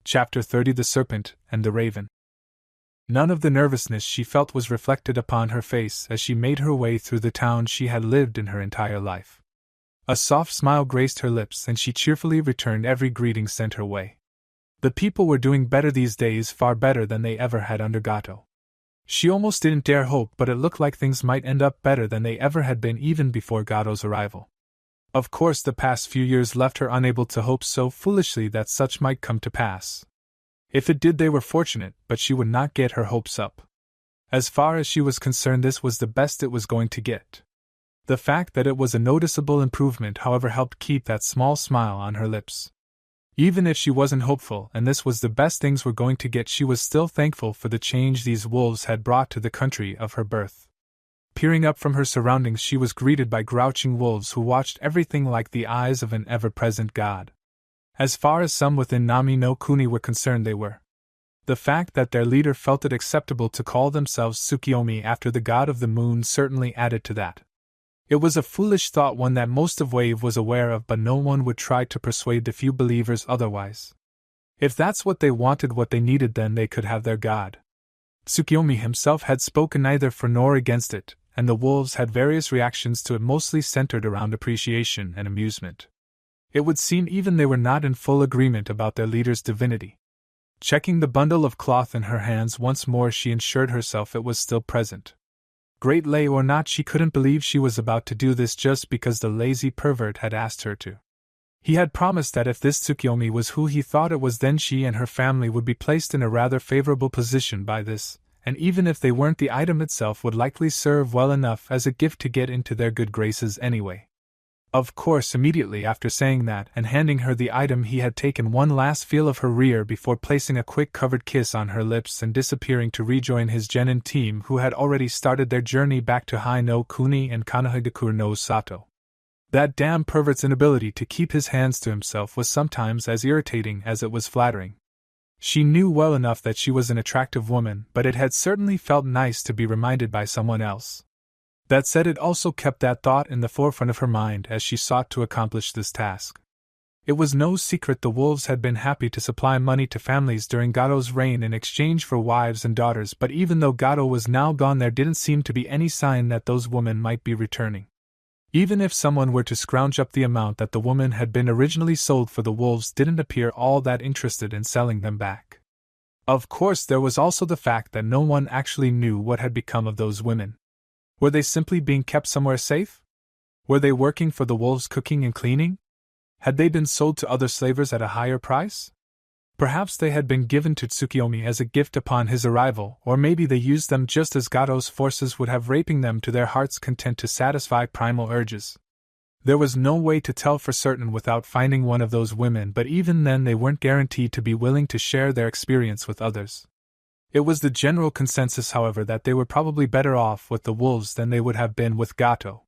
Chapter 30: The Serpent and the Raven. None of the nervousness she felt was reflected upon her face as she made her way through the town she had lived in her entire life. A soft smile graced her lips and she cheerfully returned every greeting sent her way. The people were doing better these days, far better than they ever had under Gato. She almost didn't dare hope, but it looked like things might end up better than they ever had been even before Gato's arrival. Of course, the past few years left her unable to hope so foolishly that such might come to pass. If it did, they were fortunate, but she would not get her hopes up. As far as she was concerned, this was the best it was going to get. The fact that it was a noticeable improvement, however, helped keep that small smile on her lips. Even if she wasn't hopeful and this was the best things were going to get, she was still thankful for the change these wolves had brought to the country of her birth. Peering up from her surroundings, she was greeted by grouching wolves who watched everything like the eyes of an ever-present god. As far as some within Nami no Kuni were concerned, they were. The fact that their leader felt it acceptable to call themselves Tsukiyomi after the god of the moon certainly added to that. It was a foolish thought, one that most of Wave was aware of, but no one would try to persuade the few believers otherwise. If that's what they wanted, what they needed, then they could have their god. Tsukiyomi himself had spoken neither for nor against it, and the wolves had various reactions to it, mostly centered around appreciation and amusement. It would seem even they were not in full agreement about their leader's divinity. Checking the bundle of cloth in her hands once more, she assured herself it was still present. Great lay or not, she couldn't believe she was about to do this just because the lazy pervert had asked her to. He had promised that if this Tsukiyomi was who he thought it was, then she and her family would be placed in a rather favorable position by this, and even if they weren't, the item itself would likely serve well enough as a gift to get into their good graces anyway. Of course, immediately after saying that and handing her the item, he had taken one last feel of her rear before placing a quick covered kiss on her lips and disappearing to rejoin his genin team, who had already started their journey back to Hai no Kuni and Kanahigakure no Sato. That damn pervert's inability to keep his hands to himself was sometimes as irritating as it was flattering. She knew well enough that she was an attractive woman, but it had certainly felt nice to be reminded by someone else. That said, it also kept that thought in the forefront of her mind as she sought to accomplish this task. It was no secret the wolves had been happy to supply money to families during Gato's reign in exchange for wives and daughters, but even though Gato was now gone, there didn't seem to be any sign that those women might be returning. Even if someone were to scrounge up the amount that the woman had been originally sold for, the wolves didn't appear all that interested in selling them back. Of course, there was also the fact that no one actually knew what had become of those women. Were they simply being kept somewhere safe? Were they working for the wolves, cooking and cleaning? Had they been sold to other slavers at a higher price? Perhaps they had been given to Tsukiyomi as a gift upon his arrival, or maybe they used them just as Gato's forces would have, raping them to their heart's content to satisfy primal urges. There was no way to tell for certain without finding one of those women, but even then they weren't guaranteed to be willing to share their experience with others. It was the general consensus, however, that they were probably better off with the wolves than they would have been with Gato.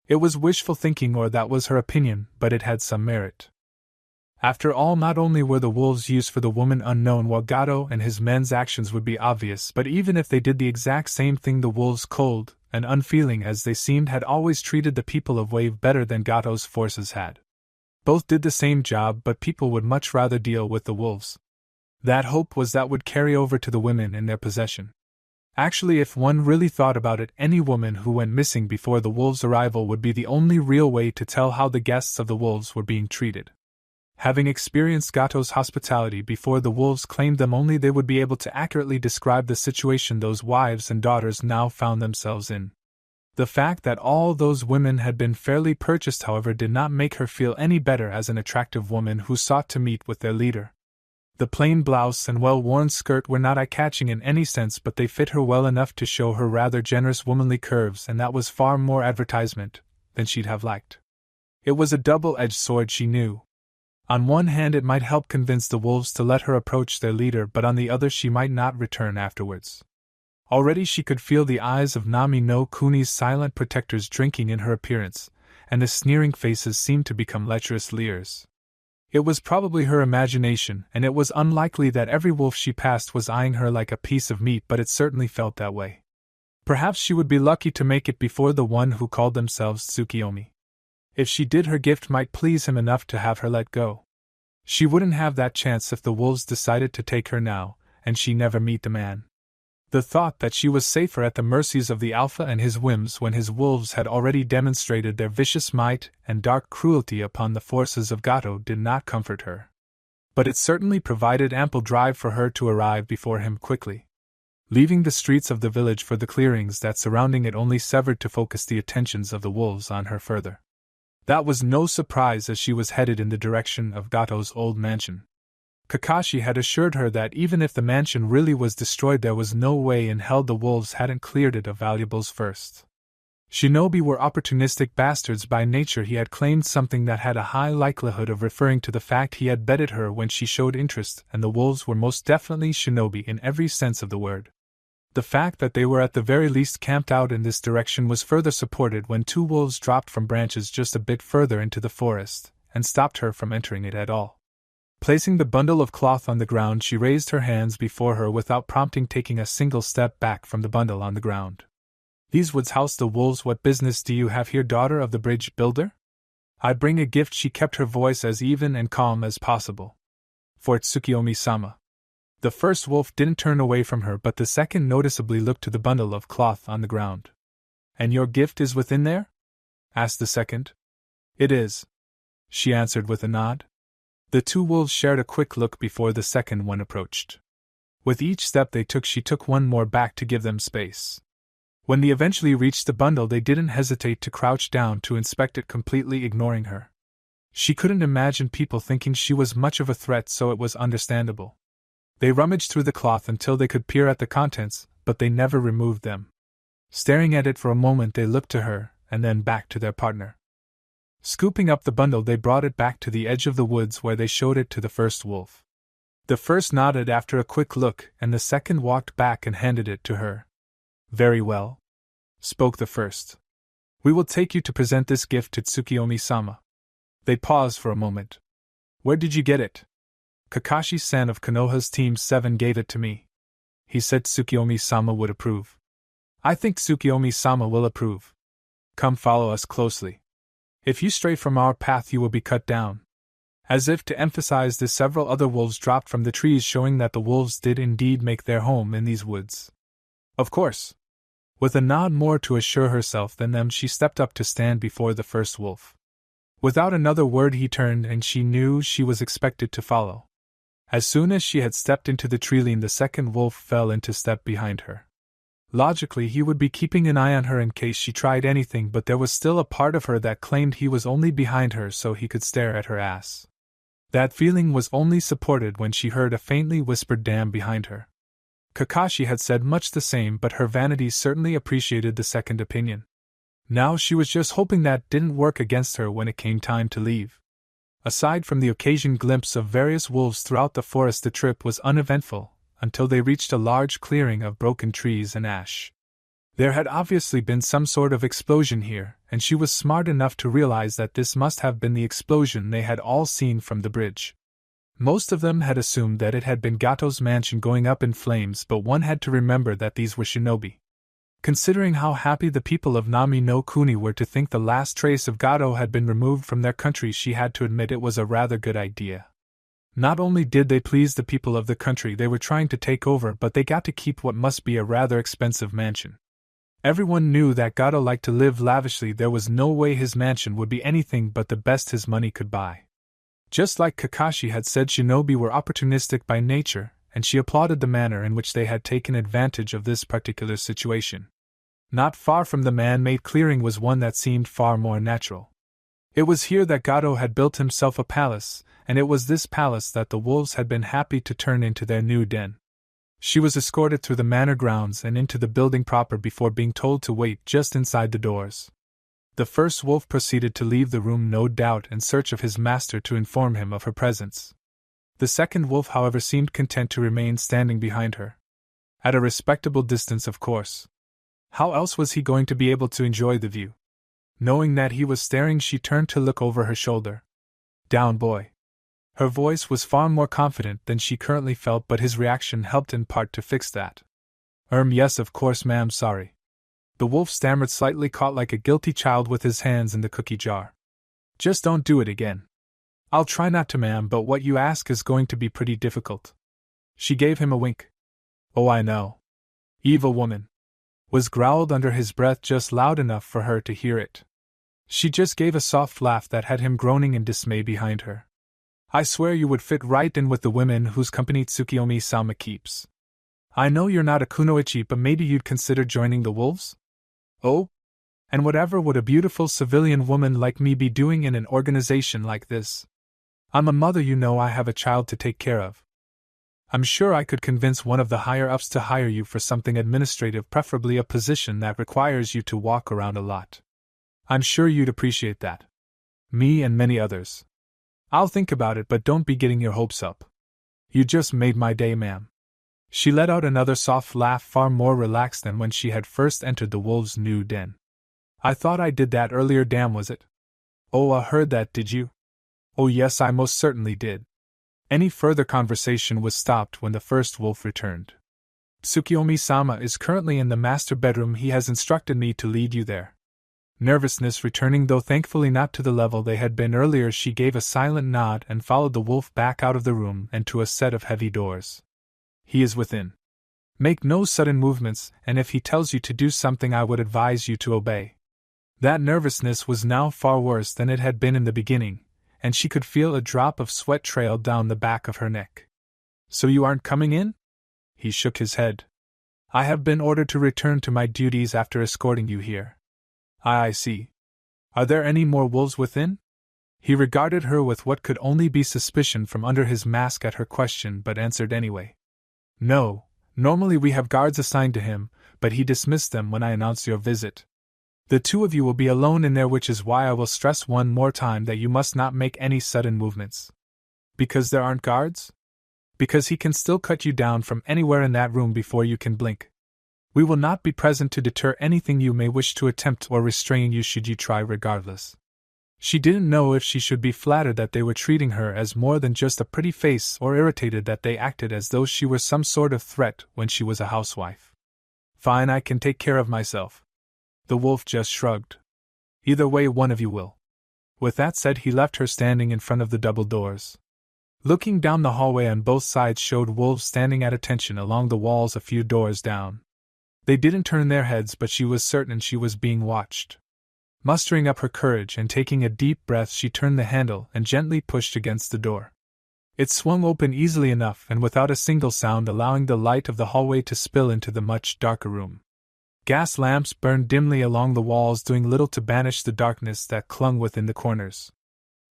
It was wishful thinking, or that was her opinion, but it had some merit. After all, not only were the wolves used for the woman unknown, while Gato and his men's actions would be obvious, but even if they did the exact same thing, the wolves, cold and unfeeling as they seemed, had always treated the people of Wave better than Gato's forces had. Both did the same job, but people would much rather deal with the wolves. That hope was that would carry over to the women in their possession. Actually, if one really thought about it, any woman who went missing before the wolves' arrival would be the only real way to tell how the guests of the wolves were being treated. Having experienced Gato's hospitality before the wolves claimed them, only they would be able to accurately describe the situation those wives and daughters now found themselves in. The fact that all those women had been fairly purchased, however, did not make her feel any better as an attractive woman who sought to meet with their leader. The plain blouse and well-worn skirt were not eye-catching in any sense, but they fit her well enough to show her rather generous womanly curves, and that was far more advertisement than she'd have liked. It was a double-edged sword, she knew. On one hand, it might help convince the wolves to let her approach their leader, but on the other, she might not return afterwards. Already she could feel the eyes of Nami no Kuni's silent protectors drinking in her appearance, and the sneering faces seemed to become lecherous leers. It was probably her imagination, and it was unlikely that every wolf she passed was eyeing her like a piece of meat, but it certainly felt that way. Perhaps she would be lucky to make it before the one who called themselves Tsukiyomi. If she did, her gift might please him enough to have her let go. She wouldn't have that chance if the wolves decided to take her now, and she never meet the man. The thought that she was safer at the mercies of the Alpha and his whims when his wolves had already demonstrated their vicious might and dark cruelty upon the forces of Gato did not comfort her. But it certainly provided ample drive for her to arrive before him quickly. Leaving the streets of the village for the clearings that surrounding it only served to focus the attentions of the wolves on her further. That was no surprise as she was headed in the direction of Gato's old mansion. Kakashi had assured her that even if the mansion really was destroyed, there was no way in hell the wolves hadn't cleared it of valuables first. Shinobi were opportunistic bastards by nature. He had claimed something that had a high likelihood of referring to the fact he had betted her when she showed interest, and the wolves were most definitely shinobi in every sense of the word. The fact that they were at the very least camped out in this direction was further supported when two wolves dropped from branches just a bit further into the forest, and stopped her from entering it at all. Placing the bundle of cloth on the ground, she raised her hands before her without prompting, taking a single step back from the bundle on the ground. "These woods house the wolves. What business do you have here, daughter of the bridge builder? I bring a gift." She kept her voice as even and calm as possible. "For Tsukiyomi-sama." The first wolf didn't turn away from her, but the second noticeably looked to the bundle of cloth on the ground. "And your gift is within there?" asked the second. "It is," she answered with a nod. The two wolves shared a quick look before the second one approached. With each step they took, she took one more back to give them space. When they eventually reached the bundle, they didn't hesitate to crouch down to inspect it, completely ignoring her. She couldn't imagine people thinking she was much of a threat, so it was understandable. They rummaged through the cloth until they could peer at the contents, but they never removed them. Staring at it for a moment, they looked to her, and then back to their partner. Scooping up the bundle, they brought it back to the edge of the woods where they showed it to the first wolf. The first nodded after a quick look, and the second walked back and handed it to her. "Very well," spoke the first. "We will take you to present this gift to Tsukiyomi-sama." They paused for a moment. "Where did you get it?" "Kakashi-san of Konoha's Team 7 gave it to me. He said Tsukiyomi-sama would approve." "I think Tsukiyomi-sama will approve. Come, follow us closely. If you stray from our path, you will be cut down." As if to emphasize this, several other wolves dropped from the trees, showing that the wolves did indeed make their home in these woods. "Of course." With a nod more to assure herself than them, she stepped up to stand before the first wolf. Without another word he turned, and she knew she was expected to follow. As soon as she had stepped into the treeline, the second wolf fell into step behind her. Logically, he would be keeping an eye on her in case she tried anything, but there was still a part of her that claimed he was only behind her so he could stare at her ass. That feeling was only supported when she heard a faintly whispered "damn" behind her. Kakashi had said much the same, but her vanity certainly appreciated the second opinion. Now she was just hoping that didn't work against her when it came time to leave. Aside from the occasional glimpse of various wolves throughout the forest, the trip was uneventful, until they reached a large clearing of broken trees and ash. There had obviously been some sort of explosion here, and she was smart enough to realize that this must have been the explosion they had all seen from the bridge. Most of them had assumed that it had been Gato's mansion going up in flames, but one had to remember that these were shinobi. Considering how happy the people of Nami no Kuni were to think the last trace of Gato had been removed from their country, she had to admit it was a rather good idea. Not only did they please the people of the country they were trying to take over, but they got to keep what must be a rather expensive mansion. Everyone knew that Gato liked to live lavishly. There was no way his mansion would be anything but the best his money could buy. Just like Kakashi had said, shinobi were opportunistic by nature, and she applauded the manner in which they had taken advantage of this particular situation. Not far from the man-made clearing was one that seemed far more natural. It was here that Gato had built himself a palace, and it was this palace that the wolves had been happy to turn into their new den. She was escorted through the manor grounds and into the building proper before being told to wait just inside the doors. The first wolf proceeded to leave the room, no doubt in search of his master to inform him of her presence. The second wolf, however, seemed content to remain standing behind her. At a respectable distance, of course. How else was he going to be able to enjoy the view? Knowing that he was staring, she turned to look over her shoulder. "Down, boy." Her voice was far more confident than she currently felt, but his reaction helped in part to fix that. Yes, of course, ma'am, sorry." The wolf stammered, slightly caught like a guilty child with his hands in the cookie jar. "Just don't do it again." I'll try not to, ma'am, but what you ask is going to be pretty difficult. She gave him a wink. Oh, I know. Evil woman. Was growled under his breath just loud enough for her to hear it. She just gave a soft laugh that had him groaning in dismay behind her. I swear you would fit right in with the women whose company Tsukiyomi-sama keeps. I know you're not a kunoichi, but maybe you'd consider joining the wolves? Oh? And whatever would a beautiful civilian woman like me be doing in an organization like this? I'm a mother, you know, I have a child to take care of. I'm sure I could convince one of the higher-ups to hire you for something administrative, preferably a position that requires you to walk around a lot. I'm sure you'd appreciate that. Me and many others. I'll think about it, but don't be getting your hopes up. You just made my day, ma'am. She let out another soft laugh, far more relaxed than when she had first entered the wolves' new den. I thought I did that earlier, damn, was it? Oh, I heard that, did you? Oh yes, I most certainly did. Any further conversation was stopped when the first wolf returned. Tsukiyomi-sama is currently in the master bedroom. He has instructed me to lead you there. Nervousness returning, though thankfully not to the level they had been earlier, she gave a silent nod and followed the wolf back out of the room and to a set of heavy doors. He is within. Make no sudden movements, and if he tells you to do something, I would advise you to obey. That nervousness was now far worse than it had been in the beginning, and she could feel a drop of sweat trail down the back of her neck. So you aren't coming in? He shook his head. I have been ordered to return to my duties after escorting you here. I see. Are there any more wolves within? He regarded her with what could only be suspicion from under his mask at her question, but answered anyway. No, normally we have guards assigned to him, but he dismissed them when I announced your visit. The two of you will be alone in there, which is why I will stress one more time that you must not make any sudden movements. Because there aren't guards? Because he can still cut you down from anywhere in that room before you can blink. We will not be present to deter anything you may wish to attempt or restrain you should you try regardless. She didn't know if she should be flattered that they were treating her as more than just a pretty face, or irritated that they acted as though she were some sort of threat when she was a housewife. Fine, I can take care of myself. The wolf just shrugged. Either way, one of you will. With that said, he left her standing in front of the double doors. Looking down the hallway on both sides showed wolves standing at attention along the walls a few doors down. They didn't turn their heads, but she was certain she was being watched. Mustering up her courage and taking a deep breath, she turned the handle and gently pushed against the door. It swung open easily enough and without a single sound, allowing the light of the hallway to spill into the much darker room. Gas lamps burned dimly along the walls, doing little to banish the darkness that clung within the corners.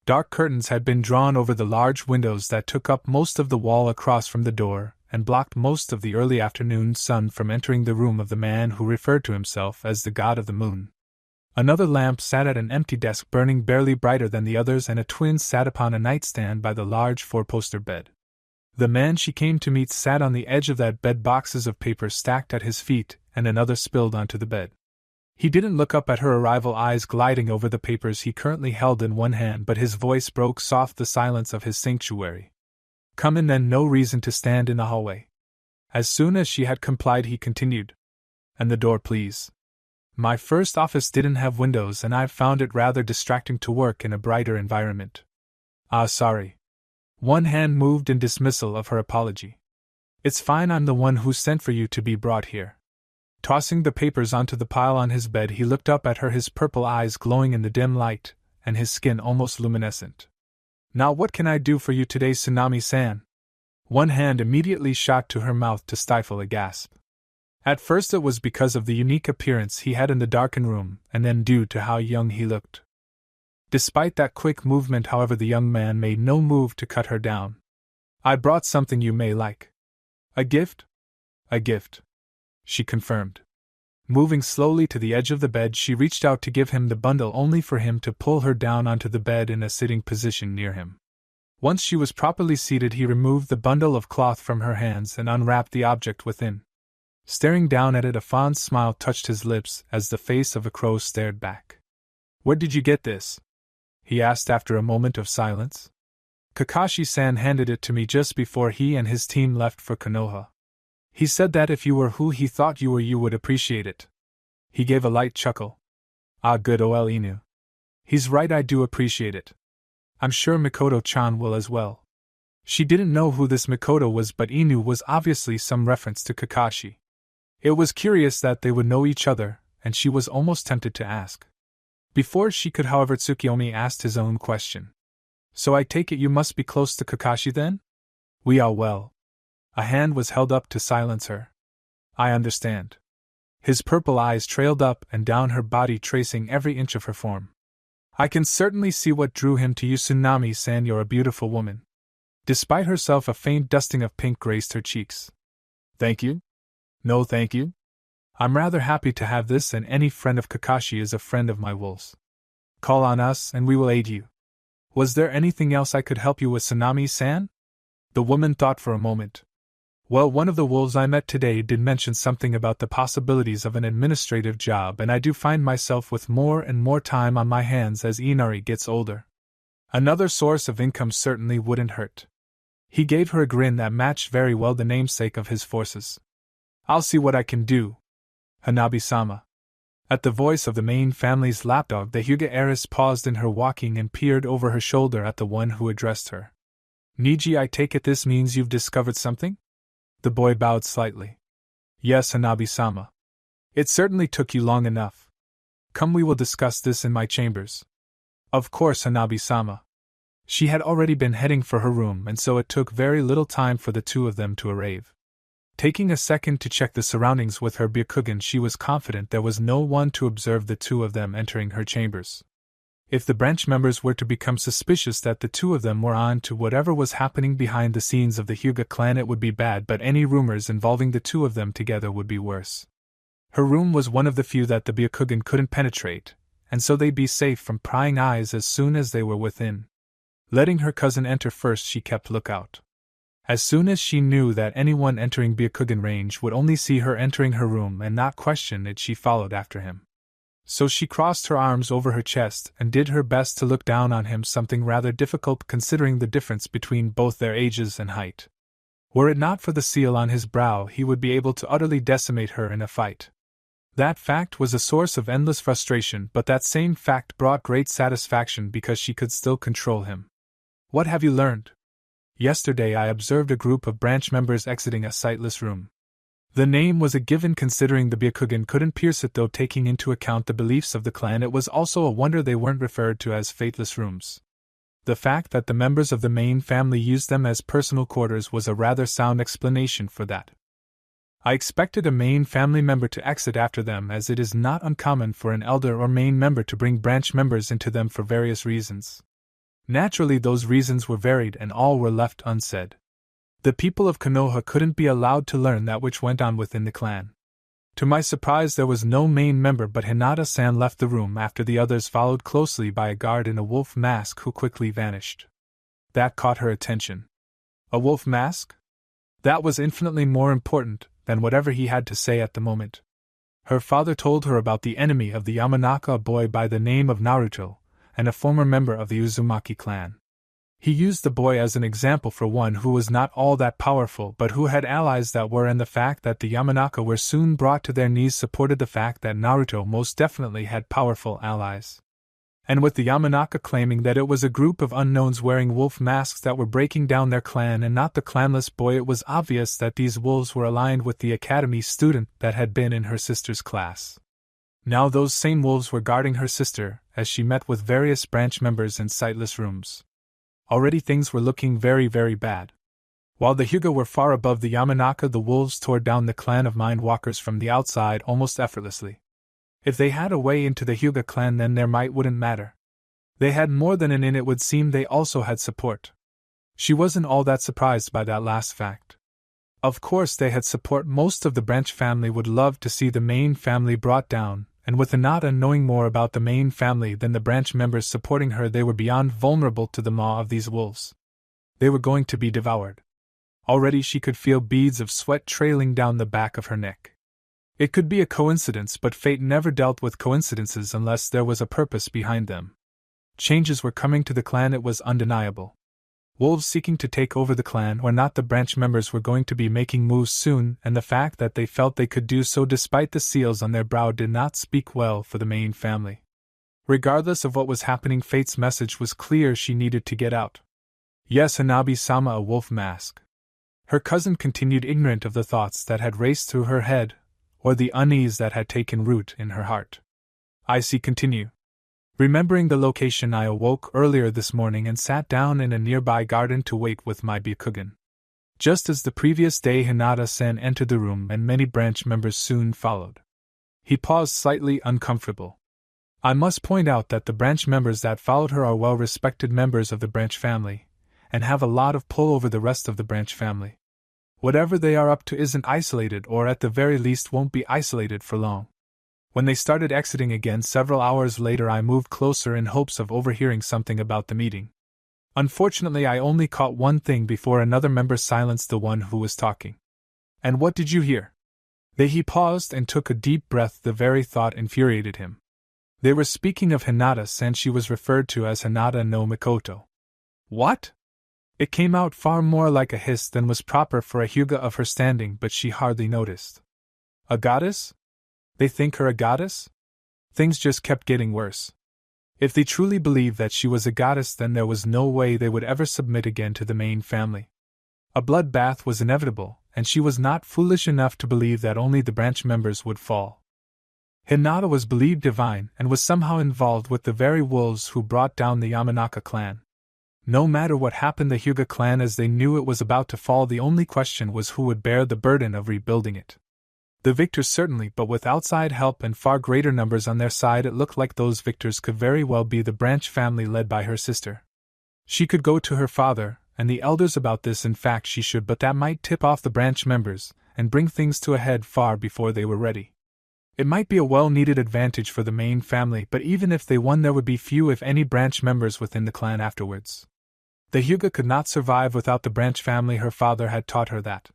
Dark curtains had been drawn over the large windows that took up most of the wall across from the door, and blocked most of the early afternoon sun from entering the room of the man who referred to himself as the god of the moon. Another lamp sat at an empty desk, burning barely brighter than the others, and a twin sat upon a nightstand by the large four-poster bed. The man she came to meet sat on the edge of that bed, boxes of paper stacked at his feet, and another spilled onto the bed. He didn't look up at her arrival, eyes gliding over the papers he currently held in one hand, but his voice broke soft the silence of his sanctuary. Come in then, no reason to stand in the hallway. As soon as she had complied, he continued. And the door, please. My first office didn't have windows, and I've found it rather distracting to work in a brighter environment. Ah, sorry. One hand moved in dismissal of her apology. It's fine, I'm the one who sent for you to be brought here. Tossing the papers onto the pile on his bed, he looked up at her, his purple eyes glowing in the dim light, and his skin almost luminescent. Now what can I do for you today, Tsunami-san? One hand immediately shot to her mouth to stifle a gasp. At first it was because of the unique appearance he had in the darkened room, and then due to how young he looked. Despite that quick movement, however, the young man made no move to cut her down. I brought something you may like. A gift? A gift, she confirmed. Moving slowly to the edge of the bed, she reached out to give him the bundle, only for him to pull her down onto the bed in a sitting position near him. Once she was properly seated, he removed the bundle of cloth from her hands and unwrapped the object within. Staring down at it, a fond smile touched his lips as the face of a crow stared back. Where did you get this? He asked after a moment of silence. Kakashi-san handed it to me just before he and his team left for Konoha. He said that if you were who he thought you were, you would appreciate it. He gave a light chuckle. Ah, good ol Inu. He's right, I do appreciate it. I'm sure Mikoto-chan will as well. She didn't know who this Mikoto was, but Inu was obviously some reference to Kakashi. It was curious that they would know each other, and she was almost tempted to ask. Before she could, however, Tsukiyomi asked his own question. So I take it you must be close to Kakashi then? We are well. A hand was held up to silence her. I understand. His purple eyes trailed up and down her body, tracing every inch of her form. I can certainly see what drew him to you, Tsunami-san. You're a beautiful woman. Despite herself, a faint dusting of pink graced her cheeks. Thank you? No thank you. I'm rather happy to have this, and any friend of Kakashi is a friend of my wolves. Call on us and we will aid you. Was there anything else I could help you with, Tsunami-san? The woman thought for a moment. Well, one of the wolves I met today did mention something about the possibilities of an administrative job, and I do find myself with more and more time on my hands as Inari gets older. Another source of income certainly wouldn't hurt. He gave her a grin that matched very well the namesake of his forces. I'll see what I can do. Hanabi-sama. At the voice of the main family's lapdog, the Hyuga heiress paused in her walking and peered over her shoulder at the one who addressed her. Niji, I take it this means you've discovered something? The boy bowed slightly. Yes, Hanabi-sama. It certainly took you long enough. Come, we will discuss this in my chambers. Of course, Hanabi-sama. She had already been heading for her room, and so it took very little time for the two of them to arrive. Taking a second to check the surroundings with her Byakugan, she was confident there was no one to observe the two of them entering her chambers. If the branch members were to become suspicious that the two of them were on to whatever was happening behind the scenes of the Hyuga clan, it would be bad, but any rumors involving the two of them together would be worse. Her room was one of the few that the Byakugan couldn't penetrate, and so they'd be safe from prying eyes as soon as they were within. Letting her cousin enter first, she kept lookout. As soon as she knew that anyone entering Byakugan range would only see her entering her room and not question it, she followed after him. So she crossed her arms over her chest and did her best to look down on him, something rather difficult considering the difference between both their ages and height. Were it not for the seal on his brow, he would be able to utterly decimate her in a fight. That fact was a source of endless frustration, but that same fact brought great satisfaction because she could still control him. What have you learned? Yesterday I observed a group of branch members exiting a sightless room. The name was a given considering the Byakugan couldn't pierce it, though taking into account the beliefs of the clan it was also a wonder they weren't referred to as fateless rooms. The fact that the members of the main family used them as personal quarters was a rather sound explanation for that. I expected a main family member to exit after them, as it is not uncommon for an elder or main member to bring branch members into them for various reasons. Naturally, those reasons were varied and all were left unsaid. The people of Konoha couldn't be allowed to learn that which went on within the clan. To my surprise, there was no main member, but Hinata-san left the room after the others, followed closely by a guard in a wolf mask who quickly vanished. That caught her attention. A wolf mask? That was infinitely more important than whatever he had to say at the moment. Her father told her about the enemy of the Yamanaka, a boy by the name of Naruto, and a former member of the Uzumaki clan. He used the boy as an example for one who was not all that powerful but who had allies that were, and the fact that the Yamanaka were soon brought to their knees supported the fact that Naruto most definitely had powerful allies. And with the Yamanaka claiming that it was a group of unknowns wearing wolf masks that were breaking down their clan and not the clanless boy, it was obvious that these wolves were aligned with the academy student that had been in her sister's class. Now those same wolves were guarding her sister as she met with various branch members in sightless rooms. Already things were looking very, very bad. While the Hyuga were far above the Yamanaka, the wolves tore down the clan of Mindwalkers from the outside almost effortlessly. If they had a way into the Hyuga clan, then their might wouldn't matter. They had more than an in, it would seem they also had support. She wasn't all that surprised by that last fact. Of course they had support. Most of the branch family would love to see the main family brought down, and with Hinata knowing more about the main family than the branch members supporting her, they were beyond vulnerable to the maw of these wolves. They were going to be devoured. Already she could feel beads of sweat trailing down the back of her neck. It could be a coincidence, but fate never dealt with coincidences unless there was a purpose behind them. Changes were coming to the clan, it was undeniable. Wolves seeking to take over the clan or not, the branch members were going to be making moves soon, and the fact that they felt they could do so despite the seals on their brow did not speak well for the main family. Regardless of what was happening, Fate's message was clear: she needed to get out. Yes, Hanabi-sama, a wolf mask. Her cousin continued, ignorant of the thoughts that had raced through her head, or the unease that had taken root in her heart. I see. Continue. Remembering the location, I awoke earlier this morning and sat down in a nearby garden to wait with my Byakugan. Just as the previous day, Hinata-san entered the room and many branch members soon followed. He paused, slightly uncomfortable. I must point out that the branch members that followed her are well-respected members of the branch family, and have a lot of pull over the rest of the branch family. Whatever they are up to isn't isolated, or at the very least won't be isolated for long. When they started exiting again several hours later, I moved closer in hopes of overhearing something about the meeting. Unfortunately, I only caught one thing before another member silenced the one who was talking. And what did you hear? He paused and took a deep breath. The very thought infuriated him. They were speaking of Hinata-san. She was referred to as Hinata no Mikoto. What? It came out far more like a hiss than was proper for a Hyuga of her standing, but she hardly noticed. A goddess? They think her a goddess? Things just kept getting worse. If they truly believed that she was a goddess, then there was no way they would ever submit again to the main family. A bloodbath was inevitable, and she was not foolish enough to believe that only the branch members would fall. Hinata was believed divine and was somehow involved with the very wolves who brought down the Yamanaka clan. No matter what happened, the Hyuga clan, as they knew it was about to fall, the only question was who would bear the burden of rebuilding it. The victors certainly, but with outside help and far greater numbers on their side, it looked like those victors could very well be the branch family led by her sister. She could go to her father and the elders about this. In fact, she should, but that might tip off the branch members and bring things to a head far before they were ready. It might be a well-needed advantage for the main family, but even if they won, there would be few if any branch members within the clan afterwards. The Hyuga could not survive without the branch family. Her father had taught her that.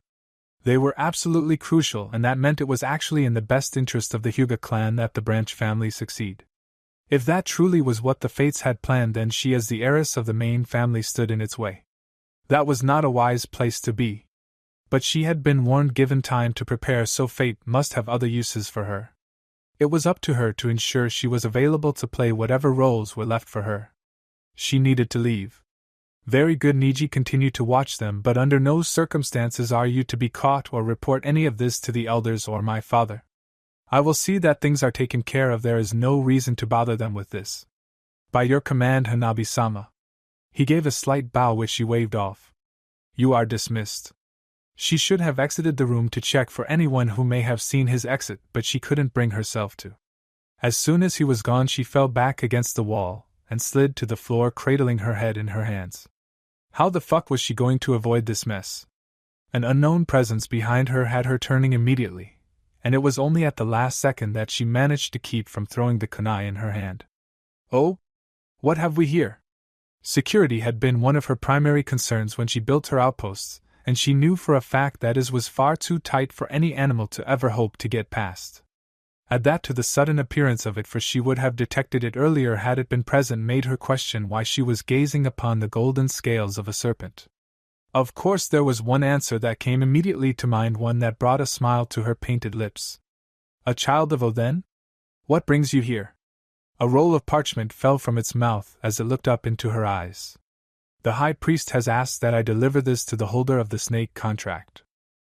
They were absolutely crucial, and that meant it was actually in the best interest of the Hyuga clan that the branch family succeed. If that truly was what the fates had planned, then she, as the heiress of the main family, stood in its way. That was not a wise place to be. But she had been warned, given time to prepare, so fate must have other uses for her. It was up to her to ensure she was available to play whatever roles were left for her. She needed to leave. Very good. Niji continued to watch them, but under no circumstances are you to be caught or report any of this to the elders or my father. I will see that things are taken care of. There is no reason to bother them with this. By your command, Hanabi-sama. He gave a slight bow, which she waved off. You are dismissed. She should have exited the room to check for anyone who may have seen his exit, but she couldn't bring herself to. As soon as he was gone, she fell back against the wall and slid to the floor, cradling her head in her hands. How the fuck was she going to avoid this mess? An unknown presence behind her had her turning immediately, and it was only at the last second that she managed to keep from throwing the kunai in her hand. Oh? What have we here? Security had been one of her primary concerns when she built her outposts, and she knew for a fact that it was far too tight for any animal to ever hope to get past. Add that to the sudden appearance of it, for she would have detected it earlier had it been present, made her question why she was gazing upon the golden scales of a serpent. Of course, there was one answer that came immediately to mind, one that brought a smile to her painted lips. A child of Oden? What brings you here? A roll of parchment fell from its mouth as it looked up into her eyes. The high priest has asked that I deliver this to the holder of the snake contract.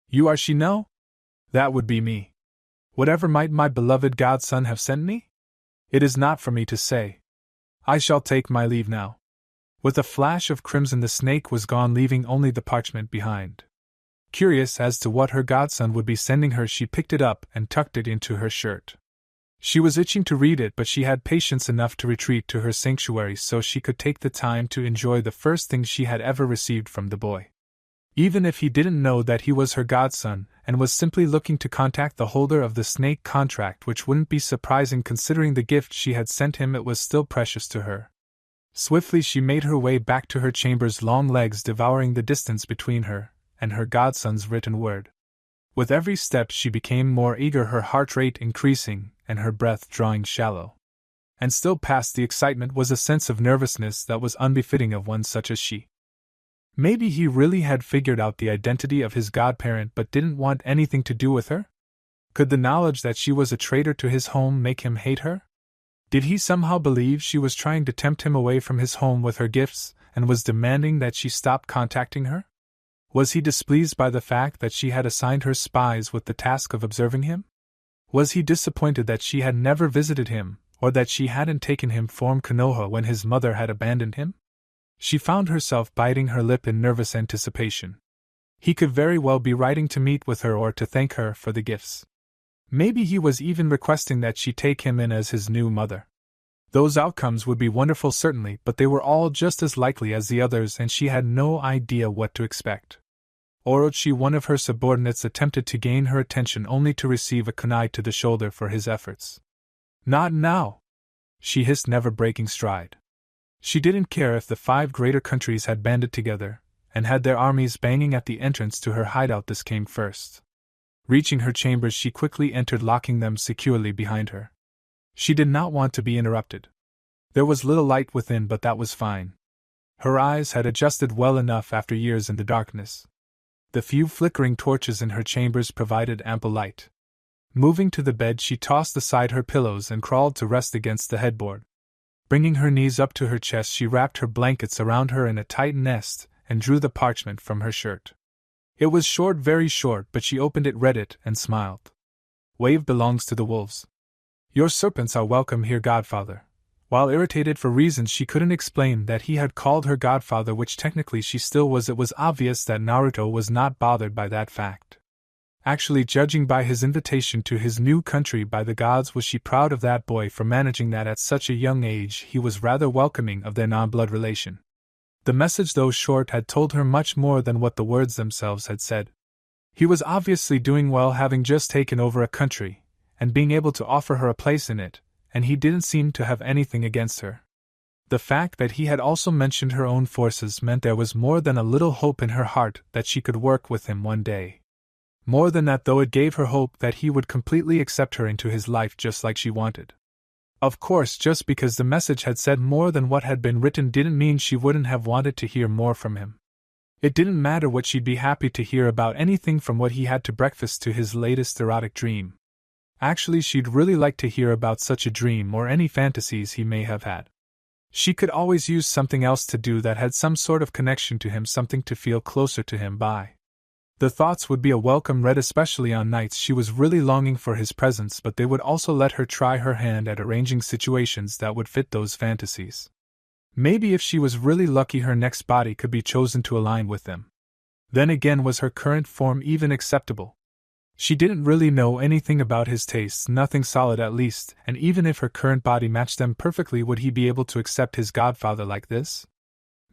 You are Shino? That would be me. Whatever might my beloved godson have sent me? It is not for me to say. I shall take my leave now. With a flash of crimson, the snake was gone, leaving only the parchment behind. Curious as to what her godson would be sending her, she picked it up and tucked it into her shirt. She was itching to read it, but she had patience enough to retreat to her sanctuary so she could take the time to enjoy the first thing she had ever received from the boy. Even if he didn't know that he was her godson, and was simply looking to contact the holder of the snake contract, which wouldn't be surprising considering the gift she had sent him, it was still precious to her. Swiftly she made her way back to her chambers, long legs devouring the distance between her and her godson's written word. With every step she became more eager, her heart rate increasing and her breath drawing shallow. And still past the excitement was a sense of nervousness that was unbefitting of one such as she. Maybe he really had figured out the identity of his godparent but didn't want anything to do with her? Could the knowledge that she was a traitor to his home make him hate her? Did he somehow believe she was trying to tempt him away from his home with her gifts, and was demanding that she stop contacting her? Was he displeased by the fact that she had assigned her spies with the task of observing him? Was he disappointed that she had never visited him, or that she hadn't taken him from Konoha when his mother had abandoned him? She found herself biting her lip in nervous anticipation. He could very well be writing to meet with her or to thank her for the gifts. Maybe he was even requesting that she take him in as his new mother. Those outcomes would be wonderful certainly, but they were all just as likely as the others and she had no idea what to expect. Orochi, one of her subordinates, attempted to gain her attention only to receive a kunai to the shoulder for his efforts. "Not now!" she hissed, never breaking stride. She didn't care if the 5 greater countries had banded together, and had their armies banging at the entrance to her hideout. This came first. Reaching her chambers, she quickly entered, locking them securely behind her. She did not want to be interrupted. There was little light within, but that was fine. Her eyes had adjusted well enough after years in the darkness. The few flickering torches in her chambers provided ample light. Moving to the bed, she tossed aside her pillows and crawled to rest against the headboard. Bringing her knees up to her chest, she wrapped her blankets around her in a tight nest and drew the parchment from her shirt. It was short, very short, but she opened it, read it, and smiled. "Wave belongs to the wolves. Your serpents are welcome here, Godfather." While irritated for reasons she couldn't explain that he had called her Godfather, which technically she still was, it was obvious that Naruto was not bothered by that fact. Actually, judging by his invitation to his new country, by the gods, was she proud of that boy for managing that at such a young age. He was rather welcoming of their non-blood relation. The message, though short, had told her much more than what the words themselves had said. He was obviously doing well, having just taken over a country, and being able to offer her a place in it, and he didn't seem to have anything against her. The fact that he had also mentioned her own forces meant there was more than a little hope in her heart that she could work with him one day. More than that, though, it gave her hope that he would completely accept her into his life just like she wanted. Of course, just because the message had said more than what had been written didn't mean she wouldn't have wanted to hear more from him. It didn't matter what, she'd be happy to hear about anything from what he had to breakfast to his latest erotic dream. Actually, she'd really like to hear about such a dream or any fantasies he may have had. She could always use something else to do that had some sort of connection to him, something to feel closer to him by. The thoughts would be a welcome read, especially on nights she was really longing for his presence, but they would also let her try her hand at arranging situations that would fit those fantasies. Maybe if she was really lucky, her next body could be chosen to align with them. Then again, was her current form even acceptable? She didn't really know anything about his tastes, nothing solid at least, and even if her current body matched them perfectly, would he be able to accept his godfather like this?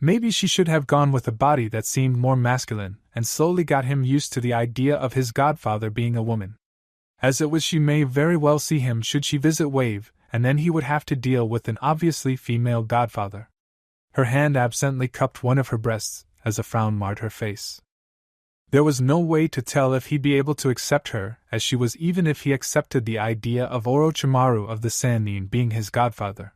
Maybe she should have gone with a body that seemed more masculine, and slowly got him used to the idea of his godfather being a woman. As it was, she may very well see him should she visit Wave, and then he would have to deal with an obviously female godfather. Her hand absently cupped one of her breasts, as a frown marred her face. There was no way to tell if he'd be able to accept her as she was, even if he accepted the idea of Orochimaru of the Sannin being his godfather.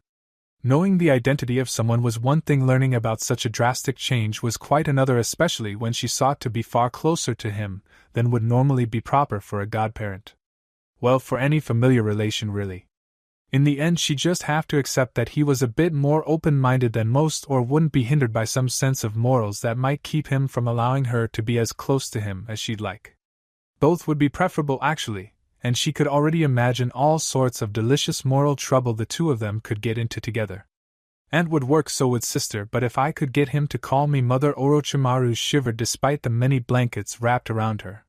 Knowing the identity of someone was one thing, learning about such a drastic change was quite another, especially when she sought to be far closer to him than would normally be proper for a godparent. Well, for any familiar relation, really. In the end, she'd just have to accept that he was a bit more open-minded than most, or wouldn't be hindered by some sense of morals that might keep him from allowing her to be as close to him as she'd like. Both would be preferable, actually, and she could already imagine all sorts of delicious moral trouble the two of them could get into together. "And would work so with sister, but if I could get him to call me mother." Orochimaru shivered despite the many blankets wrapped around her.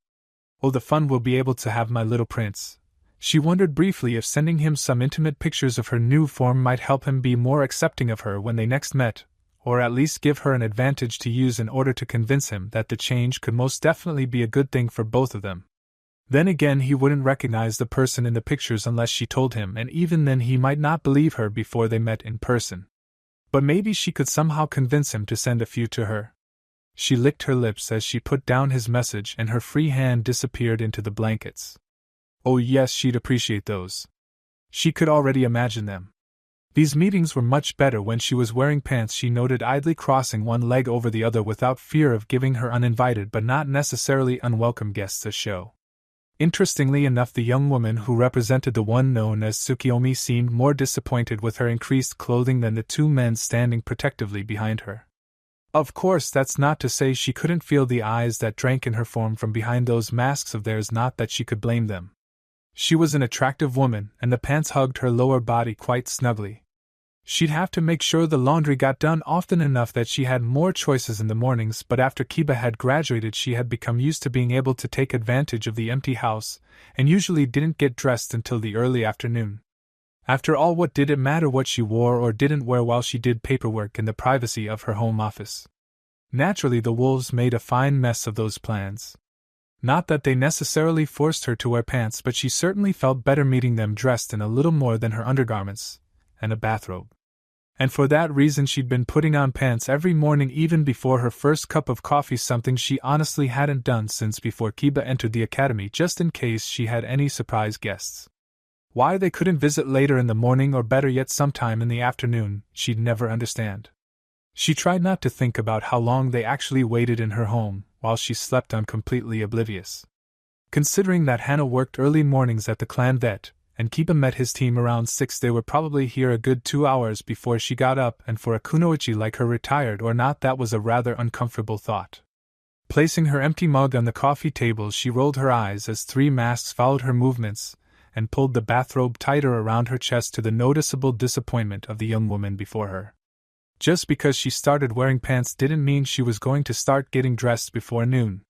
"Oh, the fun we'll be able to have, my little prince." She wondered briefly if sending him some intimate pictures of her new form might help him be more accepting of her when they next met, or at least give her an advantage to use in order to convince him that the change could most definitely be a good thing for both of them. Then again, he wouldn't recognize the person in the pictures unless she told him, and even then he might not believe her before they met in person. But maybe she could somehow convince him to send a few to her. She licked her lips as she put down his message, and her free hand disappeared into the blankets. Oh yes, she'd appreciate those. She could already imagine them. These meetings were much better when she was wearing pants, she noted, idly crossing one leg over the other without fear of giving her uninvited but not necessarily unwelcome guests a show. Interestingly enough, the young woman who represented the one known as Tsukiyomi seemed more disappointed with her increased clothing than the two men standing protectively behind her. Of course, that's not to say she couldn't feel the eyes that drank in her form from behind those masks of theirs, not that she could blame them. She was an attractive woman, and the pants hugged her lower body quite snugly. She'd have to make sure the laundry got done often enough that she had more choices in the mornings, but after Kiba had graduated she had become used to being able to take advantage of the empty house, and usually didn't get dressed until the early afternoon. After all, what did it matter what she wore or didn't wear while she did paperwork in the privacy of her home office? Naturally, the wolves made a fine mess of those plans. Not that they necessarily forced her to wear pants, but she certainly felt better meeting them dressed in a little more than her undergarments and a bathrobe. And for that reason she'd been putting on pants every morning even before her first cup of coffee, something she honestly hadn't done since before Kiba entered the academy, just in case she had any surprise guests. Why they couldn't visit later in the morning, or better yet sometime in the afternoon, she'd never understand. She tried not to think about how long they actually waited in her home, while she slept on, completely oblivious. Considering that Hana worked early mornings at the clan vet, and Kiba met his team around 6, they were probably here a good 2 hours before she got up, and for a kunoichi like her, retired or not, that was a rather uncomfortable thought. Placing her empty mug on the coffee table, she rolled her eyes as 3 masks followed her movements, and pulled the bathrobe tighter around her chest, to the noticeable disappointment of the young woman before her. Just because she started wearing pants didn't mean she was going to start getting dressed before noon.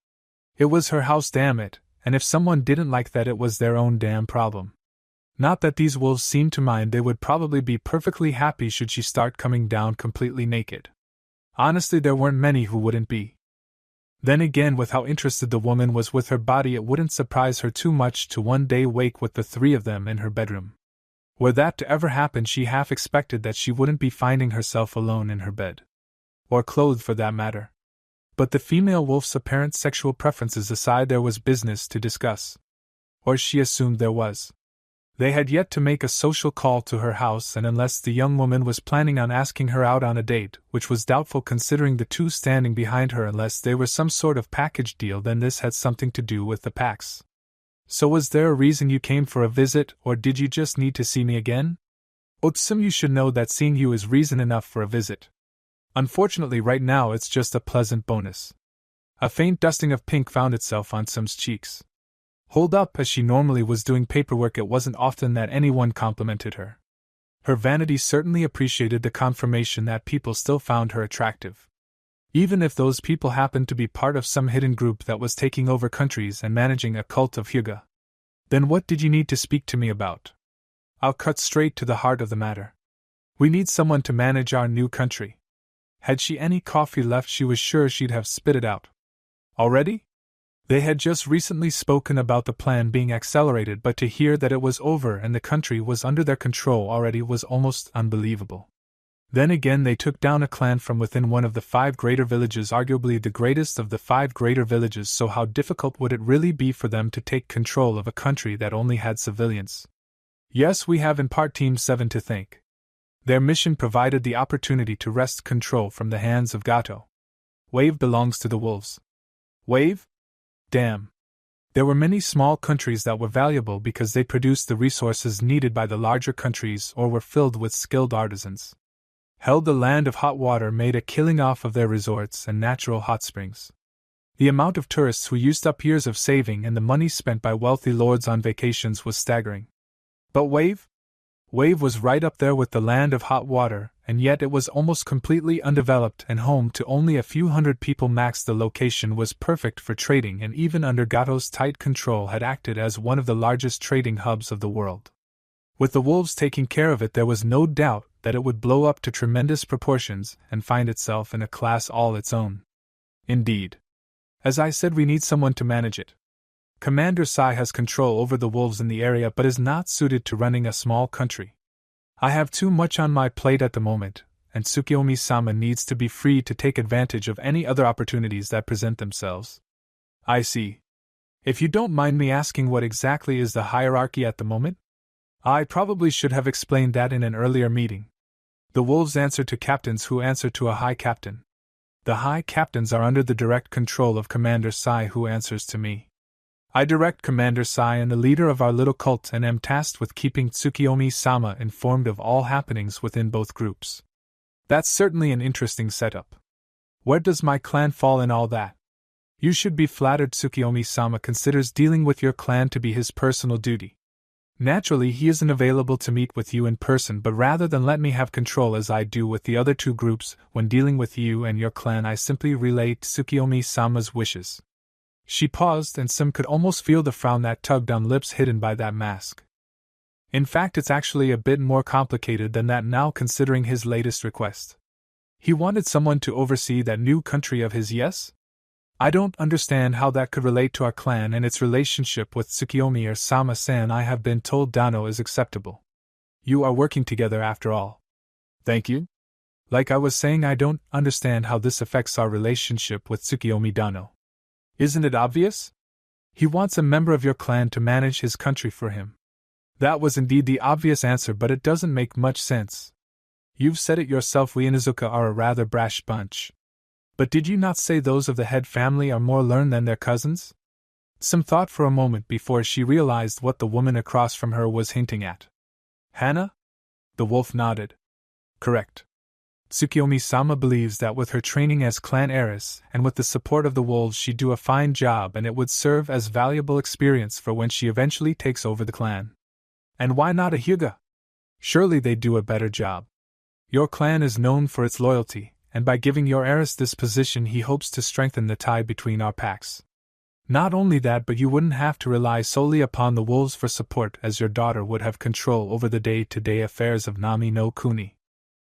It was her house, damn it, and if someone didn't like that, it was their own damn problem. Not that these wolves seemed to mind, they would probably be perfectly happy should she start coming down completely naked. Honestly, there weren't many who wouldn't be. Then again, with how interested the woman was with her body, it wouldn't surprise her too much to one day wake with the 3 of them in her bedroom. Were that to ever happen, she half expected that she wouldn't be finding herself alone in her bed. Or clothed, for that matter. But the female wolf's apparent sexual preferences aside, there was business to discuss. Or she assumed there was. They had yet to make a social call to her house, and unless the young woman was planning on asking her out on a date, which was doubtful considering the 2 standing behind her, unless they were some sort of package deal, then this had something to do with the packs. So was there a reason you came for a visit, or did you just need to see me again? Otsum, you should know that seeing you is reason enough for a visit. Unfortunately, right now it's just a pleasant bonus. A faint dusting of pink found itself on Tsum's cheeks. Holed up as she normally was doing paperwork, it wasn't often that anyone complimented her. Her vanity certainly appreciated the confirmation that people still found her attractive. Even if those people happened to be part of some hidden group that was taking over countries and managing a cult of Hyuga. Then what did you need to speak to me about? I'll cut straight to the heart of the matter. We need someone to manage our new country. Had she any coffee left, she was sure she'd have spit it out. Already? They had just recently spoken about the plan being accelerated, but to hear that it was over and the country was under their control already was almost unbelievable. Then again, they took down a clan from within one of the 5 greater villages, arguably the greatest of the 5 greater villages, so how difficult would it really be for them to take control of a country that only had civilians? Yes, we have in part Team 7 to thank. Their mission provided the opportunity to wrest control from the hands of Gato. Wave belongs to the wolves. Wave? Damn. There were many small countries that were valuable because they produced the resources needed by the larger countries or were filled with skilled artisans. Held the land of hot water, made a killing off of their resorts and natural hot springs. The amount of tourists who used up years of saving and the money spent by wealthy lords on vacations was staggering. But Wave? Wave was right up there with the land of hot water, and yet it was almost completely undeveloped and home to only a few hundred people max. The location was perfect for trading, and even under Gato's tight control had acted as one of the largest trading hubs of the world. With the wolves taking care of it, there was no doubt that it would blow up to tremendous proportions and find itself in a class all its own. Indeed. As I said, we need someone to manage it. Commander Sai has control over the wolves in the area but is not suited to running a small country. I have too much on my plate at the moment, and Tsukiyomi-sama needs to be free to take advantage of any other opportunities that present themselves. I see. If you don't mind me asking, what exactly is the hierarchy at the moment? I probably should have explained that in an earlier meeting. The wolves answer to captains who answer to a high captain. The high captains are under the direct control of Commander Sai, who answers to me. I direct Commander Sai and the leader of our little cult and am tasked with keeping Tsukiyomi-sama informed of all happenings within both groups. That's certainly an interesting setup. Where does my clan fall in all that? You should be flattered Tsukiyomi-sama considers dealing with your clan to be his personal duty. Naturally, he isn't available to meet with you in person, but rather than let me have control as I do with the other two groups, when dealing with you and your clan I simply relay Tsukiyomi-sama's wishes. She paused, and Sim could almost feel the frown that tugged on lips hidden by that mask. In fact, it's actually a bit more complicated than that now, considering his latest request. He wanted someone to oversee that new country of his, yes? I don't understand how that could relate to our clan and its relationship with Tsukiyomi or Sama-san. I have been told Dano is acceptable. You are working together after all. Thank you. Like I was saying, I don't understand how this affects our relationship with Tsukiyomi Dano. Isn't it obvious? He wants a member of your clan to manage his country for him. That was indeed the obvious answer, but it doesn't make much sense. You've said it yourself, we Inuzuka are a rather brash bunch. But did you not say those of the head family are more learned than their cousins? Sim thought for a moment before she realized what the woman across from her was hinting at. Hana? The wolf nodded. Correct. Tsukiyomi-sama believes that with her training as clan heiress and with the support of the wolves she'd do a fine job, and it would serve as valuable experience for when she eventually takes over the clan. And why not a Hyuga? Surely they'd do a better job. Your clan is known for its loyalty, and by giving your heiress this position he hopes to strengthen the tie between our packs. Not only that, but you wouldn't have to rely solely upon the wolves for support, as your daughter would have control over the day-to-day affairs of Nami no Kuni.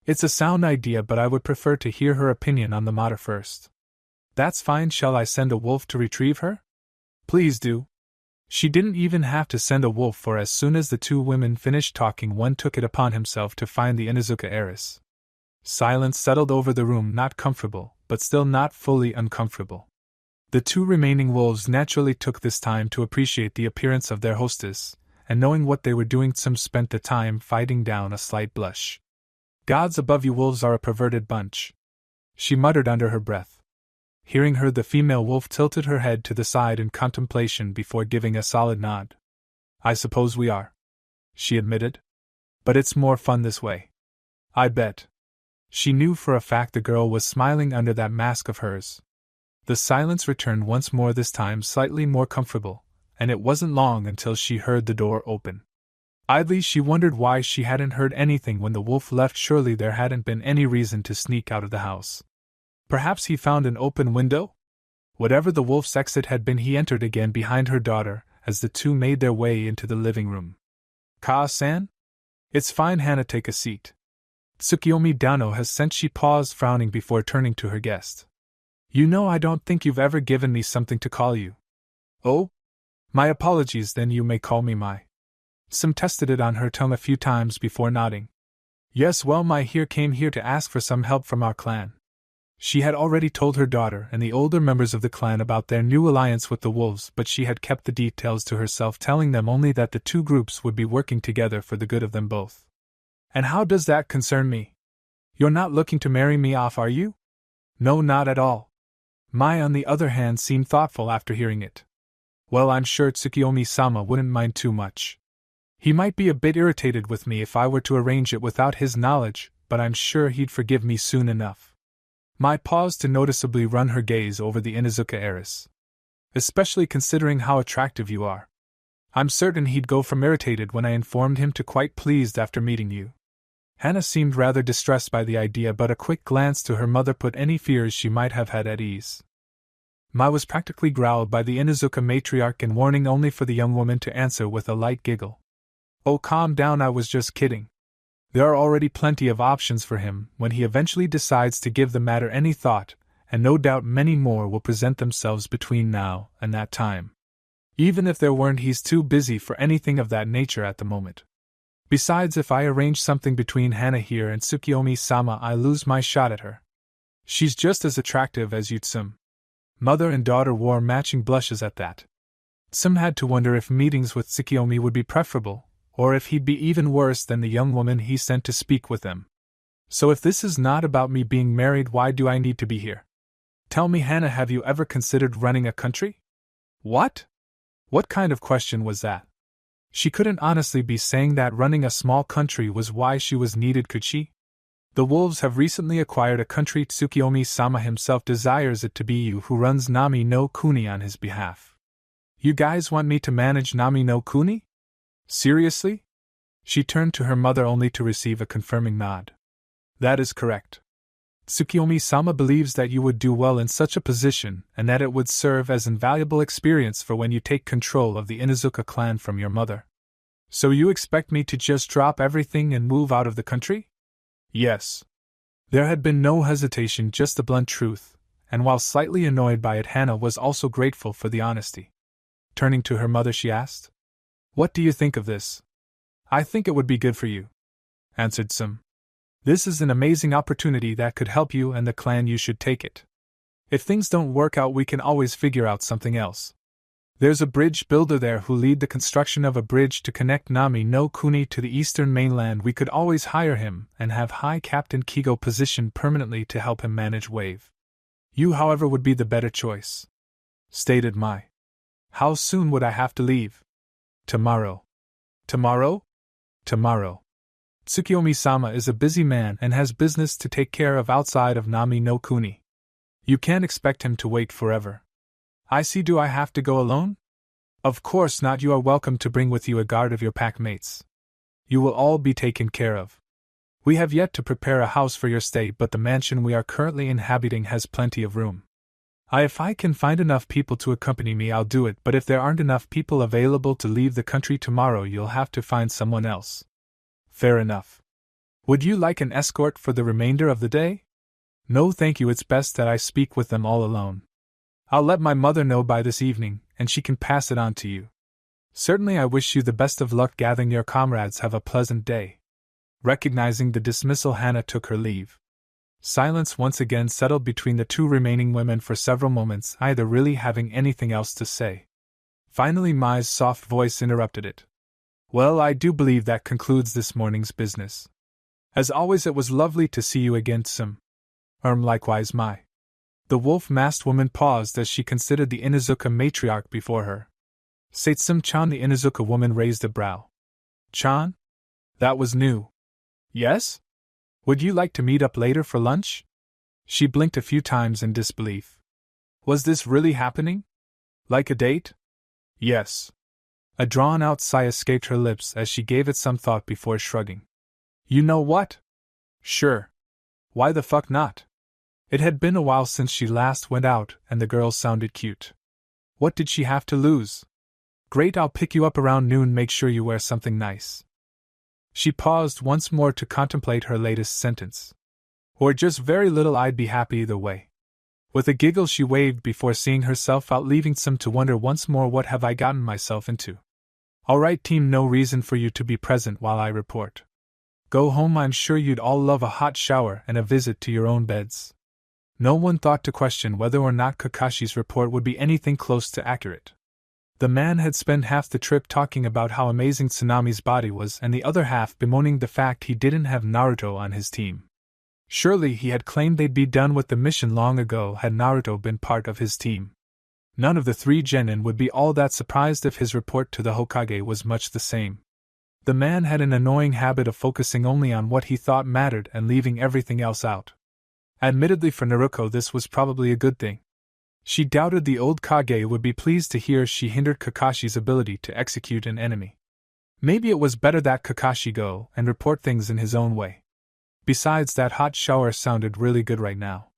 It's a sound idea, but I would prefer to hear her opinion on the matter first. That's fine. Shall I send a wolf to retrieve her? Please do. She didn't even have to send a wolf, for as soon as the two women finished talking, one took it upon himself to find the Inuzuka heiress. Silence settled over the room, not comfortable, but still not fully uncomfortable. The two remaining wolves naturally took this time to appreciate the appearance of their hostess, and knowing what they were doing, Tsum spent the time fighting down a slight blush. Gods above, you wolves are a perverted bunch, she muttered under her breath. Hearing her, the female wolf tilted her head to the side in contemplation before giving a solid nod. I suppose we are, she admitted. But it's more fun this way. I bet. She knew for a fact the girl was smiling under that mask of hers. The silence returned once more, this time slightly more comfortable, and it wasn't long until she heard the door open. Idly she wondered why she hadn't heard anything when the wolf left. Surely there hadn't been any reason to sneak out of the house. Perhaps he found an open window? Whatever the wolf's exit had been, he entered again behind her daughter as the two made their way into the living room. Ka-san? It's fine, Hana, take a seat. Tsukiyomi Dano has sent. She paused, frowning before turning to her guest. You know, I don't think you've ever given me something to call you. Oh? My apologies, then you may call me Mai. Sim tested it on her tongue a few times before nodding. Yes, well, Mai here came here to ask for some help from our clan. She had already told her daughter and the older members of the clan about their new alliance with the wolves, but she had kept the details to herself, telling them only that the two groups would be working together for the good of them both. And how does that concern me? You're not looking to marry me off, are you? No, not at all. Mai, on the other hand, seemed thoughtful after hearing it. Well, I'm sure Tsukiyomi-sama wouldn't mind too much. He might be a bit irritated with me if I were to arrange it without his knowledge, but I'm sure he'd forgive me soon enough. Mai paused to noticeably run her gaze over the Inuzuka heiress. Especially considering how attractive you are. I'm certain he'd go from irritated when I informed him to quite pleased after meeting you. Hana seemed rather distressed by the idea, but a quick glance to her mother put any fears she might have had at ease. Mai was practically growled by the Inuzuka matriarch, and warning only for the young woman to answer with a light giggle. Oh, calm down, I was just kidding. There are already plenty of options for him when he eventually decides to give the matter any thought, and no doubt many more will present themselves between now and that time. Even if there weren't, he's too busy for anything of that nature at the moment. Besides, if I arrange something between Hana here and Tsukiyomi-sama, I lose my shot at her. She's just as attractive as you, Tsum. Mother and daughter wore matching blushes at that. Tsum had to wonder if meetings with Tsukiyomi would be preferable, or if he'd be even worse than the young woman he sent to speak with them. So if this is not about me being married, why do I need to be here? Tell me, Hana, have you ever considered running a country? What? What kind of question was that? She couldn't honestly be saying that running a small country was why she was needed, could she? The wolves have recently acquired a country. Tsukiyomi-sama himself desires it to be you who runs Nami no Kuni on his behalf. You guys want me to manage Nami no Kuni? Seriously? She turned to her mother only to receive a confirming nod. That is correct. Tsukiyomi-sama believes that you would do well in such a position and that it would serve as invaluable experience for when you take control of the Inuzuka clan from your mother. So you expect me to just drop everything and move out of the country? Yes. There had been no hesitation, just the blunt truth, and while slightly annoyed by it, Hana was also grateful for the honesty. Turning to her mother, she asked, "What do you think of this?" "I think it would be good for you," answered Sum. "This is an amazing opportunity that could help you and the clan. You should take it. If things don't work out, we can always figure out something else. There's a bridge builder there who lead the construction of a bridge to connect Nami no Kuni to the eastern mainland. We could always hire him and have High Captain Kigo positioned permanently to help him manage Wave. You, however, would be the better choice," stated Mai. "How soon would I have to leave?" "Tomorrow." "Tomorrow?" "Tomorrow. Tsukiyomi-sama is a busy man and has business to take care of outside of Nami no Kuni. You can't expect him to wait forever." "I see. Do I have to go alone?" "Of course not. You are welcome to bring with you a guard of your pack mates. You will all be taken care of. We have yet to prepare a house for your stay, but the mansion we are currently inhabiting has plenty of room. If I can find enough people to accompany me, I'll do it, but if there aren't enough people available to leave the country tomorrow, you'll have to find someone else." "Fair enough. Would you like an escort for the remainder of the day?" "No thank you, it's best that I speak with them all alone. I'll let my mother know by this evening, and she can pass it on to you." "Certainly. I wish you the best of luck gathering your comrades. Have a pleasant day." Recognizing the dismissal, Hana took her leave. Silence once again settled between the two remaining women for several moments, neither really having anything else to say. Finally, Mai's soft voice interrupted it. "Well, I do believe that concludes this morning's business. As always, it was lovely to see you again, Sum." Likewise, Mai." The wolf-masked woman paused as she considered the Inuzuka matriarch before her. "Satsum-chan," the Inuzuka woman raised a brow. "Chan? That was new." "Yes? Would you like to meet up later for lunch?" She blinked a few times in disbelief. Was this really happening? Like a date? "Yes." A drawn-out sigh escaped her lips as she gave it some thought before shrugging. "You know what? Sure. Why the fuck not?" It had been a while since she last went out, and the girl sounded cute. What did she have to lose? "Great, I'll pick you up around noon. Make sure you wear something nice." She paused once more to contemplate her latest sentence. "Or just very little, I'd be happy either way." With a giggle she waved before seeing herself out, leaving Some to wonder once more, what have I gotten myself into? "All right, team, no reason for you to be present while I report. Go home. I'm sure you'd all love a hot shower and a visit to your own beds." No one thought to question whether or not Kakashi's report would be anything close to accurate. The man had spent half the trip talking about how amazing Tsunami's body was and the other half bemoaning the fact he didn't have Naruto on his team. Surely he had claimed they'd be done with the mission long ago had Naruto been part of his team. None of the three genin would be all that surprised if his report to the Hokage was much the same. The man had an annoying habit of focusing only on what he thought mattered and leaving everything else out. Admittedly, for Naruto this was probably a good thing. She doubted the old Kage would be pleased to hear she hindered Kakashi's ability to execute an enemy. Maybe it was better that Kakashi go and report things in his own way. Besides, that hot shower sounded really good right now.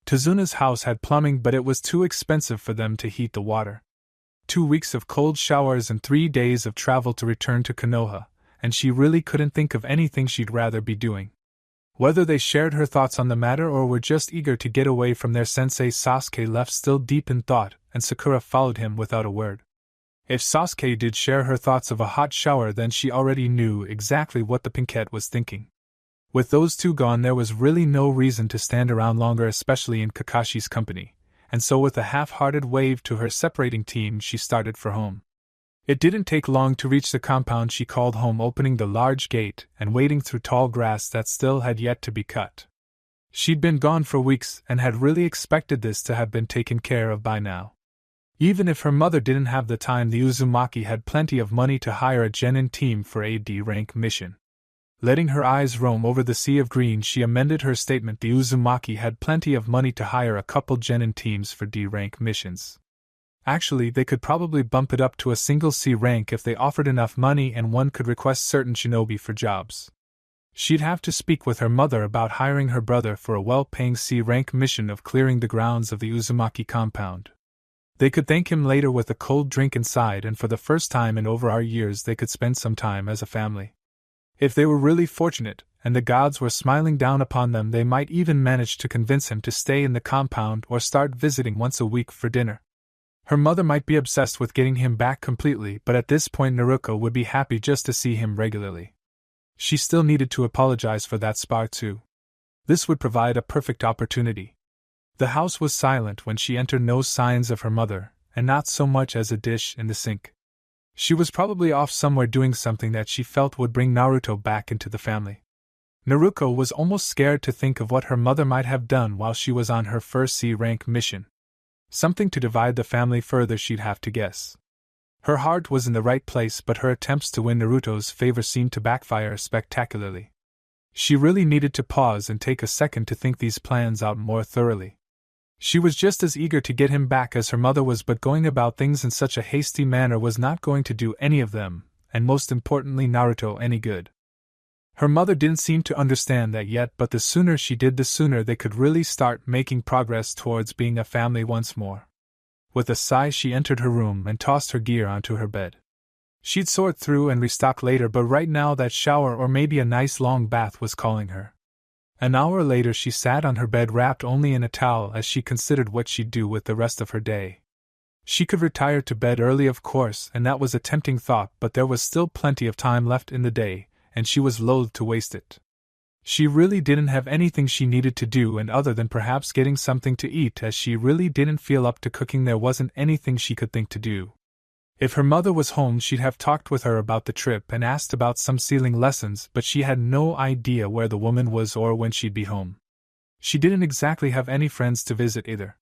Tezuna's house had plumbing, but it was too expensive for them to heat the water. 2 weeks of cold showers and 3 days of travel to return to Konoha, and she really couldn't think of anything she'd rather be doing. Whether they shared her thoughts on the matter or were just eager to get away from their sensei, Sasuke left still deep in thought, and Sakura followed him without a word. If Sasuke did share her thoughts of a hot shower, then she already knew exactly what the pinkette was thinking. With those two gone, there was really no reason to stand around longer, especially in Kakashi's company, and so with a half-hearted wave to her separating team she started for home. It didn't take long to reach the compound she called home, opening the large gate and wading through tall grass that still had yet to be cut. She'd been gone for weeks and had really expected this to have been taken care of by now. Even if her mother didn't have the time, the Uzumaki had plenty of money to hire a genin team for a D-rank mission. Letting her eyes roam over the sea of green, she amended her statement. The Uzumaki had plenty of money to hire a couple genin teams for D-rank missions. Actually, they could probably bump it up to a single C rank if they offered enough money, and one could request certain shinobi for jobs. She'd have to speak with her mother about hiring her brother for a well-paying C rank mission of clearing the grounds of the Uzumaki compound. They could thank him later with a cold drink inside, and for the first time in over our years they could spend some time as a family. If they were really fortunate, and the gods were smiling down upon them, they might even manage to convince him to stay in the compound or start visiting once a week for dinner. Her mother might be obsessed with getting him back completely, but at this point Naruto would be happy just to see him regularly. She still needed to apologize for that spar too. This would provide a perfect opportunity. The house was silent when she entered, no signs of her mother, and not so much as a dish in the sink. She was probably off somewhere doing something that she felt would bring Naruto back into the family. Naruto was almost scared to think of what her mother might have done while she was on her first C-rank mission. Something to divide the family further, she'd have to guess. Her heart was in the right place, but her attempts to win Naruto's favor seemed to backfire spectacularly. She really needed to pause and take a second to think these plans out more thoroughly. She was just as eager to get him back as her mother was, but going about things in such a hasty manner was not going to do any of them, and most importantly Naruto, any good. Her mother didn't seem to understand that yet, but the sooner she did, the sooner they could really start making progress towards being a family once more. With a sigh, she entered her room and tossed her gear onto her bed. She'd sort through and restock later, but right now that shower or maybe a nice long bath was calling her. An hour later she sat on her bed wrapped only in a towel as she considered what she'd do with the rest of her day. She could retire to bed early, of course, and that was a tempting thought, but there was still plenty of time left in the day, and she was loath to waste it. She really didn't have anything she needed to do, and other than perhaps getting something to eat, as she really didn't feel up to cooking, there wasn't anything she could think to do. If her mother was home, she'd have talked with her about the trip and asked about some sealing lessons, but she had no idea where the woman was or when she'd be home. She didn't exactly have any friends to visit either.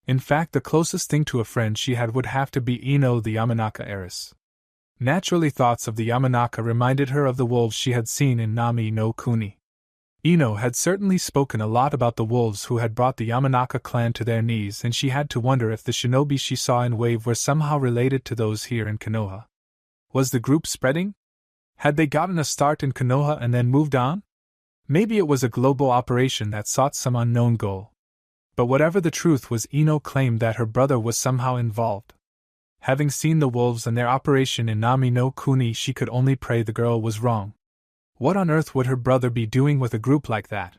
In fact, the closest thing to a friend she had would have to be Ino, the Yamanaka heiress. Naturally, thoughts of the Yamanaka reminded her of the wolves she had seen in Nami no Kuni. Ino had certainly spoken a lot about the wolves who had brought the Yamanaka clan to their knees, and she had to wonder if the shinobi she saw in Wave were somehow related to those here in Konoha. Was the group spreading? Had they gotten a start in Konoha and then moved on? Maybe it was a global operation that sought some unknown goal. But whatever the truth was, Ino claimed that her brother was somehow involved. Having seen the wolves and their operation in Nami no Kuni, she could only pray the girl was wrong. What on earth would her brother be doing with a group like that?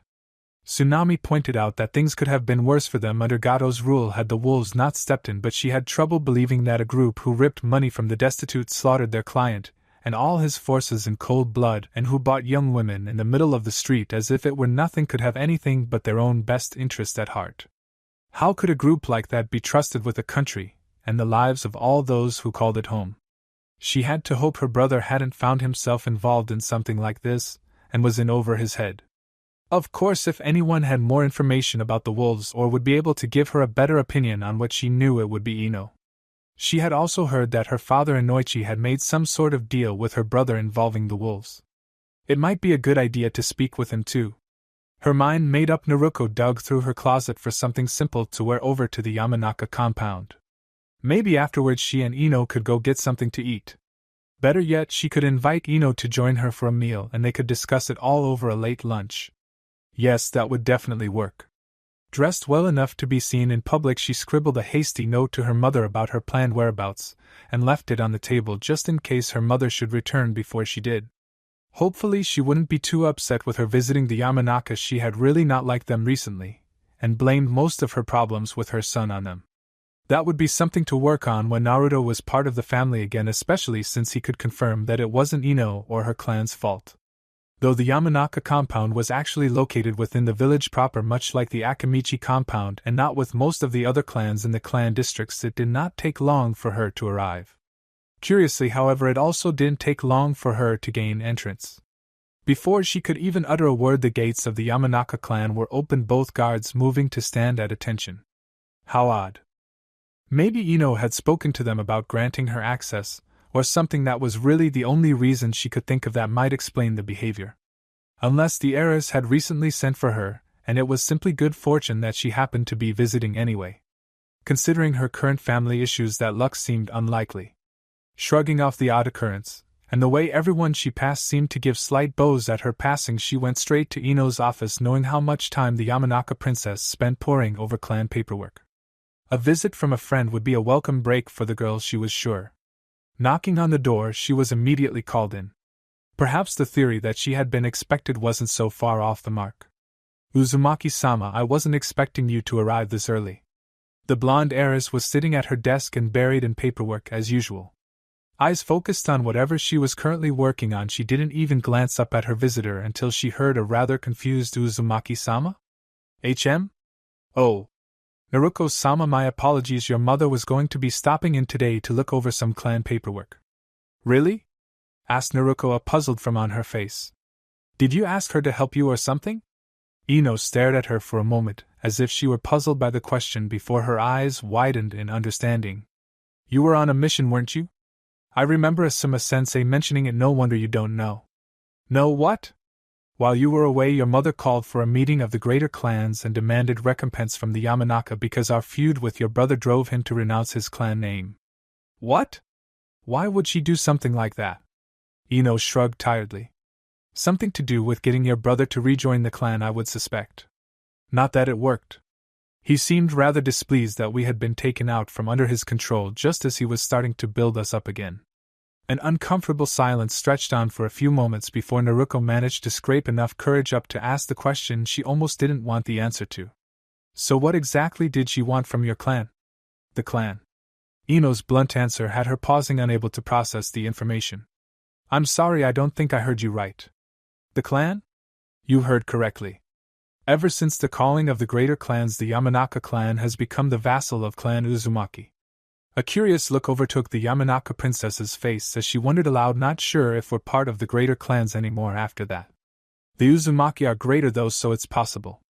Tsunami pointed out that things could have been worse for them under Gato's rule had the wolves not stepped in, but she had trouble believing that a group who ripped money from the destitute, slaughtered their client and all his forces in cold blood, and who bought young women in the middle of the street as if it were nothing, could have anything but their own best interest at heart. How could a group like that be trusted with a country and the lives of all those who called it home? She had to hope her brother hadn't found himself involved in something like this, and was in over his head. Of course, if anyone had more information about the wolves or would be able to give her a better opinion on what she knew, it would be Ino. She had also heard that her father Inoichi had made some sort of deal with her brother involving the wolves. It might be a good idea to speak with him too. Her mind made up, Naruto dug through her closet for something simple to wear over to the Yamanaka compound. Maybe afterwards she and Ino could go get something to eat. Better yet, she could invite Ino to join her for a meal and they could discuss it all over a late lunch. Yes, that would definitely work. Dressed well enough to be seen in public, she scribbled a hasty note to her mother about her planned whereabouts and left it on the table just in case her mother should return before she did. Hopefully she wouldn't be too upset with her visiting the Yamanaka. She had really not liked them recently, and blamed most of her problems with her son on them. That would be something to work on when Naruto was part of the family again, especially since he could confirm that it wasn't Ino or her clan's fault. Though the Yamanaka compound was actually located within the village proper, much like the Akamichi compound, and not with most of the other clans in the clan districts, it did not take long for her to arrive. Curiously, however, it also didn't take long for her to gain entrance. Before she could even utter a word, the gates of the Yamanaka clan were opened, both guards moving to stand at attention. How odd. Maybe Ino had spoken to them about granting her access, or something that was really the only reason she could think of that might explain the behavior. Unless the heiress had recently sent for her, and it was simply good fortune that she happened to be visiting anyway. Considering her current family issues, that luck seemed unlikely. Shrugging off the odd occurrence, and the way everyone she passed seemed to give slight bows at her passing, she went straight to Ino's office, knowing how much time the Yamanaka princess spent poring over clan paperwork. A visit from a friend would be a welcome break for the girl, she was sure. Knocking on the door, she was immediately called in. Perhaps the theory that she had been expected wasn't so far off the mark. Uzumaki-sama, I wasn't expecting you to arrive this early. The blonde heiress was sitting at her desk and buried in paperwork as usual. Eyes focused on whatever she was currently working on, she didn't even glance up at her visitor until she heard a rather confused Uzumaki-sama? HM? Oh. Naruko-sama, my apologies, your mother was going to be stopping in today to look over some clan paperwork. Really? Asked Naruko, a puzzled frown on her face. Did you ask her to help you or something? Ino stared at her for a moment, as if she were puzzled by the question before her eyes widened in understanding. You were on a mission, weren't you? I remember Asuma-sensei mentioning it, no wonder you don't know. No what? While you were away, your mother called for a meeting of the greater clans and demanded recompense from the Yamanaka because our feud with your brother drove him to renounce his clan name. What? Why would she do something like that? Ino shrugged tiredly. Something to do with getting your brother to rejoin the clan, I would suspect. Not that it worked. He seemed rather displeased that we had been taken out from under his control just as he was starting to build us up again. An uncomfortable silence stretched on for a few moments before Naruko managed to scrape enough courage up to ask the question she almost didn't want the answer to. So what exactly did she want from your clan? The clan. Ino's blunt answer had her pausing, unable to process the information. I'm sorry, I don't think I heard you right. The clan? You heard correctly. Ever since the calling of the greater clans, the Yamanaka clan has become the vassal of Clan Uzumaki. A curious look overtook the Yamanaka princess's face as she wondered aloud, not sure if we're part of the greater clans anymore after that. The Uzumaki are greater though, so it's possible.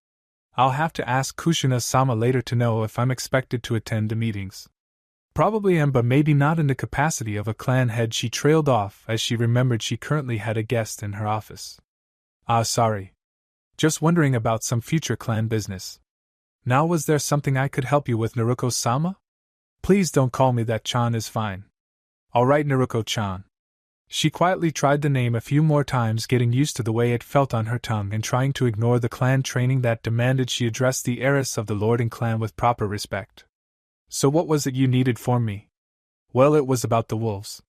I'll have to ask Kushina-sama later to know if I'm expected to attend the meetings. Probably am, but maybe not in the capacity of a clan head. She trailed off as she remembered she currently had a guest in her office. Sorry. Just wondering about some future clan business. Now, was there something I could help you with, Naruko-sama? Please don't call me that, Chan is fine. Alright, Naruko-chan. She quietly tried the name a few more times, getting used to the way it felt on her tongue and trying to ignore the clan training that demanded she address the heiress of the lording clan with proper respect. So what was it you needed from me? Well, it was about the wolves.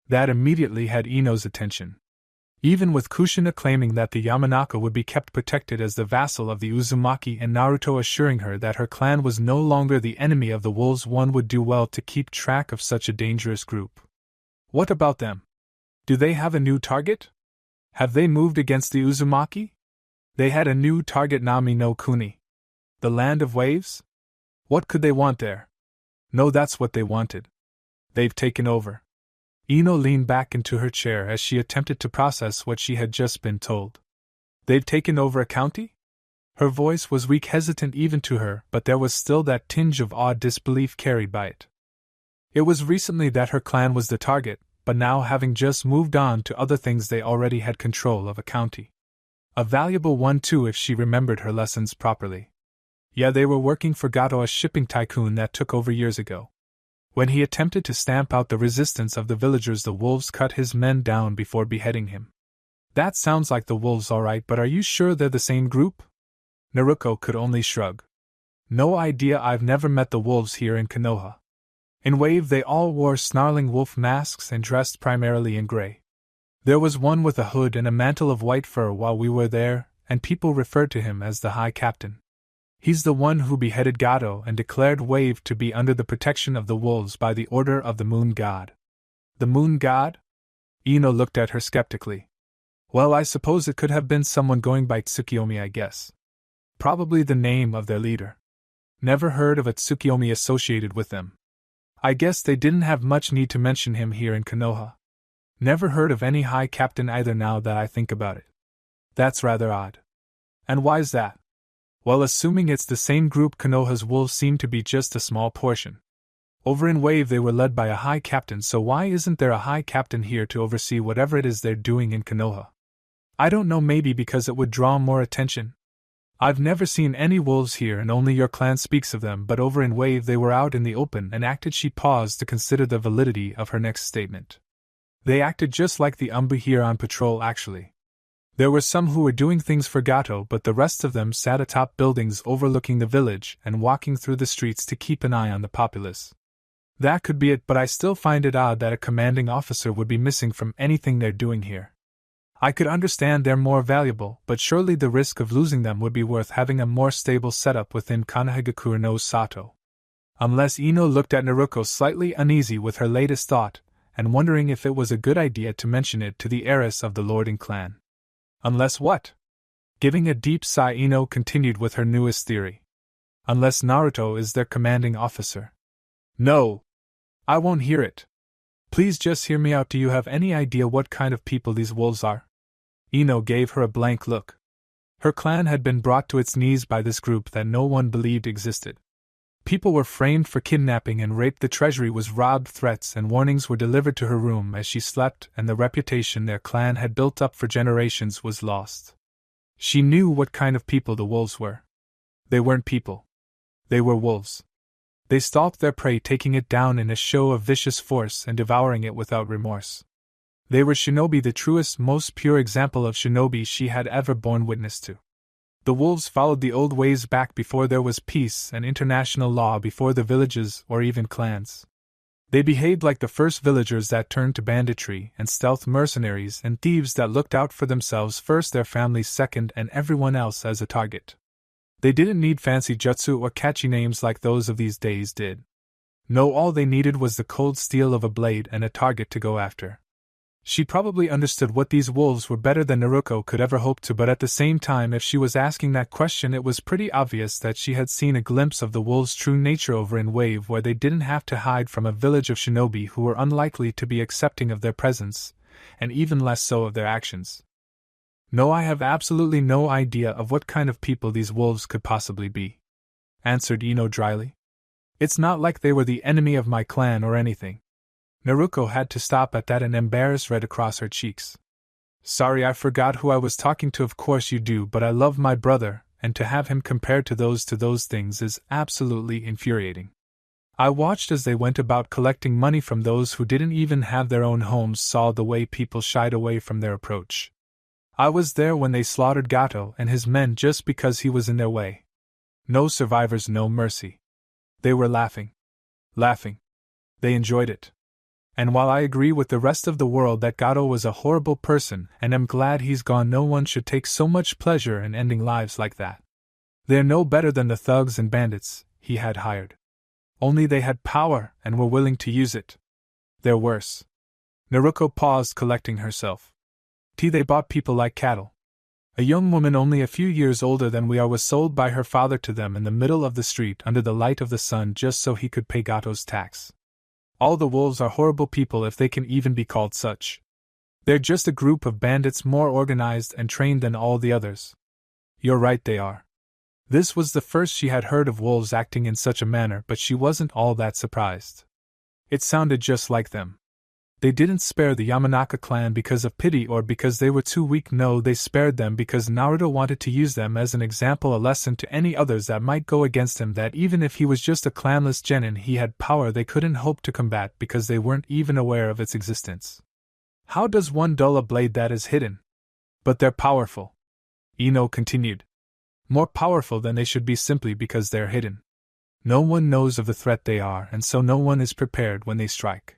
That immediately had Ino's attention. Even with Kushina claiming that the Yamanaka would be kept protected as the vassal of the Uzumaki and Naruto assuring her that her clan was no longer the enemy of the wolves, one would do well to keep track of such a dangerous group. What about them? Do they have a new target? Have they moved against the Uzumaki? They had a new target, Nami no Kuni. The land of waves? What could they want there? No, that's what they wanted. They've taken over. Ino leaned back into her chair as she attempted to process what she had just been told. They've taken over a county? Her voice was weak, hesitant even to her, but there was still that tinge of awed disbelief carried by it. It was recently that her clan was the target, but now, having just moved on to other things, they already had control of a county. A valuable one too, if she remembered her lessons properly. Yeah, they were working for Gato, a shipping tycoon that took over years ago. When he attempted to stamp out the resistance of the villagers, the wolves cut his men down before beheading him. That sounds like the wolves, all right, but are you sure they're the same group? Naruko could only shrug. No idea, I've never met the wolves here in Konoha. In Wave, they all wore snarling wolf masks and dressed primarily in gray. There was one with a hood and a mantle of white fur while we were there, and people referred to him as the High Captain. He's the one who beheaded Gato and declared Wave to be under the protection of the wolves by the order of the Moon God. The Moon God? Ino looked at her skeptically. Well, I suppose it could have been someone going by Tsukiyomi, I guess. Probably the name of their leader. Never heard of a Tsukiyomi associated with them. I guess they didn't have much need to mention him here in Konoha. Never heard of any High Captain either, now that I think about it. That's rather odd. And why's that? Well, assuming it's the same group, Konoha's wolves seem to be just a small portion. Over in Wave they were led by a high captain, so why isn't there a high captain here to oversee whatever it is they're doing in Konoha? I don't know, maybe because it would draw more attention. I've never seen any wolves here and only your clan speaks of them, but over in Wave they were out in the open and acted. She paused to consider the validity of her next statement. They acted just like the Umbu here on patrol actually. There were some who were doing things for Gato, but the rest of them sat atop buildings overlooking the village and walking through the streets to keep an eye on the populace. That could be it, but I still find it odd that a commanding officer would be missing from anything they're doing here. I could understand they're more valuable, but surely the risk of losing them would be worth having a more stable setup within Konohagakure no Sato. Unless Ino looked at Naruko slightly uneasy with her latest thought, and wondering if it was a good idea to mention it to the heiress of the lording clan. Unless what? Giving a deep sigh, Ino continued with her newest theory. Unless Naruto is their commanding officer. No! I won't hear it. Please just hear me out. Do you have any idea what kind of people these wolves are? Ino gave her a blank look. Her clan had been brought to its knees by this group that no one believed existed. People were framed for kidnapping and rape, the treasury was robbed, threats and warnings were delivered to her room as she slept, and the reputation their clan had built up for generations was lost. She knew what kind of people the wolves were. They weren't people. They were wolves. They stalked their prey, taking it down in a show of vicious force and devouring it without remorse. They were shinobi, the truest, most pure example of shinobi she had ever borne witness to. The wolves followed the old ways back before there was peace and international law, before the villages or even clans. They behaved like the first villagers that turned to banditry and stealth, mercenaries and thieves that looked out for themselves first, their families second, and everyone else as a target. They didn't need fancy jutsu or catchy names like those of these days did. No, all they needed was the cold steel of a blade and a target to go after. She probably understood what these wolves were better than Naruko could ever hope to, but at the same time, if she was asking that question, it was pretty obvious that she had seen a glimpse of the wolves' true nature over in Wave, where they didn't have to hide from a village of shinobi who were unlikely to be accepting of their presence, and even less so of their actions. No, I have absolutely no idea of what kind of people these wolves could possibly be, answered Ino dryly. It's not like they were the enemy of my clan or anything. Naruko had to stop at that, an embarrassed red across her cheeks. Sorry, I forgot who I was talking to. Of course you do, but I love my brother, and to have him compared to those things is absolutely infuriating. I watched as they went about collecting money from those who didn't even have their own homes, saw the way people shied away from their approach. I was there when they slaughtered Gato and his men just because he was in their way. No survivors, no mercy. They were laughing. Laughing. They enjoyed it. And while I agree with the rest of the world that Gato was a horrible person and am glad he's gone, no one should take so much pleasure in ending lives like that. They're no better than the thugs and bandits he had hired. Only they had power and were willing to use it. They're worse. Naruko paused, collecting herself. They bought people like cattle. A young woman only a few years older than we are was sold by her father to them in the middle of the street under the light of the sun just so he could pay Gato's tax. All the wolves are horrible people, if they can even be called such. They're just a group of bandits more organized and trained than all the others. You're right, they are. This was the first she had heard of wolves acting in such a manner, but she wasn't all that surprised. It sounded just like them. They didn't spare the Yamanaka clan because of pity or because they were too weak. No, they spared them because Naruto wanted to use them as an example, a lesson to any others that might go against him, that even if he was just a clanless genin, he had power they couldn't hope to combat because they weren't even aware of its existence. How does one dull a blade that is hidden? But they're powerful. Ino continued. More powerful than they should be simply because they're hidden. No one knows of the threat they are, and so no one is prepared when they strike.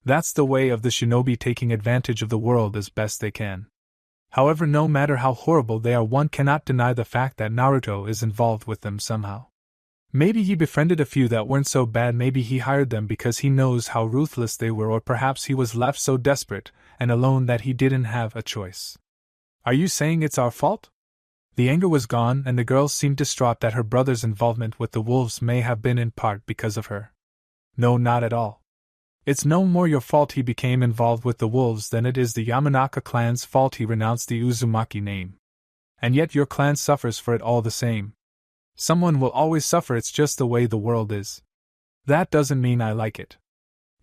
That's the way of the shinobi, taking advantage of the world as best they can. However, no matter how horrible they are, one cannot deny the fact that Naruto is involved with them somehow. Maybe he befriended a few that weren't so bad, maybe he hired them because he knows how ruthless they were, or perhaps he was left so desperate and alone that he didn't have a choice. Are you saying it's our fault? The anger was gone, and the girl seemed distraught that her brother's involvement with the wolves may have been in part because of her. No, not at all. It's no more your fault he became involved with the wolves than it is the Yamanaka clan's fault he renounced the Uzumaki name. And yet your clan suffers for it all the same. Someone will always suffer, it's just the way the world is. That doesn't mean I like it.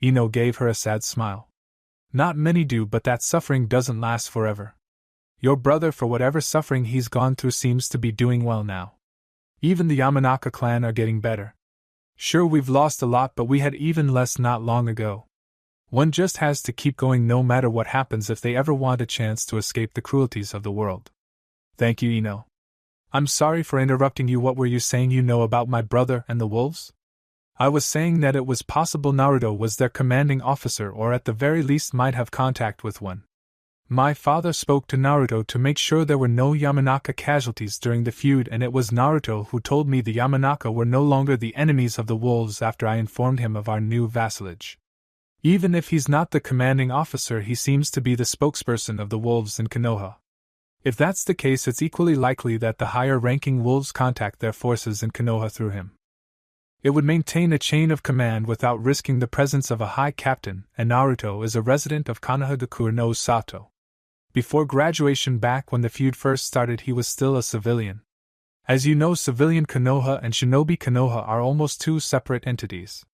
Ino gave her a sad smile. Not many do, but that suffering doesn't last forever. Your brother, for whatever suffering he's gone through, seems to be doing well now. Even the Yamanaka clan are getting better. Sure, we've lost a lot, but we had even less not long ago. One just has to keep going no matter what happens if they ever want a chance to escape the cruelties of the world. Thank you, Ino. I'm sorry for interrupting you. What were you saying you know about my brother and the wolves? I was saying that it was possible Naruto was their commanding officer, or at the very least might have contact with one. My father spoke to Naruto to make sure there were no Yamanaka casualties during the feud, and it was Naruto who told me the Yamanaka were no longer the enemies of the wolves after I informed him of our new vassalage. Even if he's not the commanding officer, he seems to be the spokesperson of the wolves in Konoha. If that's the case, it's equally likely that the higher-ranking wolves contact their forces in Konoha through him. It would maintain a chain of command without risking the presence of a high captain, and Naruto is a resident of Konohagakure no Sato. Before graduation, back when the feud first started, he was still a civilian. As you know, civilian Konoha and shinobi Konoha are almost two separate entities.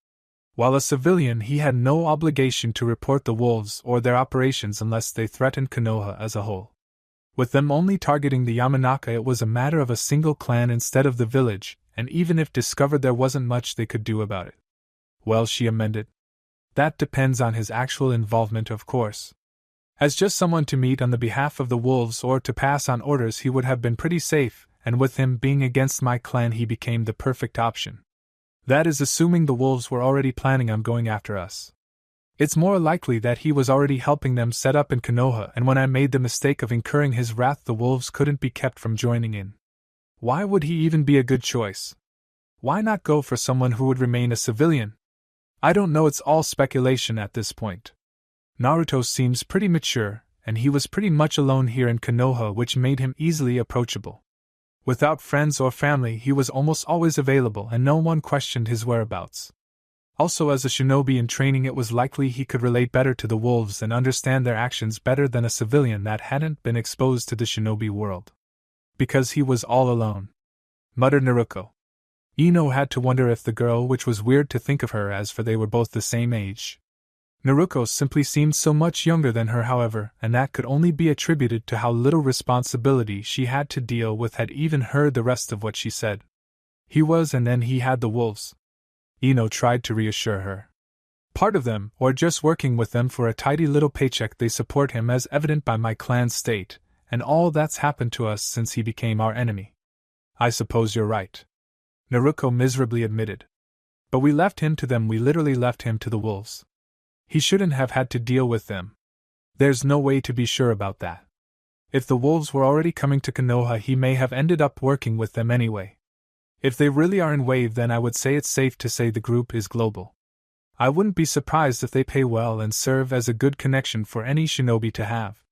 While a civilian, he had no obligation to report the wolves or their operations unless they threatened Konoha as a whole. With them only targeting the Yamanaka, it was a matter of a single clan instead of the village, and even if discovered, there wasn't much they could do about it. Well, she amended. That depends on his actual involvement, of course. As just someone to meet on the behalf of the wolves or to pass on orders, he would have been pretty safe, and with him being against my clan, he became the perfect option. That is assuming the wolves were already planning on going after us. It's more likely that he was already helping them set up in Konoha, and when I made the mistake of incurring his wrath, the wolves couldn't be kept from joining in. Why would he even be a good choice? Why not go for someone who would remain a civilian? I don't know, it's all speculation at this point. Naruto seems pretty mature, and he was pretty much alone here in Konoha, which made him easily approachable. Without friends or family, he was almost always available, and no one questioned his whereabouts. Also, as a shinobi in training, it was likely he could relate better to the wolves and understand their actions better than a civilian that hadn't been exposed to the shinobi world. Because he was all alone, muttered Naruto. Ino had to wonder if the girl, which was weird to think of her as, for they were both the same age. Naruto simply seemed so much younger than her, however, and that could only be attributed to how little responsibility she had to deal with. Had even heard the rest of what she said. He was, and then he had the wolves. Ino tried to reassure her. Part of them, or just working with them for a tidy little paycheck, they support him, as evident by my clan's state, and all that's happened to us since he became our enemy. I suppose you're right, Naruto miserably admitted. But we left him to them, we literally left him to the wolves. He shouldn't have had to deal with them. There's no way to be sure about that. If the wolves were already coming to Konoha, he may have ended up working with them anyway. If they really are in wave, then I would say it's safe to say the group is global. I wouldn't be surprised if they pay well and serve as a good connection for any shinobi to have.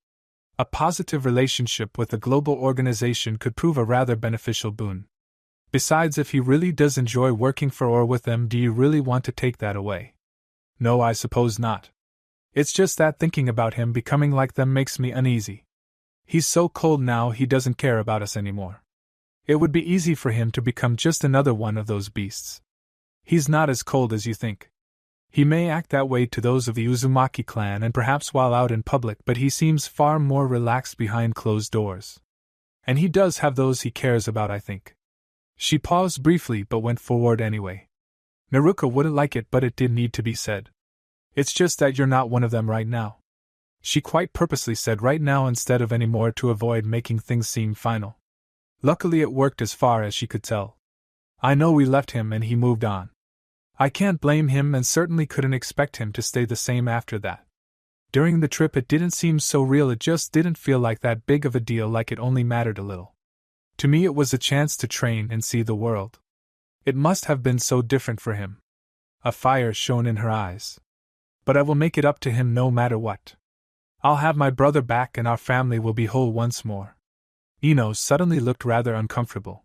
A positive relationship with a global organization could prove a rather beneficial boon. Besides, if he really does enjoy working for or with them, do you really want to take that away? No, I suppose not. It's just that thinking about him becoming like them makes me uneasy. He's so cold now, he doesn't care about us anymore. It would be easy for him to become just another one of those beasts. He's not as cold as you think. He may act that way to those of the Uzumaki clan and perhaps while out in public, but he seems far more relaxed behind closed doors. And he does have those he cares about, I think. She paused briefly but went forward anyway. Naruto wouldn't like it, but it did need to be said. It's just that you're not one of them right now. She quite purposely said right now instead of anymore to avoid making things seem final. Luckily it worked as far as she could tell. I know we left him and he moved on. I can't blame him and certainly couldn't expect him to stay the same after that. During the trip it didn't seem so real, it just didn't feel like that big of a deal, like it only mattered a little. To me it was a chance to train and see the world. It must have been so different for him. A fire shone in her eyes. But I will make it up to him no matter what. I'll have my brother back and our family will be whole once more. Ino suddenly looked rather uncomfortable.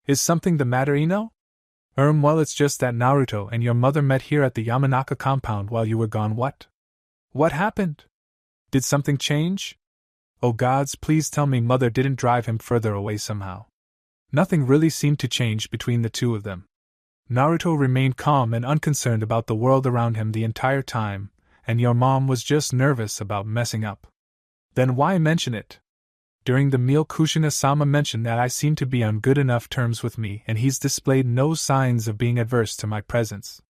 Is something the matter, Ino? Well, it's just that Naruto and your mother met here at the Yamanaka compound while you were gone. What? What happened? Did something change? Oh gods, please tell me mother didn't drive him further away somehow. Nothing really seemed to change between the two of them. Naruto remained calm and unconcerned about the world around him the entire time, and your mom was just nervous about messing up. Then why mention it? During the meal Kushina-sama mentioned that I seem to be on good enough terms with me and he's displayed no signs of being adverse to my presence.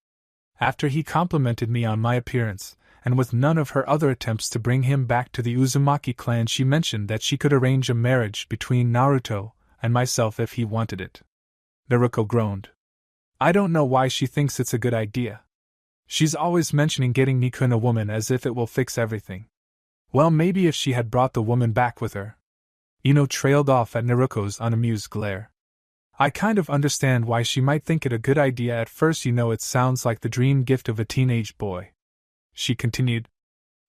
After he complimented me on my appearance, and with none of her other attempts to bring him back to the Uzumaki clan, she mentioned that she could arrange a marriage between Naruto and myself if he wanted it. Naruto groaned. I don't know why she thinks it's a good idea. She's always mentioning getting Nikun a woman as if it will fix everything. Well, maybe if she had brought the woman back with her. Ino trailed off at Naruto's unamused glare. I kind of understand why she might think it a good idea at first, it sounds like the dream gift of a teenage boy. She continued.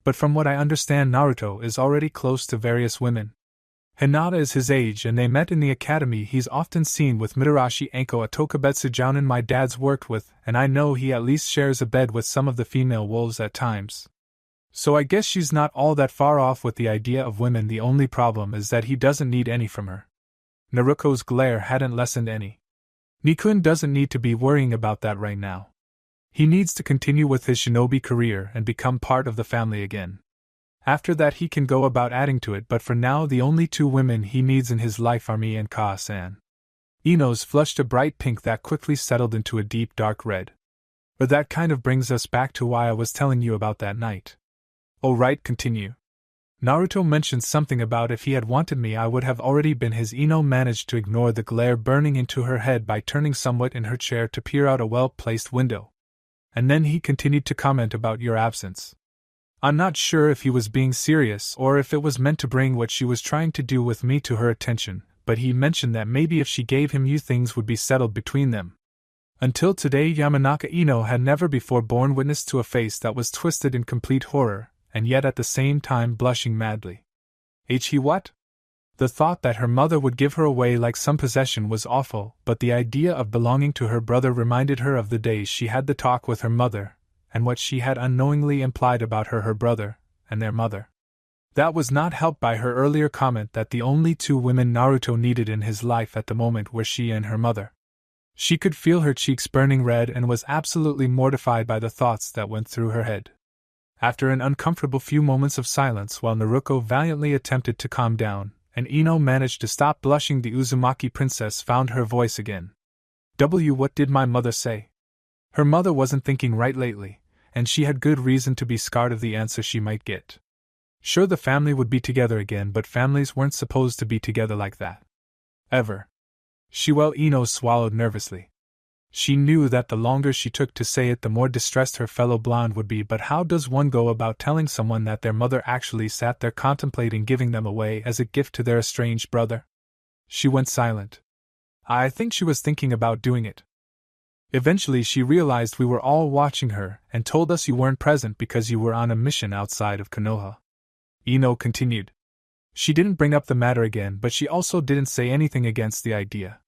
But from what I understand, Naruto is already close to various women. Hinata is his age and they met in the academy. He's often seen with Mitarashi Anko, a Tokubetsu jounin my dad's worked with, and I know he at least shares a bed with some of the female wolves at times. So I guess she's not all that far off with the idea of women. The only problem is that he doesn't need any from her. Naruto's glare hadn't lessened any. Nikun doesn't need to be worrying about that right now. He needs to continue with his shinobi career and become part of the family again. After that he can go about adding to it, but for now the only two women he needs in his life are me and Ka-san. Ino's flushed a bright pink that quickly settled into a deep dark red. But that kind of brings us back to why I was telling you about that night. Oh right, continue. Naruto mentioned something about if he had wanted me I would have already been his. Ino managed to ignore the glare burning into her head by turning somewhat in her chair to peer out a well-placed window. And then he continued to comment about your absence. I'm not sure if he was being serious or if it was meant to bring what she was trying to do with me to her attention, but he mentioned that maybe if she gave him you things would be settled between them. Until today Yamanaka Ino had never before borne witness to a face that was twisted in complete horror, and yet at the same time blushing madly. He what? The thought that her mother would give her away like some possession was awful, but the idea of belonging to her brother reminded her of the days she had the talk with her mother, and what she had unknowingly implied about her brother, and their mother. That was not helped by her earlier comment that the only two women Naruto needed in his life at the moment were she and her mother. She could feel her cheeks burning red and was absolutely mortified by the thoughts that went through her head. After an uncomfortable few moments of silence while Naruto valiantly attempted to calm down, and Ino managed to stop blushing, the Uzumaki princess found her voice again. What did my mother say? Her mother wasn't thinking right lately, and she had good reason to be scared of the answer she might get. Sure, the family would be together again, but families weren't supposed to be together like that. Ever. Ino swallowed nervously. She knew that the longer she took to say it the more distressed her fellow blonde would be, but how does one go about telling someone that their mother actually sat there contemplating giving them away as a gift to their estranged brother? She went silent. I think she was thinking about doing it. Eventually she realized we were all watching her and told us you weren't present because you were on a mission outside of Konoha. Ino continued. She didn't bring up the matter again, but she also didn't say anything against the idea.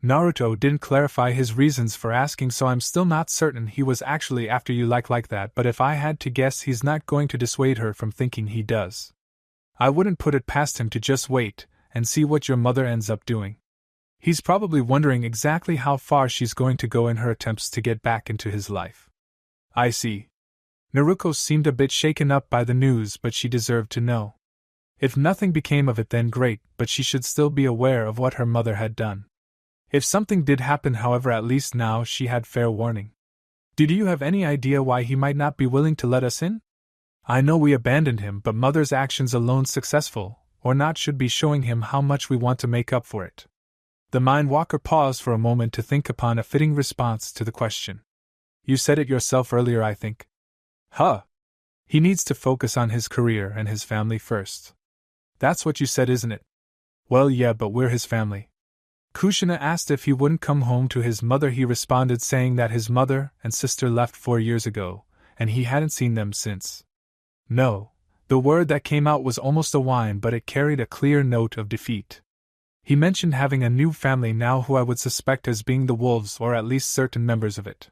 Naruto didn't clarify his reasons for asking, so I'm still not certain he was actually after you like that, but if I had to guess, he's not going to dissuade her from thinking he does. I wouldn't put it past him to just wait and see what your mother ends up doing. He's probably wondering exactly how far she's going to go in her attempts to get back into his life. I see. Naruto seemed a bit shaken up by the news, but she deserved to know. If nothing became of it, then great, but she should still be aware of what her mother had done. If something did happen, however, at least now she had fair warning. Did you have any idea why he might not be willing to let us in? I know we abandoned him, but mother's actions alone, successful or not, should be showing him how much we want to make up for it. The mind walker paused for a moment to think upon a fitting response to the question. You said it yourself earlier, I think. Huh. He needs to focus on his career and his family first. That's what you said, isn't it? Well, yeah, but we're his family. Kushina asked if he wouldn't come home to his mother. He responded saying that his mother and sister left 4 years ago, and he hadn't seen them since. No, the word that came out was almost a whine, but it carried a clear note of defeat. He mentioned having a new family now, who I would suspect as being the wolves, or at least certain members of it.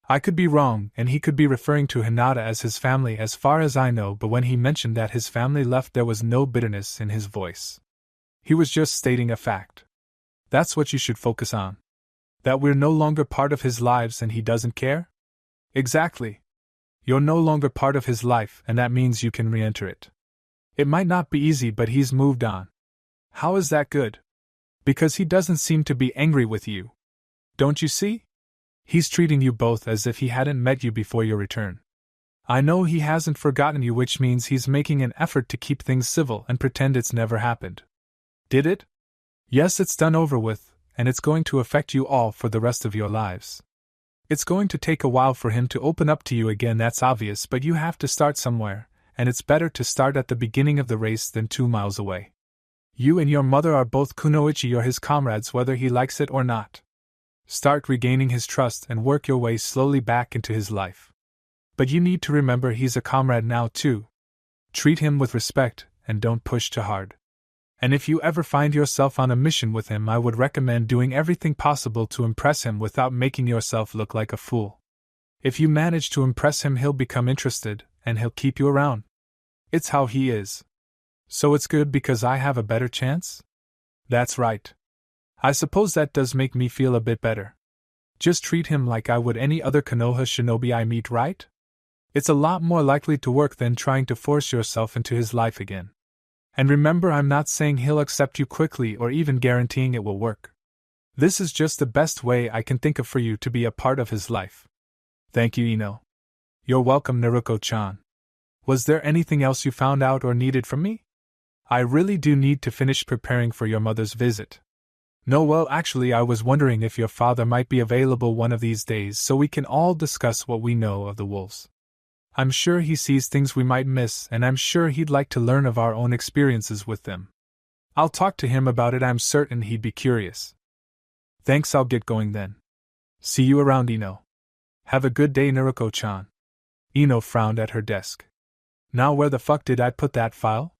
I could be wrong, and he could be referring to Hinata as his family as far as I know, but when he mentioned that his family left, there was no bitterness in his voice. He was just stating a fact. That's what you should focus on. That we're no longer part of his lives and he doesn't care? Exactly. You're no longer part of his life, and that means you can re-enter it. It might not be easy, but he's moved on. How is that good? Because he doesn't seem to be angry with you. Don't you see? He's treating you both as if he hadn't met you before your return. I know he hasn't forgotten you, which means he's making an effort to keep things civil and pretend it's never happened. Did it? Yes, it's done over with, and it's going to affect you all for the rest of your lives. It's going to take a while for him to open up to you again, that's obvious, but you have to start somewhere, and it's better to start at the beginning of the race than 2 miles away. You and your mother are both kunoichi or his comrades whether he likes it or not. Start regaining his trust and work your way slowly back into his life. But you need to remember he's a comrade now too. Treat him with respect, and don't push too hard. And if you ever find yourself on a mission with him, I would recommend doing everything possible to impress him without making yourself look like a fool. If you manage to impress him, he'll become interested, and he'll keep you around. It's how he is. So it's good because I have a better chance? That's right. I suppose that does make me feel a bit better. Just treat him like I would any other Konoha shinobi I meet, right? It's a lot more likely to work than trying to force yourself into his life again. And remember, I'm not saying he'll accept you quickly or even guaranteeing it will work. This is just the best way I can think of for you to be a part of his life. Thank you, Ino. You're welcome, Naruko-chan. Was there anything else you found out or needed from me? I really do need to finish preparing for your mother's visit. No, well, actually, I was wondering if your father might be available one of these days so we can all discuss what we know of the wolves. I'm sure he sees things we might miss, and I'm sure he'd like to learn of our own experiences with them. I'll talk to him about it, I'm certain he'd be curious. Thanks, I'll get going then. See you around, Ino. Have a good day, Naruko-chan. Ino frowned at her desk. Now where the fuck did I put that file?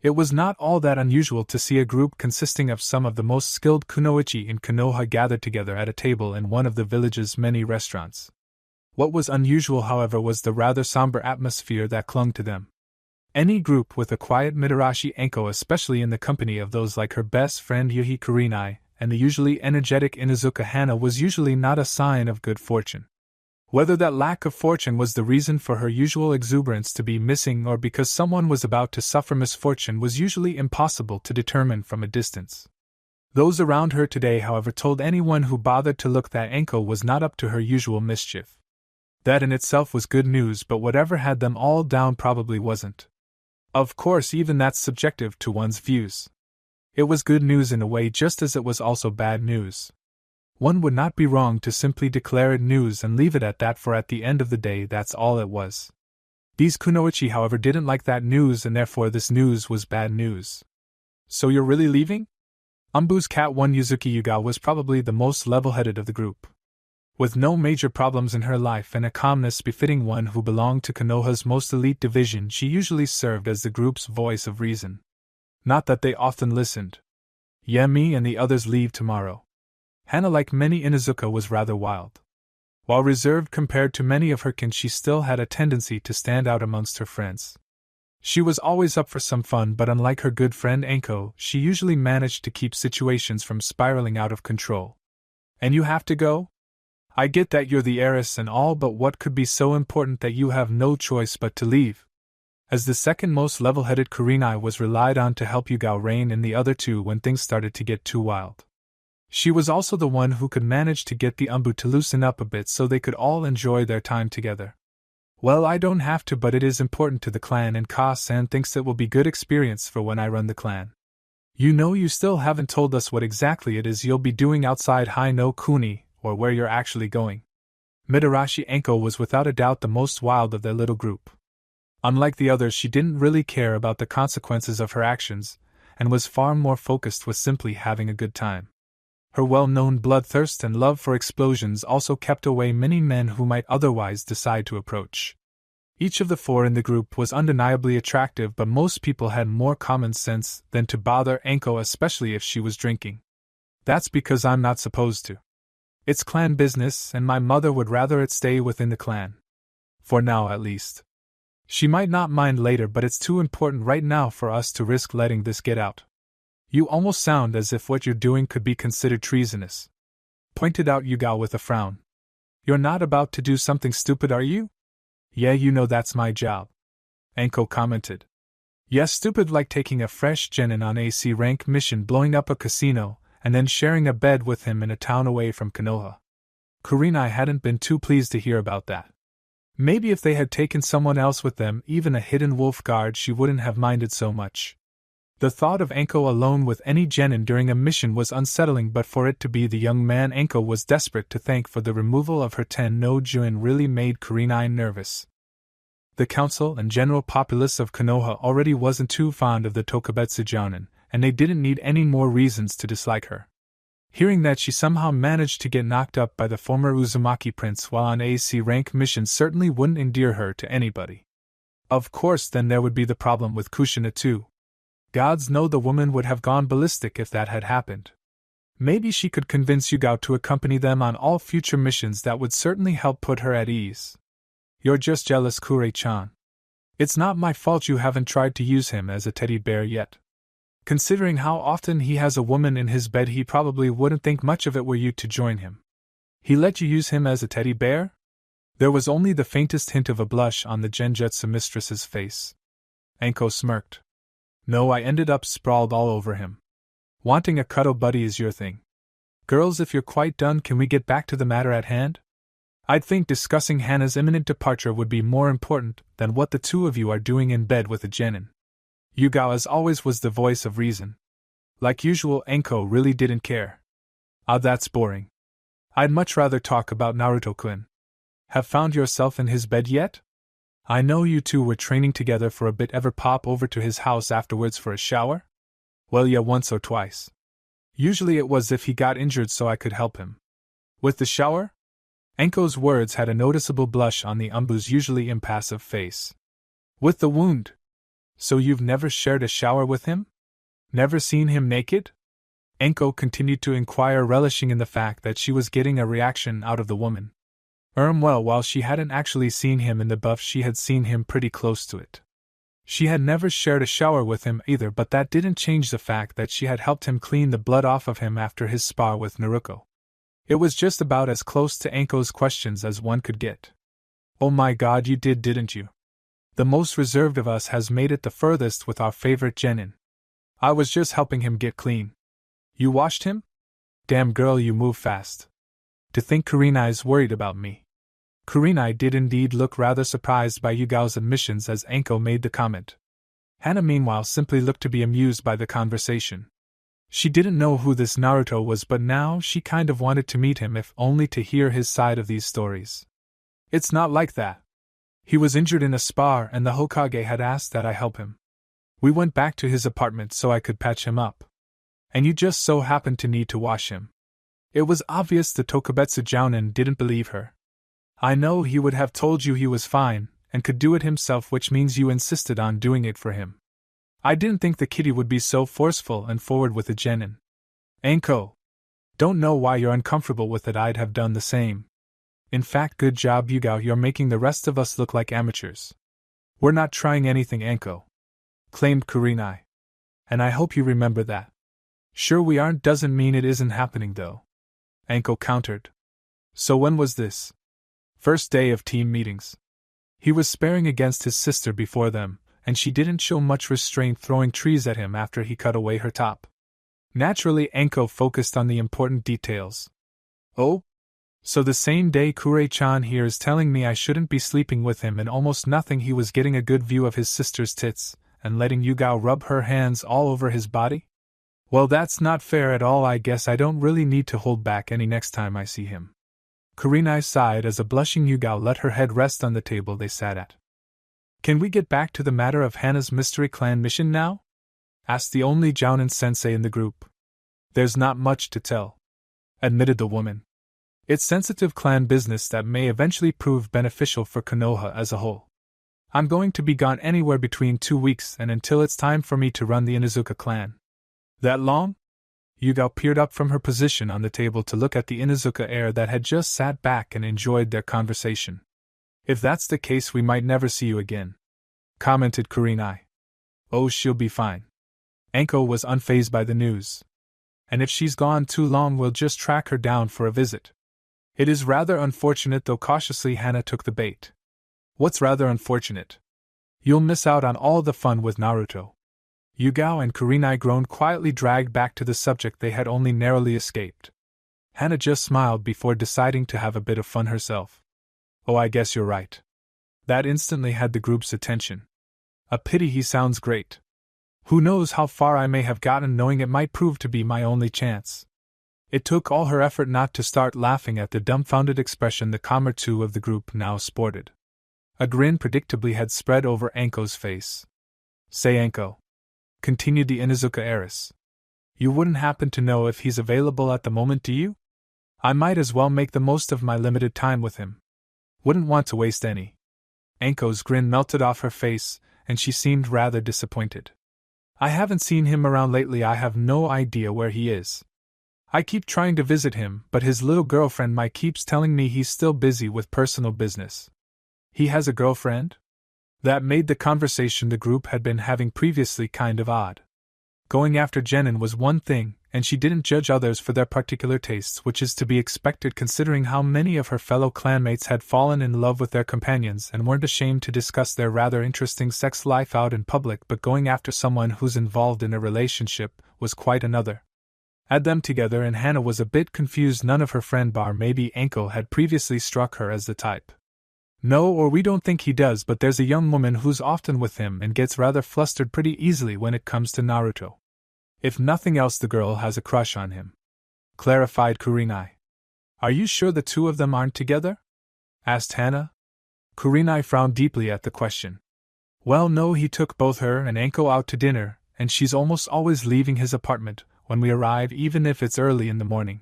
It was not all that unusual to see a group consisting of some of the most skilled kunoichi in Konoha gathered together at a table in one of the village's many restaurants. What was unusual, however, was the rather somber atmosphere that clung to them. Any group with a quiet Mitarashi Enko, especially in the company of those like her best friend Yuhi Kurinai and the usually energetic Inuzuka Hana, was usually not a sign of good fortune. Whether that lack of fortune was the reason for her usual exuberance to be missing or because someone was about to suffer misfortune was usually impossible to determine from a distance. Those around her today, however, told anyone who bothered to look that Enko was not up to her usual mischief. That in itself was good news, but whatever had them all down probably wasn't. Of course, even that's subjective to one's views. It was good news in a way, just as it was also bad news. One would not be wrong to simply declare it news and leave it at that, for at the end of the day that's all it was. These kunoichi, however, didn't like that news, and therefore this news was bad news. So you're really leaving? Umbu's Cat 1 Yuzuki Yuga was probably the most level-headed of the group. With no major problems in her life and a calmness befitting one who belonged to Konoha's most elite division, she usually served as the group's voice of reason. Not that they often listened. Yeah, me and the others leave tomorrow. Hana, like many Inuzuka, was rather wild. While reserved compared to many of her kin, she still had a tendency to stand out amongst her friends. She was always up for some fun, but unlike her good friend Enko, she usually managed to keep situations from spiraling out of control. And you have to go? I get that you're the heiress and all, but what could be so important that you have no choice but to leave? As the second most level-headed, Kurinai was relied on to help Yugao rein in the other two when things started to get too wild. She was also the one who could manage to get the Umbu to loosen up a bit so they could all enjoy their time together. Well, I don't have to, but it is important to the clan, and Ka-san thinks it will be good experience for when I run the clan. You know, you still haven't told us what exactly it is you'll be doing outside Hai no Kuni, or where you're actually going. Mitarashi Enko was without a doubt the most wild of their little group. Unlike the others, she didn't really care about the consequences of her actions, and was far more focused with simply having a good time. Her well-known bloodthirst and love for explosions also kept away many men who might otherwise decide to approach. Each of the four in the group was undeniably attractive, but most people had more common sense than to bother Enko, especially if she was drinking. That's because I'm not supposed to. It's clan business, and my mother would rather it stay within the clan. For now, at least. She might not mind later, but it's too important right now for us to risk letting this get out. You almost sound as if what you're doing could be considered treasonous. pointed out Yugao with a frown. You're not about to do something stupid, are you? Yeah, you know that's my job. Anko commented. Yes, stupid like taking a fresh genin on a C rank mission, blowing up a casino, and then sharing a bed with him in a town away from Konoha. Kurenai hadn't been too pleased to hear about that. Maybe if they had taken someone else with them, even a hidden wolf guard, she wouldn't have minded so much. The thought of Anko alone with any genin during a mission was unsettling, but for it to be the young man Anko was desperate to thank for the removal of her no Juin really made Kurenai nervous. The council and general populace of Konoha already wasn't too fond of the Tokubetsu Jounin, and they didn't need any more reasons to dislike her. Hearing that she somehow managed to get knocked up by the former Uzumaki prince while on a C rank mission certainly wouldn't endear her to anybody. Of course, then there would be the problem with Kushina too. Gods know the woman would have gone ballistic if that had happened. Maybe she could convince Yugao to accompany them on all future missions. That would certainly help put her at ease. You're just jealous, Kure-chan. It's not my fault you haven't tried to use him as a teddy bear yet. Considering how often he has a woman in his bed, he probably wouldn't think much of it were you to join him. He let you use him as a teddy bear? There was only the faintest hint of a blush on the Genjutsu mistress's face. Anko smirked. No, I ended up sprawled all over him. Wanting a cuddle buddy is your thing. Girls, if you're quite done, can we get back to the matter at hand? I'd think discussing Hana's imminent departure would be more important than what the two of you are doing in bed with a genin. Yugao, as always, was the voice of reason. Like usual, Anko really didn't care. Ah, that's boring. I'd much rather talk about Naruto-kun. Have found yourself in his bed yet? I know you two were training together for a bit. Ever pop over to his house afterwards for a shower? Well, yeah, once or twice. Usually it was if he got injured so I could help him. With the shower? Anko's words had a noticeable blush on the Umbu's usually impassive face. With the wound? So you've never shared a shower with him? Never seen him naked? Anko continued to inquire, relishing in the fact that she was getting a reaction out of the woman. Well, while she hadn't actually seen him in the buff, she had seen him pretty close to it. She had never shared a shower with him either, but that didn't change the fact that she had helped him clean the blood off of him after his spar with Naruto. It was just about as close to Anko's questions as one could get. Oh my god, you did, didn't you? The most reserved of us has made it the furthest with our favorite genin. I was just helping him get clean. You washed him? Damn girl, you move fast. To think Kurenai's worried about me. Kurenai did indeed look rather surprised by Yugao's admissions as Anko made the comment. Hana meanwhile simply looked to be amused by the conversation. She didn't know who this Naruto was, but now she kind of wanted to meet him, if only to hear his side of these stories. It's not like that. He was injured in a spar and the Hokage had asked that I help him. We went back to his apartment so I could patch him up. And you just so happened to need to wash him. It was obvious the Tokubetsu Jounin didn't believe her. I know he would have told you he was fine, and could do it himself, which means you insisted on doing it for him. I didn't think the kitty would be so forceful and forward with the genin. Anko. Don't know why you're uncomfortable with it, I'd have done the same. In fact, good job, Yugao, you're making the rest of us look like amateurs. We're not trying anything, Anko, claimed Kurenai. And I hope you remember that. Sure we aren't doesn't mean it isn't happening though. Anko countered. So when was this? First day of team meetings. He was sparring against his sister before them, and she didn't show much restraint, throwing trees at him after he cut away her top. Naturally, Anko focused on the important details. Oh? So the same day Kure-chan here is telling me I shouldn't be sleeping with him, and almost nothing he was getting a good view of his sister's tits, and letting Yugao rub her hands all over his body? Well, that's not fair at all. I guess I don't really need to hold back any next time I see him. Kurenai sighed as a blushing Yugao let her head rest on the table they sat at. Can we get back to the matter of Hana's mystery clan mission now? Asked the only Jounin sensei in the group. There's not much to tell, admitted the woman. It's sensitive clan business that may eventually prove beneficial for Konoha as a whole. I'm going to be gone anywhere between 2 weeks and until it's time for me to run the Inuzuka clan. That long? Yugao peered up from her position on the table to look at the Inuzuka heir that had just sat back and enjoyed their conversation. If that's the case, we might never see you again, commented Kurenai. Oh, she'll be fine. Anko was unfazed by the news. and if she's gone too long we'll just track her down for a visit. It is rather unfortunate, though cautiously Hana took the bait. What's rather unfortunate? You'll miss out on all the fun with Naruto. Yugao and Kurenai groaned, quietly dragged back to the subject they had only narrowly escaped. Hana just smiled before deciding to have a bit of fun herself. Oh, I guess you're right. That instantly had the group's attention. A pity, he sounds great. Who knows how far I may have gotten, knowing it might prove to be my only chance. It took all her effort not to start laughing at the dumbfounded expression the calmer two of the group now sported. A grin predictably had spread over Anko's face. Say, Anko, continued the Inuzuka heiress, you wouldn't happen to know if he's available at the moment, do you? I might as well make the most of my limited time with him. Wouldn't want to waste any. Anko's grin melted off her face, and she seemed rather disappointed. I haven't seen him around lately. I have no idea where he is. I keep trying to visit him, but his little girlfriend Mai keeps telling me he's still busy with personal business. He has a girlfriend? That made the conversation the group had been having previously kind of odd. Going after Jenin was one thing, and she didn't judge others for their particular tastes, which is to be expected considering how many of her fellow clanmates had fallen in love with their companions and weren't ashamed to discuss their rather interesting sex life out in public, but going after someone who's involved in a relationship was quite another. Add them together and Hana was a bit confused. None of her friend bar maybe Anko had previously struck her as the type. No, or we don't think he does, but there's a young woman who's often with him and gets rather flustered pretty easily when it comes to Naruto. If nothing else, the girl has a crush on him, clarified Kurenai. Are you sure the two of them aren't together? Asked Hana. Kurenai frowned deeply at the question. Well, no, he took both her and Anko out to dinner, and she's almost always leaving his apartment when we arrive, even if it's early in the morning.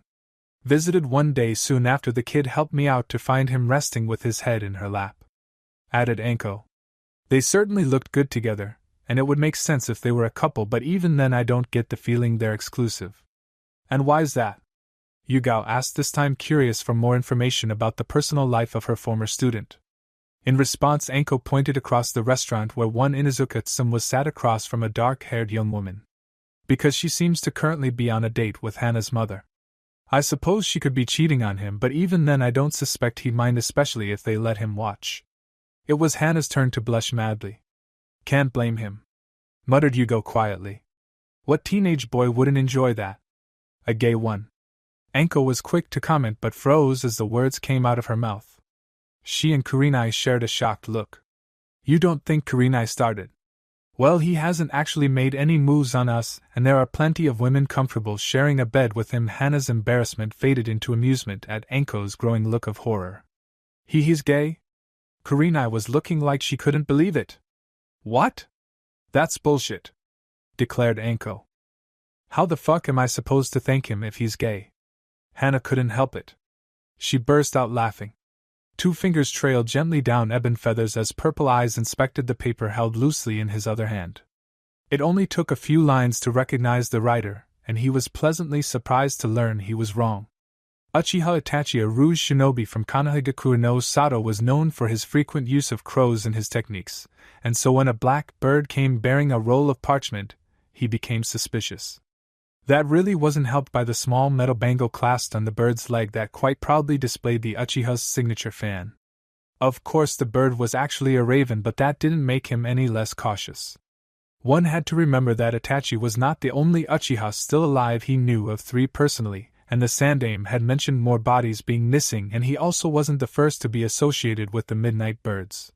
Visited one day soon after the kid helped me out to find him resting with his head in her lap. Added Anko. They certainly looked good together, and it would make sense if they were a couple, but even then I don't get the feeling they're exclusive. And why's that? Yugao asked, this time curious for more information about the personal life of her former student. In response, Anko pointed across the restaurant where one Inuzuka-tsum was sat across from a dark-haired young woman. Because she seems to currently be on a date with Hana's mother. I suppose she could be cheating on him, but even then I don't suspect he'd mind, especially if they let him watch. It was Hana's turn to blush madly. Can't blame him, muttered Yugao quietly. What teenage boy wouldn't enjoy that? A gay one. Anko was quick to comment but froze as the words came out of her mouth. She and Kurenai shared a shocked look. You don't think Kurenai started? Well, he hasn't actually made any moves on us, and there are plenty of women comfortable sharing a bed with him. Hana's embarrassment faded into amusement at Anko's growing look of horror. He's gay? Kurenai was looking like she couldn't believe it. What? That's bullshit, declared Anko. How the fuck am I supposed to thank him if he's gay? Hana couldn't help it. She burst out laughing. 2 fingers trailed gently down ebon feathers as Purple Eyes inspected the paper held loosely in his other hand. It only took a few lines to recognize the writer, and he was pleasantly surprised to learn he was wrong. Uchiha Itachi, a rouge shinobi from Konohagakure no Sato, was known for his frequent use of crows in his techniques, and so when a black bird came bearing a roll of parchment, he became suspicious. That really wasn't helped by the small metal bangle clasped on the bird's leg that quite proudly displayed the Uchiha's signature fan. Of course the bird was actually a raven, but that didn't make him any less cautious. One had to remember that Itachi was not the only Uchiha still alive. He knew of 3 personally, and the Sandaime had mentioned more bodies being missing, and he also wasn't the first to be associated with the midnight birds.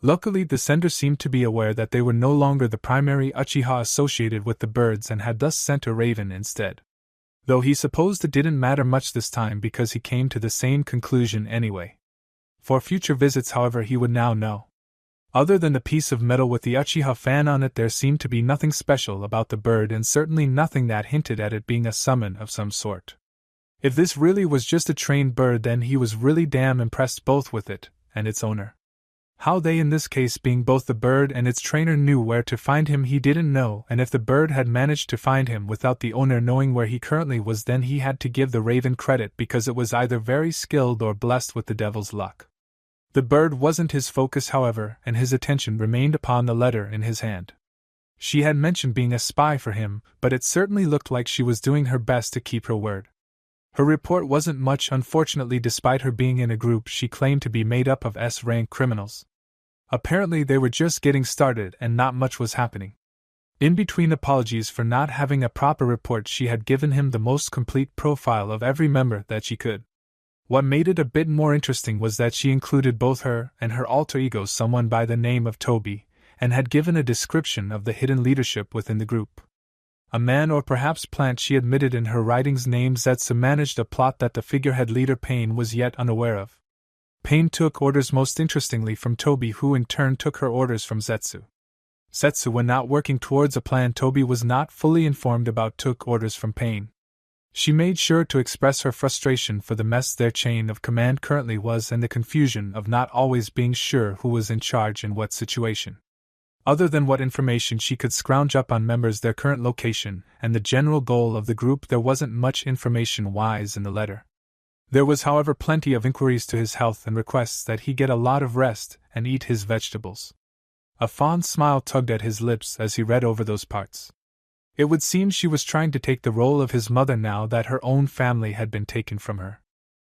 Luckily, the sender seemed to be aware that they were no longer the primary Uchiha associated with the birds and had thus sent a raven instead. Though he supposed it didn't matter much this time because he came to the same conclusion anyway. For future visits, however, he would now know. Other than the piece of metal with the Uchiha fan on it, there seemed to be nothing special about the bird, and certainly nothing that hinted at it being a summon of some sort. If this really was just a trained bird, then he was really damn impressed both with it and its owner. How they, in this case being both the bird and its trainer, knew where to find him he didn't know, and if the bird had managed to find him without the owner knowing where he currently was, then he had to give the raven credit because it was either very skilled or blessed with the devil's luck. The bird wasn't his focus, however, and his attention remained upon the letter in his hand. She had mentioned being a spy for him, but it certainly looked like she was doing her best to keep her word. Her report wasn't much, unfortunately, despite her being in a group she claimed to be made up of S-rank criminals. Apparently they were just getting started and not much was happening. In between apologies for not having a proper report, she had given him the most complete profile of every member that she could. What made it a bit more interesting was that she included both her and her alter ego, someone by the name of Toby, and had given a description of the hidden leadership within the group. A man, or perhaps plant, she admitted in her writings, named Zetsu, managed a plot that the figurehead leader Pain was yet unaware of. Pain took orders, most interestingly, from Toby, who in turn took her orders from Zetsu. Zetsu, when not working towards a plan Toby was not fully informed about, took orders from Pain. She made sure to express her frustration for the mess their chain of command currently was and the confusion of not always being sure who was in charge in what situation. Other than what information she could scrounge up on members, their current location, and the general goal of the group, there wasn't much information-wise in the letter. There was, however, plenty of inquiries to his health and requests that he get a lot of rest and eat his vegetables. A fond smile tugged at his lips as he read over those parts. It would seem she was trying to take the role of his mother now that her own family had been taken from her.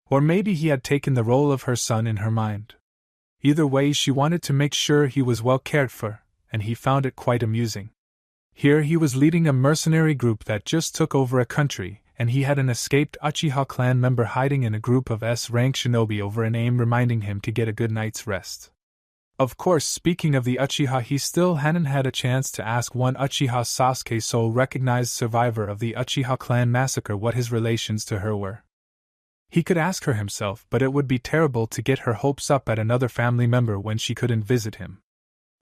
Or maybe he had taken the role of her son in her mind. Either way, she wanted to make sure he was well cared for, and he found it quite amusing. Here he was leading a mercenary group that just took over a country, and he had an escaped Uchiha clan member hiding in a group of S-rank shinobi over an aim, reminding him to get a good night's rest. Of course, speaking of the Uchiha, he still hadn't had a chance to ask one Uchiha Sasuke, sole recognized survivor of the Uchiha clan massacre, what his relations to her were. He could ask her himself, but it would be terrible to get her hopes up at another family member when she couldn't visit him.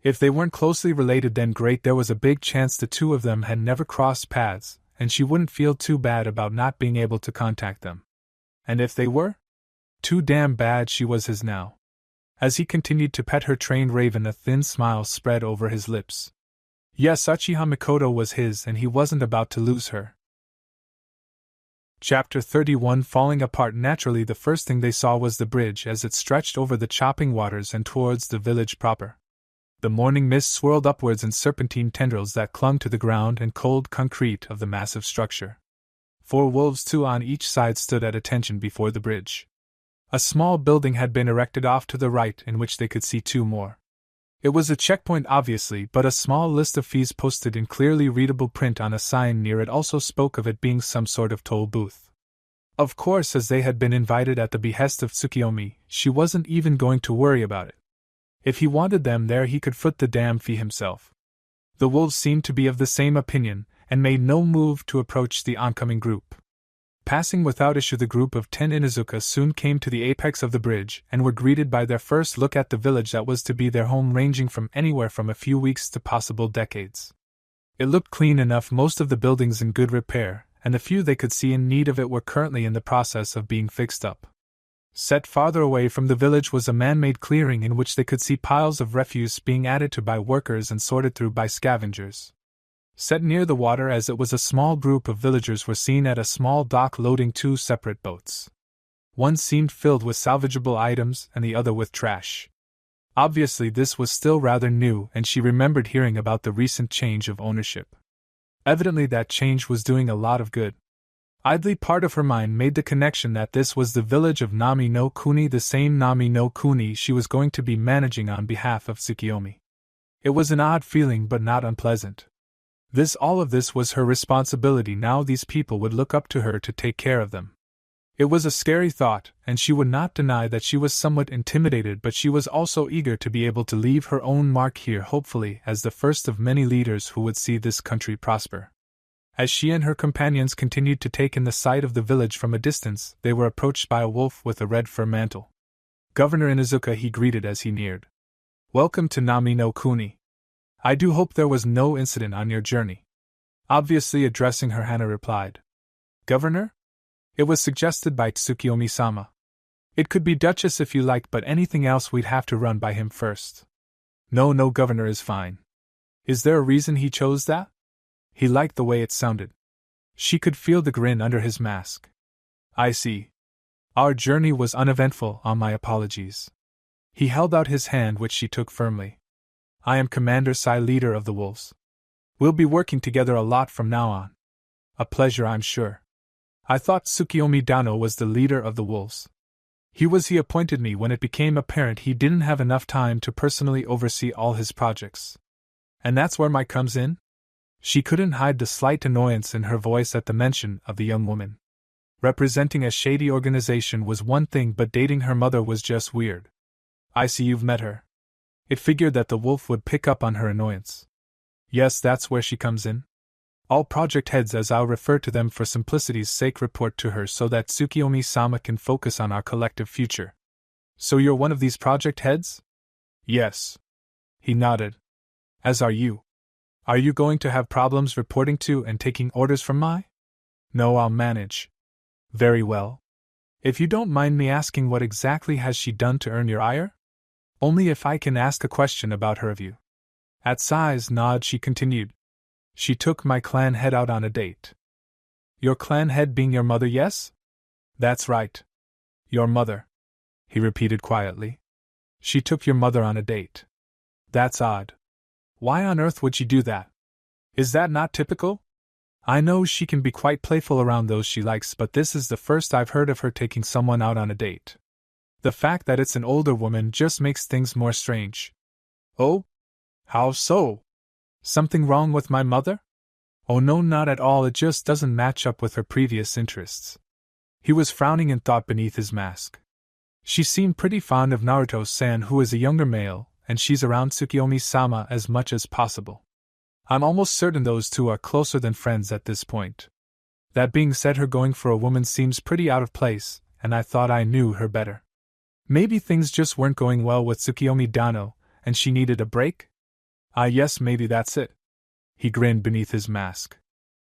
If they weren't closely related, then great, there was a big chance the two of them had never crossed paths, and she wouldn't feel too bad about not being able to contact them. And if they were? Too damn bad she was his now. As he continued to pet her trained raven, a thin smile spread over his lips. Yes, Uchiha Mikoto was his, and he wasn't about to lose her. Chapter 31. Falling apart. Naturally, the first thing they saw was the bridge as it stretched over the chopping waters and towards the village proper. The morning mist swirled upwards in serpentine tendrils that clung to the ground and cold concrete of the massive structure. 4 wolves, 2 on each side, stood at attention before the bridge. A small building had been erected off to the right, in which they could see 2 more. It was a checkpoint, obviously, but a small list of fees posted in clearly readable print on a sign near it also spoke of it being some sort of toll booth. Of course, as they had been invited at the behest of Tsukiyomi, she wasn't even going to worry about it. If he wanted them there, he could foot the damn fee himself. The wolves seemed to be of the same opinion, and made no move to approach the oncoming group. Passing without issue, the group of 10 Inuzuka soon came to the apex of the bridge and were greeted by their first look at the village that was to be their home, ranging from anywhere from a few weeks to possible decades. It looked clean enough, most of the buildings in good repair, and the few they could see in need of it were currently in the process of being fixed up. Set farther away from the village was a man-made clearing in which they could see piles of refuse being added to by workers and sorted through by scavengers. Set near the water, as it was, a small group of villagers were seen at a small dock loading 2 separate boats. One seemed filled with salvageable items and the other with trash. Obviously this was still rather new, and she remembered hearing about the recent change of ownership. Evidently that change was doing a lot of good. Idly, part of her mind made the connection that this was the village of Nami no Kuni, the same Nami no Kuni she was going to be managing on behalf of Tsukiyomi. It was an odd feeling, but not unpleasant. All of this was her responsibility now. These people would look up to her to take care of them. It was a scary thought, and she would not deny that she was somewhat intimidated, but she was also eager to be able to leave her own mark here, hopefully as the first of many leaders who would see this country prosper. As she and her companions continued to take in the sight of the village from a distance, they were approached by a wolf with a red fur mantle. Governor Inuzuka, he greeted as he neared. Welcome to Nami no Kuni. I do hope there was no incident on your journey. Obviously addressing her, Hana replied. Governor? It was suggested by Tsukiyomi-sama. It could be Duchess if you like, but anything else we'd have to run by him first. No, Governor is fine. Is there a reason he chose that? He liked the way it sounded. She could feel the grin under his mask. I see. Our journey was uneventful, on my apologies. He held out his hand, which she took firmly. I am Commander Sai, leader of the wolves. We'll be working together a lot from now on. A pleasure, I'm sure. I thought Tsukiyomi Dano was the leader of the wolves. He appointed me when it became apparent he didn't have enough time to personally oversee all his projects. And that's where my comes in? She couldn't hide the slight annoyance in her voice at the mention of the young woman. Representing a shady organization was one thing, but dating her mother was just weird. I see you've met her. It figured that the wolf would pick up on her annoyance. Yes, that's where she comes in. All project heads, as I'll refer to them for simplicity's sake, report to her so that Tsukiyomi-sama can focus on our collective future. So you're one of these project heads? Yes. He nodded. As are you. Are you going to have problems reporting to and taking orders from Mai? No, I'll manage. Very well. If you don't mind me asking, what exactly has she done to earn your ire? Only if I can ask a question about her of you. At Sai's nod, she continued. She took my clan head out on a date. Your clan head being your mother, yes? That's right. Your mother, he repeated quietly. She took your mother on a date. That's odd. Why on earth would she do that? Is that not typical? I know she can be quite playful around those she likes, but this is the first I've heard of her taking someone out on a date. The fact that it's an older woman just makes things more strange. Oh? How so? Something wrong with my mother? Oh no, not at all, it just doesn't match up with her previous interests. He was frowning in thought beneath his mask. She seemed pretty fond of Naruto-san, who is a younger male, and she's around Tsukiyomi-sama as much as possible. I'm almost certain those two are closer than friends at this point. That being said, her going for a woman seems pretty out of place, and I thought I knew her better. Maybe things just weren't going well with Tsukiyomi Dano, and she needed a break? Ah yes, maybe that's it. He grinned beneath his mask.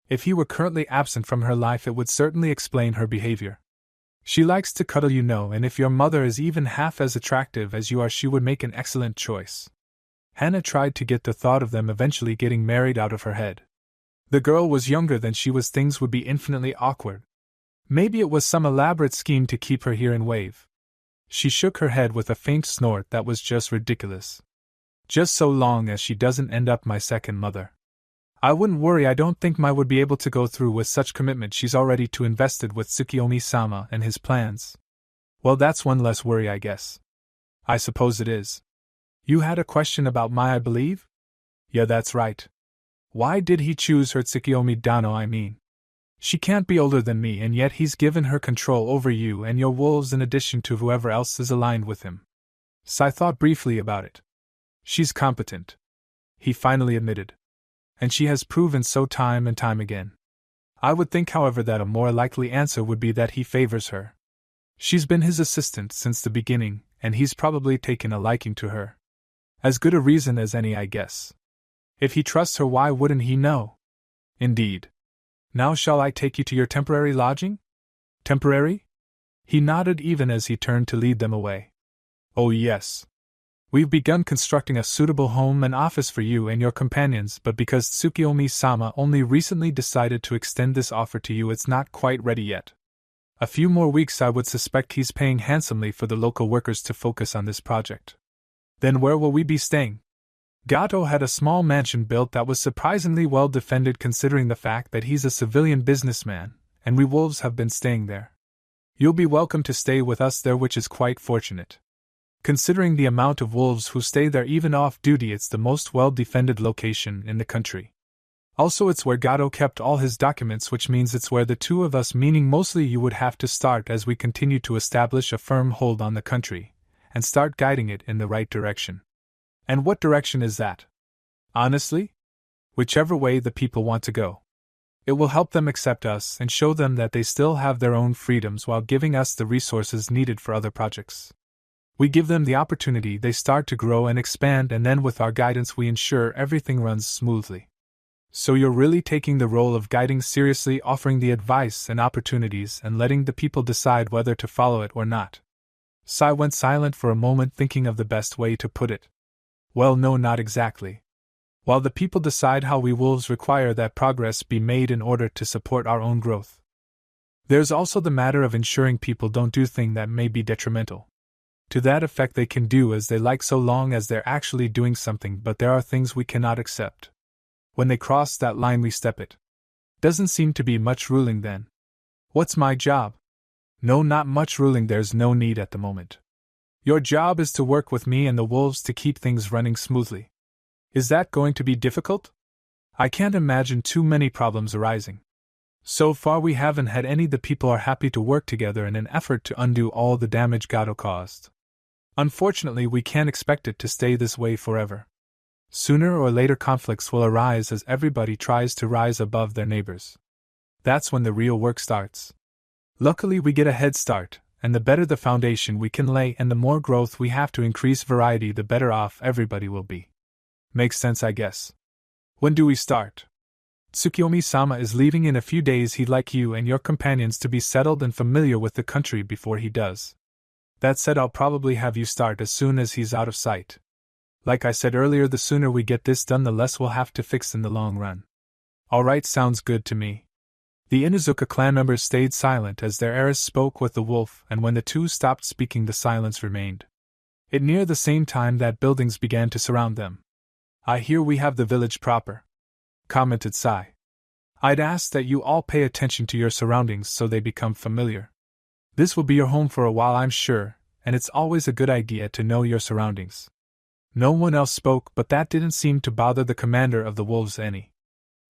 If he were currently absent from her life, it would certainly explain her behavior. She likes to cuddle, you know, and if your mother is even half as attractive as you are, she would make an excellent choice. Hannah tried to get the thought of them eventually getting married out of her head. The girl was younger than she was, things would be infinitely awkward. Maybe it was some elaborate scheme to keep her here in Wave. She shook her head with a faint snort that was just ridiculous. Just so long as she doesn't end up my second mother. I wouldn't worry, I don't think Mai would be able to go through with such commitment. She's already too invested with Tsukiyomi-sama and his plans. Well, that's one less worry, I guess. I suppose it is. You had a question about Mai, I believe? Yeah, that's right. Why did he choose her? Tsukiyomi Dano, I mean. She can't be older than me, and yet he's given her control over you and your wolves in addition to whoever else is aligned with him. Sai thought briefly about it. She's competent, he finally admitted. And she has proven so time and time again. I would think, however, that a more likely answer would be that he favors her. She's been his assistant since the beginning, and he's probably taken a liking to her. As good a reason as any, I guess. If he trusts her, why wouldn't he know? Indeed. Now shall I take you to your temporary lodging? Temporary? He nodded even as he turned to lead them away. Oh yes. We've begun constructing a suitable home and office for you and your companions, but because Tsukiyomi-sama only recently decided to extend this offer to you, it's not quite ready yet. A few more weeks, I would suspect he's paying handsomely for the local workers to focus on this project. Then where will we be staying? Gato had a small mansion built that was surprisingly well defended considering the fact that he's a civilian businessman, and we wolves have been staying there. You'll be welcome to stay with us there, which is quite fortunate. Considering the amount of wolves who stay there even off duty, it's the most well-defended location in the country. Also, it's where Gato kept all his documents, which means it's where the two of us, meaning mostly you, would have to start as we continue to establish a firm hold on the country, and start guiding it in the right direction. And what direction is that? Honestly? Whichever way the people want to go. It will help them accept us and show them that they still have their own freedoms while giving us the resources needed for other projects. We give them the opportunity, they start to grow and expand, and then with our guidance we ensure everything runs smoothly. So you're really taking the role of guiding seriously, offering the advice and opportunities and letting the people decide whether to follow it or not. Sai went silent for a moment, thinking of the best way to put it. Well, no, not exactly. While the people decide how, we wolves require that progress be made in order to support our own growth. There's also the matter of ensuring people don't do things that may be detrimental. To that effect, they can do as they like so long as they're actually doing something, but there are things we cannot accept. When they cross that line we step it. Doesn't seem to be much ruling then. What's my job? No, not much ruling, there's no need at the moment. Your job is to work with me and the wolves to keep things running smoothly. Is that going to be difficult? I can't imagine too many problems arising. So far we haven't had any. The people are happy to work together in an effort to undo all the damage Gato caused. Unfortunately, we can't expect it to stay this way forever. Sooner or later conflicts will arise as everybody tries to rise above their neighbors. That's when the real work starts. Luckily we get a head start, and the better the foundation we can lay and the more growth we have to increase variety, the better off everybody will be. Makes sense, I guess. When do we start? Tsukiyomi-sama is leaving in a few days. He'd like you and your companions to be settled and familiar with the country before he does. That said, I'll probably have you start as soon as he's out of sight. Like I said earlier, the sooner we get this done, the less we'll have to fix in the long run. Alright, sounds good to me. The Inuzuka clan members stayed silent as their heiress spoke with the wolf, and when the two stopped speaking, the silence remained. It near the same time that buildings began to surround them. I hear we have the village proper, commented Sai. I'd ask that you all pay attention to your surroundings so they become familiar. This will be your home for a while, I'm sure, and it's always a good idea to know your surroundings. No one else spoke, but that didn't seem to bother the commander of the wolves any.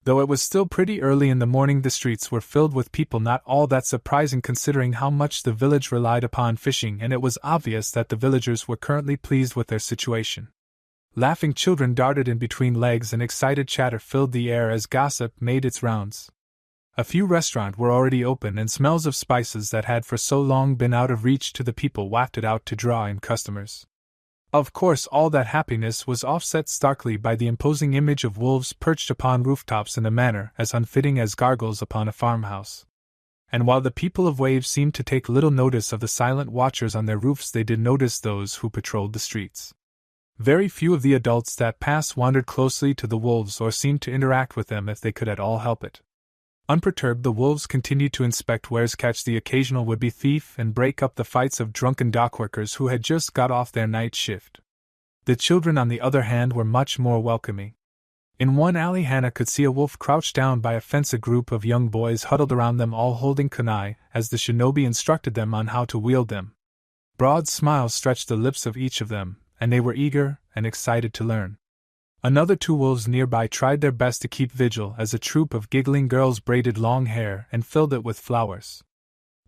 Though it was still pretty early in the morning, the streets were filled with people, not all that surprising considering how much the village relied upon fishing, and it was obvious that the villagers were currently pleased with their situation. Laughing children darted in between legs and excited chatter filled the air as gossip made its rounds. A few restaurants were already open, and smells of spices that had for so long been out of reach to the people wafted out to draw in customers. Of course, all that happiness was offset starkly by the imposing image of wolves perched upon rooftops in a manner as unfitting as gargoyles upon a farmhouse. And while the people of Wave seemed to take little notice of the silent watchers on their roofs, they did notice those who patrolled the streets. Very few of the adults that passed wandered closely to the wolves or seemed to interact with them if they could at all help it. Unperturbed, the wolves continued to inspect wares, catch the occasional would-be thief, and break up the fights of drunken dockworkers who had just got off their night shift. The children, on the other hand, were much more welcoming. In one alley, Hana could see a wolf crouched down by a fence, a group of young boys huddled around them, all holding kunai, as the shinobi instructed them on how to wield them. Broad smiles stretched the lips of each of them, and they were eager and excited to learn. Another two wolves nearby tried their best to keep vigil as a troop of giggling girls braided long hair and filled it with flowers.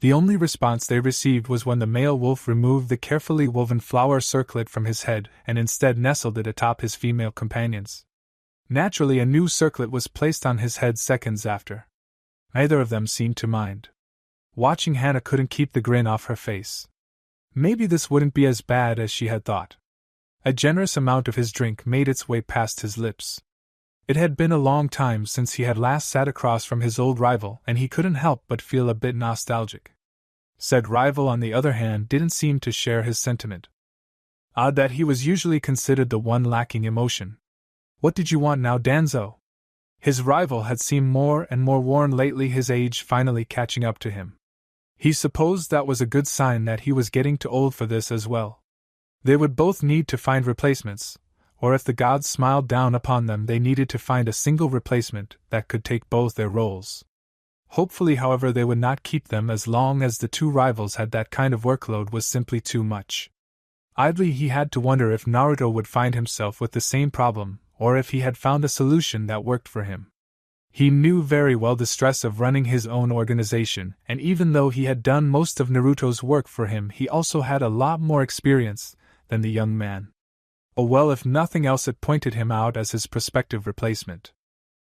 The only response they received was when the male wolf removed the carefully woven flower circlet from his head and instead nestled it atop his female companions. Naturally, a new circlet was placed on his head seconds after. Neither of them seemed to mind. Watching, Hana couldn't keep the grin off her face. Maybe this wouldn't be as bad as she had thought. A generous amount of his drink made its way past his lips. It had been a long time since he had last sat across from his old rival, and he couldn't help but feel a bit nostalgic. Said rival, on the other hand, didn't seem to share his sentiment. Odd that he was usually considered the one lacking emotion. What did you want now, Danzo? His rival had seemed more and more worn lately, his age finally catching up to him. He supposed that was a good sign that he was getting too old for this as well. They would both need to find replacements, or if the gods smiled down upon them, they needed to find a single replacement that could take both their roles. Hopefully, however, they would not keep them as long as the two rivals had that kind of workload was simply too much. Idly he had to wonder if Naruto would find himself with the same problem, or if he had found a solution that worked for him. He knew very well the stress of running his own organization, and even though he had done most of Naruto's work for him, he also had a lot more experience than the young man. Oh well, if nothing else, it pointed him out as his prospective replacement.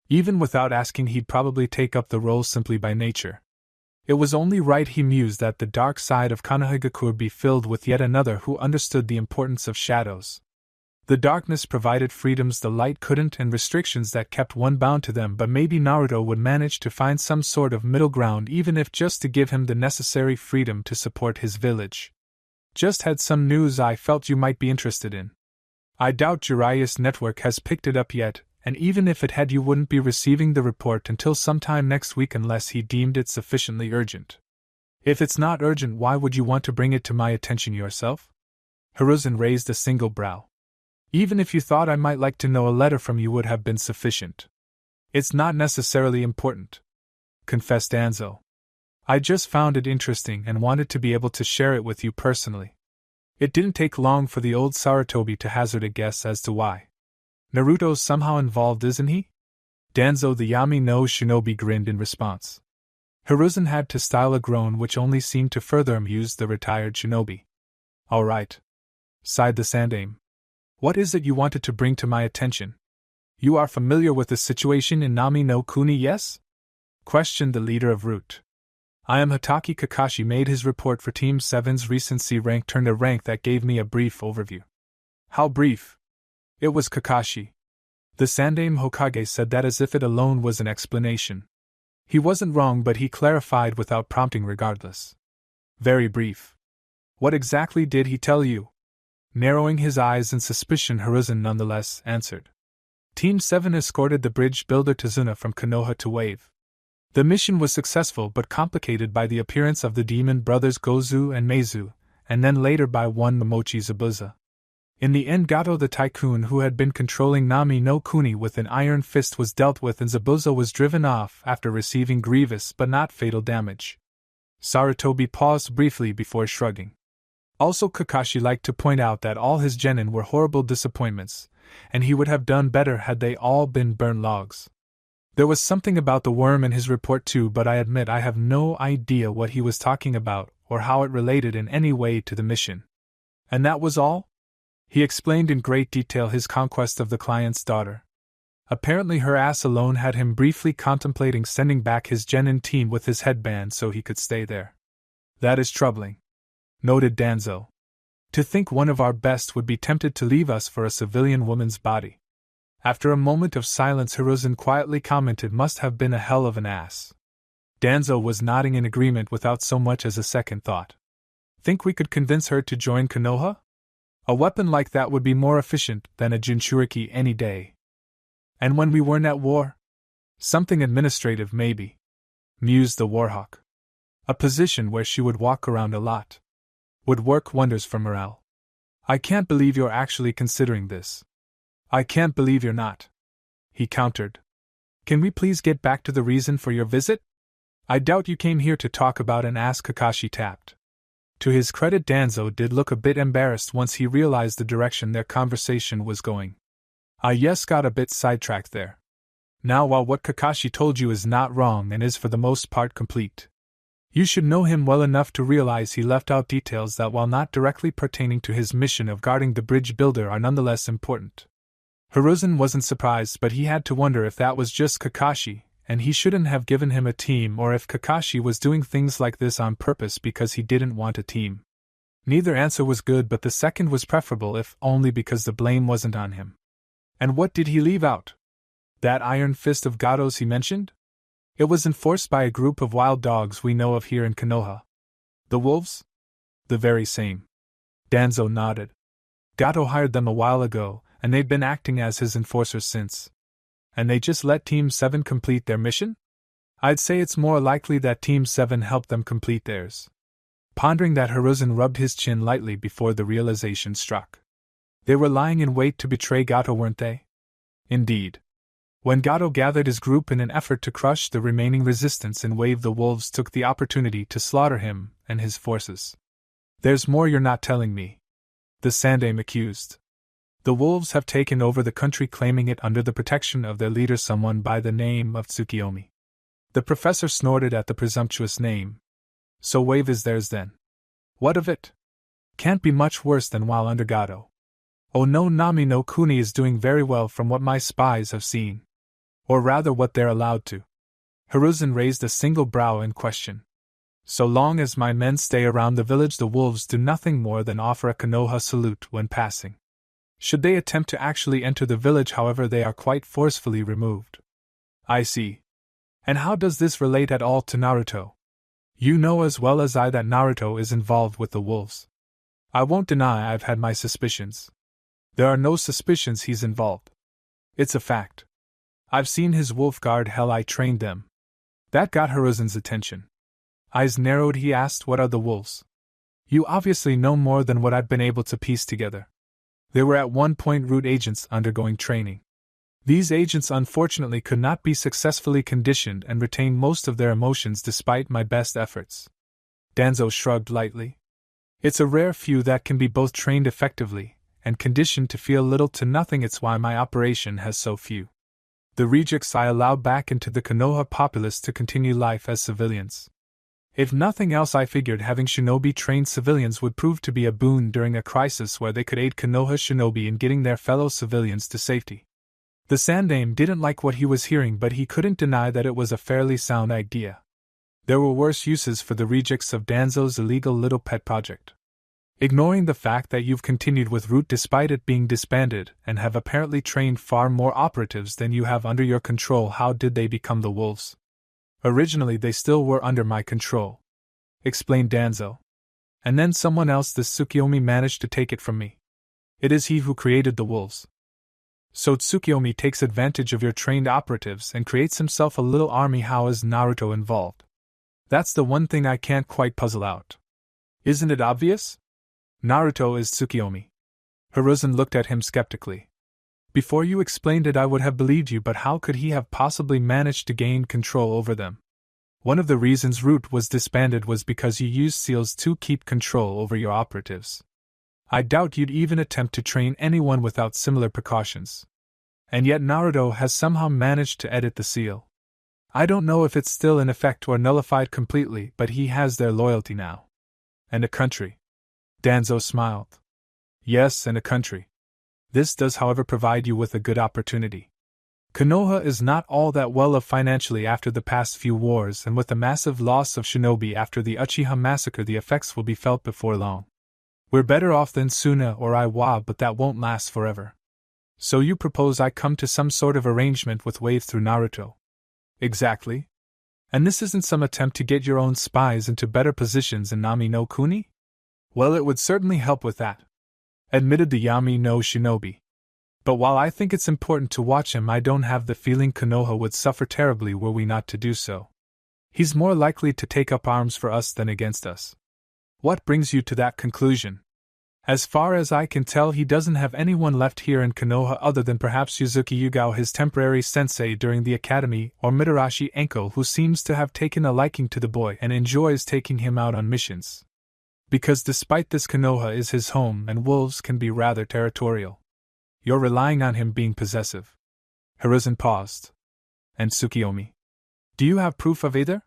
Even without asking, he'd probably take up the role simply by nature. It was only right, he mused, that the dark side of Konohagakure be filled with yet another who understood the importance of shadows. The darkness provided freedoms the light couldn't, and restrictions that kept one bound to them, but maybe Naruto would manage to find some sort of middle ground, even if just to give him the necessary freedom to support his village. Just had some news I felt you might be interested in. I doubt Jiraiya's network has picked it up yet, and even if it had, you wouldn't be receiving the report until sometime next week unless he deemed it sufficiently urgent. If it's not urgent, why would you want to bring it to my attention yourself? Hiruzen raised a single brow. Even if you thought I might like to know, a letter from you would have been sufficient. It's not necessarily important, confessed Danzo. I just found it interesting and wanted to be able to share it with you personally. It didn't take long for the old Sarutobi to hazard a guess as to why. Naruto's somehow involved, isn't he? Danzo the Yami no shinobi grinned in response. Hiruzen had to style a groan which only seemed to further amuse the retired shinobi. All right, sighed the Sandaime. What is it you wanted to bring to my attention? You are familiar with the situation in Nami no Kuni, yes? Questioned the leader of Root. I am Hatake Kakashi. Made his report for Team 7's recent C rank turned a rank that gave me a brief overview. How brief? It was Kakashi. The Sandaime Hokage said that as if it alone was an explanation. He wasn't wrong, but he clarified without prompting regardless. Very brief. What exactly did he tell you? Narrowing his eyes in suspicion, Hiruzen nonetheless answered. Team 7 escorted the bridge builder Tazuna from Konoha to Wave. The mission was successful but complicated by the appearance of the demon brothers Gozu and Meizu, and then later by one Momochi Zabuza. In the end, Gato the tycoon who had been controlling Nami no Kuni with an iron fist was dealt with, and Zabuza was driven off after receiving grievous but not fatal damage. Sarutobi paused briefly before shrugging. Also, Kakashi liked to point out that all his genin were horrible disappointments, and he would have done better had they all been burnt logs. There was something about the worm in his report too, but I admit I have no idea what he was talking about or how it related in any way to the mission. And that was all? He explained in great detail his conquest of the client's daughter. Apparently her ass alone had him briefly contemplating sending back his genin team with his headband so he could stay there. That is troubling, noted Danzo. To think one of our best would be tempted to leave us for a civilian woman's body. After a moment of silence, Hiruzen quietly commented, must have been a hell of an ass. Danzo was nodding in agreement without so much as a second thought. Think we could convince her to join Konoha? A weapon like that would be more efficient than a Jinchuriki any day. And when we weren't at war? Something administrative, maybe, mused the Warhawk. A position where she would walk around a lot would work wonders for morale. I can't believe you're actually considering this. I can't believe you're not, he countered. Can we please get back to the reason for your visit? I doubt you came here to talk about an ass. Kakashi tapped. To his credit, Danzo did look a bit embarrassed once he realized the direction their conversation was going. Yes, got a bit sidetracked there. Now, while what Kakashi told you is not wrong and is for the most part complete, you should know him well enough to realize he left out details that, while not directly pertaining to his mission of guarding the bridge builder, are nonetheless important. Hiruzen wasn't surprised, but he had to wonder if that was just Kakashi, and he shouldn't have given him a team, or if Kakashi was doing things like this on purpose because he didn't want a team. Neither answer was good, but the second was preferable, if only because the blame wasn't on him. And what did he leave out? That iron fist of Gato's he mentioned? It was enforced by a group of wild dogs we know of here in Konoha. The wolves? The very same. Danzo nodded. Gato hired them a while ago, and they've been acting as his enforcers since. And they just let Team 7 complete their mission? I'd say it's more likely that Team 7 helped them complete theirs. Pondering that, Hiruzen rubbed his chin lightly before the realization struck. They were lying in wait to betray Gato, weren't they? Indeed. When Gato gathered his group in an effort to crush the remaining resistance in Wave, the wolves took the opportunity to slaughter him and his forces. There's more you're not telling me, the Sandaime accused. The wolves have taken over the country, claiming it under the protection of their leader, someone by the name of Tsukiyomi. The professor snorted at the presumptuous name. So Wave is theirs then? What of it? Can't be much worse than while under Gato. Oh no, Nami no Kuni is doing very well from what my spies have seen. Or rather what they're allowed to. Hiruzen raised a single brow in question. So long as my men stay around the village, the wolves do nothing more than offer a Konoha salute when passing. Should they attempt to actually enter the village, however, they are quite forcefully removed. I see. And how does this relate at all to Naruto? You know as well as I that Naruto is involved with the wolves. I won't deny I've had my suspicions. There are no suspicions he's involved. It's a fact. I've seen his wolf guard. Hell, I trained them. That got Hiruzen's attention. Eyes narrowed, he asked, what are the wolves? You obviously know more than what I've been able to piece together. They were at one point root agents undergoing training. These agents unfortunately could not be successfully conditioned and retain most of their emotions despite my best efforts. Danzo shrugged lightly. It's a rare few that can be both trained effectively and conditioned to feel little to nothing. It's why my operation has so few. The rejects I allowed back into the Konoha populace to continue life as civilians. If nothing else, I figured having shinobi-trained civilians would prove to be a boon during a crisis where they could aid Konoha shinobi in getting their fellow civilians to safety. The Sandaime didn't like what he was hearing, but he couldn't deny that it was a fairly sound idea. There were worse uses for the rejects of Danzo's illegal little pet project. Ignoring the fact that you've continued with Root despite it being disbanded and have apparently trained far more operatives than you have under your control, how did they become the wolves? Originally they still were under my control, explained Danzo. And then someone else, this Tsukiyomi, managed to take it from me. It is he who created the wolves. So Tsukiyomi takes advantage of your trained operatives and creates himself a little army. How is Naruto involved? That's the one thing I can't quite puzzle out. Isn't it obvious? Naruto is Tsukiyomi. Hiruzen looked at him skeptically. Before you explained it I would have believed you, but how could he have possibly managed to gain control over them? One of the reasons Root was disbanded was because you used seals to keep control over your operatives. I doubt you'd even attempt to train anyone without similar precautions. And yet Naruto has somehow managed to edit the seal. I don't know if it's still in effect or nullified completely, but he has their loyalty now. And a country. Danzo smiled. Yes, and a country. This does, however, provide you with a good opportunity. Konoha is not all that well off financially after the past few wars, and with the massive loss of shinobi after the Uchiha massacre, the effects will be felt before long. We're better off than Suna or Iwa, but that won't last forever. So you propose I come to some sort of arrangement with Wave through Naruto? Exactly. And this isn't some attempt to get your own spies into better positions in Nami no Kuni? Well, it would certainly help with that, admitted the Yami no Shinobi. But while I think it's important to watch him, I don't have the feeling Konoha would suffer terribly were we not to do so. He's more likely to take up arms for us than against us. What brings you to that conclusion? As far as I can tell, he doesn't have anyone left here in Konoha other than perhaps Yuzuki Yugao, his temporary sensei during the academy, or Mitarashi Enko, who seems to have taken a liking to the boy and enjoys taking him out on missions. Because despite this, Konoha is his home and wolves can be rather territorial. You're relying on him being possessive. Hiruzen paused. And Tsukiyomi? Do you have proof of either?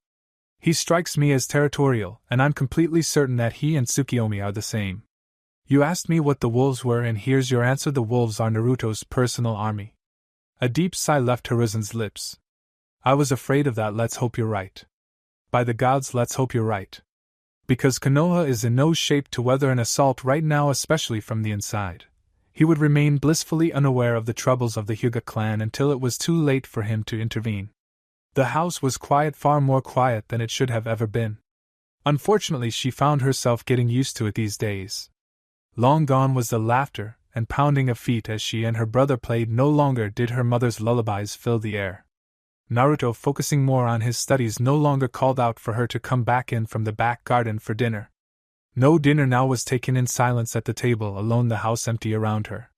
He strikes me as territorial, and I'm completely certain that he and Tsukiyomi are the same. You asked me what the wolves were, and here's your answer. The wolves are Naruto's personal army. A deep sigh left Hiruzen's lips. I was afraid of that. Let's hope you're right. By the gods, let's hope you're right. Because Konoha is in no shape to weather an assault right now, especially from the inside. He would remain blissfully unaware of the troubles of the Hyuga clan until it was too late for him to intervene. The house was quiet, far more quiet than it should have ever been. Unfortunately, she found herself getting used to it these days. Long gone was the laughter and pounding of feet as she and her brother played. No longer did her mother's lullabies fill the air. Naruto, focusing more on his studies, no longer called out for her to come back in from the back garden for dinner. No dinner now was taken in silence at the table, alone, the house empty around her.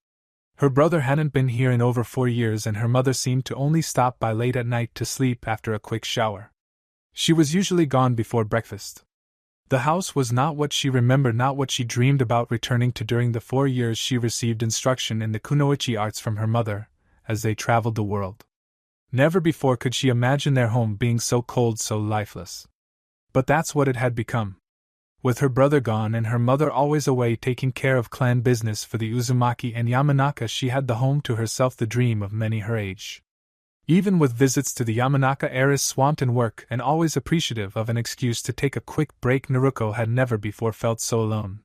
Her brother hadn't been here in over 4 years, and her mother seemed to only stop by late at night to sleep after a quick shower. She was usually gone before breakfast. The house was not what she remembered, not what she dreamed about returning to during the 4 years she received instruction in the kunoichi arts from her mother, as they traveled the world. Never before could she imagine their home being so cold, so lifeless. But that's what it had become. With her brother gone and her mother always away taking care of clan business for the Uzumaki and Yamanaka, she had the home to herself, the dream of many her age. Even with visits to the Yamanaka heiress swamped in work and always appreciative of an excuse to take a quick break, Naruko had never before felt so alone.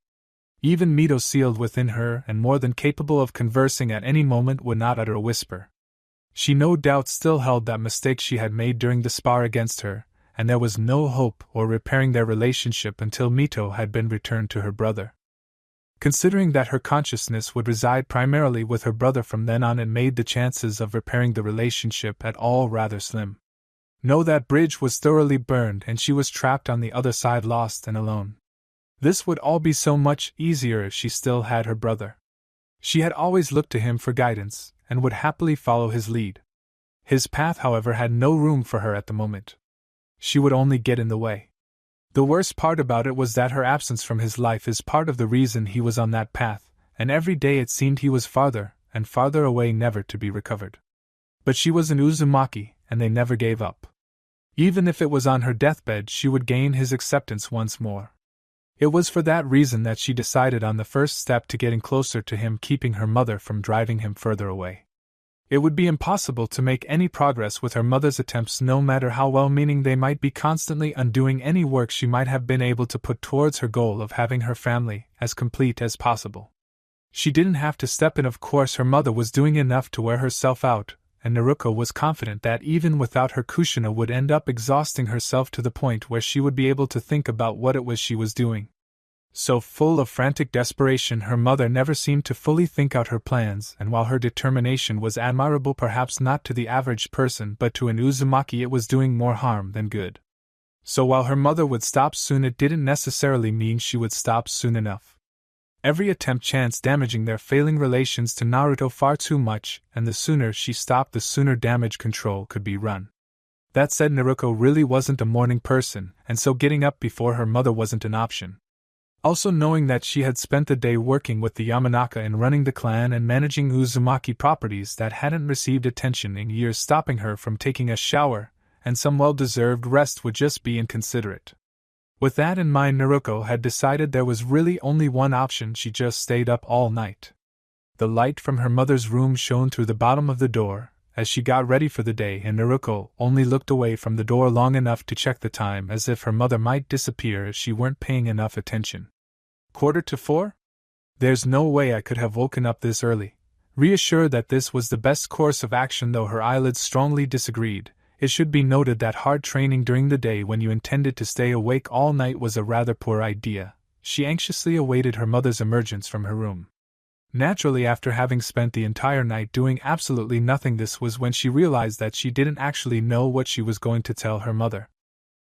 Even Mito, sealed within her and more than capable of conversing at any moment, would not utter a whisper. She no doubt still held that mistake she had made during the spar against her, and there was no hope or repairing their relationship until Mito had been returned to her brother. Considering that her consciousness would reside primarily with her brother from then on, it made the chances of repairing the relationship at all rather slim. No, that bridge was thoroughly burned and she was trapped on the other side, lost and alone. This would all be so much easier if she still had her brother. She had always looked to him for guidance, and would happily follow his lead. His path, however, had no room for her at the moment. She would only get in the way. The worst part about it was that her absence from his life is part of the reason he was on that path, and every day it seemed he was farther and farther away, never to be recovered. But she was an Uzumaki, and they never gave up. Even if it was on her deathbed, she would gain his acceptance once more. It was for that reason that she decided on the first step to getting closer to him, keeping her mother from driving him further away. It would be impossible to make any progress with her mother's attempts, no matter how well-meaning they might be, constantly undoing any work she might have been able to put towards her goal of having her family as complete as possible. She didn't have to step in, of course. Her mother was doing enough to wear herself out, and Naruto was confident that even without her, Kushina would end up exhausting herself to the point where she would be able to think about what it was she was doing. So full of frantic desperation, her mother never seemed to fully think out her plans, and while her determination was admirable, perhaps not to the average person, but to an Uzumaki it was doing more harm than good. So while her mother would stop soon, it didn't necessarily mean she would stop soon enough. Every attempt chanced damaging their failing relations to Naruto far too much, and the sooner she stopped, the sooner damage control could be run. That said, Naruto really wasn't a morning person, and so getting up before her mother wasn't an option. Also, knowing that she had spent the day working with the Yamanaka and running the clan and managing Uzumaki properties that hadn't received attention in years, stopping her from taking a shower and some well-deserved rest would just be inconsiderate. With that in mind, Naruto had decided there was really only one option. She just stayed up all night. The light from her mother's room shone through the bottom of the door as she got ready for the day, and Naruto only looked away from the door long enough to check the time, as if her mother might disappear if she weren't paying enough attention. 3:45? There's no way I could have woken up this early. Reassured that this was the best course of action, though her eyelids strongly disagreed, it should be noted that hard training during the day when you intended to stay awake all night was a rather poor idea. She anxiously awaited her mother's emergence from her room. Naturally, after having spent the entire night doing absolutely nothing, this was when she realized that she didn't actually know what she was going to tell her mother.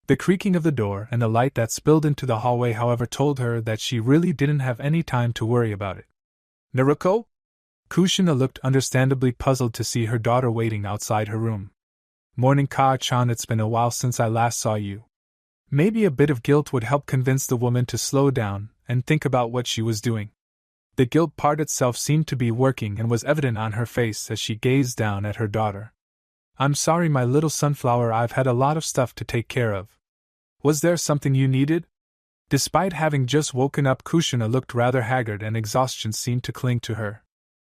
The creaking of the door and the light that spilled into the hallway, however, told her that she really didn't have any time to worry about it. Naruto? Kushina looked understandably puzzled to see her daughter waiting outside her room. Morning, Ka-chan, it's been a while since I last saw you. Maybe a bit of guilt would help convince the woman to slow down and think about what she was doing. The guilt part itself seemed to be working and was evident on her face as she gazed down at her daughter. I'm sorry, my little sunflower, I've had a lot of stuff to take care of. Was there something you needed? Despite having just woken up, Kushina looked rather haggard and exhaustion seemed to cling to her.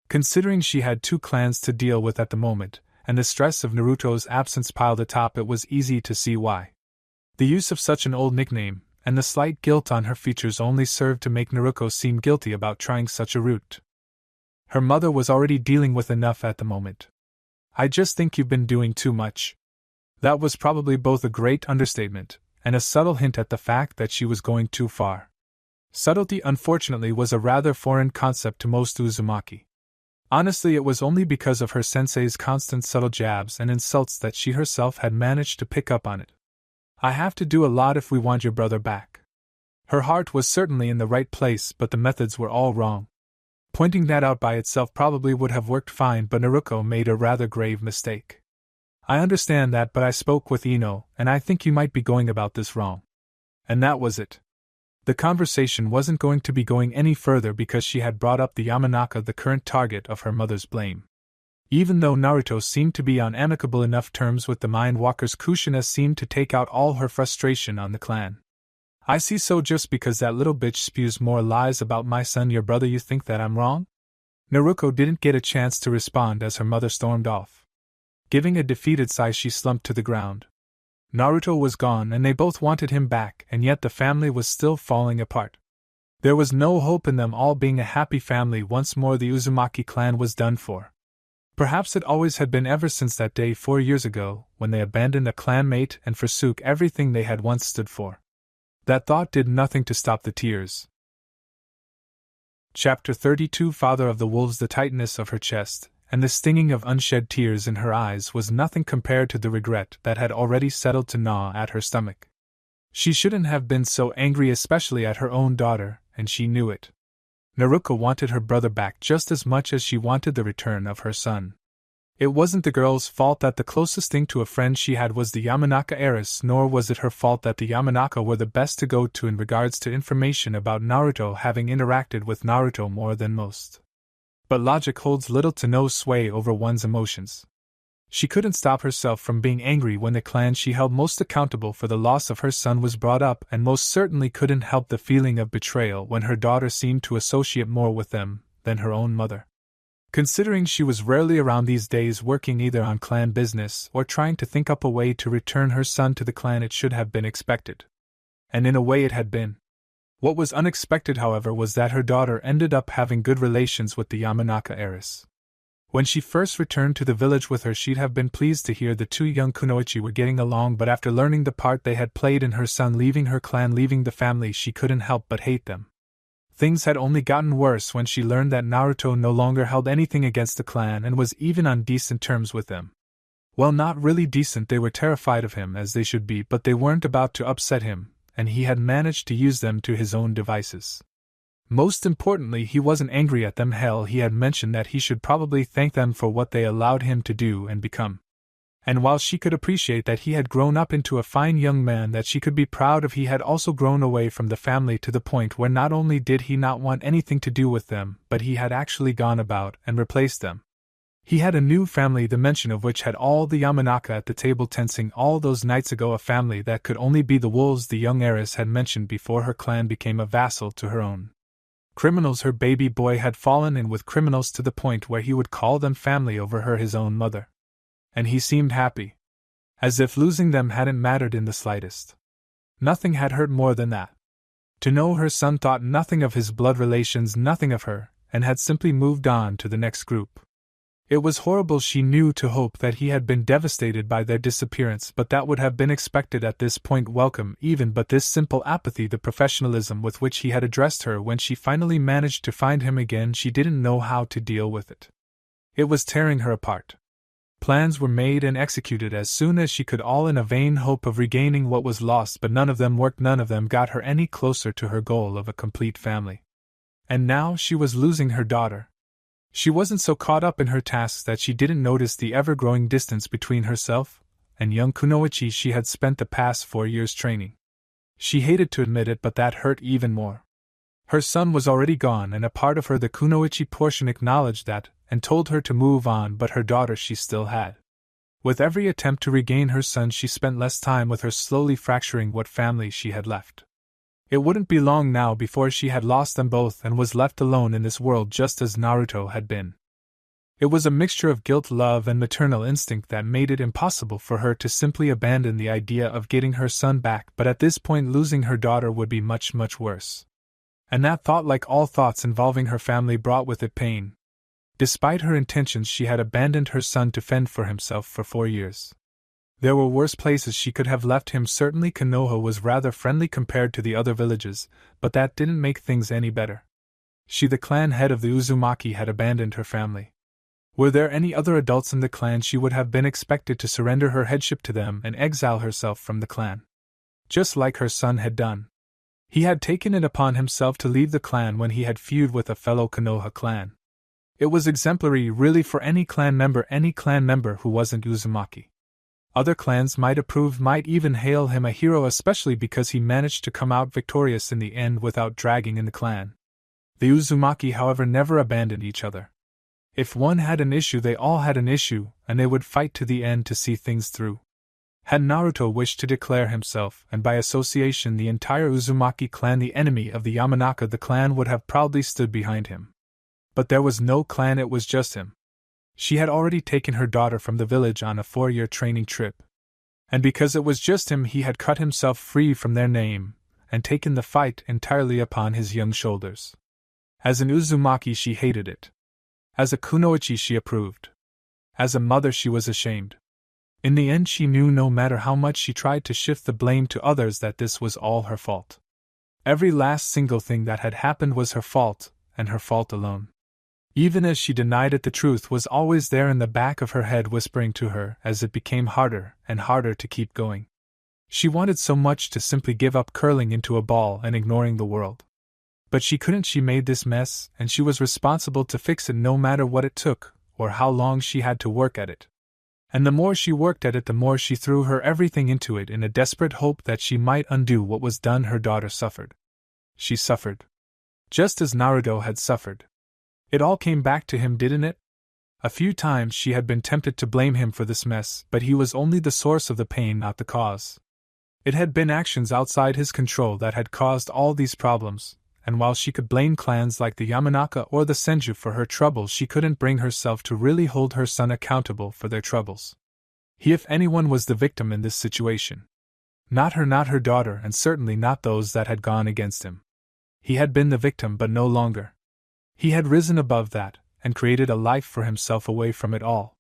Considering she had 2 clans to deal with at the moment, and the stress of Naruto's absence piled atop, it was easy to see why. The use of such an old nickname, and the slight guilt on her features only served to make Naruto seem guilty about trying such a route. Her mother was already dealing with enough at the moment. I just think you've been doing too much. That was probably both a great understatement, and a subtle hint at the fact that she was going too far. Subtlety, unfortunately, was a rather foreign concept to most Uzumaki. Honestly, it was only because of her sensei's constant subtle jabs and insults that she herself had managed to pick up on it. I have to do a lot if we want your brother back. Her heart was certainly in the right place, but the methods were all wrong. Pointing that out by itself probably would have worked fine, but Naruto made a rather grave mistake. I understand that, but I spoke with Ino, and I think you might be going about this wrong. And that was it. The conversation wasn't going to be going any further because she had brought up the Yamanaka, the current target of her mother's blame. Even though Naruto seemed to be on amicable enough terms with the Mindwalkers, Kushina seemed to take out all her frustration on the clan. I see, so just because that little bitch spews more lies about my son, your brother, you think that I'm wrong? Naruto didn't get a chance to respond as her mother stormed off. Giving a defeated sigh, she slumped to the ground. Naruto was gone and they both wanted him back, and yet the family was still falling apart. There was no hope in them all being a happy family once more. The Uzumaki clan was done for. Perhaps it always had been, ever since that day 4 years ago, when they abandoned a clanmate and forsook everything they had once stood for. That thought did nothing to stop the tears. Chapter 32. Father of the Wolves. The tightness of her chest and the stinging of unshed tears in her eyes was nothing compared to the regret that had already settled to gnaw at her stomach. She shouldn't have been so angry, especially at her own daughter, and she knew it. Naruto wanted her brother back just as much as she wanted the return of her son. It wasn't the girl's fault that the closest thing to a friend she had was the Yamanaka heiress, nor was it her fault that the Yamanaka were the best to go to in regards to information about Naruto, having interacted with Naruto more than most. But logic holds little to no sway over one's emotions. She couldn't stop herself from being angry when the clan she held most accountable for the loss of her son was brought up, and most certainly couldn't help the feeling of betrayal when her daughter seemed to associate more with them than her own mother. Considering she was rarely around these days, working either on clan business or trying to think up a way to return her son to the clan, it should have been expected. And in a way it had been. What was unexpected, however, was that her daughter ended up having good relations with the Yamanaka heiress. When she first returned to the village with her, she'd have been pleased to hear the two young kunoichi were getting along, but after learning the part they had played in her son leaving her clan, leaving the family, she couldn't help but hate them. Things had only gotten worse when she learned that Naruto no longer held anything against the clan and was even on decent terms with them. Well, not really decent, they were terrified of him as they should be, but they weren't about to upset him, and he had managed to use them to his own devices. Most importantly, he wasn't angry at them. Hell, he had mentioned that he should probably thank them for what they allowed him to do and become. And while she could appreciate that he had grown up into a fine young man that she could be proud of, he had also grown away from the family to the point where not only did he not want anything to do with them, but he had actually gone about and replaced them. He had a new family, the mention of which had all the Yamanaka at the table tensing all those nights ago, a family that could only be the wolves the young heiress had mentioned before her clan became a vassal to her own. Criminals. Her baby boy had fallen in with criminals to the point where he would call them family over her, his own mother. And he seemed happy. As if losing them hadn't mattered in the slightest. Nothing had hurt more than that. To know her son thought nothing of his blood relations, nothing of her, and had simply moved on to the next group. It was horrible, she knew, to hope that he had been devastated by their disappearance, but that would have been expected at this point. Welcome, even, but this simple apathy, the professionalism with which he had addressed her when she finally managed to find him again, she didn't know how to deal with it. It was tearing her apart. Plans were made and executed as soon as she could, all in a vain hope of regaining what was lost, but none of them worked, none of them got her any closer to her goal of a complete family. And now she was losing her daughter. She wasn't so caught up in her tasks that she didn't notice the ever-growing distance between herself and young kunoichi she had spent the past 4 years training. She hated to admit it, but that hurt even more. Her son was already gone, and a part of her, the kunoichi portion, acknowledged that and told her to move on, but her daughter she still had. With every attempt to regain her son, she spent less time with her, slowly fracturing what family she had left. It wouldn't be long now before she had lost them both and was left alone in this world, just as Naruto had been. It was a mixture of guilt, love, and maternal instinct that made it impossible for her to simply abandon the idea of getting her son back, but at this point losing her daughter would be much, much worse. And that thought, like all thoughts involving her family, brought with it pain. Despite her intentions, she had abandoned her son to fend for himself for 4 years. There were worse places she could have left him. Certainly Konoha was rather friendly compared to the other villages, but that didn't make things any better. She, the clan head of the Uzumaki, had abandoned her family. Were there any other adults in the clan, she would have been expected to surrender her headship to them and exile herself from the clan. Just like her son had done. He had taken it upon himself to leave the clan when he had feud with a fellow Konoha clan. It was exemplary, really, for any clan member who wasn't Uzumaki. Other clans might approve, might even hail him a hero, especially because he managed to come out victorious in the end without dragging in the clan. The Uzumaki, however, never abandoned each other. If one had an issue, they all had an issue, and they would fight to the end to see things through. Had Naruto wished to declare himself, and by association the entire Uzumaki clan, the enemy of the Yamanaka, the clan would have proudly stood behind him. But there was no clan, it was just him. She had already taken her daughter from the village on a 4-year training trip. And because it was just him, he had cut himself free from their name, and taken the fight entirely upon his young shoulders. As an Uzumaki, she hated it. As a kunoichi, she approved. As a mother, she was ashamed. In the end, she knew no matter how much she tried to shift the blame to others that this was all her fault. Every last single thing that had happened was her fault, and her fault alone. Even as she denied it, the truth was always there in the back of her head, whispering to her as it became harder and harder to keep going. She wanted so much to simply give up curling into a ball and ignoring the world. But she couldn't. She made this mess, and she was responsible to fix it no matter what it took, or how long she had to work at it. And the more she worked at it, the more she threw her everything into it in a desperate hope that she might undo what was done. Her daughter suffered. She suffered. Just as Naruto had suffered. It all came back to him, didn't it? A few times she had been tempted to blame him for this mess, but he was only the source of the pain, not the cause. It had been actions outside his control that had caused all these problems, and while she could blame clans like the Yamanaka or the Senju for her troubles, she couldn't bring herself to really hold her son accountable for their troubles. He, if anyone, was the victim in this situation. Not her daughter, and certainly not those that had gone against him. He had been the victim, but no longer. He had risen above that, and created a life for himself away from it all.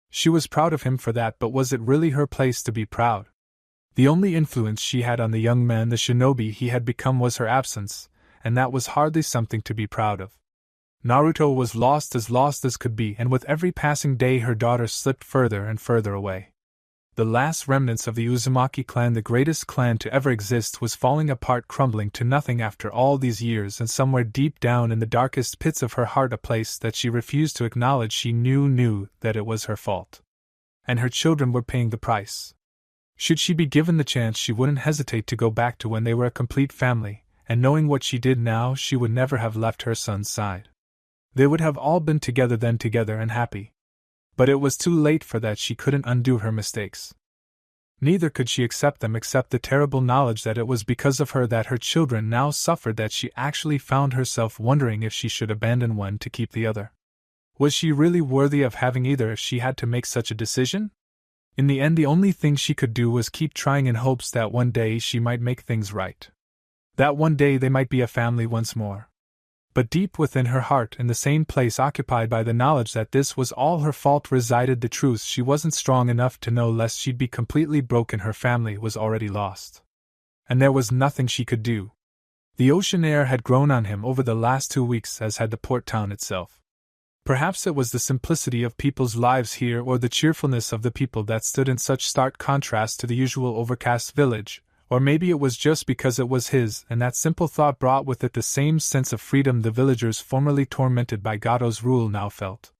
She was proud of him for that, but was it really her place to be proud? The only influence she had on the young man, the shinobi he had become, was her absence, and that was hardly something to be proud of. Naruto was lost as could be, and with every passing day her daughter slipped further and further away. The last remnants of the Uzumaki clan, the greatest clan to ever exist, was falling apart, crumbling to nothing after all these years, and somewhere deep down in the darkest pits of her heart, a place that she refused to acknowledge, she knew that it was her fault. And her children were paying the price. Should she be given the chance, she wouldn't hesitate to go back to when they were a complete family, and knowing what she did now, she would never have left her son's side. They would have all been together then, together and happy. But it was too late for that. She couldn't undo her mistakes. Neither could she accept them, except the terrible knowledge that it was because of her that her children now suffered, that she actually found herself wondering if she should abandon one to keep the other. Was she really worthy of having either if she had to make such a decision? In the end, the only thing she could do was keep trying in hopes that one day she might make things right. That one day they might be a family once more. But deep within her heart, in the same place occupied by the knowledge that this was all her fault, resided the truth she wasn't strong enough to know, lest she'd be completely broken. Her family was already lost. And there was nothing she could do. The ocean air had grown on him over the last 2 weeks, as had the port town itself. Perhaps it was the simplicity of people's lives here, or the cheerfulness of the people, that stood in such stark contrast to the usual overcast village. Or maybe it was just because it was his, and that simple thought brought with it the same sense of freedom the villagers formerly tormented by Gato's rule now felt.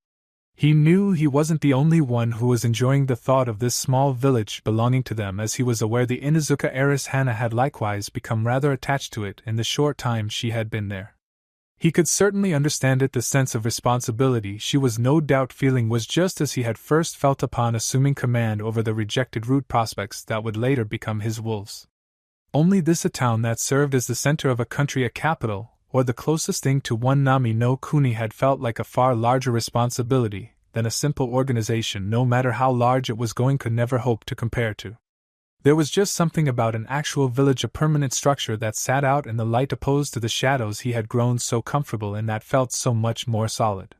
He knew he wasn't the only one who was enjoying the thought of this small village belonging to them, as he was aware the Inuzuka heiress Hana had likewise become rather attached to it in the short time she had been there. He could certainly understand it. The sense of responsibility she was no doubt feeling was just as he had first felt upon assuming command over the rejected root prospects that would later become his wolves. Only this, a town that served as the center of a country, a capital, or the closest thing to one Nami no Kuni, had felt like a far larger responsibility than a simple organization, no matter how large it was going, could never hope to compare to. There was just something about an actual village, a permanent structure that sat out in the light opposed to the shadows he had grown so comfortable in, that felt so much more solid.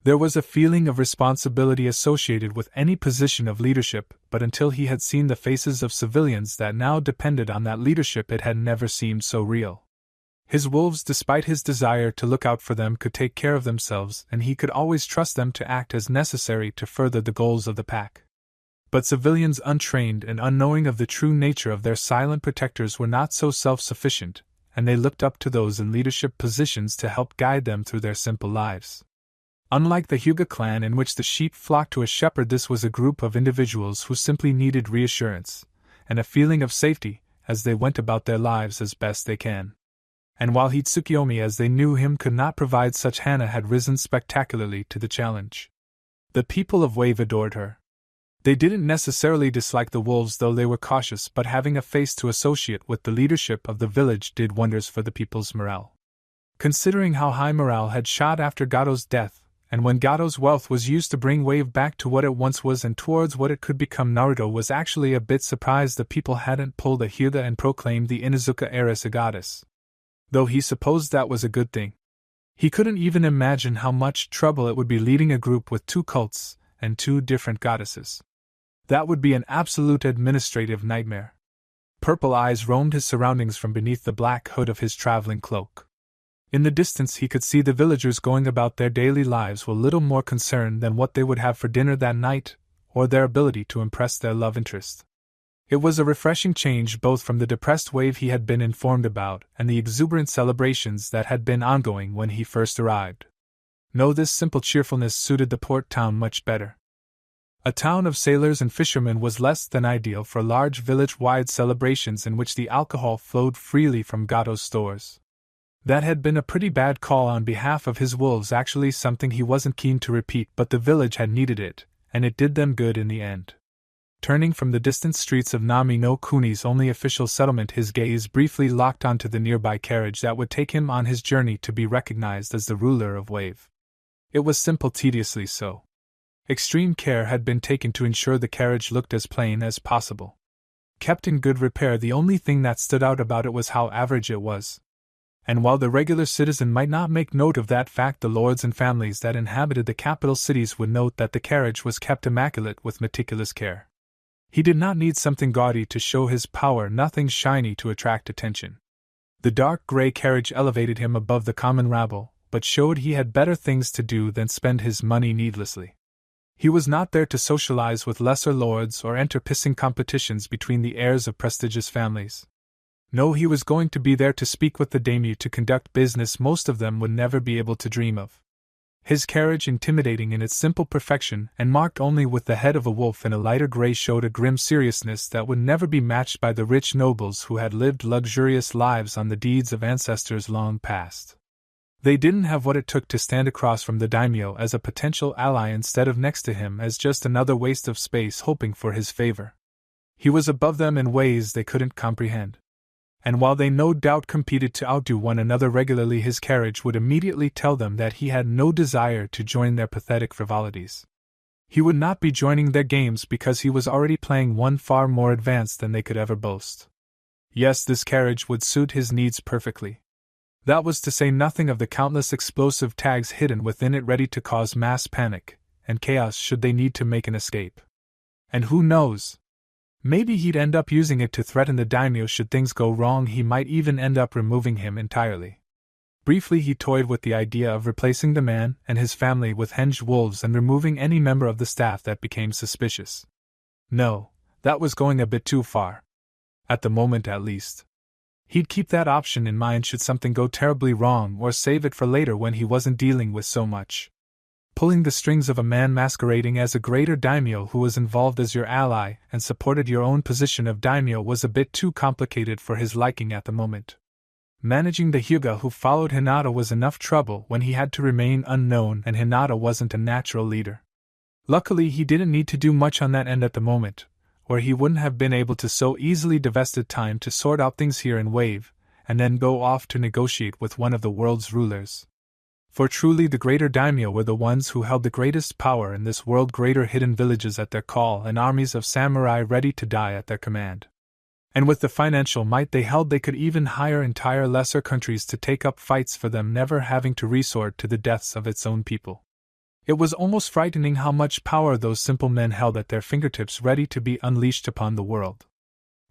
There was a feeling of responsibility associated with any position of leadership, but until he had seen the faces of civilians that now depended on that leadership, it had never seemed so real. His wolves, despite his desire to look out for them, could take care of themselves, and he could always trust them to act as necessary to further the goals of the pack. But civilians, untrained and unknowing of the true nature of their silent protectors, were not so self-sufficient, and they looked up to those in leadership positions to help guide them through their simple lives. Unlike the Hyuga clan, in which the sheep flocked to a shepherd, this was a group of individuals who simply needed reassurance and a feeling of safety as they went about their lives as best they can. And while Tsukiyomi, as they knew him, could not provide such, Hana had risen spectacularly to the challenge. The people of Wave adored her. They didn't necessarily dislike the wolves, though they were cautious, but having a face to associate with the leadership of the village did wonders for the people's morale. Considering how high morale had shot after Gato's death, and when Gato's wealth was used to bring Wave back to what it once was and towards what it could become, Naruto was actually a bit surprised the people hadn't pulled a Hyuga and proclaimed the Inuzuka heiress a goddess. Though he supposed that was a good thing. He couldn't even imagine how much trouble it would be leading a group with 2 cults and 2 different goddesses. That would be an absolute administrative nightmare. Purple eyes roamed his surroundings from beneath the black hood of his traveling cloak. In the distance he could see the villagers going about their daily lives with little more concern than what they would have for dinner that night, or their ability to impress their love interest. It was a refreshing change both from the depressed wave he had been informed about and the exuberant celebrations that had been ongoing when he first arrived. No, this simple cheerfulness suited the port town much better. A town of sailors and fishermen was less than ideal for large village-wide celebrations in which the alcohol flowed freely from Gato's stores. That had been a pretty bad call on behalf of his wolves, actually something he wasn't keen to repeat, but the village had needed it, and it did them good in the end. Turning from the distant streets of Nami no Kuni's only official settlement, his gaze briefly locked onto the nearby carriage that would take him on his journey to be recognized as the ruler of Wave. It was simple, tediously so. Extreme care had been taken to ensure the carriage looked as plain as possible. Kept in good repair, the only thing that stood out about it was how average it was. And while the regular citizen might not make note of that fact, the lords and families that inhabited the capital cities would note that the carriage was kept immaculate with meticulous care. He did not need something gaudy to show his power, nothing shiny to attract attention. The dark gray carriage elevated him above the common rabble, but showed he had better things to do than spend his money needlessly. He was not there to socialize with lesser lords or enter pissing competitions between the heirs of prestigious families. No, he was going to be there to speak with the daimyo, to conduct business most of them would never be able to dream of. His carriage, intimidating in its simple perfection and marked only with the head of a wolf in a lighter gray, showed a grim seriousness that would never be matched by the rich nobles who had lived luxurious lives on the deeds of ancestors long past. They didn't have what it took to stand across from the daimyo as a potential ally instead of next to him as just another waste of space hoping for his favor. He was above them in ways they couldn't comprehend. And while they no doubt competed to outdo one another regularly, his carriage would immediately tell them that he had no desire to join their pathetic frivolities. He would not be joining their games because he was already playing one far more advanced than they could ever boast. Yes, this carriage would suit his needs perfectly. That was to say nothing of the countless explosive tags hidden within it, ready to cause mass panic and chaos should they need to make an escape. And who knows? Maybe he'd end up using it to threaten the daimyo should things go wrong. He might even end up removing him entirely. Briefly he toyed with the idea of replacing the man and his family with henge wolves and removing any member of the staff that became suspicious. No, that was going a bit too far. At the moment, at least. He'd keep that option in mind should something go terribly wrong, or save it for later when he wasn't dealing with so much. Pulling the strings of a man masquerading as a greater daimyo who was involved as your ally and supported your own position of daimyo was a bit too complicated for his liking at the moment. Managing the Hyuga who followed Hinata was enough trouble when he had to remain unknown and Hinata wasn't a natural leader. Luckily he didn't need to do much on that end at the moment, or he wouldn't have been able to so easily divested time to sort out things here in Wave, and then go off to negotiate with one of the world's rulers. For truly the greater daimyo were the ones who held the greatest power in this world, greater hidden villages at their call and armies of samurai ready to die at their command. And with the financial might they held, they could even hire entire lesser countries to take up fights for them, never having to resort to the deaths of its own people. It was almost frightening how much power those simple men held at their fingertips, ready to be unleashed upon the world.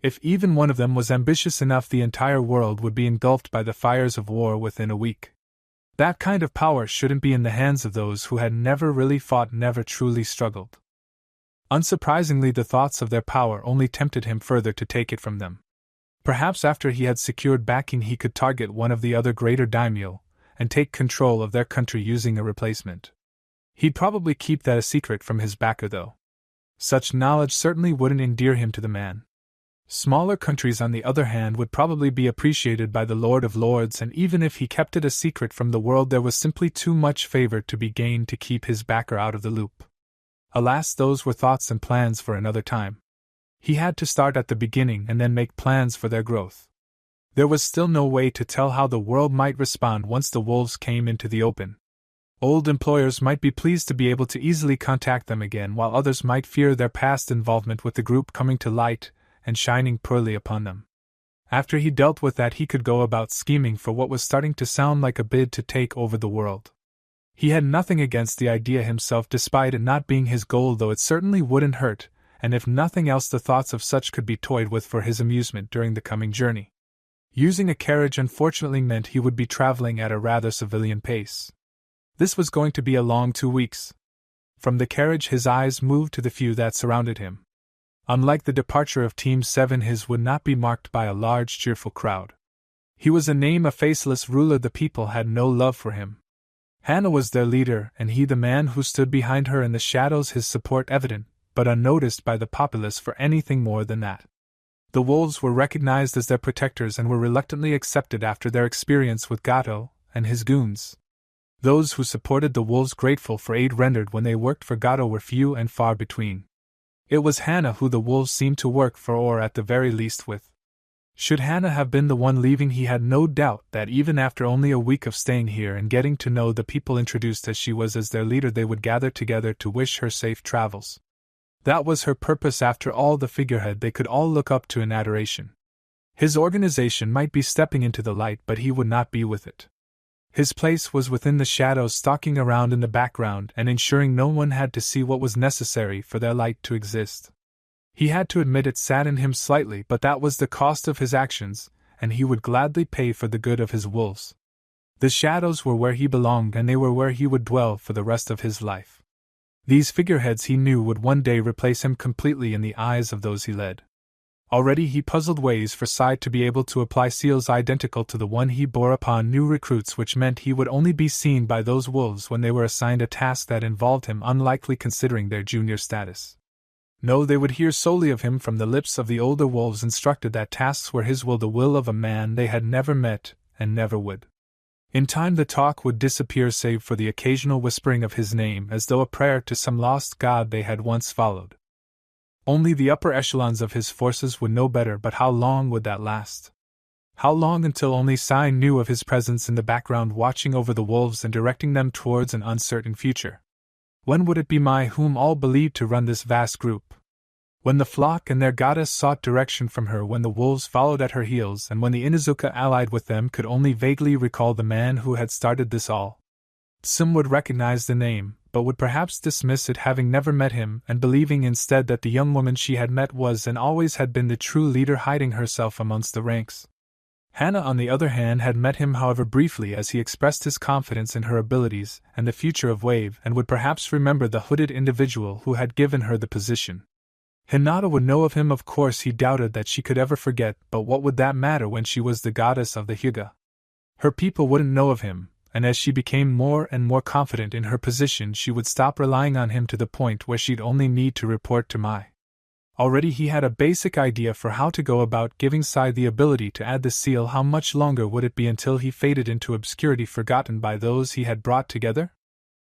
If even one of them was ambitious enough, the entire world would be engulfed by the fires of war within a week. That kind of power shouldn't be in the hands of those who had never really fought, never truly struggled. Unsurprisingly, the thoughts of their power only tempted him further to take it from them. Perhaps after he had secured backing he could target one of the other greater daimyo and take control of their country using a replacement. He'd probably keep that a secret from his backer though. Such knowledge certainly wouldn't endear him to the man. Smaller countries, on the other hand, would probably be appreciated by the Lord of Lords, and even if he kept it a secret from the world, there was simply too much favor to be gained to keep his backer out of the loop. Alas, those were thoughts and plans for another time. He had to start at the beginning and then make plans for their growth. There was still no way to tell how the world might respond once the wolves came into the open. Old employers might be pleased to be able to easily contact them again, while others might fear their past involvement with the group coming to light and shining poorly upon them. After he dealt with that, he could go about scheming for what was starting to sound like a bid to take over the world. He had nothing against the idea himself, despite it not being his goal, though it certainly wouldn't hurt, and if nothing else the thoughts of such could be toyed with for his amusement during the coming journey. Using a carriage unfortunately meant he would be traveling at a rather civilian pace. This was going to be a long 2 weeks. From the carriage his eyes moved to the few that surrounded him. Unlike the departure of Team 7, his would not be marked by a large cheerful crowd. He was a name, a faceless ruler. The people had no love for him. Hana was their leader, and he the man who stood behind her in the shadows, his support evident, but unnoticed by the populace for anything more than that. The wolves were recognized as their protectors and were reluctantly accepted after their experience with Gato and his goons. Those who supported the wolves, grateful for aid rendered when they worked for Gato, were few and far between. It was Hana who the wolves seemed to work for, or at the very least with. Should Hana have been the one leaving, he had no doubt that even after only a week of staying here and getting to know the people introduced as she was as their leader, they would gather together to wish her safe travels. That was her purpose, after all, the figurehead they could all look up to in adoration. His organization might be stepping into the light, but he would not be with it. His place was within the shadows, stalking around in the background and ensuring no one had to see what was necessary for their light to exist. He had to admit it saddened him slightly, but that was the cost of his actions, and he would gladly pay for the good of his wolves. The shadows were where he belonged, and they were where he would dwell for the rest of his life. These figureheads, he knew, would one day replace him completely in the eyes of those he led. Already he puzzled ways for Sai to be able to apply seals identical to the one he bore upon new recruits, which meant he would only be seen by those wolves when they were assigned a task that involved him, unlikely considering their junior status. No, they would hear solely of him from the lips of the older wolves instructed that tasks were his will, the will of a man they had never met and never would. In time the talk would disappear, save for the occasional whispering of his name, as though a prayer to some lost god they had once followed. Only the upper echelons of his forces would know better, but how long would that last? How long until only Sai knew of his presence in the background, watching over the wolves and directing them towards an uncertain future? When would it be Mai, whom all believed to run this vast group? When the flock and their goddess sought direction from her, when the wolves followed at her heels, and when the Inuzuka allied with them could only vaguely recall the man who had started this all? Some would recognize the name, but would perhaps dismiss it, having never met him, and believing instead that the young woman she had met was and always had been the true leader, hiding herself amongst the ranks. Hana, on the other hand, had met him, however briefly, as he expressed his confidence in her abilities and the future of Wave, and would perhaps remember the hooded individual who had given her the position. Hinata would know of him, of course. He doubted that she could ever forget, but what would that matter when she was the goddess of the Hyuga? Her people wouldn't know of him, and as she became more and more confident in her position, she would stop relying on him to the point where she'd only need to report to Mai. Already he had a basic idea for how to go about giving Sai the ability to add the seal. How much longer would it be until he faded into obscurity, forgotten by those he had brought together?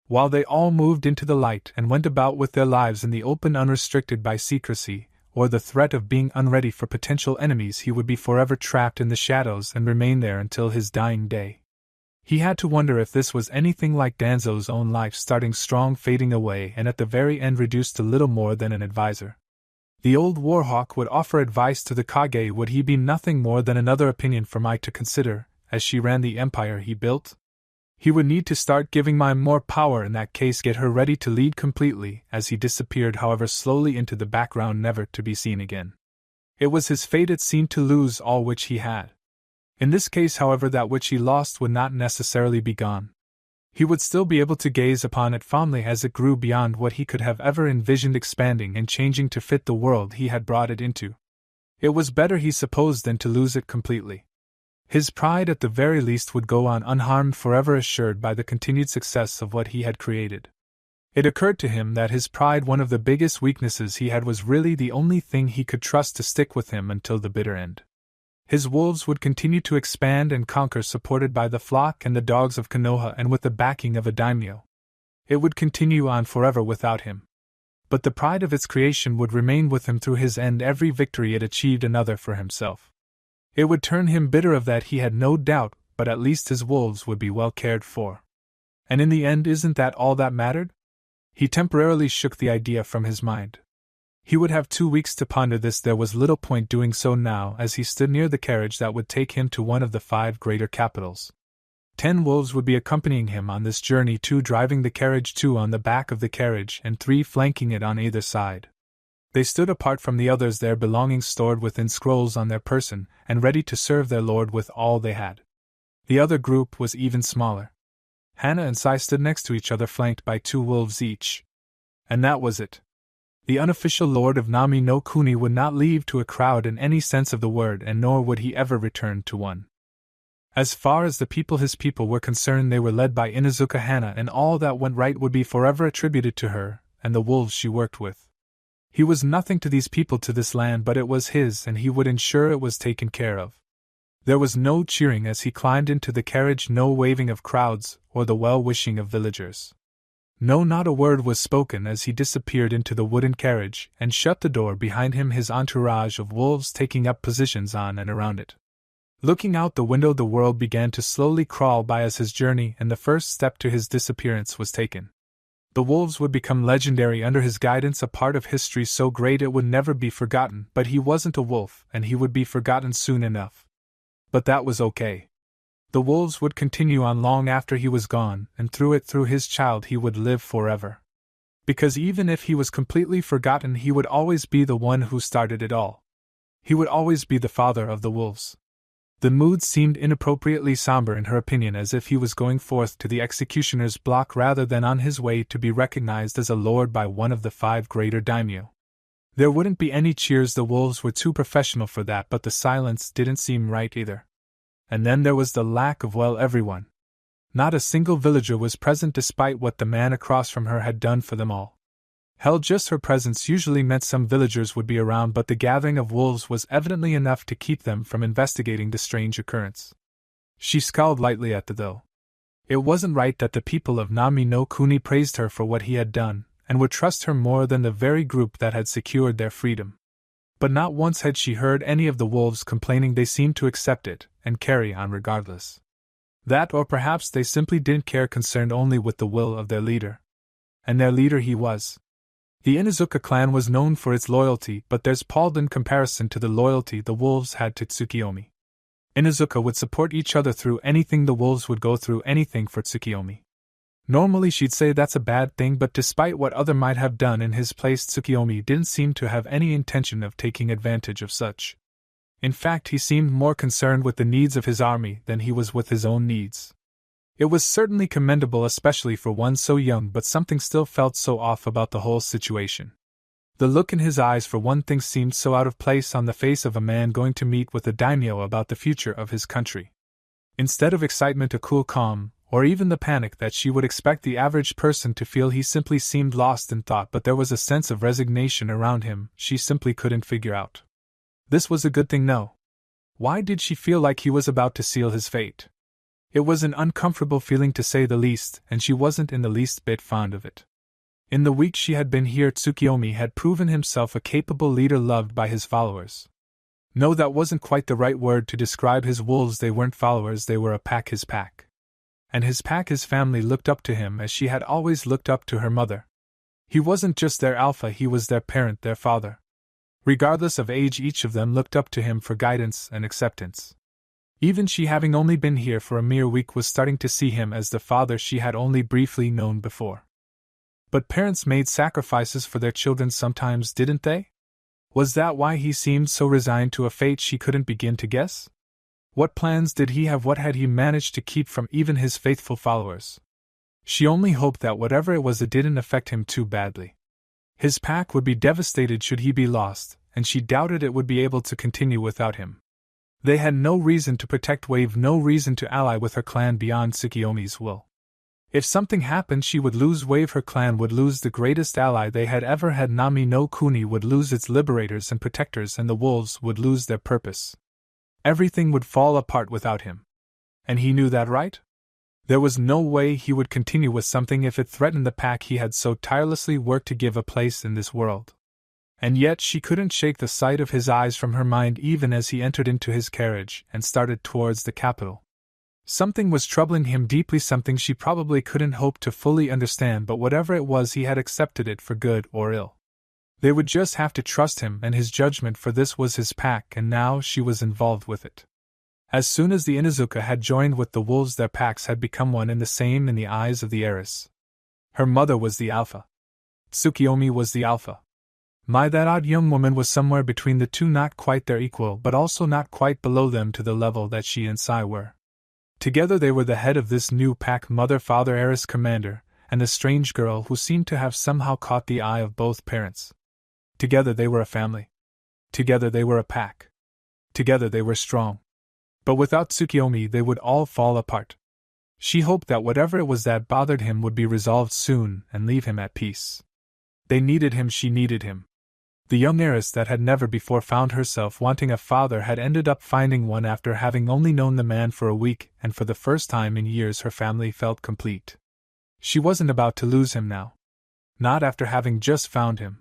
While they all moved into the light and went about with their lives in the open, unrestricted by secrecy or the threat of being unready for potential enemies, he would be forever trapped in the shadows and remain there until his dying day. He had to wonder if this was anything like Danzo's own life, starting strong, fading away, and at the very end reduced to little more than an advisor. The old warhawk would offer advice to the Kage. Would he be nothing more than another opinion for Mai to consider, as she ran the empire he built? He would need to start giving Mai more power, in that case get her ready to lead completely, as he disappeared, however slowly, into the background, never to be seen again. It was his fate, it seemed, to lose all which he had. In this case, however, that which he lost would not necessarily be gone. He would still be able to gaze upon it fondly as it grew beyond what he could have ever envisioned, expanding and changing to fit the world he had brought it into. It was better, he supposed, than to lose it completely. His pride at the very least would go on unharmed, forever assured by the continued success of what he had created. It occurred to him that his pride, one of the biggest weaknesses he had, was really the only thing he could trust to stick with him until the bitter end. His wolves would continue to expand and conquer, supported by the flock and the dogs of Konoha and with the backing of a daimyo. It would continue on forever without him. But the pride of its creation would remain with him through his end. Every victory it achieved, another for himself. It would turn him bitter, of that he had no doubt, but at least his wolves would be well cared for. And in the end, isn't that all that mattered? He temporarily shook the idea from his mind. He would have 2 weeks to ponder this. There was little point doing so now, as he stood near the carriage that would take him to one of the 5 greater capitals. 10 wolves would be accompanying him on this journey, 2 driving the carriage, 2 on the back of the carriage, and 3 flanking it on either side. They stood apart from the others, their belongings stored within scrolls on their person, and ready to serve their lord with all they had. The other group was even smaller. Hana and Sai stood next to each other, flanked by 2 wolves each. And that was it. The unofficial lord of Nami no Kuni would not leave to a crowd in any sense of the word, and nor would he ever return to one. As far as his people were concerned, they were led by Inuzuka Hana, and all that went right would be forever attributed to her and the wolves she worked with. He was nothing to these people, to this land, but it was his, and he would ensure it was taken care of. There was no cheering as he climbed into the carriage, no waving of crowds, or the well-wishing of villagers. No, not a word was spoken as he disappeared into the wooden carriage and shut the door behind him, his entourage of wolves taking up positions on and around it. Looking out the window, the world began to slowly crawl by as his journey and the first step to his disappearance was taken. The wolves would become legendary under his guidance, a part of history so great it would never be forgotten, but he wasn't a wolf, and he would be forgotten soon enough. But that was okay. The wolves would continue on long after he was gone, and through his child he would live forever. Because even if he was completely forgotten, he would always be the one who started it all. He would always be the father of the wolves. The mood seemed inappropriately somber in her opinion, as if he was going forth to the executioner's block rather than on his way to be recognized as a lord by one of the 5 greater daimyo. There wouldn't be any cheers, the wolves were too professional for that, but the silence didn't seem right either. And then there was the lack of, well, everyone. Not a single villager was present despite what the man across from her had done for them all. Hell, just her presence usually meant some villagers would be around, but the gathering of wolves was evidently enough to keep them from investigating the strange occurrence. She scowled lightly at the though. It wasn't right that the people of Nami no Kuni praised her for what he had done, and would trust her more than the very group that had secured their freedom. But not once had she heard any of the wolves complaining. They seemed to accept it, and carry on regardless. That, or perhaps they simply didn't care, concerned only with the will of their leader. And their leader he was. The Inuzuka clan was known for its loyalty, but theirs palled in comparison to the loyalty the wolves had to Tsukiyomi. Inuzuka would support each other through anything, the wolves would go through anything for Tsukiyomi. Normally she'd say that's a bad thing, but despite what other might have done in his place, Tsukiyomi didn't seem to have any intention of taking advantage of such. In fact, he seemed more concerned with the needs of his army than he was with his own needs. It was certainly commendable, especially for one so young, but something still felt so off about the whole situation. The look in his eyes, for one thing, seemed so out of place on the face of a man going to meet with a daimyo about the future of his country. Instead of excitement, a cool calm, or even the panic that she would expect the average person to feel, he simply seemed lost in thought, but there was a sense of resignation around him she simply couldn't figure out. This was a good thing, no. Why did she feel like he was about to seal his fate? It was an uncomfortable feeling to say the least, and she wasn't in the least bit fond of it. In the week she had been here, Tsukiyomi had proven himself a capable leader loved by his followers. No, that wasn't quite the right word to describe his wolves. They weren't followers, they were a pack, his pack. And his pack, his family, looked up to him as she had always looked up to her mother. He wasn't just their alpha, he was their parent, their father. Regardless of age, each of them looked up to him for guidance and acceptance. Even she, having only been here for a mere week, was starting to see him as the father she had only briefly known before. But parents made sacrifices for their children sometimes, didn't they? Was that why he seemed so resigned to a fate she couldn't begin to guess? What plans did he have? What had he managed to keep from even his faithful followers? She only hoped that whatever it was, it didn't affect him too badly. His pack would be devastated should he be lost, and she doubted it would be able to continue without him. They had no reason to protect Wave, no reason to ally with her clan beyond Tsukiyomi's will. If something happened, she would lose Wave, her clan would lose the greatest ally they had ever had. Nami no Kuni would lose its liberators and protectors, and the wolves would lose their purpose. Everything would fall apart without him. And he knew that, right? There was no way he would continue with something if it threatened the pack he had so tirelessly worked to give a place in this world. And yet she couldn't shake the sight of his eyes from her mind even as he entered into his carriage and started towards the capital. Something was troubling him deeply, something she probably couldn't hope to fully understand, but whatever it was, he had accepted it for good or ill. They would just have to trust him and his judgment, for this was his pack and now she was involved with it. As soon as the Inuzuka had joined with the wolves, their packs had become one and the same in the eyes of the heiress. Her mother was the alpha. Tsukiyomi was the alpha. That odd young woman was somewhere between the two, not quite their equal, but also not quite below them to the level that she and Sai were. Together they were the head of this new pack, mother, father, heiress, commander, and the strange girl who seemed to have somehow caught the eye of both parents. Together they were a family. Together they were a pack. Together they were strong. But without Tsukiyomi they would all fall apart. She hoped that whatever it was that bothered him would be resolved soon and leave him at peace. They needed him, she needed him. The young heiress that had never before found herself wanting a father had ended up finding one after having only known the man for a week, and for the first time in years her family felt complete. She wasn't about to lose him now. Not after having just found him.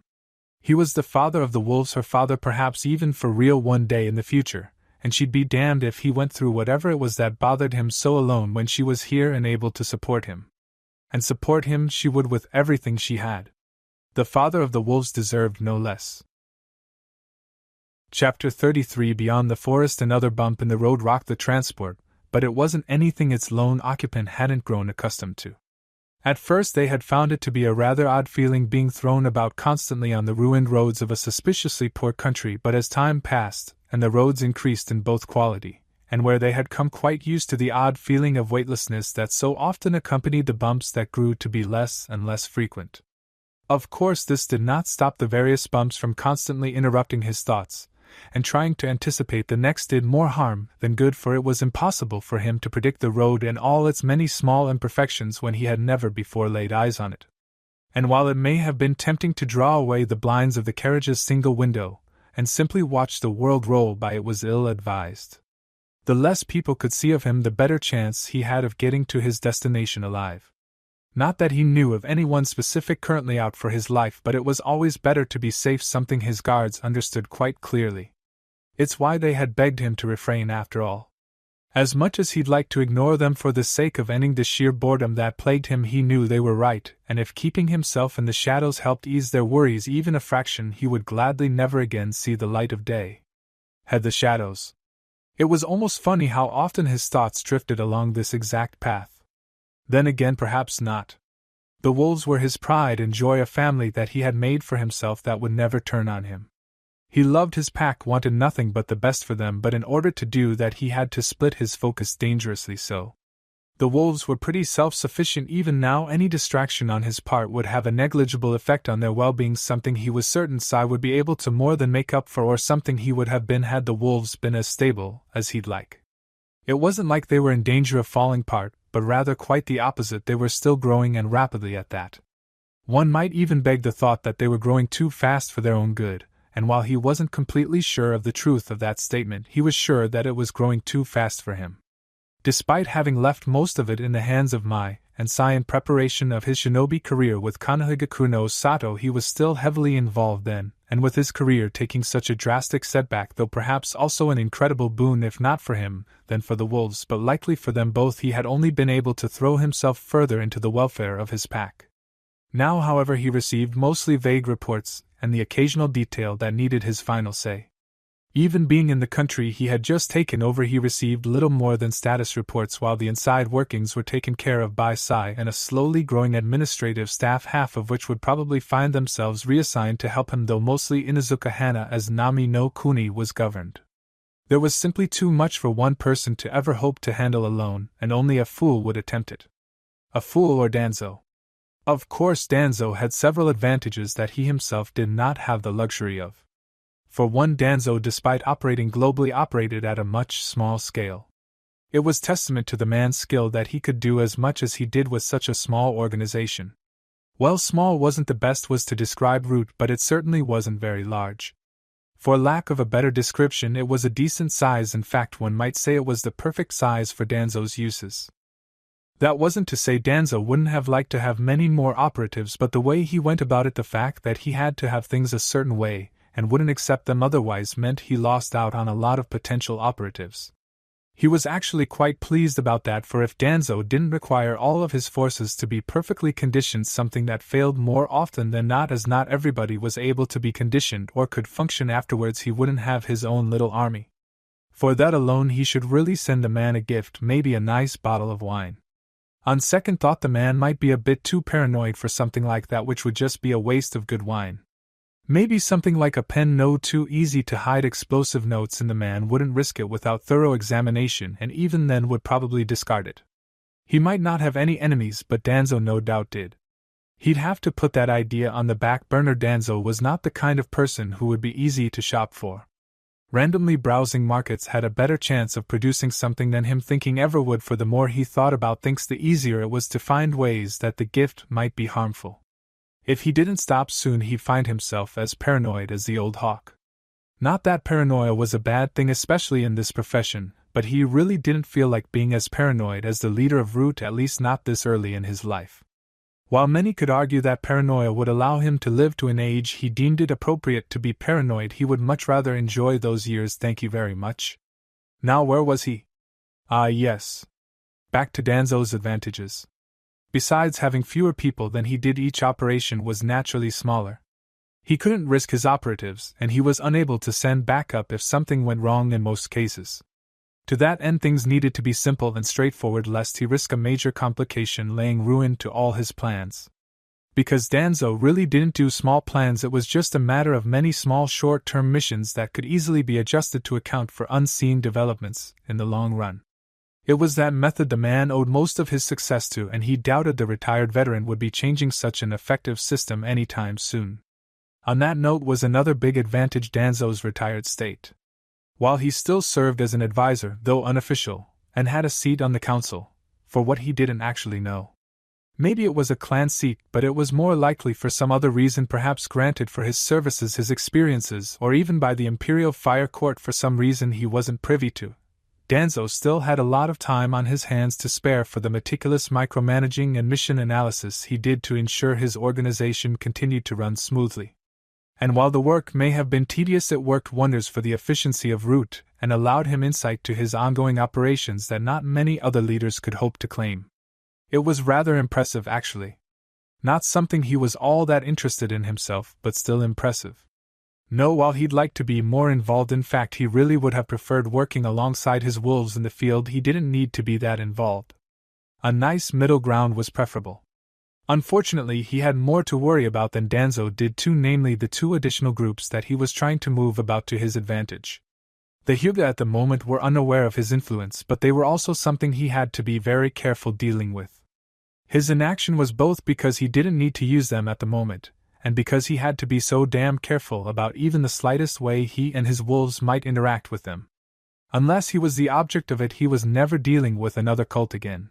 He was the father of the wolves, her father perhaps even for real one day in the future, and she'd be damned if he went through whatever it was that bothered him so alone when she was here and able to support him. And support him she would with everything she had. The father of the wolves deserved no less. Chapter 33. Beyond the forest, another bump in the road rocked the transport, but it wasn't anything its lone occupant hadn't grown accustomed to. At first they had found it to be a rather odd feeling being thrown about constantly on the ruined roads of a suspiciously poor country, but as time passed, and the roads increased in both quality, and where they had come quite used to the odd feeling of weightlessness that so often accompanied the bumps that grew to be less and less frequent. Of course this did not stop the various bumps from constantly interrupting his thoughts, and trying to anticipate the next did more harm than good, for it was impossible for him to predict the road and all its many small imperfections when he had never before laid eyes on it. And while it may have been tempting to draw away the blinds of the carriage's single window, and simply watch the world roll by, it was ill-advised. The less people could see of him, the better chance he had of getting to his destination alive. Not that he knew of anyone specific currently out for his life, but it was always better to be safe, something his guards understood quite clearly. It's why they had begged him to refrain after all. As much as he'd like to ignore them for the sake of ending the sheer boredom that plagued him, he knew they were right, and if keeping himself in the shadows helped ease their worries even a fraction, he would gladly never again see the light of day. Had the shadows. It was almost funny how often his thoughts drifted along this exact path. Then again, perhaps not. The wolves were his pride and joy, a family that he had made for himself that would never turn on him. He loved his pack, wanted nothing but the best for them, but in order to do that he had to split his focus dangerously so. The wolves were pretty self-sufficient even now. Any distraction on his part would have a negligible effect on their well-being, something he was certain Sai would be able to more than make up for, or something he would have been had the wolves been as stable as he'd like. It wasn't like they were in danger of falling apart, but rather quite the opposite. They were still growing, and rapidly at that. One might even beg the thought that they were growing too fast for their own good, and while he wasn't completely sure of the truth of that statement, he was sure that it was growing too fast for him. Despite having left most of it in the hands of Mai and Sai in preparation of his shinobi career with Konohagaku no Sato, he was still heavily involved then, and with his career taking such a drastic setback, though perhaps also an incredible boon if not for him, then for the wolves, but likely for them both, he had only been able to throw himself further into the welfare of his pack. Now, however, he received mostly vague reports, and the occasional detail that needed his final say. Even being in the country he had just taken over, he received little more than status reports, while the inside workings were taken care of by Sai and a slowly growing administrative staff, half of which would probably find themselves reassigned to help him, though mostly Inuzuka Hana as Nami no Kuni was governed. There was simply too much for one person to ever hope to handle alone, and only a fool would attempt it. A fool or Danzo. Of course, Danzo had several advantages that he himself did not have the luxury of. For one, Danzo, despite operating globally, operated at a much small scale. It was testament to the man's skill that he could do as much as he did with such a small organization. Well, small wasn't the best was to describe route, but it certainly wasn't very large. For lack of a better description, it was a decent size. In fact, one might say it was the perfect size for Danzo's uses. That wasn't to say Danzo wouldn't have liked to have many more operatives, but the way he went about it, the fact that he had to have things a certain way, and wouldn't accept them otherwise, meant he lost out on a lot of potential operatives. He was actually quite pleased about that, for if Danzo didn't require all of his forces to be perfectly conditioned, something that failed more often than not, as not everybody was able to be conditioned or could function afterwards, he wouldn't have his own little army. For that alone he should really send the man a gift, maybe a nice bottle of wine. On second thought, the man might be a bit too paranoid for something like that, which would just be a waste of good wine. Maybe something like a pen no too easy to hide explosive notes in. The man wouldn't risk it without thorough examination, and even then would probably discard it. He might not have any enemies, but Danzo no doubt did. He'd have to put that idea on the back burner. Danzo was not the kind of person who would be easy to shop for. Randomly browsing markets had a better chance of producing something than him thinking ever would, for the more he thought about things the easier it was to find ways that the gift might be harmful. If he didn't stop soon, he'd find himself as paranoid as the old hawk. Not that paranoia was a bad thing, especially in this profession, but he really didn't feel like being as paranoid as the leader of Root, at least not this early in his life. While many could argue that paranoia would allow him to live to an age he deemed it appropriate to be paranoid, he would much rather enjoy those years. Thank you very much. Now where was he? Ah yes. Back to Danzo's advantages. Besides having fewer people than he did, each operation was naturally smaller. He couldn't risk his operatives, and he was unable to send backup if something went wrong in most cases. To that end, things needed to be simple and straightforward, lest he risk a major complication, laying ruin to all his plans. Because Danzo really didn't do small plans, it was just a matter of many small short-term missions that could easily be adjusted to account for unseen developments in the long run. It was that method the man owed most of his success to, and he doubted the retired veteran would be changing such an effective system anytime soon. On that note was another big advantage: Danzo's retired state. While he still served as an advisor, though unofficial, and had a seat on the council, for what he didn't actually know. Maybe it was a clan seat, but it was more likely for some other reason, perhaps granted for his services, his experiences, or even by the Imperial Fire Court for some reason he wasn't privy to. Danzo still had a lot of time on his hands to spare for the meticulous micromanaging and mission analysis he did to ensure his organization continued to run smoothly. And while the work may have been tedious, it worked wonders for the efficiency of Root, and allowed him insight to his ongoing operations that not many other leaders could hope to claim. It was rather impressive, actually. Not something he was all that interested in himself, but still impressive. No, while he'd like to be more involved, in fact he really would have preferred working alongside his wolves in the field, he didn't need to be that involved. A nice middle ground was preferable. Unfortunately, he had more to worry about than Danzo did too, namely the two additional groups that he was trying to move about to his advantage. The Hyuga at the moment were unaware of his influence, but they were also something he had to be very careful dealing with. His inaction was both because he didn't need to use them at the moment, and because he had to be so damn careful about even the slightest way he and his wolves might interact with them. Unless he was the object of it, he was never dealing with another cult again.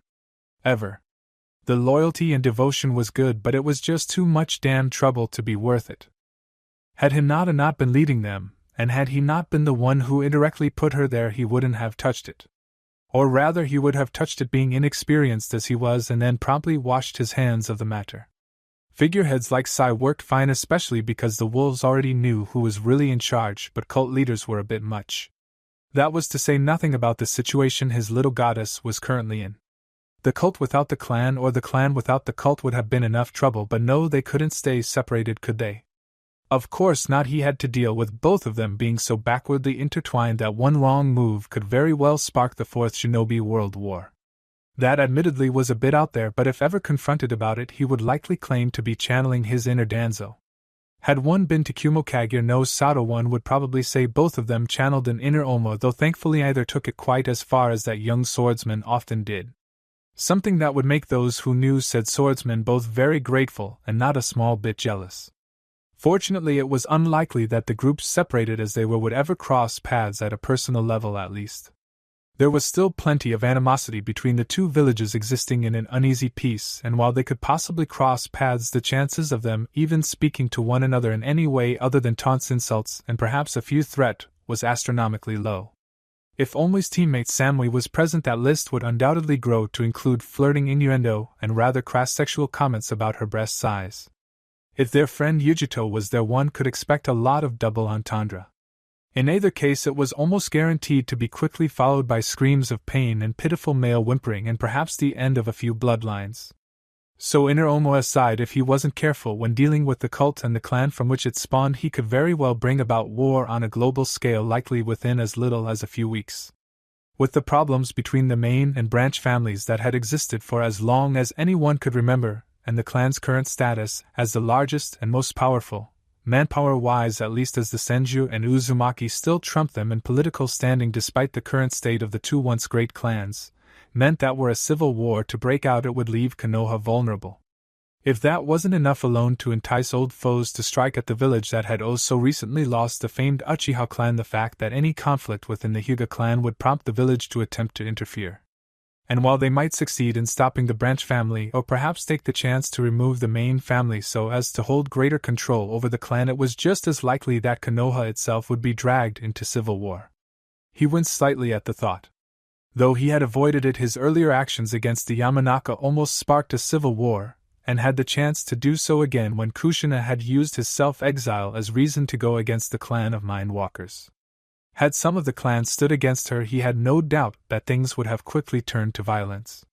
Ever. The loyalty and devotion was good, but it was just too much damn trouble to be worth it. Had Hinata not been leading them, and had he not been the one who indirectly put her there, he wouldn't have touched it. Or rather, he would have touched it, being inexperienced as he was, and then promptly washed his hands of the matter. Figureheads like Sai worked fine, especially because the wolves already knew who was really in charge, but cult leaders were a bit much. That was to say nothing about the situation his little goddess was currently in. The cult without the clan, or the clan without the cult, would have been enough trouble, but no, they couldn't stay separated, could they? Of course not. He had to deal with both of them being so backwardly intertwined that one wrong move could very well spark the Fourth Shinobi World War. That admittedly was a bit out there, but if ever confronted about it, he would likely claim to be channeling his inner Danzo. Had one been to Kumokage no Sato, one would probably say both of them channeled an inner Omo, though thankfully either took it quite as far as that young swordsman often did. Something that would make those who knew said swordsman both very grateful and not a small bit jealous. Fortunately, it was unlikely that the groups, separated as they were, would ever cross paths at a personal level, at least. There was still plenty of animosity between the two villages, existing in an uneasy peace, and while they could possibly cross paths, the chances of them even speaking to one another in any way other than taunts, insults, and perhaps a few threats was astronomically low. If Omli's teammate Samui was present, that list would undoubtedly grow to include flirting innuendo and rather crass sexual comments about her breast size. If their friend Yujito was there, one could expect a lot of double entendre. In either case, it was almost guaranteed to be quickly followed by screams of pain and pitiful male whimpering, and perhaps the end of a few bloodlines. So, inner Omo aside, if he wasn't careful when dealing with the cult and the clan from which it spawned, he could very well bring about war on a global scale, likely within as little as a few weeks. With the problems between the main and branch families that had existed for as long as anyone could remember, and the clan's current status as the largest and most powerful, manpower-wise at least, as the Senju and Uzumaki still trumped them in political standing despite the current state of the two once great clans, meant that were a civil war to break out, it would leave Konoha vulnerable. If that wasn't enough alone to entice old foes to strike at the village that had oh so recently lost the famed Uchiha clan, the fact that any conflict within the Hyuga clan would prompt the village to attempt to interfere. And while they might succeed in stopping the branch family or perhaps take the chance to remove the main family so as to hold greater control over the clan, it was just as likely that Konoha itself would be dragged into civil war. He winced slightly at the thought. Though he had avoided it, his earlier actions against the Yamanaka almost sparked a civil war, and had the chance to do so again when Kushina had used his self-exile as reason to go against the clan of Mindwalkers. Had some of the clan stood against her, he had no doubt that things would have quickly turned to violence.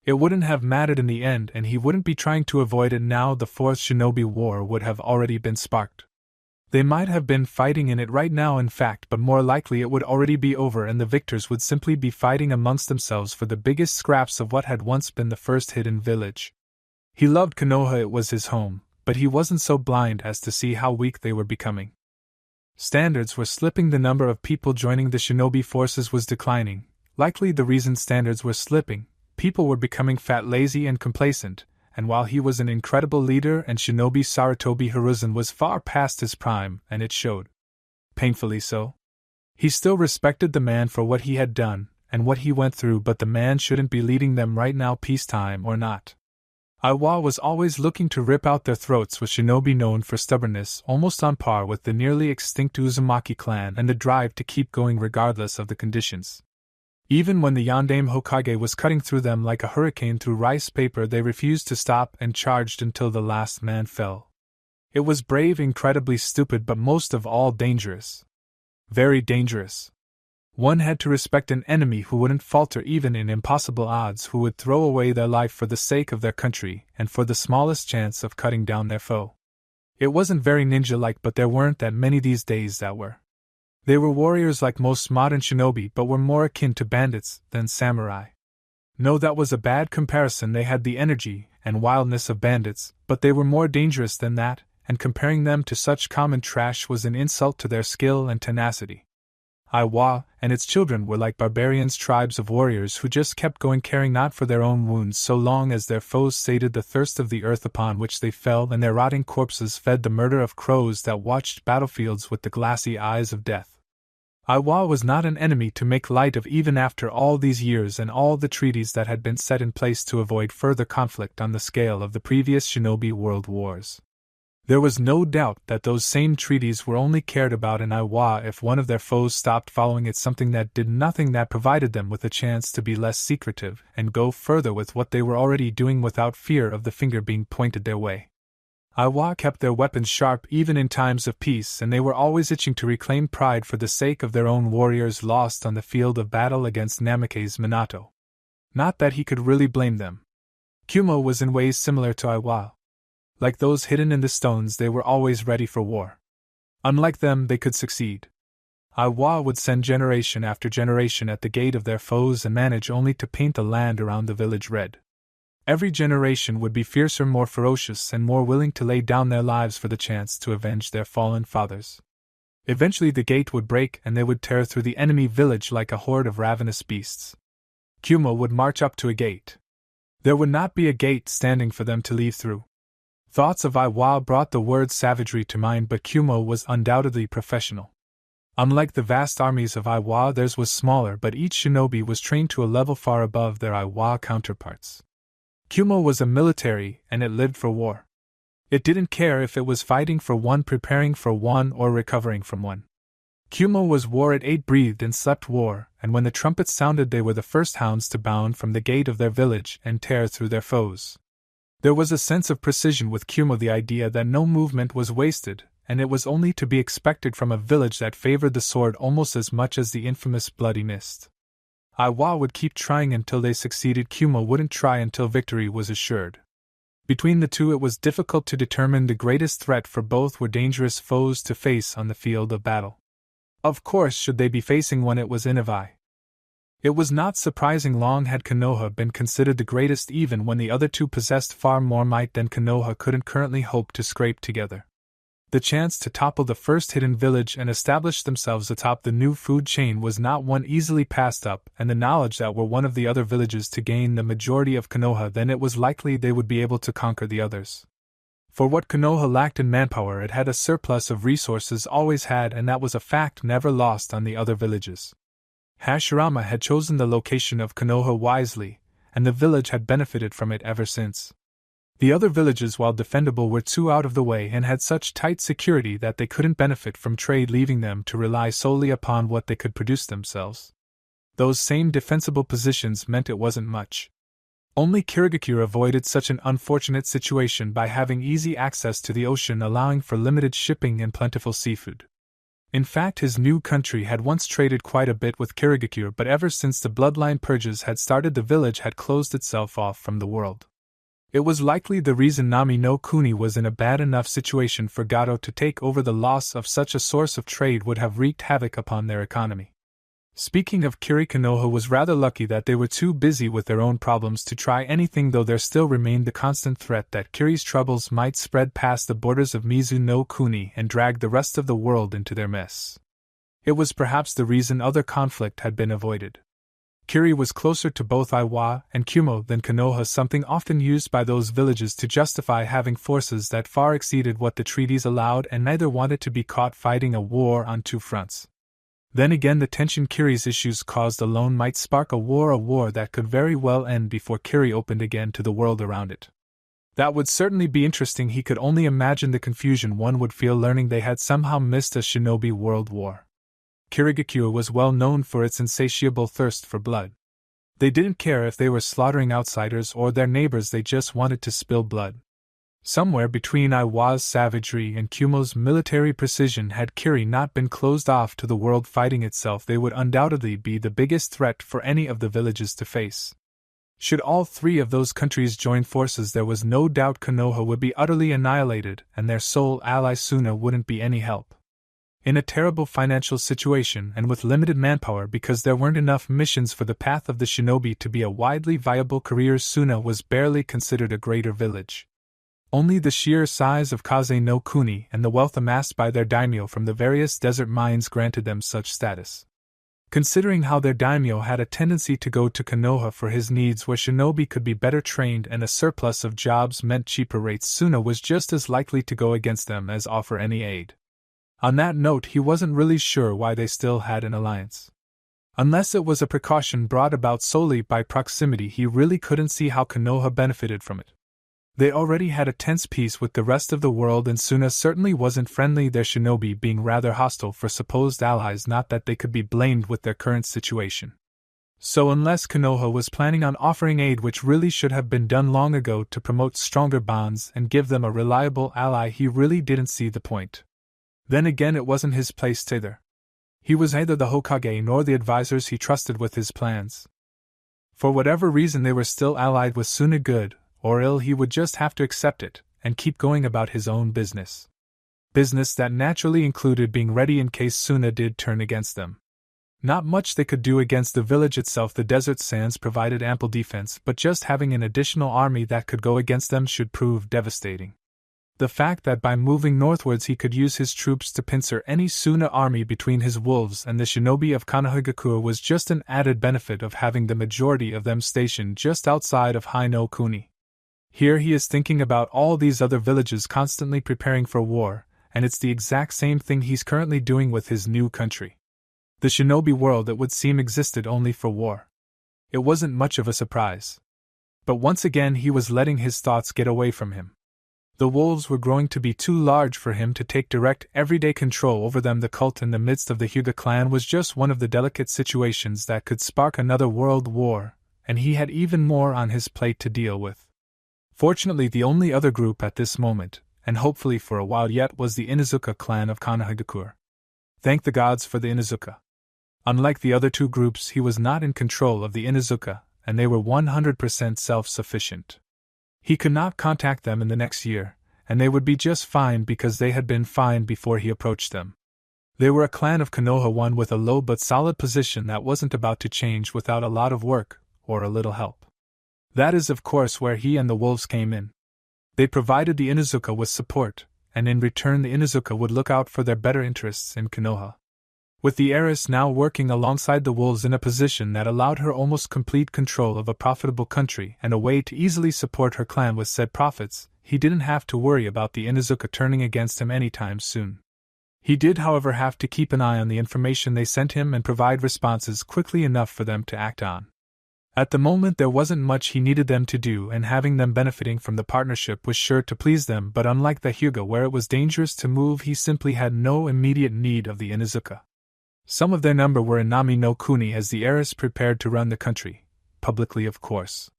It wouldn't have mattered in the end, and he wouldn't be trying to avoid it now. The Fourth Shinobi War would have already been sparked. They might have been fighting in it right now, in fact, but more likely it would already be over and the victors would simply be fighting amongst themselves for the biggest scraps of what had once been the first hidden village. He loved Konoha, it was his home, but he wasn't so blind as to see how weak they were becoming. Standards were slipping, the number of people joining the shinobi forces was declining. Likely the reason standards were slipping, people were becoming fat, lazy, and complacent, and while he was an incredible leader and shinobi Sarutobi Hiruzen was far past his prime, and it showed. Painfully so. He still respected the man for what he had done, and what he went through, but the man shouldn't be leading them right now, peacetime or not. Aiwa was always looking to rip out their throats, with shinobi known for stubbornness, almost on par with the nearly extinct Uzumaki clan, and the drive to keep going regardless of the conditions. Even when the Yondaime Hokage was cutting through them like a hurricane through rice paper, they refused to stop and charged until the last man fell. It was brave, incredibly stupid, but most of all dangerous. Very dangerous. One had to respect an enemy who wouldn't falter even in impossible odds, who would throw away their life for the sake of their country and for the smallest chance of cutting down their foe. It wasn't very ninja-like, but there weren't that many these days that were. They were warriors like most modern shinobi, but were more akin to bandits than samurai. No, that was a bad comparison. They had the energy and wildness of bandits, but they were more dangerous than that, and comparing them to such common trash was an insult to their skill and tenacity. Aiwa and its children were like barbarians, tribes of warriors who just kept going, caring not for their own wounds so long as their foes sated the thirst of the earth upon which they fell, and their rotting corpses fed the murder of crows that watched battlefields with the glassy eyes of death. Aiwa was not an enemy to make light of even after all these years and all the treaties that had been set in place to avoid further conflict on the scale of the previous shinobi world wars. There was no doubt that those same treaties were only cared about in Aiwa if one of their foes stopped following it, something that did nothing, that provided them with a chance to be less secretive and go further with what they were already doing without fear of the finger being pointed their way. Aiwa kept their weapons sharp even in times of peace, and they were always itching to reclaim pride for the sake of their own warriors lost on the field of battle against Namikaze Minato. Not that he could really blame them. Kyuubi was in ways similar to Aiwa. Like those hidden in the stones, they were always ready for war. Unlike them, they could succeed. Aiwa would send generation after generation at the gate of their foes and manage only to paint the land around the village red. Every generation would be fiercer, more ferocious, and more willing to lay down their lives for the chance to avenge their fallen fathers. Eventually the gate would break and they would tear through the enemy village like a horde of ravenous beasts. Kyuubi would march up to a gate. There would not be a gate standing for them to leave through. Thoughts of Aiwa brought the word savagery to mind, but Kyuubi was undoubtedly professional. Unlike the vast armies of Aiwa, theirs was smaller, but each shinobi was trained to a level far above their Aiwa counterparts. Kyuubi was a military, and it lived for war. It didn't care if it was fighting for one, preparing for one, or recovering from one. Kyuubi was war. It ate, breathed, and slept war, and when the trumpets sounded they were the first hounds to bound from the gate of their village and tear through their foes. There was a sense of precision with Kyuubi, the idea that no movement was wasted, and it was only to be expected from a village that favored the sword almost as much as the infamous Bloody Mist. Aiwa would keep trying until they succeeded. Kyuubi wouldn't try until victory was assured. Between the two it was difficult to determine the greatest threat, for both were dangerous foes to face on the field of battle. Of course, should they be facing one, it was Inavai. It was not surprising. Long had Konoha been considered the greatest, even when the other two possessed far more might than Konoha couldn't currently hope to scrape together. The chance to topple the first hidden village and establish themselves atop the new food chain was not one easily passed up, and the knowledge that were one of the other villages to gain the majority of Konoha, then it was likely they would be able to conquer the others. For what Konoha lacked in manpower, it had a surplus of resources always had, and that was a fact never lost on the other villages. Hashirama had chosen the location of Konoha wisely, and the village had benefited from it ever since. The other villages, while defendable, were too out of the way and had such tight security that they couldn't benefit from trade, leaving them to rely solely upon what they could produce themselves. Those same defensible positions meant it wasn't much. Only Kirigakure avoided such an unfortunate situation by having easy access to the ocean, allowing for limited shipping and plentiful seafood. In fact, his new country had once traded quite a bit with Kirigakure, but ever since the bloodline purges had started, the village had closed itself off from the world. It was likely the reason Nami no Kuni was in a bad enough situation for Gato to take over. The loss of such a source of trade would have wreaked havoc upon their economy. Speaking of Kiri, Konoha was rather lucky that they were too busy with their own problems to try anything, though there still remained the constant threat that Kiri's troubles might spread past the borders of Mizu no Kuni and drag the rest of the world into their mess. It was perhaps the reason other conflict had been avoided. Kiri was closer to both Iwa and Kumo than Konoha, something often used by those villages to justify having forces that far exceeded what the treaties allowed, and neither wanted to be caught fighting a war on two fronts. Then again, the tension Kiri's issues caused alone might spark a war that could very well end before Kiri opened again to the world around it. That would certainly be interesting. He could only imagine the confusion one would feel learning they had somehow missed a shinobi world war. Kirigakure was well known for its insatiable thirst for blood. They didn't care if they were slaughtering outsiders or their neighbors, they just wanted to spill blood. Somewhere between Iwa's savagery and Kumo's military precision, had Kiri not been closed off to the world fighting itself, they would undoubtedly be the biggest threat for any of the villages to face. Should all three of those countries join forces, there was no doubt Konoha would be utterly annihilated, and their sole ally Suna wouldn't be any help. In a terrible financial situation and with limited manpower because there weren't enough missions for the path of the shinobi to be a widely viable career, Suna was barely considered a greater village. Only the sheer size of Kaze no Kuni and the wealth amassed by their daimyo from the various desert mines granted them such status. Considering how their daimyo had a tendency to go to Konoha for his needs where shinobi could be better trained and a surplus of jobs meant cheaper rates, Suna was just as likely to go against them as offer any aid. On that note, he wasn't really sure why they still had an alliance. Unless it was a precaution brought about solely by proximity, he really couldn't see how Konoha benefited from it. They already had a tense peace with the rest of the world, and Suna certainly wasn't friendly, their shinobi being rather hostile for supposed allies, not that they could be blamed with their current situation. So unless Konoha was planning on offering aid, which really should have been done long ago to promote stronger bonds and give them a reliable ally, he really didn't see the point. Then again, it wasn't his place either. He was neither the Hokage nor the advisors he trusted with his plans. For whatever reason, they were still allied with Suna. Good or ill, he would just have to accept it and keep going about his own business. Business that naturally included being ready in case Suna did turn against them. Not much they could do against the village itself. The desert sands provided ample defense, but just having an additional army that could go against them should prove devastating. The fact that by moving northwards he could use his troops to pincer any Suna army between his wolves and the shinobi of Konohagakure was just an added benefit of having the majority of them stationed just outside of Hai no Kuni. Here he is thinking about all these other villages constantly preparing for war, and it's the exact same thing he's currently doing with his new country. The shinobi world, it would seem, existed only for war. It wasn't much of a surprise. But once again he was letting his thoughts get away from him. The wolves were growing to be too large for him to take direct, everyday control over them. The cult in the midst of the Hyuga clan was just one of the delicate situations that could spark another world war, and he had even more on his plate to deal with. Fortunately, the only other group at this moment, and hopefully for a while yet, was the Inuzuka clan of Konohagakure. Thank the gods for the Inuzuka. Unlike the other two groups, he was not in control of the Inuzuka, and they were 100% self-sufficient. He could not contact them in the next year, and they would be just fine because they had been fine before he approached them. They were a clan of Konoha, one with a low but solid position that wasn't about to change without a lot of work, or a little help. That is, of course, where he and the wolves came in. They provided the Inuzuka with support, and in return the Inuzuka would look out for their better interests in Konoha. With the heiress now working alongside the wolves in a position that allowed her almost complete control of a profitable country and a way to easily support her clan with said profits, he didn't have to worry about the Inuzuka turning against him anytime soon. He did, however, have to keep an eye on the information they sent him and provide responses quickly enough for them to act on. At the moment there wasn't much he needed them to do, and having them benefiting from the partnership was sure to please them, but unlike the Hyuga where it was dangerous to move, he simply had no immediate need of the Inuzuka. Some of their number were in Nami no Kuni as the heiress prepared to run the country, publicly of course.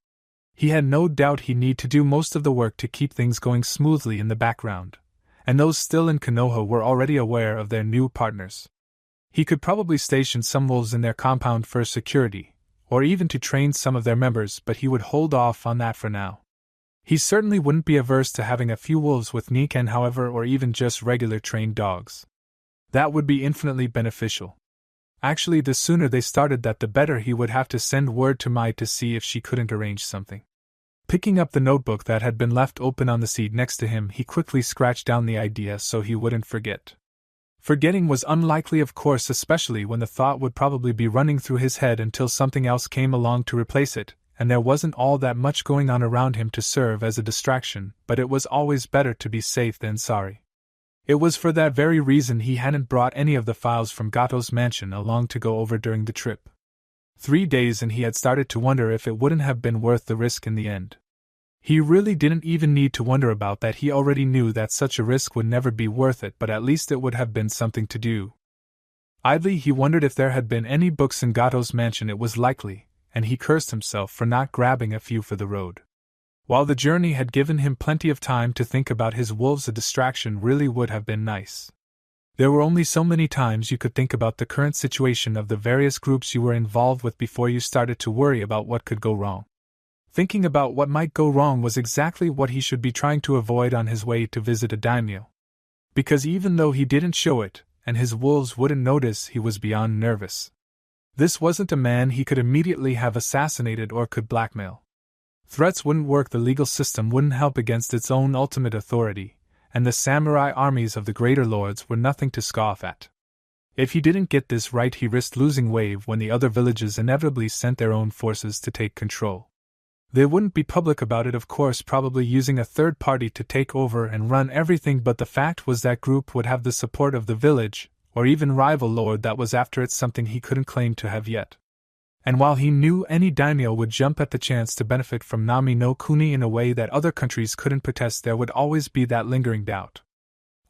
He had no doubt he'd need to do most of the work to keep things going smoothly in the background, and those still in Konoha were already aware of their new partners. He could probably station some wolves in their compound for security, or even to train some of their members, but he would hold off on that for now. He certainly wouldn't be averse to having a few wolves with Nikan, however, or even just regular trained dogs. That would be infinitely beneficial. Actually, the sooner they started that the better. He would have to send word to Mai to see if she couldn't arrange something. Picking up the notebook that had been left open on the seat next to him, he quickly scratched down the idea so he wouldn't forget. Forgetting was unlikely, of course, especially when the thought would probably be running through his head until something else came along to replace it, and there wasn't all that much going on around him to serve as a distraction, but it was always better to be safe than sorry. It was for that very reason he hadn't brought any of the files from Gato's mansion along to go over during the trip. 3 days and he had started to wonder if it wouldn't have been worth the risk in the end. He really didn't even need to wonder about that. He already knew that such a risk would never be worth it, but at least it would have been something to do. Idly he wondered if there had been any books in Gato's mansion. It was likely, and he cursed himself for not grabbing a few for the road. While the journey had given him plenty of time to think about his wolves, a distraction really would have been nice. There were only so many times you could think about the current situation of the various groups you were involved with before you started to worry about what could go wrong. Thinking about what might go wrong was exactly what he should be trying to avoid on his way to visit a daimyo. Because even though he didn't show it, and his wolves wouldn't notice, he was beyond nervous. This wasn't a man he could immediately have assassinated or could blackmail. Threats wouldn't work, the legal system wouldn't help against its own ultimate authority, and the samurai armies of the greater lords were nothing to scoff at. If he didn't get this right, he risked losing Wave when the other villages inevitably sent their own forces to take control. They wouldn't be public about it, of course, probably using a third party to take over and run everything, but the fact was that group would have the support of the village, or even rival lord that was after it, something he couldn't claim to have yet. And while he knew any daimyo would jump at the chance to benefit from Nami no Kuni in a way that other countries couldn't protest, there would always be that lingering doubt.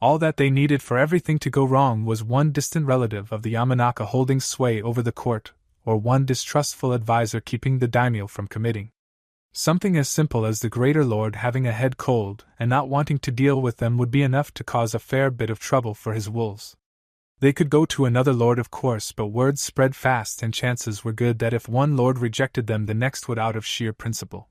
All that they needed for everything to go wrong was one distant relative of the Yamanaka holding sway over the court, or one distrustful advisor keeping the daimyo from committing. Something as simple as the greater lord having a head cold and not wanting to deal with them would be enough to cause a fair bit of trouble for his wolves. They could go to another lord, of course, but words spread fast and chances were good that if one lord rejected them, the next would, out of sheer principle.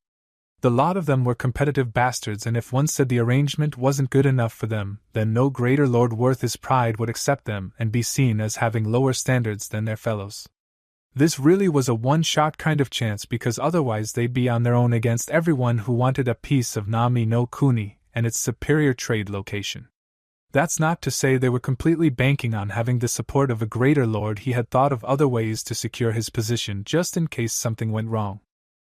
The lot of them were competitive bastards, and if one said the arrangement wasn't good enough for them, then no greater lord worth his pride would accept them and be seen as having lower standards than their fellows. This really was a one-shot kind of chance, because otherwise they'd be on their own against everyone who wanted a piece of Nami no Kuni and its superior trade location. That's not to say they were completely banking on having the support of a greater lord. He had thought of other ways to secure his position just in case something went wrong.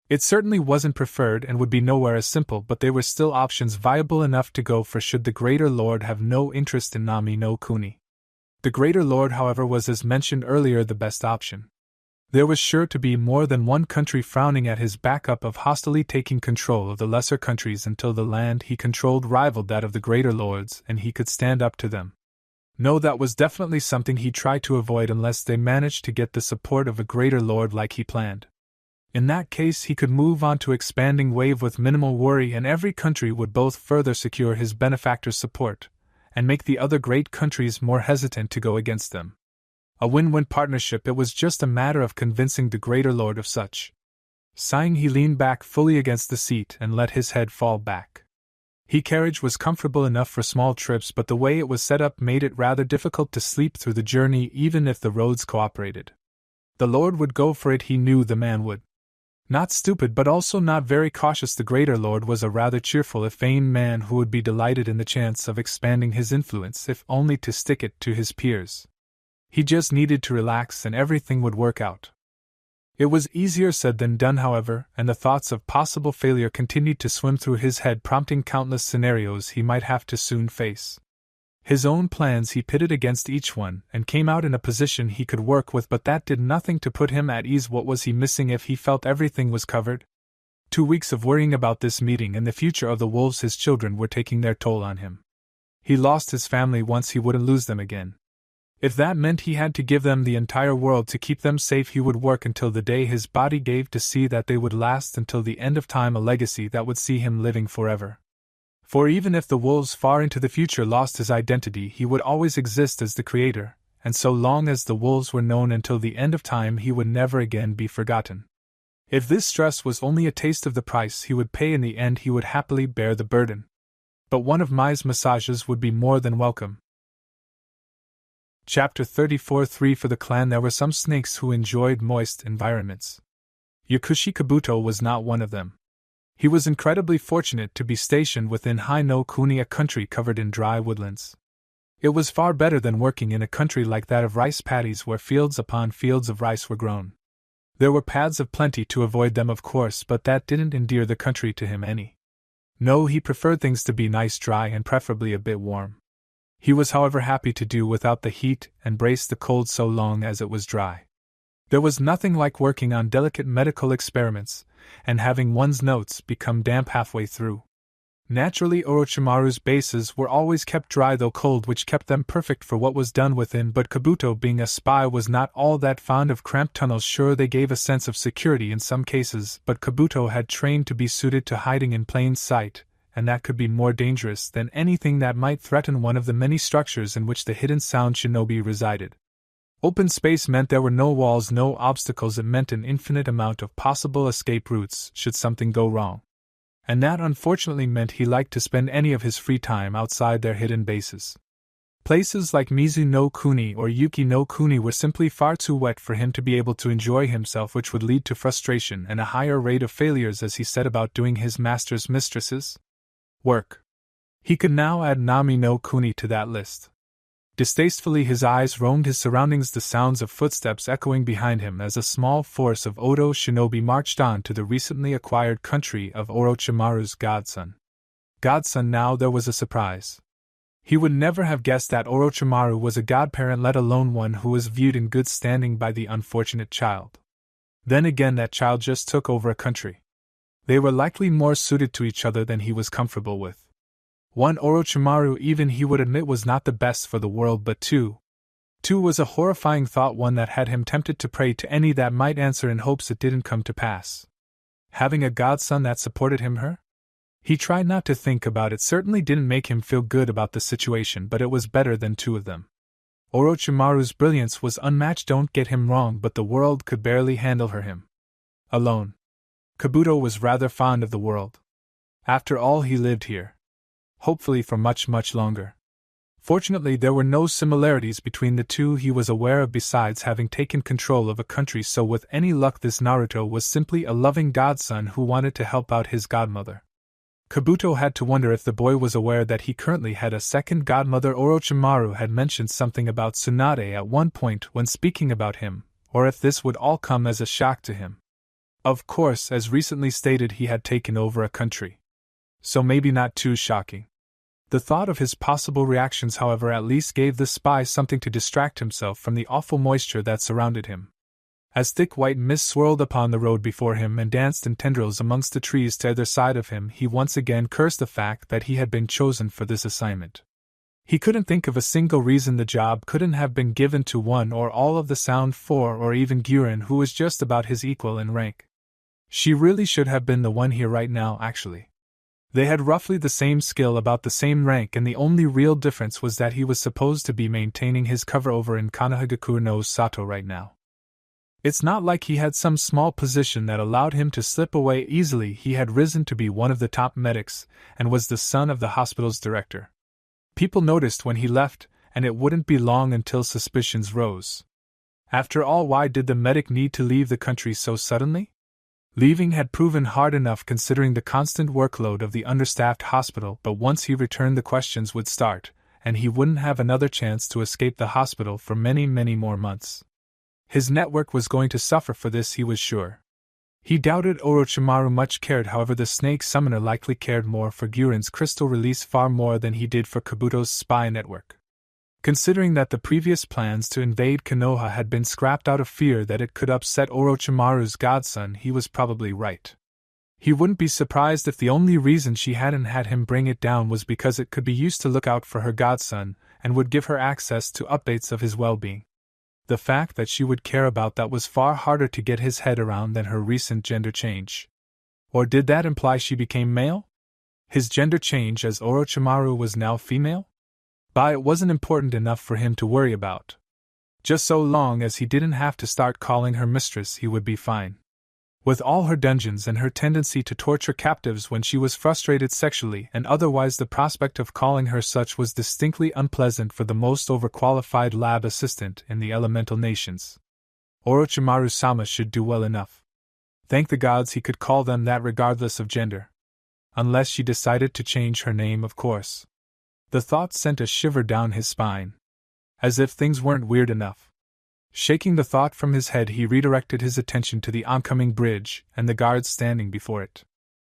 It certainly wasn't preferred and would be nowhere as simple, but they were still options viable enough to go for should the greater lord have no interest in Nami no Kuni. The greater lord, however, was, as mentioned earlier, the best option. There was sure to be more than one country frowning at his backup of hostilely taking control of the lesser countries until the land he controlled rivaled that of the greater lords and he could stand up to them. No, that was definitely something he'd try to avoid unless they managed to get the support of a greater lord like he planned. In that case, he could move on to expanding Wave with minimal worry, and every country would both further secure his benefactor's support and make the other great countries more hesitant to go against them. A win-win partnership. It was just a matter of convincing the greater lord of such. Sighing, he leaned back fully against the seat and let his head fall back. His carriage was comfortable enough for small trips, but the way it was set up made it rather difficult to sleep through the journey even if the roads cooperated. The lord would go for it, he knew the man would. Not stupid but also not very cautious, the Greater Lord was a rather cheerful if vain man who would be delighted in the chance of expanding his influence if only to stick it to his peers. He just needed to relax and everything would work out. It was easier said than done, however, and the thoughts of possible failure continued to swim through his head, prompting countless scenarios he might have to soon face. His own plans he pitted against each one, and came out in a position he could work with, but that did nothing to put him at ease. What was he missing if he felt everything was covered? 2 weeks of worrying about this meeting and the future of the wolves, his children, were taking their toll on him. He lost his family once, he wouldn't lose them again. If that meant he had to give them the entire world to keep them safe, he would work until the day his body gave to see that they would last until the end of time, a legacy that would see him living forever. For even if the wolves far into the future lost his identity, he would always exist as the creator, and so long as the wolves were known until the end of time, he would never again be forgotten. If this stress was only a taste of the price he would pay in the end, he would happily bear the burden. But one of Mai's massages would be more than welcome. Chapter 34. For the clan, there were some snakes who enjoyed moist environments. Yakushi Kabuto was not one of them. He was incredibly fortunate to be stationed within Hai no Kuni, a country covered in dry woodlands. It was far better than working in a country like that of rice paddies where fields upon fields of rice were grown. There were paths of plenty to avoid them, of course, but that didn't endear the country to him any. No, he preferred things to be nice, dry, and preferably a bit warm. He was, however, happy to do without the heat and brace the cold so long as it was dry. There was nothing like working on delicate medical experiments, and having one's notes become damp halfway through. Naturally, Orochimaru's bases were always kept dry though cold, which kept them perfect for what was done within, but Kabuto, being a spy, was not all that fond of cramped tunnels. Sure, they gave a sense of security in some cases, but Kabuto had trained to be suited to hiding in plain sight, and that could be more dangerous than anything that might threaten one of the many structures in which the hidden sound shinobi resided. Open space meant there were no walls, no obstacles. It meant an infinite amount of possible escape routes should something go wrong. And that unfortunately meant he liked to spend any of his free time outside their hidden bases. Places like Mizu no Kuni or Yuki no Kuni were simply far too wet for him to be able to enjoy himself, which would lead to frustration and a higher rate of failures as he set about doing his master's mistress's work. He could now add Nami no Kuni to that list. Distastefully his eyes roamed his surroundings, the sounds of footsteps echoing behind him as a small force of Odo shinobi marched on to the recently acquired country of Orochimaru's godson. Godson, now there was a surprise. He would never have guessed that Orochimaru was a godparent, let alone one who was viewed in good standing by the unfortunate child. Then again, that child just took over a country. They were likely more suited to each other than he was comfortable with. One, Orochimaru, even he would admit, was not the best for the world, but two was a horrifying thought, one that had him tempted to pray to any that might answer in hopes it didn't come to pass. Having a godson that supported him, her? He tried not to think about it. Certainly didn't make him feel good about the situation, but it was better than two of them. Orochimaru's brilliance was unmatched, don't get him wrong, but the world could barely handle him alone. Kabuto was rather fond of the world. After all, he lived here. Hopefully for much, much longer. Fortunately, there were no similarities between the two he was aware of besides having taken control of a country, so with any luck this Naruto was simply a loving godson who wanted to help out his godmother. Kabuto had to wonder if the boy was aware that he currently had a second godmother. Orochimaru had mentioned something about Tsunade at one point when speaking about him, or if this would all come as a shock to him. Of course, as recently stated, he had taken over a country. So maybe not too shocking. The thought of his possible reactions, however, at least gave the spy something to distract himself from the awful moisture that surrounded him. As thick white mist swirled upon the road before him and danced in tendrils amongst the trees to either side of him, he once again cursed the fact that he had been chosen for this assignment. He couldn't think of a single reason the job couldn't have been given to one or all of the Sound Four, or even Guren, who was just about his equal in rank. She really should have been the one here right now, actually. They had roughly the same skill, about the same rank, and the only real difference was that he was supposed to be maintaining his cover over in Konohagakure no Sato right now. It's not like he had some small position that allowed him to slip away easily. He had risen to be one of the top medics, and was the son of the hospital's director. People noticed when he left, and it wouldn't be long until suspicions rose. After all, why did the medic need to leave the country so suddenly? Leaving had proven hard enough considering the constant workload of the understaffed hospital, but once he returned the questions would start, and he wouldn't have another chance to escape the hospital for many, many more months. His network was going to suffer for this, he was sure. He doubted Orochimaru much cared, however the snake summoner likely cared more for Guren's crystal release far more than he did for Kabuto's spy network. Considering that the previous plans to invade Konoha had been scrapped out of fear that it could upset Orochimaru's godson, he was probably right. He wouldn't be surprised if the only reason she hadn't had him bring it down was because it could be used to look out for her godson, and would give her access to updates of his well-being. The fact that she would care about that was far harder to get his head around than her recent gender change. Or did that imply she became male? His gender change as Orochimaru was now female? It wasn't important enough for him to worry about. Just so long as he didn't have to start calling her mistress, he would be fine. With all her dungeons and her tendency to torture captives when she was frustrated sexually and otherwise, the prospect of calling her such was distinctly unpleasant for the most overqualified lab assistant in the elemental nations. Orochimaru-sama should do well enough. Thank the gods he could call them that regardless of gender. Unless she decided to change her name, of course. The thought sent a shiver down his spine. As if things weren't weird enough. Shaking the thought from his head, he redirected his attention to the oncoming bridge and the guards standing before it.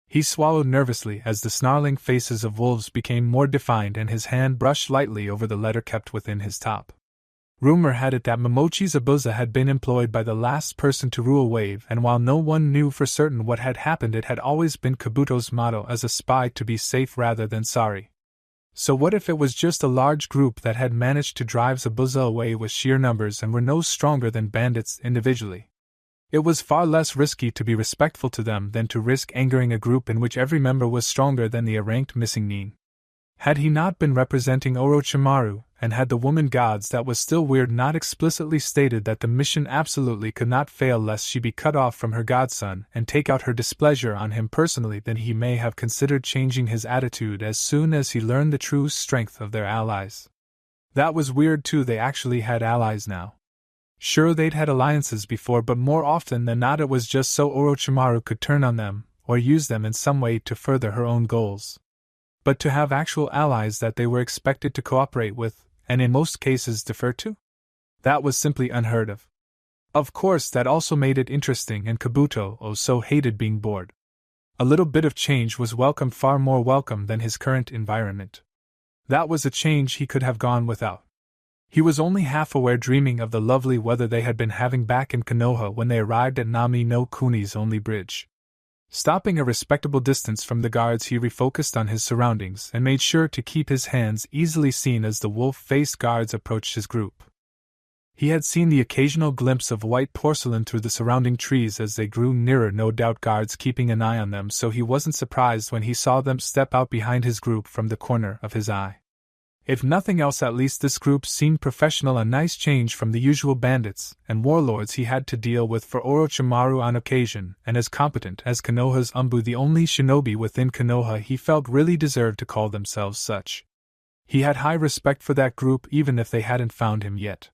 He swallowed nervously as the snarling faces of wolves became more defined and his hand brushed lightly over the letter kept within his top. Rumor had it that Momochi Zabuza had been employed by the last person to rule Wave, and while no one knew for certain what had happened, it had always been Kabuto's motto as a spy to be safe rather than sorry. So what if it was just a large group that had managed to drive Zabuza away with sheer numbers and were no stronger than bandits individually? It was far less risky to be respectful to them than to risk angering a group in which every member was stronger than the ranked missing nin. Had he not been representing Orochimaru, and had the woman gods that was still weird not explicitly stated that the mission absolutely could not fail lest she be cut off from her godson and take out her displeasure on him personally, then he may have considered changing his attitude as soon as he learned the true strength of their allies. That was weird too, they actually had allies now. Sure, they'd had alliances before, but more often than not it was just so Orochimaru could turn on them, or use them in some way to further her own goals. But to have actual allies that they were expected to cooperate with, and in most cases defer to? That was simply unheard of. Of course, that also made it interesting, and Kabuto so hated being bored. A little bit of change was welcome, far more welcome than his current environment. That was a change he could have gone without. He was only half aware, dreaming of the lovely weather they had been having back in Konoha when they arrived at Nami no Kuni's only bridge. Stopping a respectable distance from the guards, he refocused on his surroundings and made sure to keep his hands easily seen as the wolf-faced guards approached his group. He had seen the occasional glimpse of white porcelain through the surrounding trees as they grew nearer, no doubt guards keeping an eye on them, so he wasn't surprised when he saw them step out behind his group from the corner of his eye. If nothing else, at least this group seemed professional, a nice change from the usual bandits and warlords he had to deal with for Orochimaru on occasion, and as competent as Konoha's Umbu, the only shinobi within Konoha he felt really deserved to call themselves such. He had high respect for that group even if they hadn't found him yet.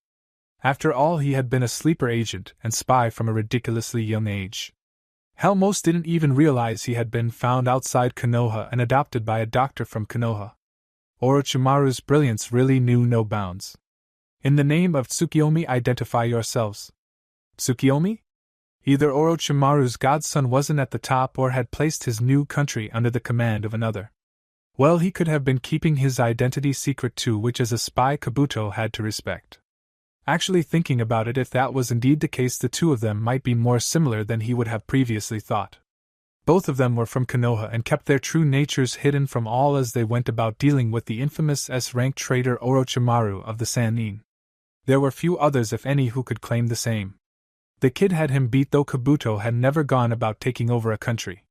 After all, he had been a sleeper agent and spy from a ridiculously young age. Hell, most didn't even realize he had been found outside Konoha and adopted by a doctor from Konoha. Orochimaru's brilliance really knew no bounds. In the name of Tsukiyomi, identify yourselves. Tsukiyomi? Either Orochimaru's godson wasn't at the top or had placed his new country under the command of another. Well, he could have been keeping his identity secret too, which as a spy Kabuto had to respect. Actually, thinking about it, if that was indeed the case, the two of them might be more similar than he would have previously thought. Both of them were from Konoha and kept their true natures hidden from all as they went about dealing with the infamous S-rank traitor Orochimaru of the Sannin. There were few others, if any, who could claim the same. The kid had him beat, though Kabuto had never gone about taking over a country.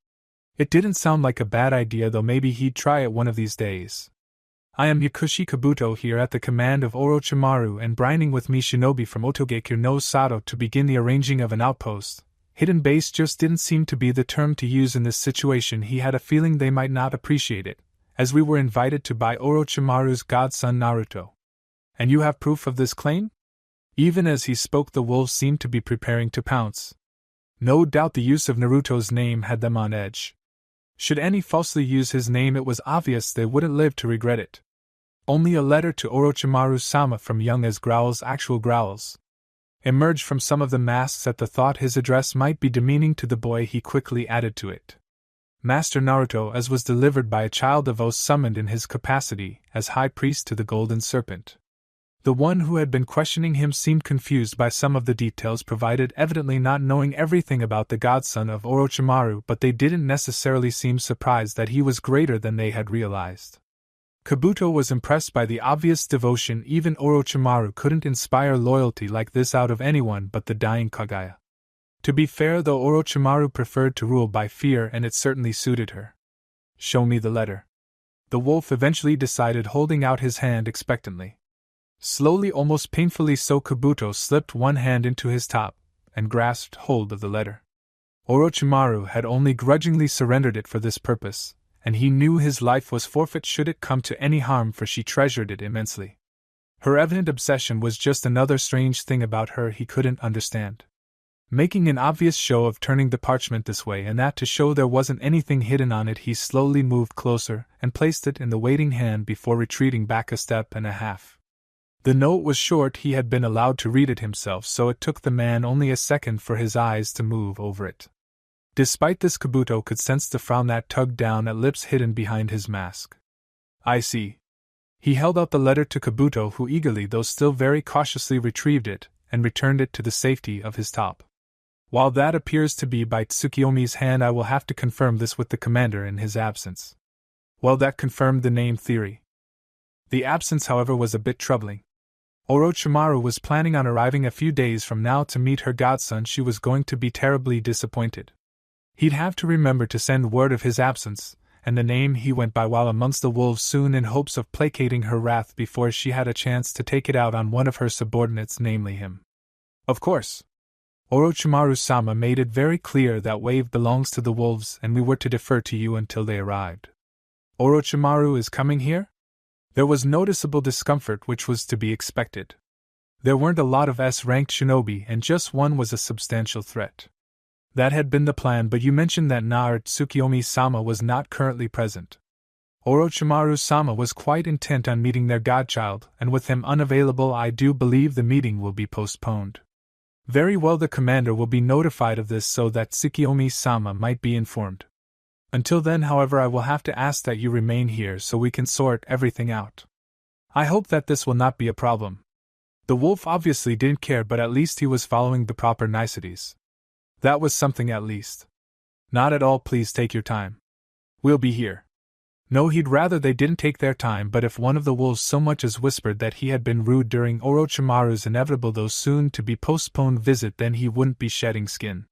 It didn't sound like a bad idea, though maybe he'd try it one of these days. I am Yakushi Kabuto, here at the command of Orochimaru, and brining with me shinobi from Otogekure no Sato to begin the arranging of an outpost. Hidden base just didn't seem to be the term to use in this situation. He had a feeling they might not appreciate it, as we were invited to by Orochimaru's godson Naruto. And you have proof of this claim? Even as he spoke, the wolves seemed to be preparing to pounce. No doubt the use of Naruto's name had them on edge. Should any falsely use his name, it was obvious they wouldn't live to regret it. Only a letter to Orochimaru-sama from young as Growl's actual growls emerged from some of the masks at the thought his address might be demeaning to the boy. He quickly added to it, Master Naruto, as was delivered by a child of Oz summoned in his capacity as High Priest to the Golden Serpent. The one who had been questioning him seemed confused by some of the details provided, evidently not knowing everything about the godson of Orochimaru, but they didn't necessarily seem surprised that he was greater than they had realized. Kabuto was impressed by the obvious devotion. Even Orochimaru couldn't inspire loyalty like this out of anyone but the dying Kaguya. To be fair though, Orochimaru preferred to rule by fear, and it certainly suited her. Show me the letter, the wolf eventually decided, holding out his hand expectantly. Slowly, almost painfully so, Kabuto slipped one hand into his top and grasped hold of the letter. Orochimaru had only grudgingly surrendered it for this purpose, and he knew his life was forfeit should it come to any harm, for she treasured it immensely. Her evident obsession was just another strange thing about her he couldn't understand. Making an obvious show of turning the parchment this way and that to show there wasn't anything hidden on it, he slowly moved closer and placed it in the waiting hand before retreating back a step and a half. The note was short. He had been allowed to read it himself, so it took the man only a second for his eyes to move over it. Despite this, Kabuto could sense the frown that tugged down at lips hidden behind his mask. I see. He held out the letter to Kabuto, who eagerly, though still very cautiously, retrieved it and returned it to the safety of his top. While that appears to be by Tsukiyomi's hand, I will have to confirm this with the commander in his absence. Well, that confirmed the name theory. The absence, however, was a bit troubling. Orochimaru was planning on arriving a few days from now to meet her godson. She was going to be terribly disappointed. He'd have to remember to send word of his absence, and the name he went by while amongst the wolves soon, in hopes of placating her wrath before she had a chance to take it out on one of her subordinates, namely him. Of course. Orochimaru-sama made it very clear that wave belongs to the wolves and we were to defer to you until they arrived. Orochimaru is coming here? There was noticeable discomfort, which was to be expected. There weren't a lot of S-ranked shinobi, and just one was a substantial threat. That had been the plan, but you mentioned that Tsukiyomi-sama was not currently present. Orochimaru-sama was quite intent on meeting their godchild, and with him unavailable, I do believe the meeting will be postponed. Very well, the commander will be notified of this so that Tsukiyomi-sama might be informed. Until then, however, I will have to ask that you remain here so we can sort everything out. I hope that this will not be a problem. The wolf obviously didn't care, but at least he was following the proper niceties. That was something at least. Not at all, please take your time. We'll be here. No, he'd rather they didn't take their time, but if one of the wolves so much as whispered that he had been rude during Orochimaru's inevitable though soon to be postponed visit, then he wouldn't be shedding skin.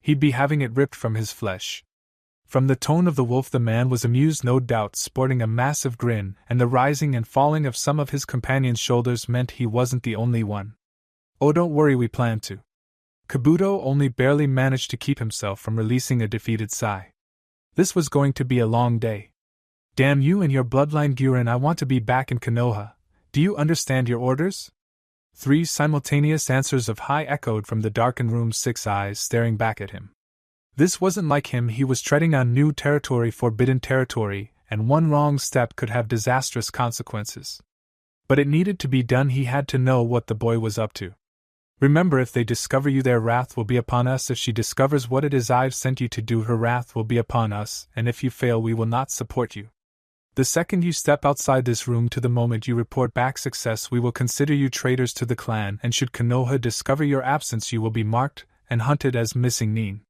He'd be having it ripped from his flesh. From the tone of the wolf, the man was amused, no doubt, sporting a massive grin, and the rising and falling of some of his companions' shoulders meant he wasn't the only one. Oh, don't worry, we plan to. Kabuto only barely managed to keep himself from releasing a defeated sigh. This was going to be a long day. Damn you and your bloodline, Guren, I want to be back in Konoha. Do you understand your orders? 3 simultaneous answers of high echoed from the darkened room, 6 eyes staring back at him. This wasn't like him. He was treading on new territory, forbidden territory, and one wrong step could have disastrous consequences. But it needed to be done. He had to know what the boy was up to. Remember, if they discover you, their wrath will be upon us. If she discovers what it is I've sent you to do, her wrath will be upon us, and if you fail, we will not support you. The second you step outside this room to the moment you report back success, we will consider you traitors to the clan, and should Konoha discover your absence, you will be marked and hunted as missing Nin.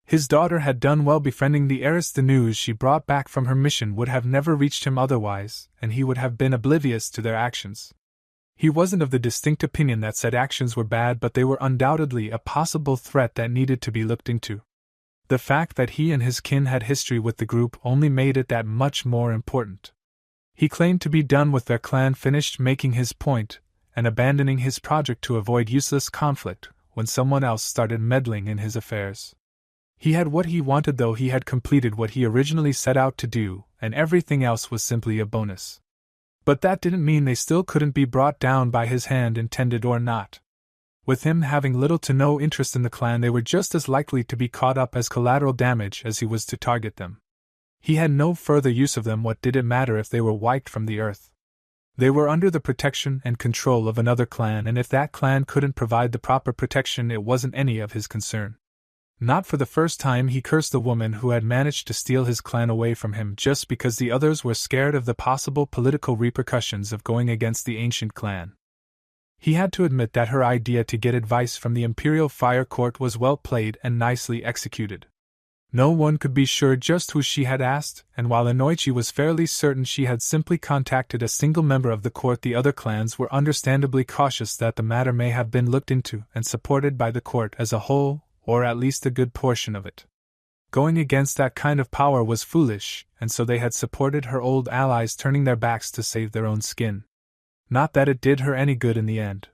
His daughter had done well befriending the heiress. The news she brought back from her mission would have never reached him otherwise, and he would have been oblivious to their actions. He wasn't of the distinct opinion that said actions were bad, but they were undoubtedly a possible threat that needed to be looked into. The fact that he and his kin had history with the group only made it that much more important. He claimed to be done with their clan, finished making his point, and abandoning his project to avoid useless conflict, when someone else started meddling in his affairs. He had what he wanted, though. He had completed what he originally set out to do, and everything else was simply a bonus. But that didn't mean they still couldn't be brought down by his hand, intended or not. With him having little to no interest in the clan, they were just as likely to be caught up as collateral damage as he was to target them. He had no further use of them. What did it matter if they were wiped from the earth? They were under the protection and control of another clan, and if that clan couldn't provide the proper protection, it wasn't any of his concern. Not for the first time, he cursed the woman who had managed to steal his clan away from him just because the others were scared of the possible political repercussions of going against the ancient clan. He had to admit that her idea to get advice from the Imperial Fire Court was well played and nicely executed. No one could be sure just who she had asked, and while annoyed she was fairly certain she had simply contacted a single member of the court, the other clans were understandably cautious that the matter may have been looked into and supported by the court as a whole, or at least a good portion of it. Going against that kind of power was foolish, and so they had supported her old allies, turning their backs to save their own skin. Not that it did her any good in the end.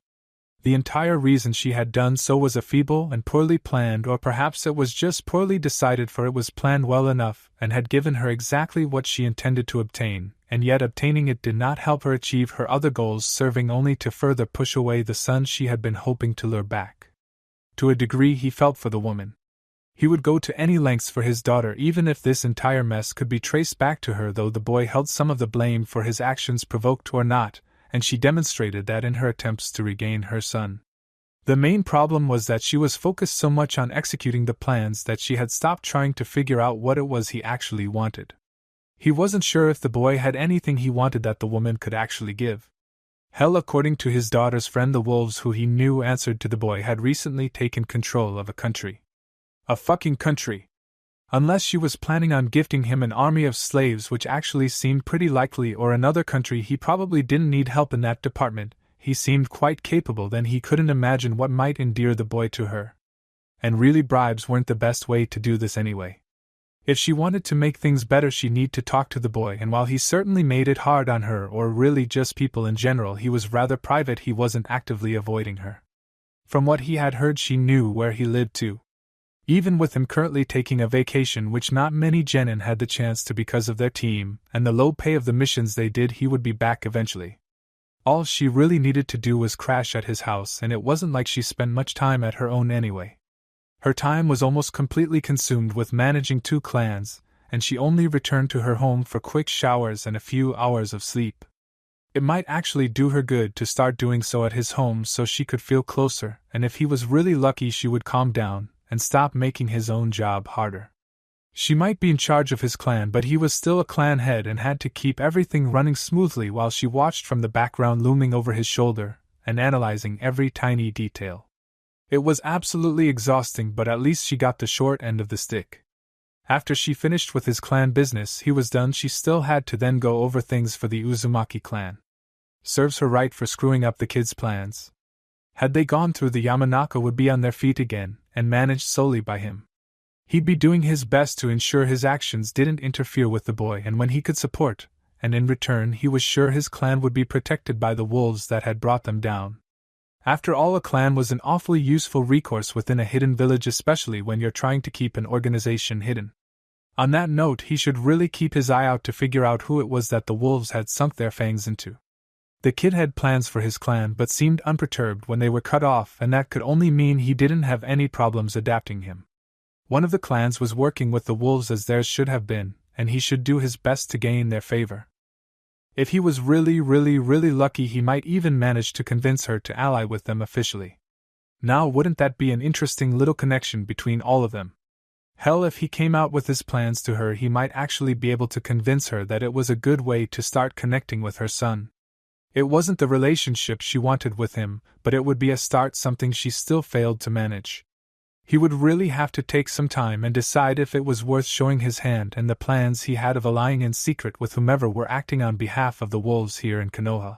The entire reason she had done so was a feeble and poorly planned, or perhaps it was just poorly decided, for it was planned well enough and had given her exactly what she intended to obtain, and yet obtaining it did not help her achieve her other goals, serving only to further push away the son she had been hoping to lure back. To a degree he felt for the woman. He would go to any lengths for his daughter, even if this entire mess could be traced back to her, though the boy held some of the blame for his actions, provoked or not, and she demonstrated that in her attempts to regain her son. The main problem was that she was focused so much on executing the plans that she had stopped trying to figure out what it was he actually wanted. He wasn't sure if the boy had anything he wanted that the woman could actually give. Hell, according to his daughter's friend, the wolves who he knew answered to the boy had recently taken control of a country. A fucking country! Unless she was planning on gifting him an army of slaves, which actually seemed pretty likely, or another country, he probably didn't need help in that department. He seemed quite capable, then he couldn't imagine what might endear the boy to her. And really, bribes weren't the best way to do this anyway. If she wanted to make things better, she'd need to talk to the boy, and while he certainly made it hard on her, or really just people in general, he was rather private. He wasn't actively avoiding her. From what he had heard, she knew where he lived too. Even with him currently taking a vacation, which not many genin had the chance to because of their team, and the low pay of the missions they did, he would be back eventually. All she really needed to do was crash at his house, and it wasn't like she spent much time at her own anyway. Her time was almost completely consumed with managing 2 clans, and she only returned to her home for quick showers and a few hours of sleep. It might actually do her good to start doing so at his home so she could feel closer, and if he was really lucky she would calm down and stop making his own job harder. She might be in charge of his clan, but he was still a clan head and had to keep everything running smoothly while she watched from the background, looming over his shoulder and analyzing every tiny detail. It was absolutely exhausting, but at least she got the short end of the stick. After she finished with his clan business, he was done. She still had to then go over things for the Uzumaki clan. Serves her right for screwing up the kids' plans. Had they gone through, the Yamanaka would be on their feet again, and managed solely by him. He'd be doing his best to ensure his actions didn't interfere with the boy and when he could support, and in return he was sure his clan would be protected by the wolves that had brought them down. After all, a clan was an awfully useful recourse within a hidden village, especially when you're trying to keep an organization hidden. On that note, he should really keep his eye out to figure out who it was that the wolves had sunk their fangs into. The kid had plans for his clan but seemed unperturbed when they were cut off, and that could only mean he didn't have any problems adapting him. One of the clans was working with the wolves as theirs should have been, and he should do his best to gain their favor. If he was really lucky, he might even manage to convince her to ally with them officially. Now, wouldn't that be an interesting little connection between all of them? Hell, if he came out with his plans to her, he might actually be able to convince her that it was a good way to start connecting with her son. It wasn't the relationship she wanted with him, but it would be a start, something she still failed to manage. He would really have to take some time and decide if it was worth showing his hand and the plans he had of allying in secret with whomever were acting on behalf of the wolves here in Konoha.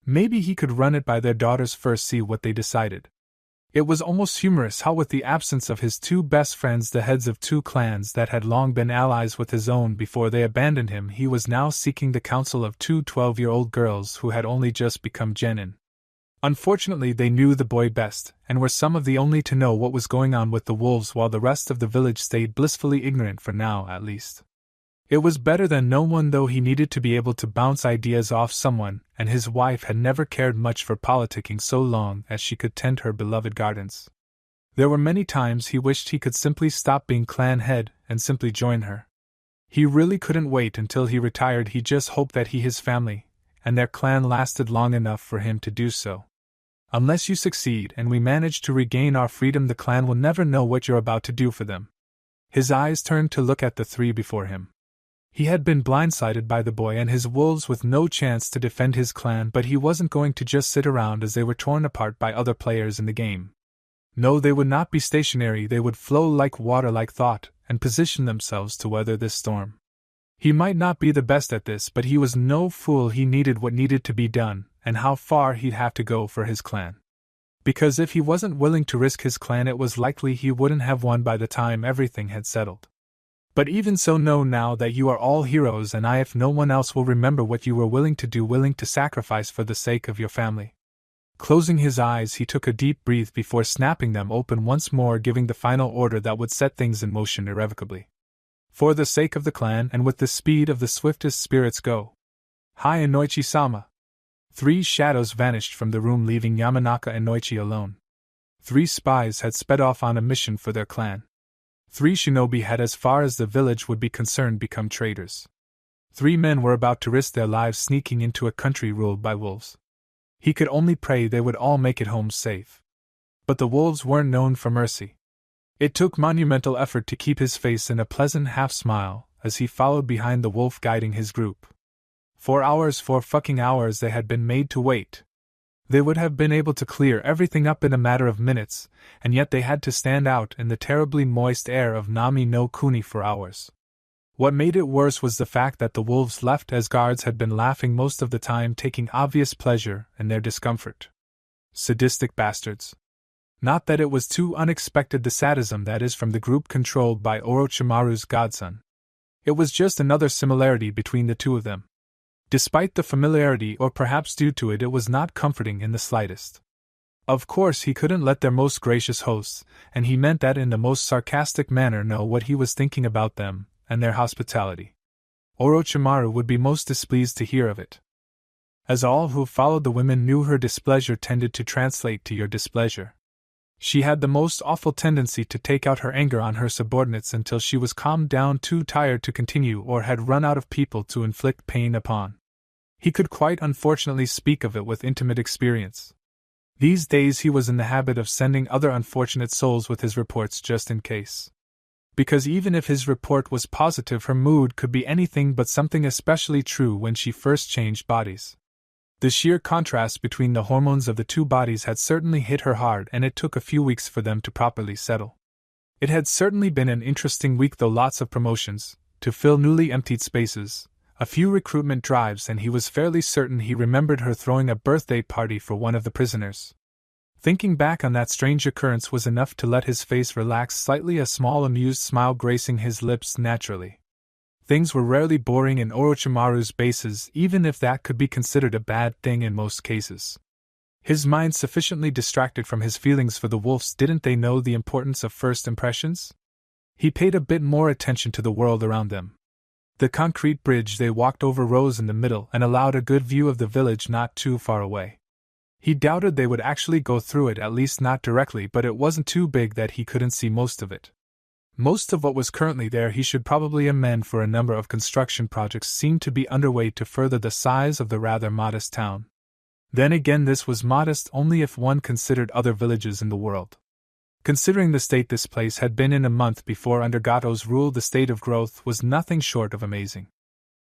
Maybe he could run it by their daughters first, see what they decided. It was almost humorous how, with the absence of his 2 best friends, the heads of 2 clans that had long been allies with his own before they abandoned him, he was now seeking the counsel of 2 12-year-old girls who had only just become genin. Unfortunately, they knew the boy best, and were some of the only to know what was going on with the wolves, while the rest of the village stayed blissfully ignorant, for now at least. It was better than no one, though he needed to be able to bounce ideas off someone, and his wife had never cared much for politicking so long as she could tend her beloved gardens. There were many times he wished he could simply stop being clan head and simply join her. He really couldn't wait until he retired. He just hoped that his family, and their clan lasted long enough for him to do so. Unless you succeed and we manage to regain our freedom, the clan will never know what you're about to do for them. His eyes turned to look at the three before him. He had been blindsided by the boy and his wolves with no chance to defend his clan, but he wasn't going to just sit around as they were torn apart by other players in the game. No, they would not be stationary, they would flow like water, like thought, and position themselves to weather this storm. He might not be the best at this, but he was no fool. He needed what needed to be done, and how far he'd have to go for his clan. Because if he wasn't willing to risk his clan, it was likely he wouldn't have won by the time everything had settled. But even so, know now that you are all heroes, and if no one else will remember what you were willing to do, willing to sacrifice for the sake of your family. Closing his eyes, he took a deep breath before snapping them open once more, giving the final order that would set things in motion irrevocably. For the sake of the clan and with the speed of the swiftest spirits, go. Hi, Inoichi-sama. 3 shadows vanished from the room, leaving Yamanaka and Noichi alone. 3 spies had sped off on a mission for their clan. 3 shinobi had, as far as the village would be concerned, become traitors. 3 men were about to risk their lives sneaking into a country ruled by wolves. He could only pray they would all make it home safe. But the wolves weren't known for mercy. It took monumental effort to keep his face in a pleasant half-smile as he followed behind the wolf guiding his group. 4 hours, 4 fucking hours they had been made to wait. They would have been able to clear everything up in a matter of minutes, and yet they had to stand out in the terribly moist air of Nami no Kuni for hours. What made it worse was the fact that the wolves left as guards had been laughing most of the time, taking obvious pleasure in their discomfort. Sadistic bastards. Not that it was too unexpected, the sadism that is from the group controlled by Orochimaru's godson. It was just another similarity between the two of them. Despite the familiarity, or perhaps due to it, it was not comforting in the slightest. Of course he couldn't let their most gracious hosts, and he meant that in the most sarcastic manner, know what he was thinking about them and their hospitality. Orochimaru would be most displeased to hear of it. As all who followed the women knew, her displeasure tended to translate to your displeasure. She had the most awful tendency to take out her anger on her subordinates until she was calmed down, too tired to continue, or had run out of people to inflict pain upon. He could quite unfortunately speak of it with intimate experience. These days he was in the habit of sending other unfortunate souls with his reports just in case. Because even if his report was positive, her mood could be anything but something especially true when she first changed bodies. The sheer contrast between the hormones of the 2 bodies had certainly hit her hard, and it took a few weeks for them to properly settle. It had certainly been an interesting week, though, lots of promotions, to fill newly emptied spaces, a few recruitment drives, and he was fairly certain he remembered her throwing a birthday party for one of the prisoners. Thinking back on that strange occurrence was enough to let his face relax slightly, a small amused smile gracing his lips naturally. Things were rarely boring in Orochimaru's bases, even if that could be considered a bad thing in most cases. His mind sufficiently distracted from his feelings for the wolves, didn't they know the importance of first impressions? He paid a bit more attention to the world around them. The concrete bridge they walked over rose in the middle and allowed a good view of the village not too far away. He doubted they would actually go through it, at least not directly, but it wasn't too big that he couldn't see most of it. Most of what was currently there he should probably amend, for a number of construction projects seemed to be underway to further the size of the rather modest town. Then again, this was modest only if one considered other villages in the world. Considering the state this place had been in a month before under Gato's rule, the state of growth was nothing short of amazing.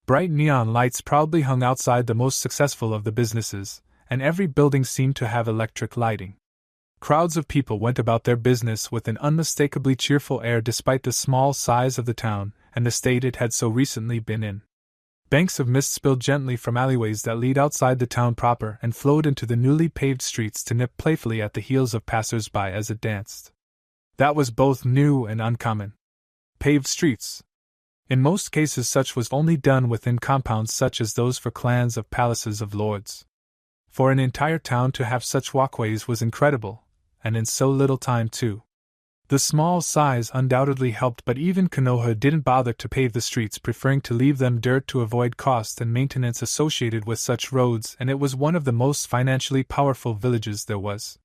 Bright neon lights proudly hung outside the most successful of the businesses, and every building seemed to have electric lighting. Crowds of people went about their business with an unmistakably cheerful air despite the small size of the town and the state it had so recently been in. Banks of mist spilled gently from alleyways that lead outside the town proper and flowed into the newly paved streets to nip playfully at the heels of passers-by as it danced. That was both new and uncommon. Paved streets. In most cases such was only done within compounds such as those for clans of palaces of lords. For an entire town to have such walkways was incredible, and in so little time too. The small size undoubtedly helped, but even Konoha didn't bother to pave the streets, preferring to leave them dirt to avoid cost and maintenance associated with such roads, and it was one of the most financially powerful villages there was.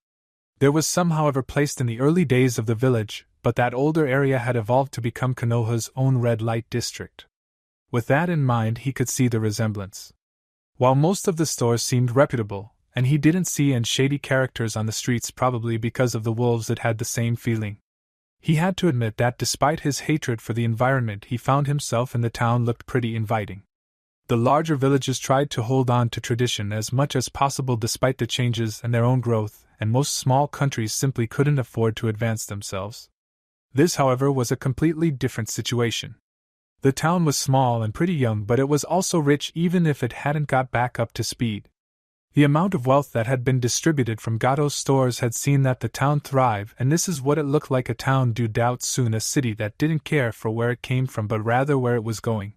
There was some, however, placed in the early days of the village, but that older area had evolved to become Konoha's own red light district. With that in mind, he could see the resemblance. While most of the stores seemed reputable, and he didn't see any shady characters on the streets, probably because of the wolves that had the same feeling. He had to admit that despite his hatred for the environment he found himself in, the town looked pretty inviting. The larger villages tried to hold on to tradition as much as possible despite the changes and their own growth, and most small countries simply couldn't afford to advance themselves. This, however, was a completely different situation. The town was small and pretty young, but it was also rich even if it hadn't got back up to speed. The amount of wealth that had been distributed from Gato's stores had seen that the town thrive, and this is what it looked like: a town do doubt soon, a city that didn't care for where it came from but rather where it was going.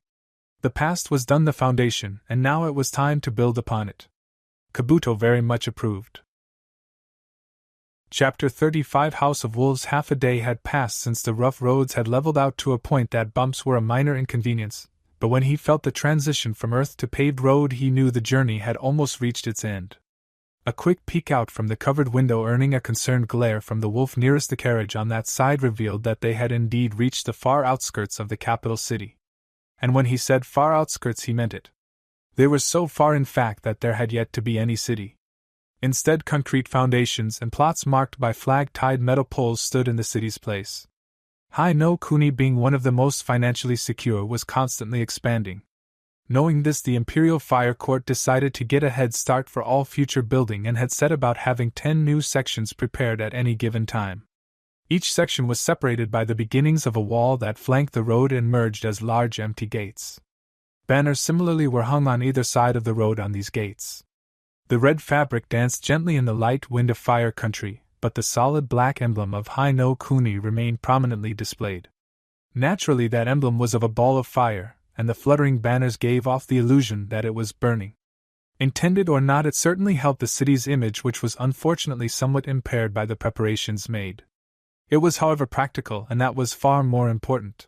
The past was done, the foundation, and now it was time to build upon it. Kabuto very much approved. Chapter 35 House of Wolves. Half a day had passed since the rough roads had leveled out to a point that bumps were a minor inconvenience, but when he felt the transition from earth to paved road, he knew the journey had almost reached its end. A quick peek out from the covered window, earning a concerned glare from the wolf nearest the carriage on that side, revealed that they had indeed reached the far outskirts of the capital city. And when he said far outskirts, he meant it. They were so far, in fact, that there had yet to be any city. Instead, concrete foundations and plots marked by flag-tied metal poles stood in the city's place. Hai no Kuni, being one of the most financially secure, was constantly expanding. Knowing this, the Imperial Fire Court decided to get a head start for all future building and had set about having 10 new sections prepared at any given time. Each section was separated by the beginnings of a wall that flanked the road and merged as large empty gates. Banners similarly were hung on either side of the road on these gates. The red fabric danced gently in the light wind of Fire Country, but the solid black emblem of Hai no Kuni remained prominently displayed. Naturally, that emblem was of a ball of fire, and the fluttering banners gave off the illusion that it was burning. Intended or not, it certainly helped the city's image, which was unfortunately somewhat impaired by the preparations made. It was, however, practical, and that was far more important.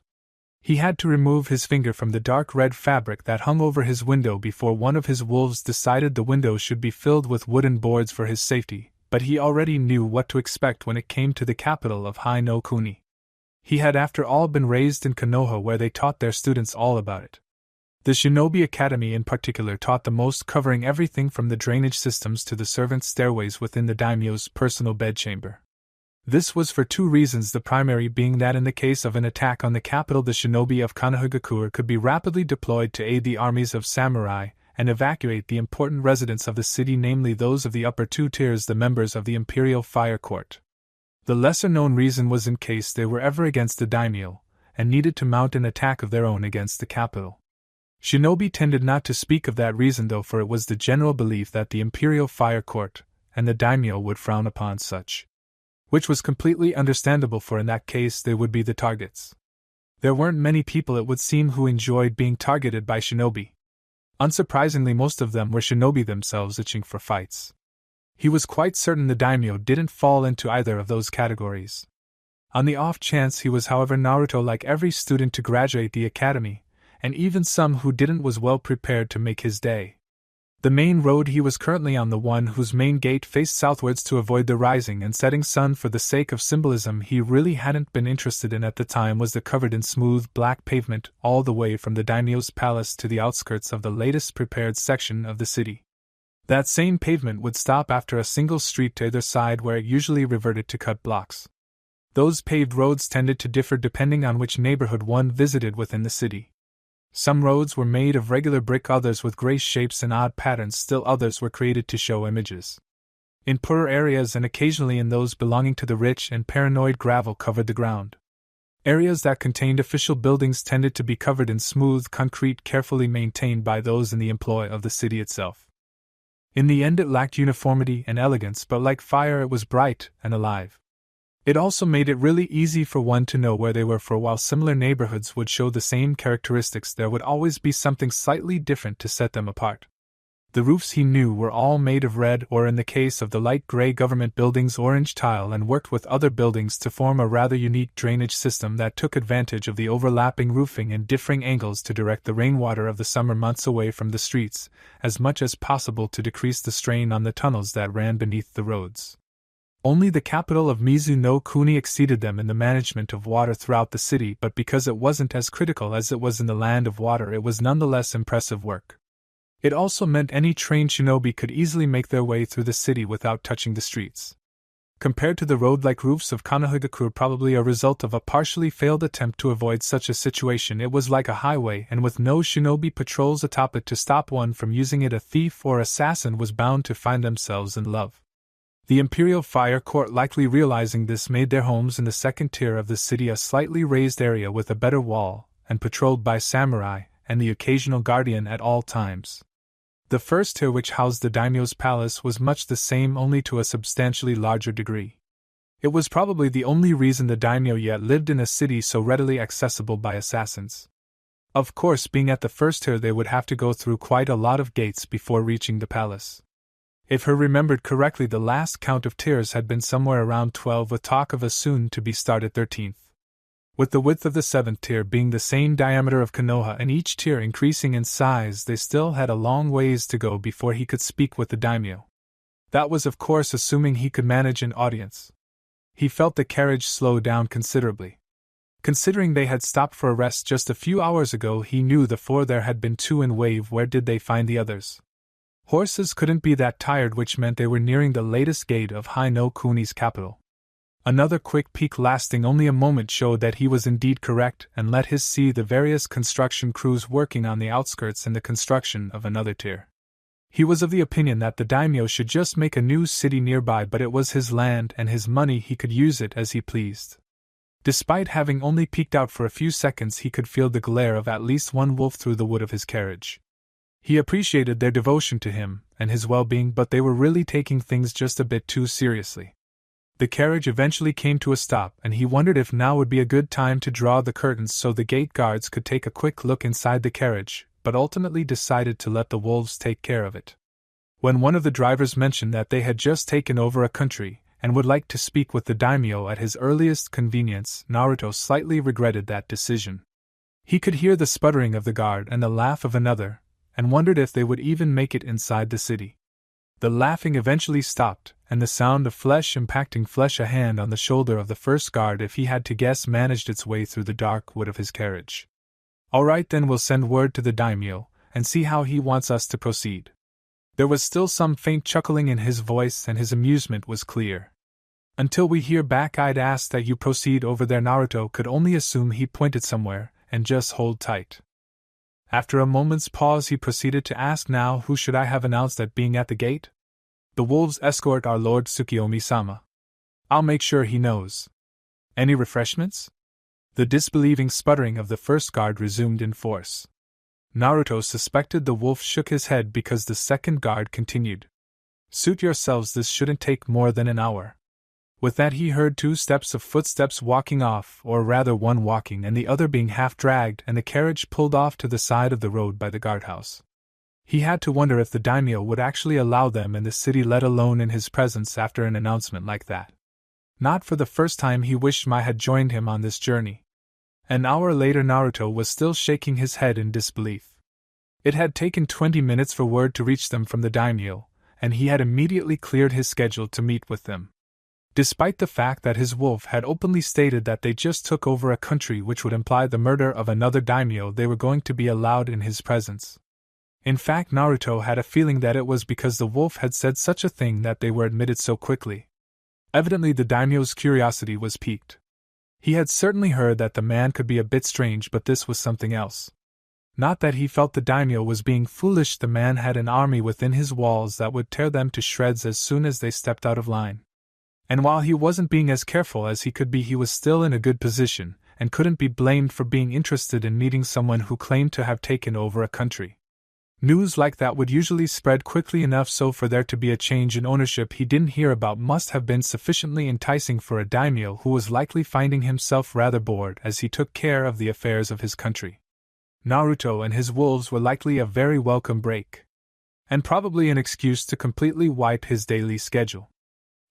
He had to remove his finger from the dark red fabric that hung over his window before one of his wolves decided the window should be filled with wooden boards for his safety, but he already knew what to expect when it came to the capital of Hai no Kuni. He had after all been raised in Konoha, where they taught their students all about it. The Shinobi Academy in particular taught the most, covering everything from the drainage systems to the servants' stairways within the daimyo's personal bedchamber. This was for two reasons, the primary being that in the case of an attack on the capital, the shinobi of Konohagakure could be rapidly deployed to aid the armies of samurai and evacuate the important residents of the city, namely those of the upper two tiers, the members of the Imperial Fire Court. The lesser-known reason was in case they were ever against the daimyo, and needed to mount an attack of their own against the capital. Shinobi tended not to speak of that reason, though, for it was the general belief that the Imperial Fire Court and the daimyo would frown upon such. Which was completely understandable, for in that case they would be the targets. There weren't many people, it would seem, who enjoyed being targeted by shinobi. Unsurprisingly, most of them were shinobi themselves, itching for fights. He was quite certain the daimyo didn't fall into either of those categories. On the off chance he was, however, Naruto, like every student to graduate the academy, and even some who didn't, was well prepared to make his day. The main road he was currently on, the one whose main gate faced southwards to avoid the rising and setting sun for the sake of symbolism he really hadn't been interested in at the time, was the covered in smooth black pavement all the way from the daimyo's palace to the outskirts of the latest prepared section of the city. That same pavement would stop after a single street to either side, where it usually reverted to cut blocks. Those paved roads tended to differ depending on which neighborhood one visited within the city. Some roads were made of regular brick, others with gray shapes and odd patterns, still others were created to show images. In poorer areas and occasionally in those belonging to the rich and paranoid, gravel covered the ground. Areas that contained official buildings tended to be covered in smooth concrete, carefully maintained by those in the employ of the city itself. In the end it lacked uniformity and elegance, but like fire it was bright and alive. It also made it really easy for one to know where they were, for while similar neighborhoods would show the same characteristics, there would always be something slightly different to set them apart. The roofs he knew were all made of red or, in the case of the light gray government buildings, orange tile, and worked with other buildings to form a rather unique drainage system that took advantage of the overlapping roofing and differing angles to direct the rainwater of the summer months away from the streets, as much as possible to decrease the strain on the tunnels that ran beneath the roads. Only the capital of Mizu no Kuni exceeded them in the management of water throughout the city, but because it wasn't as critical as it was in the land of water, it was nonetheless impressive work. It also meant any trained shinobi could easily make their way through the city without touching the streets. Compared to the road-like roofs of Konohagakure, probably a result of a partially failed attempt to avoid such a situation, it was like a highway, and with no shinobi patrols atop it to stop one from using it, a thief or assassin was bound to find themselves in love. The Imperial Fire Court, likely realizing this, made their homes in the second tier of the city a slightly raised area with a better wall, and patrolled by samurai and the occasional guardian at all times. The first tier, which housed the daimyo's palace, was much the same, only to a substantially larger degree. It was probably the only reason the daimyo yet lived in a city so readily accessible by assassins. Of course, being at the first tier, they would have to go through quite a lot of gates before reaching the palace. If her remembered correctly, the last count of tiers had been somewhere around 12, with talk of a soon-to-be-started 13th. With the width of the 7th tier being the same diameter of Konoha and each tier increasing in size, they still had a long ways to go before he could speak with the daimyo. That was, of course, assuming he could manage an audience. He felt the carriage slow down considerably. Considering they had stopped for a rest just a few hours ago, he knew the 4 there had been 2 in wave. Where did they find the others? Horses couldn't be that tired, which meant they were nearing the latest gate of Hai no Kuni's capital. Another quick peek lasting only a moment showed that he was indeed correct, and let his see the various construction crews working on the outskirts in the construction of another tier. He was of the opinion that the daimyo should just make a new city nearby, but it was his land and his money, he could use it as he pleased. Despite having only peeked out for a few seconds, he could feel the glare of at least one wolf through the wood of his carriage. He appreciated their devotion to him and his well-being, but they were really taking things just a bit too seriously. The carriage eventually came to a stop, and he wondered if now would be a good time to draw the curtains so the gate guards could take a quick look inside the carriage, but ultimately decided to let the wolves take care of it. When one of the drivers mentioned that they had just taken over a country and would like to speak with the daimyo at his earliest convenience, Naruto slightly regretted that decision. He could hear the sputtering of the guard and the laugh of another, and wondered if they would even make it inside the city. The laughing eventually stopped, and the sound of flesh impacting flesh, a hand on the shoulder of the first guard, if he had to guess, managed its way through the dark wood of his carriage. "All right, then we'll send word to the daimyo, and see how he wants us to proceed." There was still some faint chuckling in his voice, and his amusement was clear. "Until we hear back, I'd ask that you proceed over there." Naruto could only assume he pointed somewhere, and just hold tight. After a moment's pause, he proceeded to ask, "Now, who should I have announced at being at the gate?" "The wolves escort our Lord Tsukiyomi-sama. I'll make sure he knows." "Any refreshments?" The disbelieving sputtering of the first guard resumed in force. Naruto suspected the wolf shook his head because the second guard continued, "Suit yourselves, this shouldn't take more than an hour." With that, he heard 2 steps of footsteps walking off, or rather one walking and the other being half dragged, and the carriage pulled off to the side of the road by the guardhouse. He had to wonder if the daimyo would actually allow them in the city, let alone in his presence, after an announcement like that. Not for the first time he wished Mai had joined him on this journey. An hour later, Naruto was still shaking his head in disbelief. It had taken 20 minutes for word to reach them from the daimyo, and he had immediately cleared his schedule to meet with them. Despite the fact that his wolf had openly stated that they just took over a country, which would imply the murder of another daimyo, they were going to be allowed in his presence. In fact, Naruto had a feeling that it was because the wolf had said such a thing that they were admitted so quickly. Evidently the daimyo's curiosity was piqued. He had certainly heard that the man could be a bit strange, but this was something else. Not that he felt the daimyo was being foolish, the man had an army within his walls that would tear them to shreds as soon as they stepped out of line. And while he wasn't being as careful as he could be, he was still in a good position, and couldn't be blamed for being interested in meeting someone who claimed to have taken over a country. News like that would usually spread quickly enough, so for there to be a change in ownership he didn't hear about must have been sufficiently enticing for a daimyo who was likely finding himself rather bored as he took care of the affairs of his country. Naruto and his wolves were likely a very welcome break. and probably an excuse to completely wipe his daily schedule.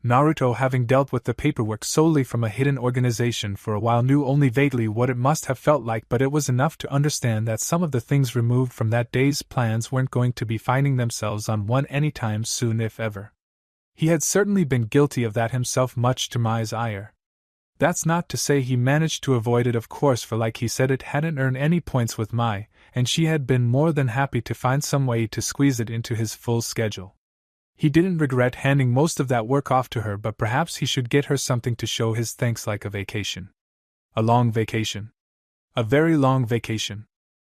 Naruto, having dealt with the paperwork solely from a hidden organization for a while, knew only vaguely what it must have felt like, but it was enough to understand that some of the things removed from that day's plans weren't going to be finding themselves on one anytime soon, if ever. He had certainly been guilty of that himself, much to Mai's ire. That's not to say he managed to avoid it, of course, for like he said, it hadn't earned any points with Mai, and she had been more than happy to find some way to squeeze it into his full schedule. He didn't regret handing most of that work off to her, but perhaps he should get her something to show his thanks, like a vacation. A long vacation. A very long vacation.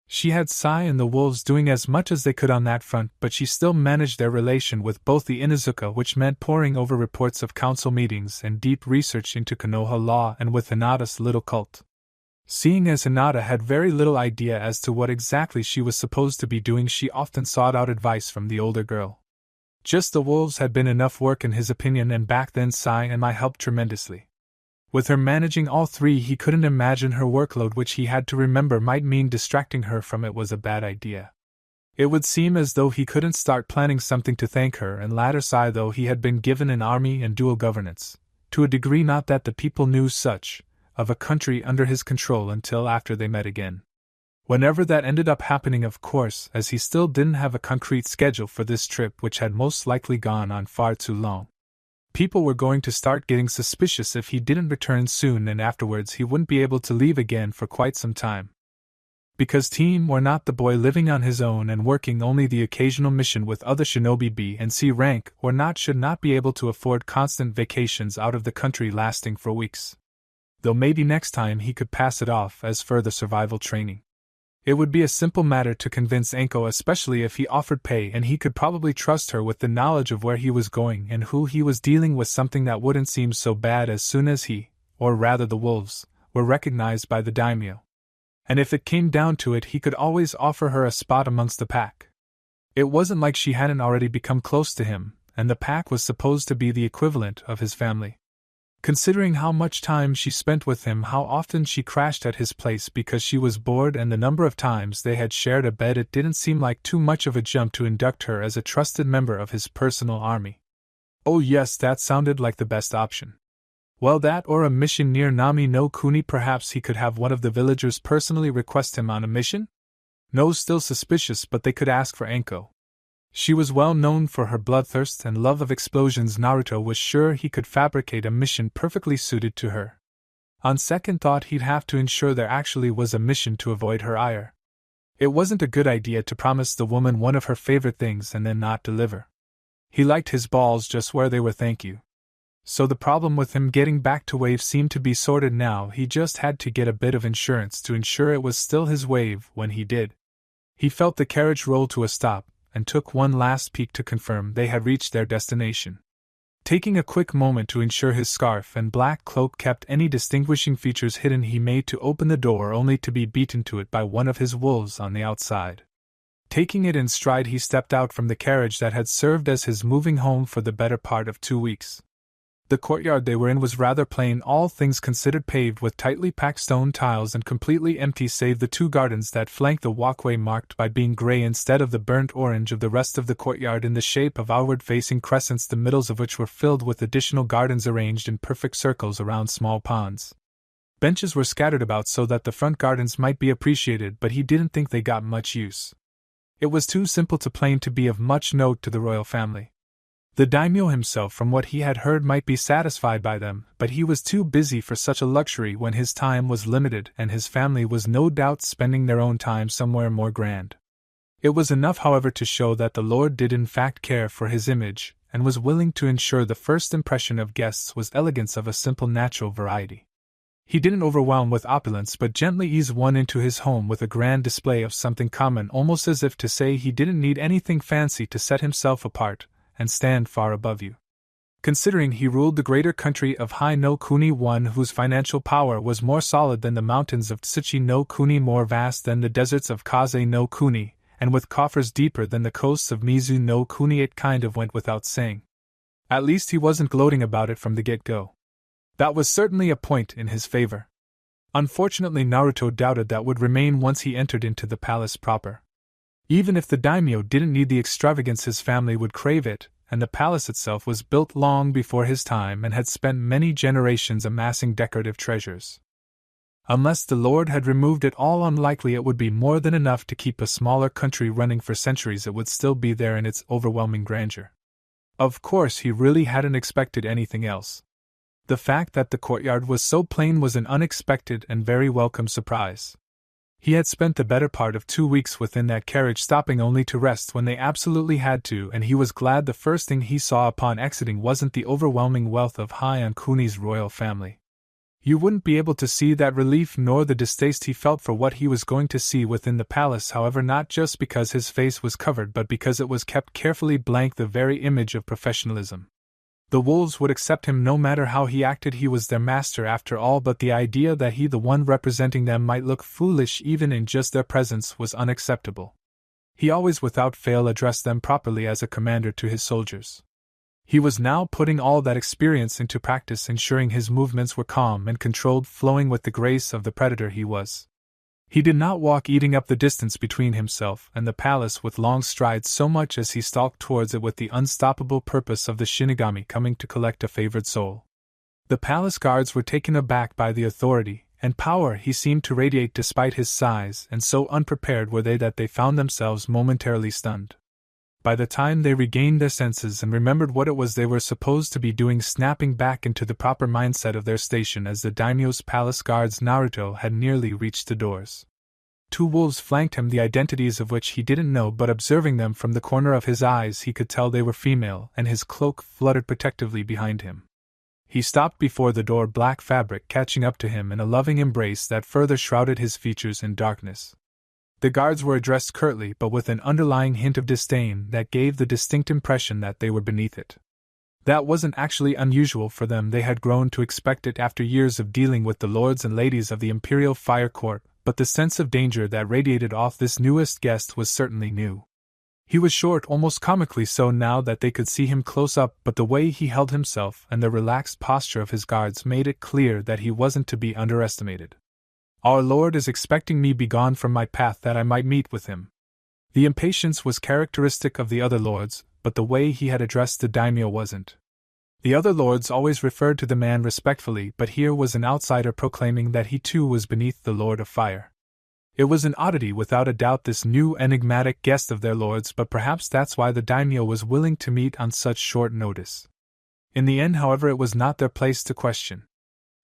She had Sai and the wolves doing as much as they could on that front, but she still managed their relation with both the Inuzuka, which meant poring over reports of council meetings and deep research into Konoha law, and with Hinata's little cult. Seeing as Hinata had very little idea as to what exactly she was supposed to be doing, she often sought out advice from the older girl. Just the wolves had been enough work in his opinion, and back then Sai and Mai helped tremendously. With her managing all three, he couldn't imagine her workload, which he had to remember might mean distracting her from it was a bad idea. It would seem as though he couldn't start planning something to thank her, and latter Sai, though he had been given an army and dual governance, to a degree not that the people knew such, of a country under his control until after they met again. Whenever that ended up happening, of course, as he still didn't have a concrete schedule for this trip, which had most likely gone on far too long. People were going to start getting suspicious if he didn't return soon, and afterwards he wouldn't be able to leave again for quite some time. Because Team or not, the boy living on his own and working only the occasional mission with other shinobi B and C rank or not should not be able to afford constant vacations out of the country lasting for weeks. Though maybe next time he could pass it off as further survival training. It would be a simple matter to convince Anko, especially if he offered pay, and he could probably trust her with the knowledge of where he was going and who he was dealing with, something that wouldn't seem so bad as soon as he, or rather the wolves, were recognized by the daimyo. And if it came down to it, he could always offer her a spot amongst the pack. It wasn't like she hadn't already become close to him, and the pack was supposed to be the equivalent of his family. Considering how much time she spent with him, how often she crashed at his place because she was bored, and the number of times they had shared a bed, it didn't seem like too much of a jump to induct her as a trusted member of his personal army. Oh yes, that sounded like the best option. Well, that or a mission near Nami no Kuni. Perhaps he could have one of the villagers personally request him on a mission? No, still suspicious, but they could ask for Anko. She was well known for her bloodthirst and love of explosions. Naruto was sure he could fabricate a mission perfectly suited to her. On second thought, he'd have to ensure there actually was a mission to avoid her ire. It wasn't a good idea to promise the woman one of her favorite things and then not deliver. He liked his balls just where they were, thank you. So the problem with him getting back to Wave seemed to be sorted now. He just had to get a bit of insurance to ensure it was still his Wave when he did. He felt the carriage roll to a stop, and took one last peek to confirm they had reached their destination. Taking a quick moment to ensure his scarf and black cloak kept any distinguishing features hidden, he made to open the door only to be beaten to it by one of his wolves on the outside. Taking it in stride, he stepped out from the carriage that had served as his moving home for the better part of 2 weeks. The courtyard they were in was rather plain, all things considered, paved with tightly packed stone tiles and completely empty save the 2 gardens that flanked the walkway, marked by being gray instead of the burnt orange of the rest of the courtyard in the shape of outward-facing crescents, the middles of which were filled with additional gardens arranged in perfect circles around small ponds. Benches were scattered about so that the front gardens might be appreciated, but he didn't think they got much use. It was too simple to plain to be of much note to the royal family. The daimyo himself, from what he had heard, might be satisfied by them, but he was too busy for such a luxury when his time was limited, and his family was no doubt spending their own time somewhere more grand. It was enough, however, to show that the lord did in fact care for his image, and was willing to ensure the first impression of guests was elegance of a simple natural variety. He didn't overwhelm with opulence, but gently ease one into his home with a grand display of something common, almost as if to say he didn't need anything fancy to set himself apart and stand far above you. Considering he ruled the greater country of Hai no Kuni, one whose financial power was more solid than the mountains of Tsuchi no Kuni, more vast than the deserts of Kaze no Kuni, and with coffers deeper than the coasts of Mizu no Kuni, it kind of went without saying. At least he wasn't gloating about it from the get-go. That was certainly a point in his favor. Unfortunately, Naruto doubted that would remain once he entered into the palace proper. Even if the daimyo didn't need the extravagance, his family would crave it, and the palace itself was built long before his time and had spent many generations amassing decorative treasures. Unless the Lord had removed it all, unlikely it would be more than enough to keep a smaller country running for centuries. It would still be there in its overwhelming grandeur. Of course, he really hadn't expected anything else. The fact that the courtyard was so plain was an unexpected and very welcome surprise. He had spent the better part of 2 weeks within that carriage, stopping only to rest when they absolutely had to, and he was glad the first thing he saw upon exiting wasn't the overwhelming wealth of Heian Kuni's royal family. You wouldn't be able to see that relief nor the distaste he felt for what he was going to see within the palace, however, not just because his face was covered but because it was kept carefully blank, the very image of professionalism. The wolves would accept him no matter how he acted. He was their master after all, but the idea that he, the one representing them, might look foolish even in just their presence was unacceptable. He always without fail addressed them properly as a commander to his soldiers. He was now putting all that experience into practice, ensuring his movements were calm and controlled, flowing with the grace of the predator he was. He did not walk eating up the distance between himself and the palace with long strides so much as he stalked towards it with the unstoppable purpose of the Shinigami coming to collect a favored soul. The palace guards were taken aback by the authority and power he seemed to radiate despite his size, and so unprepared were they that they found themselves momentarily stunned. By the time they regained their senses and remembered what it was they were supposed to be doing, snapping back into the proper mindset of their station as the daimyo's palace guards, Naruto had nearly reached the doors. 2 wolves flanked him, the identities of which he didn't know, but observing them from the corner of his eyes he could tell they were female, and his cloak fluttered protectively behind him. He stopped before the door, black fabric catching up to him in a loving embrace that further shrouded his features in darkness. The guards were addressed curtly but with an underlying hint of disdain that gave the distinct impression that they were beneath it. That wasn't actually unusual for them, they had grown to expect it after years of dealing with the lords and ladies of the Imperial Fire Court, but the sense of danger that radiated off this newest guest was certainly new. He was short, almost comically so now that they could see him close up, but the way he held himself and the relaxed posture of his guards made it clear that he wasn't to be underestimated. "Our lord is expecting me. Begone from my path that I might meet with him." The impatience was characteristic of the other lords, but the way he had addressed the daimyo wasn't. The other lords always referred to the man respectfully, but here was an outsider proclaiming that he too was beneath the Lord of Fire. It was an oddity without a doubt, this new enigmatic guest of their lords, but perhaps that's why the daimyo was willing to meet on such short notice. In the end, however, it was not their place to question.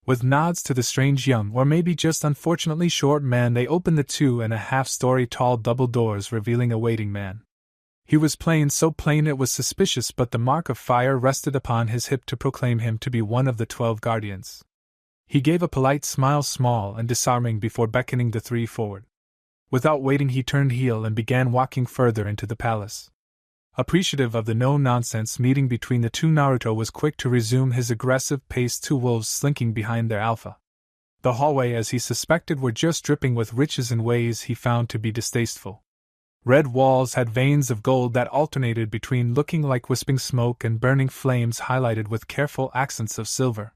With nods to the strange young, or maybe just unfortunately short man, they opened the 2.5-story tall double doors, revealing a waiting man. He was plain, so plain it was suspicious, but the mark of fire rested upon his hip to proclaim him to be one of the 12 guardians. He gave a polite smile, small and disarming, before beckoning the 3 forward. Without waiting, he turned heel and began walking further into the palace. Appreciative of the no-nonsense meeting between the 2, Naruto was quick to resume his aggressive pace, 2 wolves slinking behind their alpha. The hallway, as he suspected, were just dripping with riches in ways he found to be distasteful. Red walls had veins of gold that alternated between looking like wisping smoke and burning flames highlighted with careful accents of silver.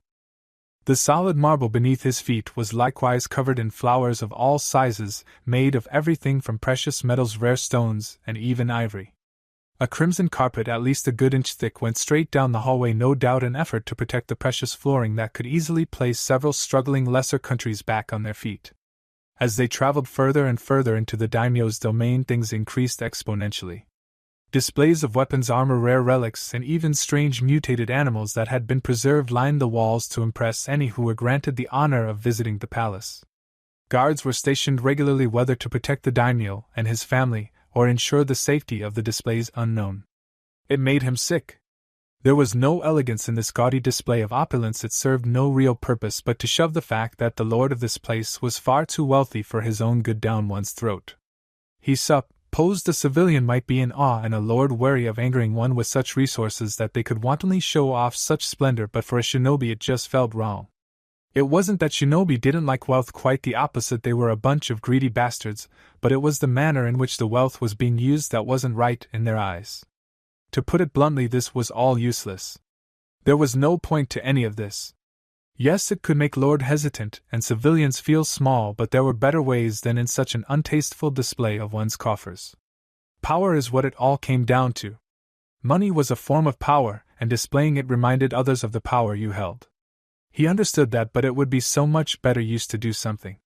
The solid marble beneath his feet was likewise covered in flowers of all sizes, made of everything from precious metals, rare stones, and even ivory. A crimson carpet at least a good inch thick went straight down the hallway, no doubt an effort to protect the precious flooring that could easily place several struggling lesser countries back on their feet. As they traveled further and further into the daimyo's domain, things increased exponentially. Displays of weapons, armor, rare relics, and even strange mutated animals that had been preserved lined the walls to impress any who were granted the honor of visiting the palace. Guards were stationed regularly, whether to protect the daimyo and his family, or ensure the safety of the displays, unknown. It made him sick. There was no elegance in this gaudy display of opulence. It served no real purpose but to shove the fact that the lord of this place was far too wealthy for his own good down one's throat. He supposed a civilian might be in awe and a lord wary of angering one with such resources that they could wantonly show off such splendor, but for a shinobi it just felt wrong. It wasn't that shinobi didn't like wealth, quite the opposite, they were a bunch of greedy bastards, but it was the manner in which the wealth was being used that wasn't right in their eyes. To put it bluntly, this was all useless. There was no point to any of this. Yes, it could make Lord hesitant and civilians feel small, but there were better ways than in such an untasteful display of one's coffers. Power is what it all came down to. Money was a form of power, and displaying it reminded others of the power you held. He understood that, but it would be so much better used to do something.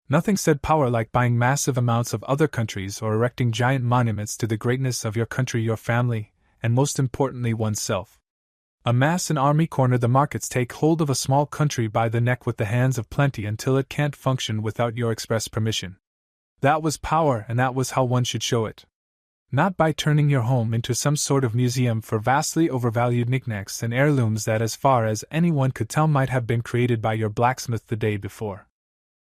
Nothing said power like buying massive amounts of other countries or erecting giant monuments to the greatness of your country, your family, and most importantly oneself. Amass an army, corner the markets, take hold of a small country by the neck with the hands of plenty until it can't function without your express permission. That was power, and that was how one should show it. Not by turning your home into some sort of museum for vastly overvalued knickknacks and heirlooms that, as far as anyone could tell, might have been created by your blacksmith the day before.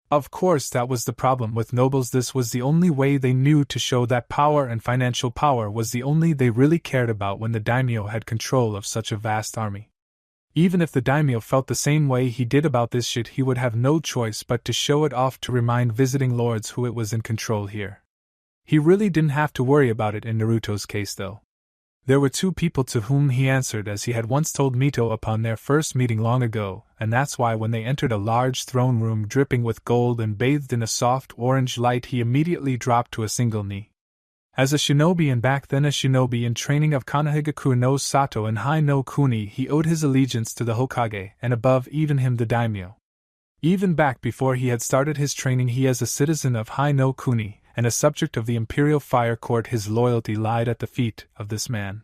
Of course, that was the problem with nobles. This was the only way they knew to show that power, and financial power was the only they really cared about when the daimyo had control of such a vast army. Even if the daimyo felt the same way he did about this shit, he would have no choice but to show it off to remind visiting lords who it was in control here. He really didn't have to worry about it in Naruto's case, though. There were two people to whom he answered, as he had once told Mito upon their first meeting long ago, and that's why when they entered a large throne room dripping with gold and bathed in a soft orange light, he immediately dropped to a single knee. As a shinobi, and back then a shinobi in training of Konohagakure no Sato and Hai no Kuni, he owed his allegiance to the Hokage, and above even him the daimyo. Even back before he had started his training, he, as a citizen of Hai no Kuni, and a subject of the Imperial Fire Court, his loyalty lied at the feet of this man.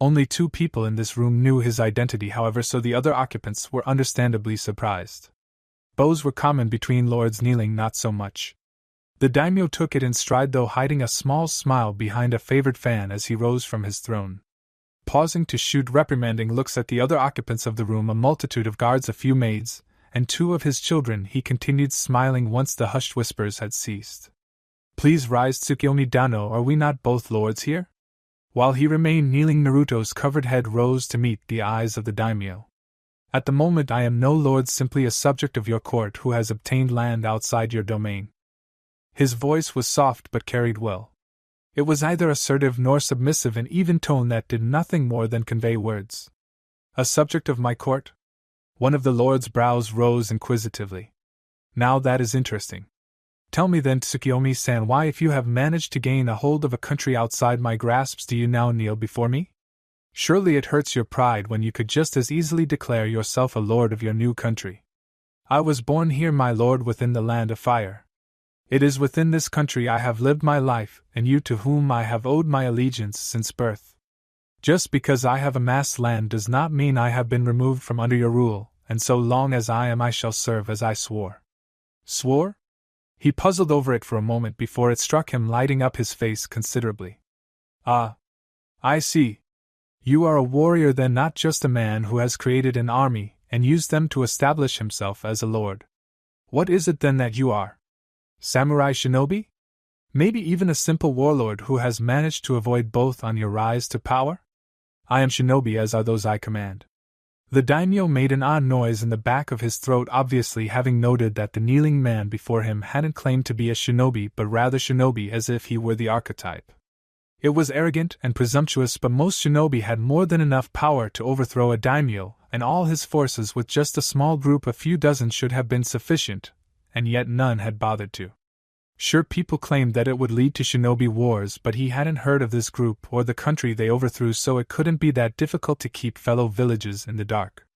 Only two people in this room knew his identity, however, so the other occupants were understandably surprised. Bows were common between lords, kneeling not so much. The daimyo took it in stride, though hiding a small smile behind a favored fan as he rose from his throne. Pausing to shoot reprimanding looks at the other occupants of the room, a multitude of guards, a few maids, and two of his children, he continued smiling once the hushed whispers had ceased. Please rise, Tsukiyomi Dano, are we not both lords here? While he remained kneeling, Naruto's covered head rose to meet the eyes of the daimyo. At the moment I am no lord, simply a subject of your court who has obtained land outside your domain. His voice was soft but carried well. It was neither assertive nor submissive, an even tone that did nothing more than convey words. A subject of my court? One of the lord's brows rose inquisitively. Now that is interesting. Tell me then, Tsukiyomi-san, why, if you have managed to gain a hold of a country outside my grasp, do you now kneel before me? Surely it hurts your pride when you could just as easily declare yourself a lord of your new country. I was born here, my lord, within the land of fire. It is within this country I have lived my life, and you to whom I have owed my allegiance since birth. Just because I have amassed land does not mean I have been removed from under your rule, and so long as I am I shall serve as I swore. Swore? He puzzled over it for a moment before it struck him, lighting up his face considerably. Ah. I see. You are a warrior then, not just a man who has created an army and used them to establish himself as a lord. What is it then that you are? Samurai shinobi? Maybe even a simple warlord who has managed to avoid both on your rise to power? I am shinobi, as are those I command. The daimyo made an odd noise in the back of his throat, obviously having noted that the kneeling man before him hadn't claimed to be a shinobi, but rather shinobi as if he were the archetype. It was arrogant and presumptuous, but most shinobi had more than enough power to overthrow a daimyo, and all his forces with just a small group, a few dozen, should have been sufficient, and yet none had bothered to. Sure, people claimed that it would lead to shinobi wars, but he hadn't heard of this group or the country they overthrew, so it couldn't be that difficult to keep fellow villages in the dark.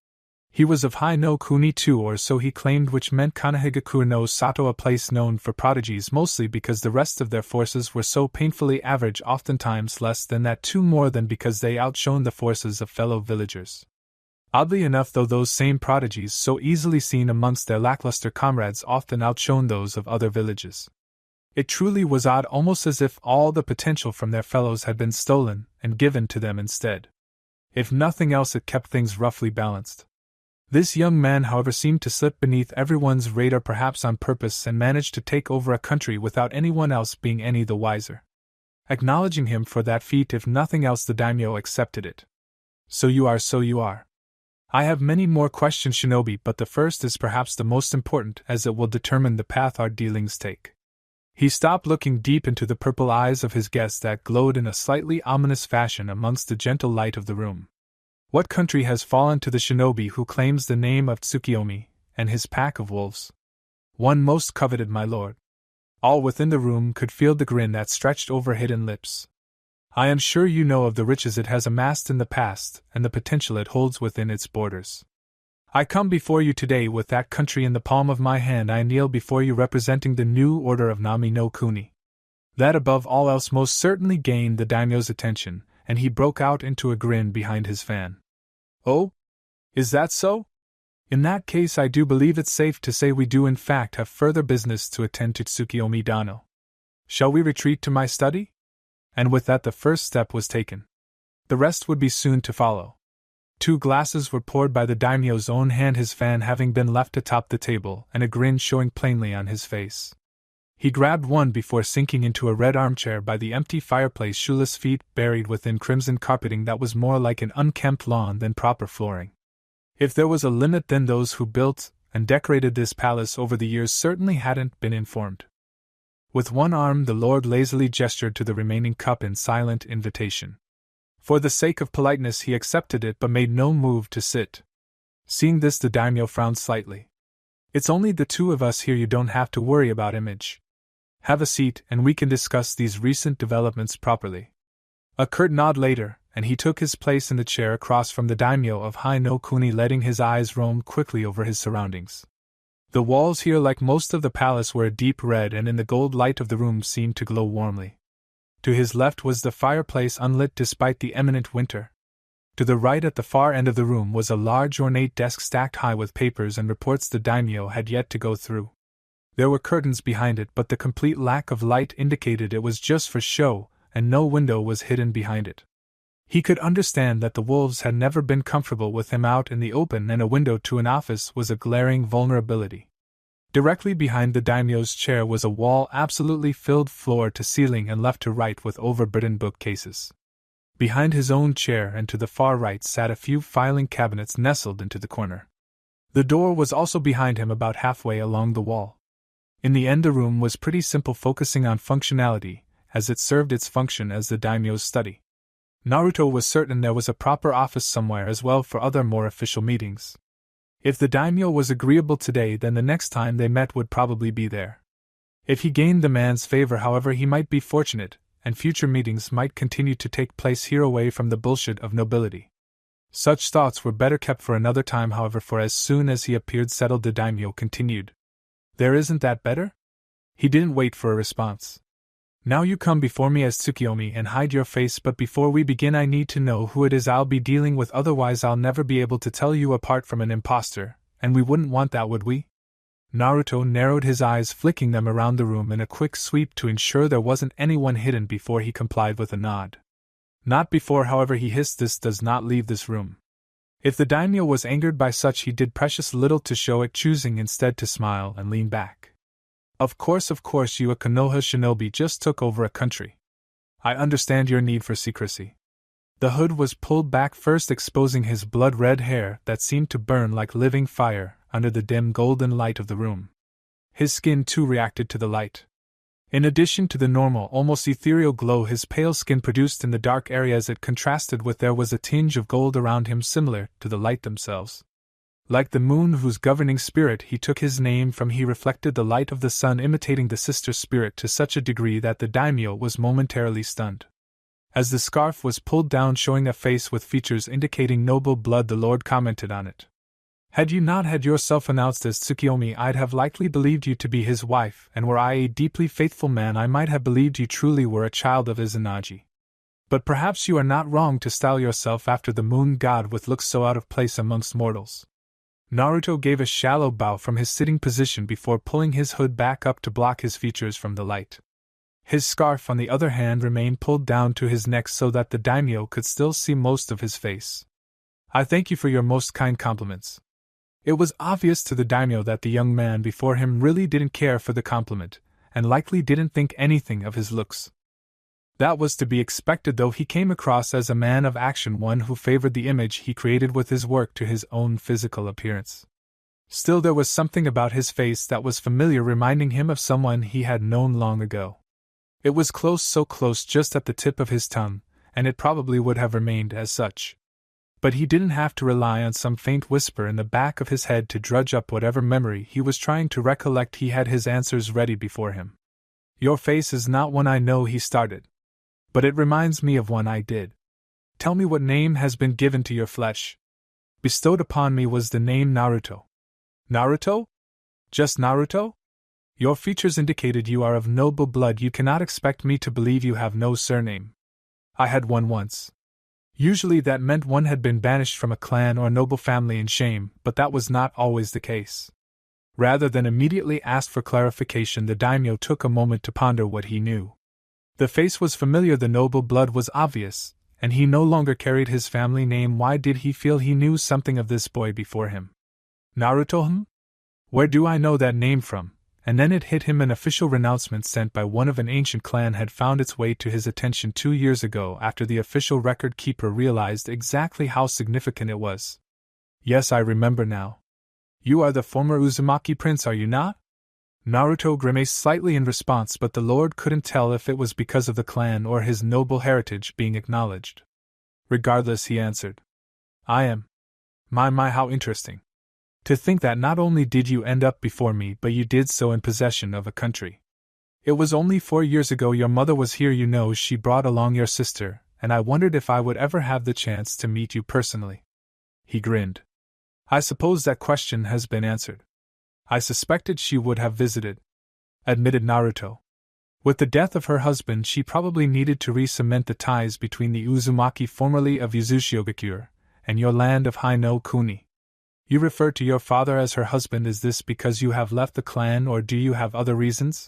He was of Hai no Kuni too, or so he claimed, which meant Konohagakure no Sato, a place known for prodigies, mostly because the rest of their forces were so painfully average, oftentimes less than that too, more than because they outshone the forces of fellow villagers. Oddly enough, though, those same prodigies, so easily seen amongst their lackluster comrades, often outshone those of other villages. It truly was odd, almost as if all the potential from their fellows had been stolen and given to them instead. If nothing else, it kept things roughly balanced. This young man, however, seemed to slip beneath everyone's radar, perhaps on purpose, and managed to take over a country without anyone else being any the wiser. Acknowledging him for that feat, if nothing else, the daimyo accepted it. So you are. I have many more questions, shinobi, but the first is perhaps the most important, as it will determine the path our dealings take. He stopped, looking deep into the purple eyes of his guest that glowed in a slightly ominous fashion amongst the gentle light of the room. What country has fallen to the shinobi who claims the name of Tsukiyomi, and his pack of wolves? One most coveted, my lord. All within the room could feel the grin that stretched over hidden lips. I am sure you know of the riches it has amassed in the past and the potential it holds within its borders. I come before you today with that country in the palm of my hand. I kneel before you representing the new order of Nami no Kuni. That above all else most certainly gained the daimyo's attention, and he broke out into a grin behind his fan. Oh? Is that so? In that case I do believe it's safe to say we do in fact have further business to attend to Tsukiyomi Dano. Shall we retreat to my study? And with that the first step was taken. The rest would be soon to follow. 2 glasses were poured by the daimyo's own hand, his fan having been left atop the table and a grin showing plainly on his face. He grabbed one before sinking into a red armchair by the empty fireplace, shoeless feet buried within crimson carpeting that was more like an unkempt lawn than proper flooring. If there was a limit, then those who built and decorated this palace over the years certainly hadn't been informed. With one arm the lord lazily gestured to the remaining cup in silent invitation. For the sake of politeness he accepted it but made no move to sit. Seeing this the daimyo frowned slightly. It's only the 2 of us here, you don't have to worry about image. Have a seat and we can discuss these recent developments properly. A curt nod later, and he took his place in the chair across from the daimyo of Hai no Kuni, letting his eyes roam quickly over his surroundings. The walls here, like most of the palace, were a deep red, and in the gold light of the room seemed to glow warmly. To his left was the fireplace unlit despite the imminent winter. To the right at the far end of the room was a large ornate desk stacked high with papers and reports the daimyo had yet to go through. There were curtains behind it, but the complete lack of light indicated it was just for show, and no window was hidden behind it. He could understand that the wolves had never been comfortable with him out in the open, and a window to an office was a glaring vulnerability. Directly behind the daimyo's chair was a wall absolutely filled floor to ceiling and left to right with overburdened bookcases. Behind his own chair and to the far right sat a few filing cabinets nestled into the corner. The door was also behind him, about halfway along the wall. In the end the room was pretty simple, focusing on functionality, as it served its function as the daimyo's study. Naruto was certain there was a proper office somewhere as well for other more official meetings. If the daimyo was agreeable today, then the next time they met would probably be there. If he gained the man's favor, however, he might be fortunate, and future meetings might continue to take place here away from the bullshit of nobility. Such thoughts were better kept for another time, however, for as soon as he appeared settled, the daimyo continued. There isn't that better? He didn't wait for a response. Now you come before me as Tsukiyomi and hide your face, but before we begin I need to know who it is I'll be dealing with, otherwise I'll never be able to tell you apart from an imposter, and we wouldn't want that, would we? Naruto narrowed his eyes, flicking them around the room in a quick sweep to ensure there wasn't anyone hidden before he complied with a nod. Not before, however, he hissed, "This does not leave this room." If the daimyo was angered by such, he did precious little to show it, choosing instead to smile and lean back. Of course, you, a Konoha shinobi, just took over a country. I understand your need for secrecy." The hood was pulled back first, exposing his blood-red hair that seemed to burn like living fire under the dim golden light of the room. His skin too reacted to the light. In addition to the normal, almost ethereal glow his pale skin produced in the dark areas it contrasted with, there was a tinge of gold around him similar to the light themselves. Like the moon whose governing spirit he took his name from, he reflected the light of the sun, imitating the sister spirit to such a degree that the daimyo was momentarily stunned. As the scarf was pulled down, showing a face with features indicating noble blood, the lord commented on it. "Had you not had yourself announced as Tsukiyomi, I'd have likely believed you to be his wife, and were I a deeply faithful man, I might have believed you truly were a child of Izanagi. But perhaps you are not wrong to style yourself after the moon god with looks so out of place amongst mortals." Naruto gave a shallow bow from his sitting position before pulling his hood back up to block his features from the light. His scarf, on the other hand, remained pulled down to his neck so that the daimyo could still see most of his face. "I thank you for your most kind compliments." It was obvious to the daimyo that the young man before him really didn't care for the compliment, and likely didn't think anything of his looks. That was to be expected, though he came across as a man of action, one who favored the image he created with his work to his own physical appearance. Still, there was something about his face that was familiar, reminding him of someone he had known long ago. It was close, so close, just at the tip of his tongue, and it probably would have remained as such. But he didn't have to rely on some faint whisper in the back of his head to drudge up whatever memory he was trying to recollect. He had his answers ready before him. "Your face is not one I know," he started. But it reminds me of one I did. Tell me what name has been given to your flesh. Bestowed upon me was the name Naruto. Naruto? Just Naruto? Your features indicated you are of noble blood. You cannot expect me to believe you have no surname. I had one once. Usually that meant one had been banished from a clan or noble family in shame, but that was not always the case. Rather than immediately ask for clarification, the daimyo took a moment to ponder what he knew. The face was familiar, the noble blood was obvious, and he no longer carried his family name. Why did he feel he knew something of this boy before him? Naruto? Where do I know that name from? And then it hit him: an official renouncement sent by one of an ancient clan had found its way to his attention 2 years ago after the official record keeper realized exactly how significant it was. Yes, I remember now. You are the former Uzumaki prince, are you not? Naruto grimaced slightly in response, but the lord couldn't tell if it was because of the clan or his noble heritage being acknowledged. Regardless, he answered. I am. My, how interesting. To think that not only did you end up before me, but you did so in possession of a country. It was only 4 years ago your mother was here. You know, she brought along your sister, and I wondered if I would ever have the chance to meet you personally. He grinned. I suppose that question has been answered. I suspected she would have visited, admitted Naruto. With the death of her husband, she probably needed to re-cement the ties between the Uzumaki formerly of Uzushiogakure and your land of Hai no Kuni. You refer to your father as her husband. Is this because you have left the clan, or do you have other reasons?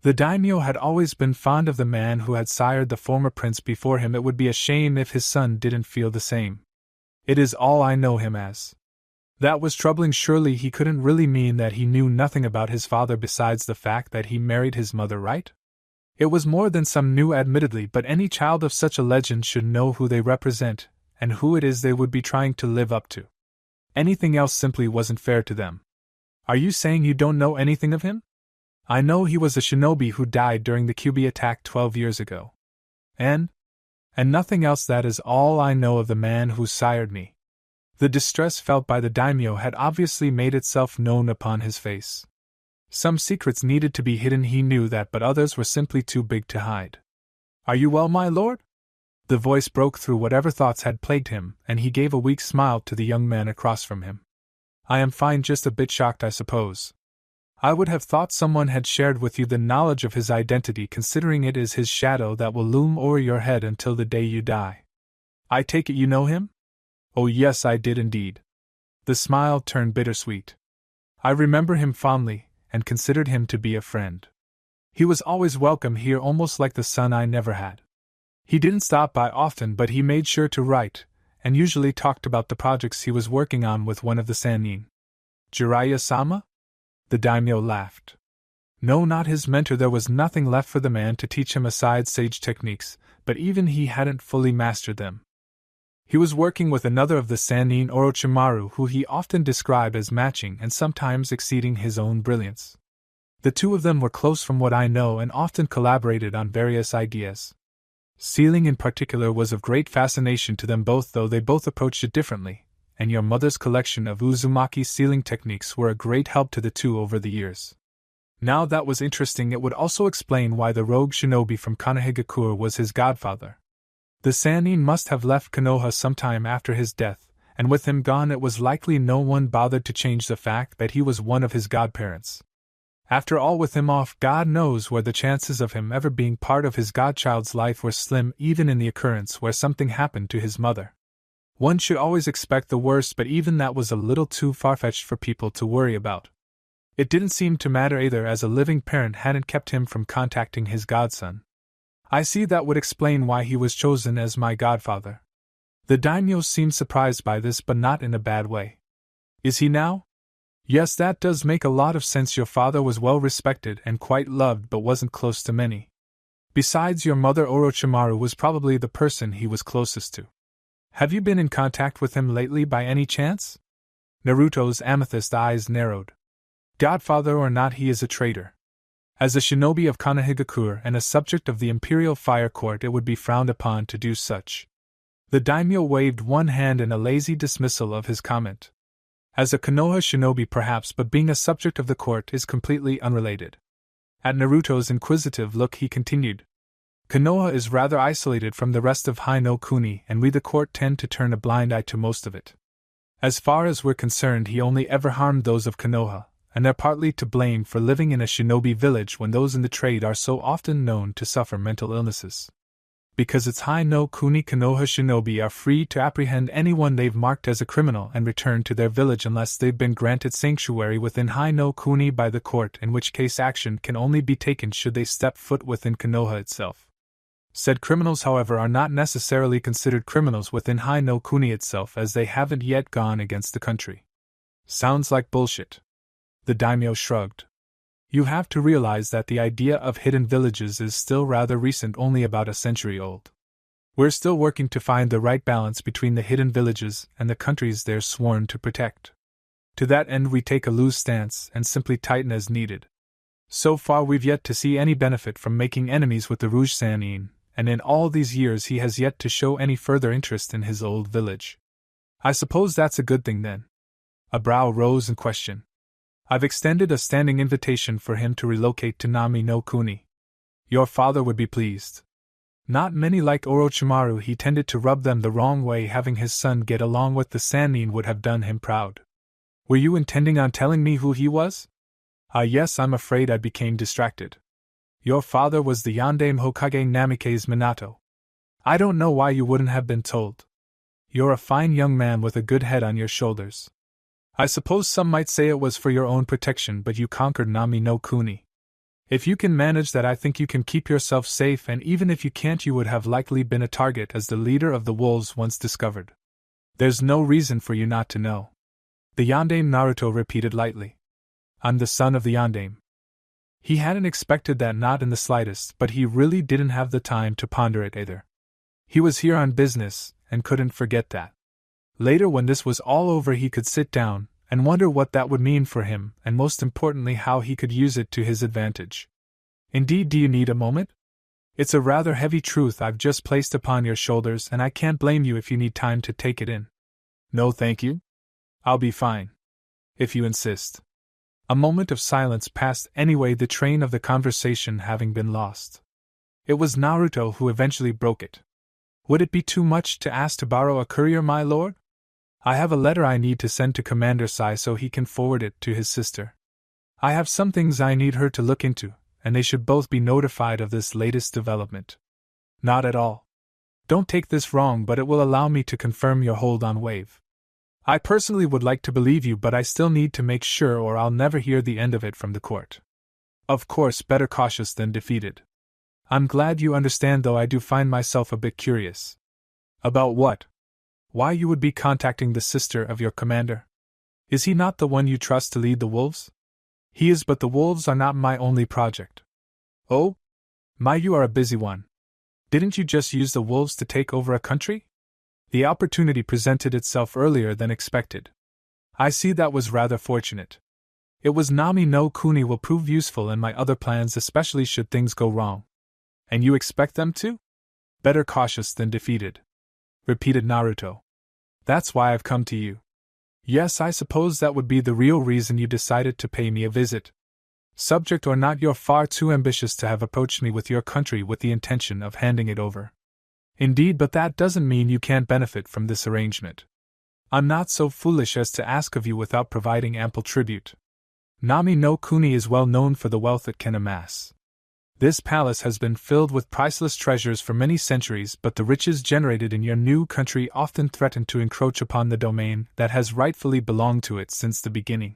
The daimyo had always been fond of the man who had sired the former prince before him. It would be a shame if his son didn't feel the same. It is all I know him as. That was troubling. Surely he couldn't really mean that he knew nothing about his father besides the fact that he married his mother, right? It was more than some knew, admittedly, but any child of such a legend should know who they represent, and who it is they would be trying to live up to. Anything else simply wasn't fair to them. Are you saying you don't know anything of him? I know he was a shinobi who died during the Kyuubi attack 12 years ago. And nothing else. That is all I know of the man who sired me. The distress felt by the daimyo had obviously made itself known upon his face. Some secrets needed to be hidden, he knew that, but others were simply too big to hide. Are you well, my lord? The voice broke through whatever thoughts had plagued him, and he gave a weak smile to the young man across from him. I am fine, just a bit shocked, I suppose. I would have thought someone had shared with you the knowledge of his identity, considering it is his shadow that will loom over your head until the day you die. I take it you know him? Oh yes, I did indeed. The smile turned bittersweet. I remember him fondly, and considered him to be a friend. He was always welcome here, almost like the son I never had. He didn't stop by often, but he made sure to write, and usually talked about the projects he was working on with one of the Sannin. Jiraiya-sama? The daimyo laughed. No, not his mentor. There was nothing left for the man to teach him aside sage techniques, but even he hadn't fully mastered them. He was working with another of the Sannin, Orochimaru, who he often described as matching and sometimes exceeding his own brilliance. The two of them were close from what I know and often collaborated on various ideas. Sealing in particular was of great fascination to them both, though they both approached it differently, and your mother's collection of Uzumaki sealing techniques were a great help to the two over the years. Now that was interesting. It would also explain why the rogue shinobi from Konohagakure was his godfather. The Sannin must have left Konoha sometime after his death, and with him gone it was likely no one bothered to change the fact that he was one of his godparents. After all, with him off, God knows where the chances of him ever being part of his godchild's life were slim, even in the occurrence where something happened to his mother. One should always expect the worst, but even that was a little too far-fetched for people to worry about. It didn't seem to matter either, as a living parent hadn't kept him from contacting his godson. I see, that would explain why he was chosen as my godfather. The daimyo seemed surprised by this, but not in a bad way. Is he now? Yes, that does make a lot of sense. Your father was well respected and quite loved, but wasn't close to many. Besides, your mother Orochimaru was probably the person he was closest to. Have you been in contact with him lately by any chance? Naruto's amethyst eyes narrowed. Godfather or not, he is a traitor. As a shinobi of Konohagakure and a subject of the Imperial Fire Court, it would be frowned upon to do such. The daimyo waved one hand in a lazy dismissal of his comment. As a Konoha shinobi perhaps, but being a subject of the court is completely unrelated. At Naruto's inquisitive look he continued. Konoha is rather isolated from the rest of Hai no Kuni, and we the court tend to turn a blind eye to most of it. As far as we're concerned, he only ever harmed those of Konoha, and they're partly to blame for living in a shinobi village when those in the trade are so often known to suffer mental illnesses. Because it's Hai no Kuni, Konoha shinobi are free to apprehend anyone they've marked as a criminal and return to their village unless they've been granted sanctuary within Hai no Kuni by the court, in which case action can only be taken should they step foot within Konoha itself. Said criminals, however, are not necessarily considered criminals within Hai no Kuni itself, as they haven't yet gone against the country. Sounds like bullshit. The daimyo shrugged. You have to realize that the idea of hidden villages is still rather recent, only about a century old. We're still working to find the right balance between the hidden villages and the countries they're sworn to protect. To that end, we take a loose stance and simply tighten as needed. So far, we've yet to see any benefit from making enemies with the Rouge Sanin, and in all these years he has yet to show any further interest in his old village. I suppose that's a good thing then. A brow rose in question. I've extended a standing invitation for him to relocate to Nami no Kuni. Your father would be pleased. Not many like Orochimaru, he tended to rub them the wrong way. Having his son get along with the Sannin would have done him proud. Were you intending on telling me who he was? Yes, I'm afraid I became distracted. Your father was the Yandame Hokage Namikaze Minato. I don't know why you wouldn't have been told. You're a fine young man with a good head on your shoulders. I suppose some might say it was for your own protection, but you conquered Nami no Kuni. If you can manage that, I think you can keep yourself safe, and even if you can't, you would have likely been a target as the leader of the wolves once discovered. There's no reason for you not to know. The Yandame Naruto repeated lightly. I'm the son of the Yandame. He hadn't expected that, not in the slightest, but he really didn't have the time to ponder it either. He was here on business, and couldn't forget that. Later, when this was all over, he could sit down and wonder what that would mean for him, and most importantly how he could use it to his advantage. Indeed, do you need a moment? It's a rather heavy truth I've just placed upon your shoulders, and I can't blame you if you need time to take it in. No thank you. I'll be fine. If you insist. A moment of silence passed anyway, the train of the conversation having been lost. It was Naruto who eventually broke it. Would it be too much to ask to borrow a courier, my lord? I have a letter I need to send to Commander Sai so he can forward it to his sister. I have some things I need her to look into, and they should both be notified of this latest development. Not at all. Don't take this wrong, but it will allow me to confirm your hold on Wave. I personally would like to believe you, but I still need to make sure, or I'll never hear the end of it from the court. Of course, better cautious than defeated. I'm glad you understand, though I do find myself a bit curious. About what? Why you would be contacting the sister of your commander? Is he not the one you trust to lead the wolves? He is, but the wolves are not my only project. Oh? You are a busy one. Didn't you just use the wolves to take over a country? The opportunity presented itself earlier than expected. I see, that was rather fortunate. It was Nami no Kuni will prove useful in my other plans, especially should things go wrong. And you expect them to? Better cautious than defeated, repeated Naruto. That's why I've come to you. Yes, I suppose that would be the real reason you decided to pay me a visit. Subject or not, you're far too ambitious to have approached me with your country with the intention of handing it over. Indeed, but that doesn't mean you can't benefit from this arrangement. I'm not so foolish as to ask of you without providing ample tribute. Nami no Kuni is well known for the wealth it can amass. This palace has been filled with priceless treasures for many centuries, but the riches generated in your new country often threaten to encroach upon the domain that has rightfully belonged to it since the beginning.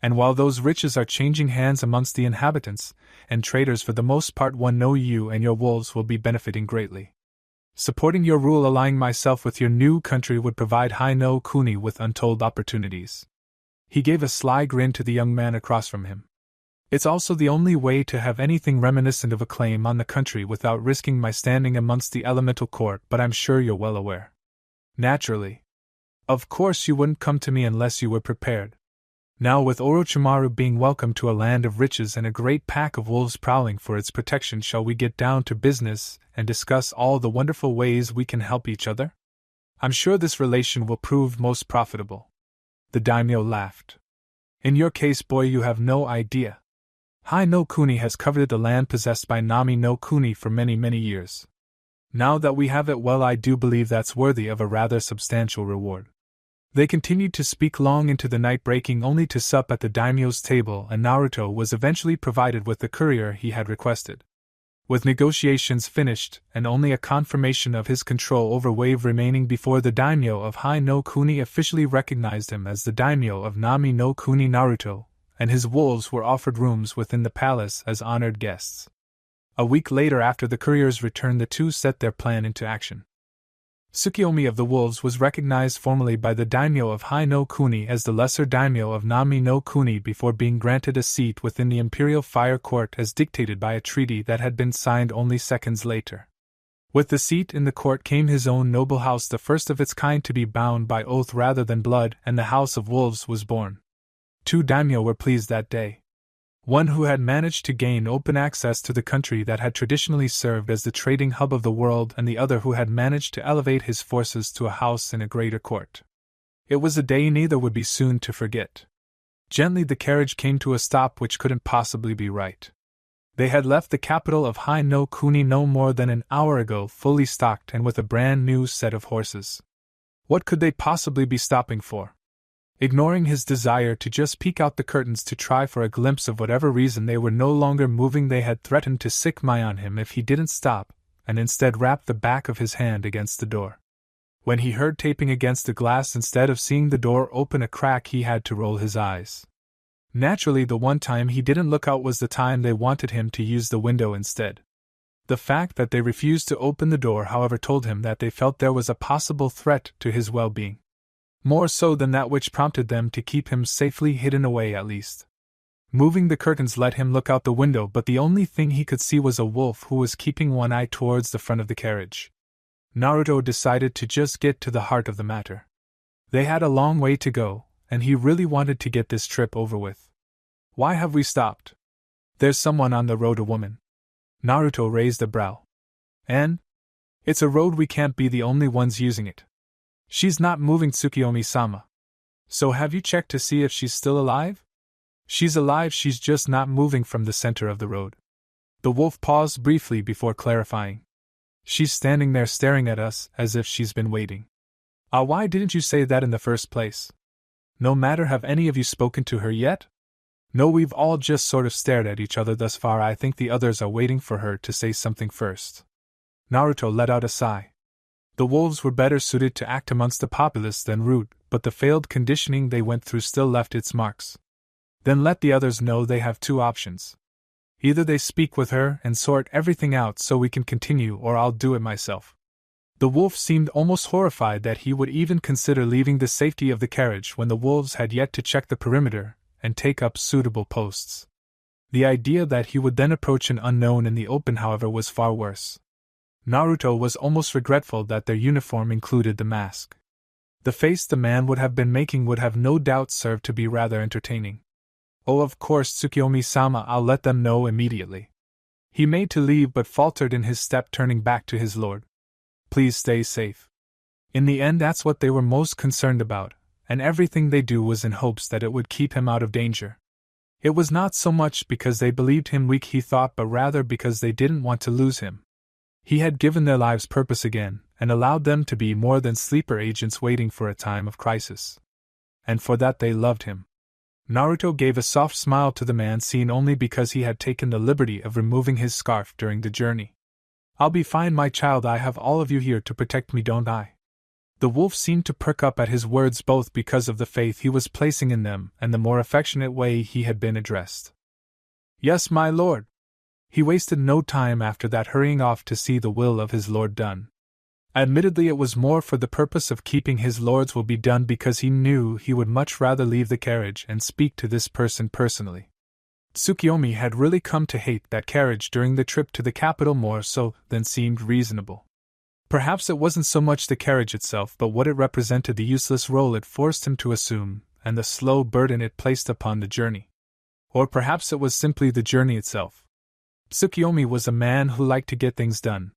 And while those riches are changing hands amongst the inhabitants and traders, for the most part, you and your wolves will be benefiting greatly. Supporting your rule, allying myself with your new country, would provide Hai no Kuni with untold opportunities. He gave a sly grin to the young man across from him. It's also the only way to have anything reminiscent of a claim on the country without risking my standing amongst the elemental court, but I'm sure you're well aware. Naturally. Of course you wouldn't come to me unless you were prepared. Now, with Orochimaru being welcome to a land of riches and a great pack of wolves prowling for its protection, shall we get down to business and discuss all the wonderful ways we can help each other? I'm sure this relation will prove most profitable. The daimyo laughed. In your case, boy, you have no idea Hai no Kuni has coveted the land possessed by Nami no Kuni for many years. Now that we have it, well, I do believe that's worthy of a rather substantial reward. They continued to speak long into the night, breaking only to sup at the daimyo's table, and Naruto was eventually provided with the courier he had requested. With negotiations finished, and only a confirmation of his control over Wave remaining before the daimyo of Hai no Kuni officially recognized him as the daimyo of Nami no Kuni, Naruto, and his wolves were offered rooms within the palace as honored guests. A week later, after the courier's return, the two set their plan into action. Tsukiyomi of the Wolves was recognized formally by the daimyo of Hai no Kuni as the lesser daimyo of Nami no Kuni before being granted a seat within the Imperial Fire Court as dictated by a treaty that had been signed only seconds later. With the seat in the court came his own noble house, the first of its kind to be bound by oath rather than blood, and the House of Wolves was born. Two daimyo were pleased that day. One who had managed to gain open access to the country that had traditionally served as the trading hub of the world, and the other who had managed to elevate his forces to a house in a greater court. It was a day neither would be soon to forget. Gently the carriage came to a stop, which couldn't possibly be right. They had left the capital of Hai no Kuni no more than an hour ago, fully stocked and with a brand new set of horses. What could they possibly be stopping for? Ignoring his desire to just peek out the curtains to try for a glimpse of whatever reason they were no longer moving, they had threatened to sick my on him if he didn't stop, and instead rapped the back of his hand against the door. When he heard tapping against the glass instead of seeing the door open a crack, he had to roll his eyes. Naturally, the one time he didn't look out was the time they wanted him to use the window instead. The fact that they refused to open the door, however, told him that they felt there was a possible threat to his well-being. More so than that which prompted them to keep him safely hidden away at least. Moving the curtains let him look out the window, but the only thing he could see was a wolf who was keeping one eye towards the front of the carriage. Naruto decided to just get to the heart of the matter. They had a long way to go, and he really wanted to get this trip over with. Why have we stopped? There's someone on the road, a woman. Naruto raised a brow. And? It's a road, we can't be the only ones using it. She's not moving, Tsukiyomi-sama. So have you checked to see if she's still alive? She's alive, she's just not moving from the center of the road. The wolf paused briefly before clarifying. She's standing there staring at us as if she's been waiting. Why didn't you say that in the first place? No matter, have any of you spoken to her yet? No, we've all just sort of stared at each other thus far. I think the others are waiting for her to say something first. Naruto let out a sigh. The wolves were better suited to act amongst the populace than root, but the failed conditioning they went through still left its marks. Then let the others know they have two options. Either they speak with her and sort everything out so we can continue, or I'll do it myself. The wolf seemed almost horrified that he would even consider leaving the safety of the carriage when the wolves had yet to check the perimeter and take up suitable posts. The idea that he would then approach an unknown in the open, however, was far worse. Naruto was almost regretful that their uniform included the mask. The face the man would have been making would have no doubt served to be rather entertaining. Oh, of course, Tsukiyomi-sama, I'll let them know immediately. He made to leave but faltered in his step, turning back to his lord. Please stay safe. In the end, that's what they were most concerned about, and everything they do was in hopes that it would keep him out of danger. It was not so much because they believed him weak, he thought, but rather because they didn't want to lose him. He had given their lives purpose again, and allowed them to be more than sleeper agents waiting for a time of crisis. And for that they loved him. Naruto gave a soft smile to the man seen only because he had taken the liberty of removing his scarf during the journey. I'll be fine, my child, I have all of you here to protect me, don't I? The wolf seemed to perk up at his words, both because of the faith he was placing in them and the more affectionate way he had been addressed. Yes, my lord. He wasted no time after that, hurrying off to see the will of his lord done. Admittedly, it was more for the purpose of keeping his lord's will be done, because he knew he would much rather leave the carriage and speak to this person personally. Tsukiyomi had really come to hate that carriage during the trip to the capital more so than seemed reasonable. Perhaps it wasn't so much the carriage itself, but what it represented, the useless role it forced him to assume, and the slow burden it placed upon the journey. Or perhaps it was simply the journey itself. Tsukiyomi was a man who liked to get things done.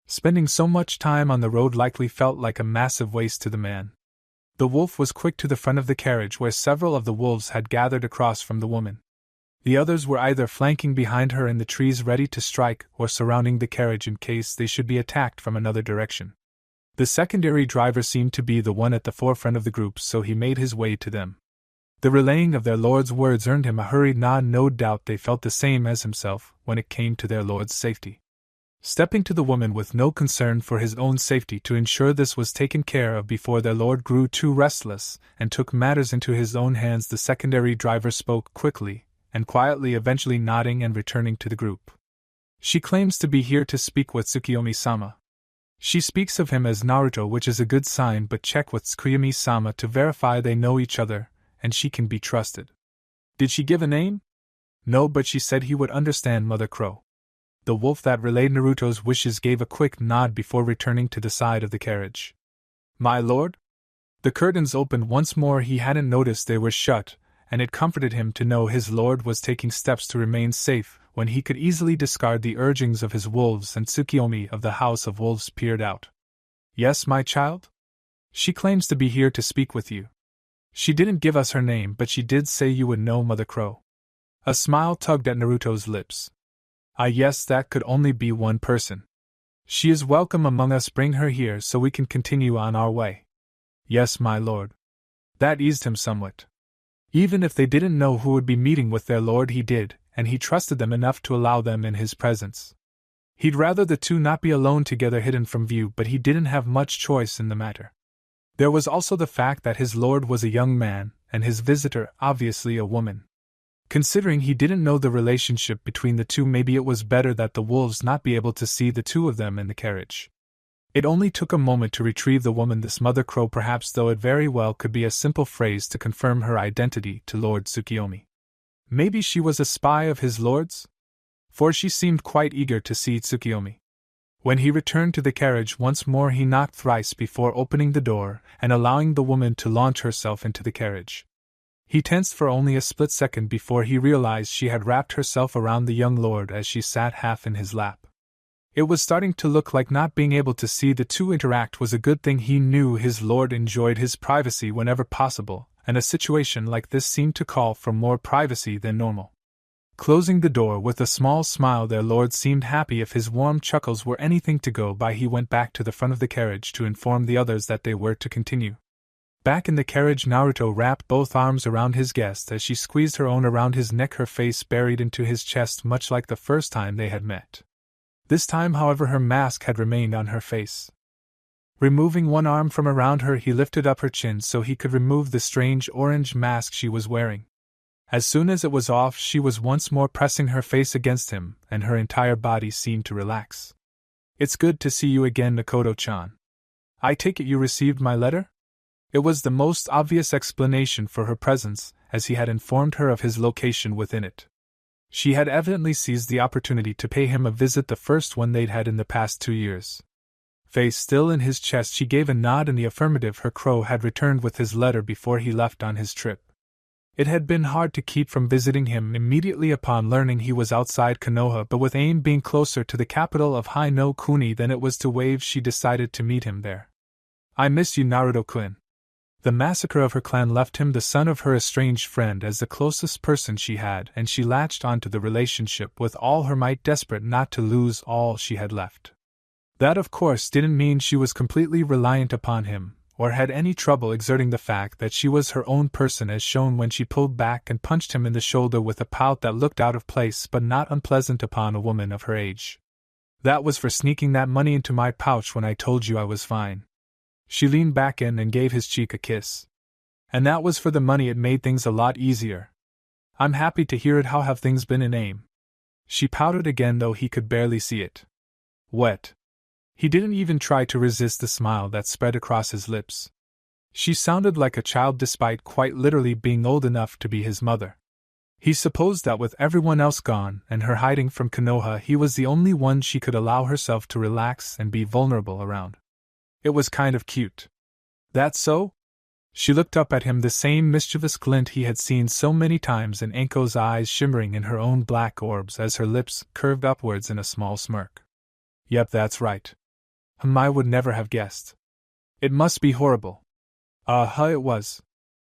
Spending so much time on the road likely felt like a massive waste to the man. The wolf was quick to the front of the carriage, where several of the wolves had gathered across from the woman. The others were either flanking behind her in the trees ready to strike or surrounding the carriage in case they should be attacked from another direction. The secondary driver seemed to be the one at the forefront of the group, so he made his way to them. The relaying of their lord's words earned him a hurried nod. No doubt they felt the same as himself when it came to their lord's safety. Stepping to the woman with no concern for his own safety to ensure this was taken care of before their lord grew too restless and took matters into his own hands, the secondary driver spoke quickly and quietly, eventually nodding and returning to the group. She claims to be here to speak with Tsukiyomi-sama. She speaks of him as Naruto, which is a good sign, but check with Tsukiyomi-sama to verify they know each other and she can be trusted. Did she give a name? No, but she said he would understand, Mother Crow. The wolf that relayed Naruto's wishes gave a quick nod before returning to the side of the carriage. My lord? The curtains opened once more. He hadn't noticed they were shut, and it comforted him to know his lord was taking steps to remain safe when he could easily discard the urgings of his wolves, and Tsukiyomi of the House of Wolves peered out. Yes, my child? She claims to be here to speak with you. She didn't give us her name, but she did say you would know, Mother Crow. A smile tugged at Naruto's lips. Ah, yes, that could only be one person. She is welcome among us. Bring her here so we can continue on our way. Yes, my lord. That eased him somewhat. Even if they didn't know who would be meeting with their lord, he did, and he trusted them enough to allow them in his presence. He'd rather the two not be alone together, hidden from view, but he didn't have much choice in the matter. There was also the fact that his lord was a young man, and his visitor obviously a woman. Considering he didn't know the relationship between the two, maybe it was better that the wolves not be able to see the two of them in the carriage. It only took a moment to retrieve the woman, this Mother Crow, perhaps, though it very well could be a simple phrase to confirm her identity to Lord Tsukiyomi. Maybe she was a spy of his lord's? For she seemed quite eager to see Tsukiyomi. When he returned to the carriage once more, he knocked thrice before opening the door and allowing the woman to launch herself into the carriage. He tensed for only a split second before he realized she had wrapped herself around the young lord as she sat half in his lap. It was starting to look like not being able to see the two interact was a good thing. He knew his lord enjoyed his privacy whenever possible, and a situation like this seemed to call for more privacy than normal. Closing the door with a small smile, their lord seemed happy. If his warm chuckles were anything to go by, he went back to the front of the carriage to inform the others that they were to continue. Back in the carriage, Naruto wrapped both arms around his guest as she squeezed her own around his neck, her face buried into his chest much like the first time they had met. This time, however, her mask had remained on her face. Removing one arm from around her, he lifted up her chin so he could remove the strange orange mask she was wearing. As soon as it was off, she was once more pressing her face against him, and her entire body seemed to relax. It's good to see you again, Nakoto-chan. I take it you received my letter? It was the most obvious explanation for her presence, as he had informed her of his location within it. She had evidently seized the opportunity to pay him a visit, the first one they'd had in the past 2 years. Face still in his chest, she gave a nod in the affirmative. Her crow had returned with his letter before he left on his trip. It had been hard to keep from visiting him immediately upon learning he was outside Konoha, but with AIM being closer to the capital of Hai no Kuni than it was to Wave, she decided to meet him there. I miss you, Naruto-kun. The massacre of her clan left him, the son of her estranged friend, as the closest person she had, and she latched onto the relationship with all her might, desperate not to lose all she had left. That, of course, didn't mean she was completely reliant upon him, or had any trouble exerting the fact that she was her own person, as shown when she pulled back and punched him in the shoulder with a pout that looked out of place but not unpleasant upon a woman of her age. That was for sneaking that money into my pouch when I told you I was fine. She leaned back in and gave his cheek a kiss. And that was for the money. It made things a lot easier. I'm happy to hear it. How have things been in AIM? She pouted again, though he could barely see it. Wet. He didn't even try to resist the smile that spread across his lips. She sounded like a child, despite quite literally being old enough to be his mother. He supposed that with everyone else gone and her hiding from Konoha, he was the only one she could allow herself to relax and be vulnerable around. It was kind of cute. That so? She looked up at him, the same mischievous glint he had seen so many times in Anko's eyes shimmering in her own black orbs as her lips curved upwards in a small smirk. Yep, that's right. I would never have guessed. It must be horrible. It was.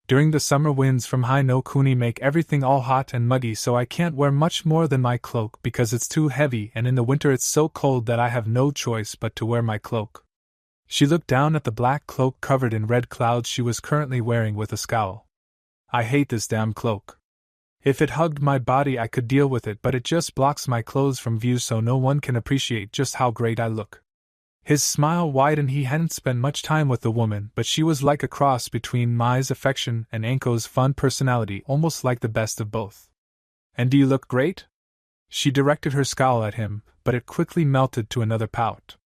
During the summer winds from high no kuni make everything all hot and muggy, so I can't wear much more than my cloak because it's too heavy, and in the winter it's so cold that I have no choice but to wear my cloak. She looked down at the black cloak covered in red clouds she was currently wearing with a scowl. I hate this damn cloak. If it hugged my body I could deal with it, but it just blocks my clothes from view so no one can appreciate just how great I look. His smile widened. He hadn't spent much time with the woman, but she was like a cross between Mai's affection and Anko's fun personality, almost like the best of both. And do you look great? She directed her scowl at him, but it quickly melted to another pout.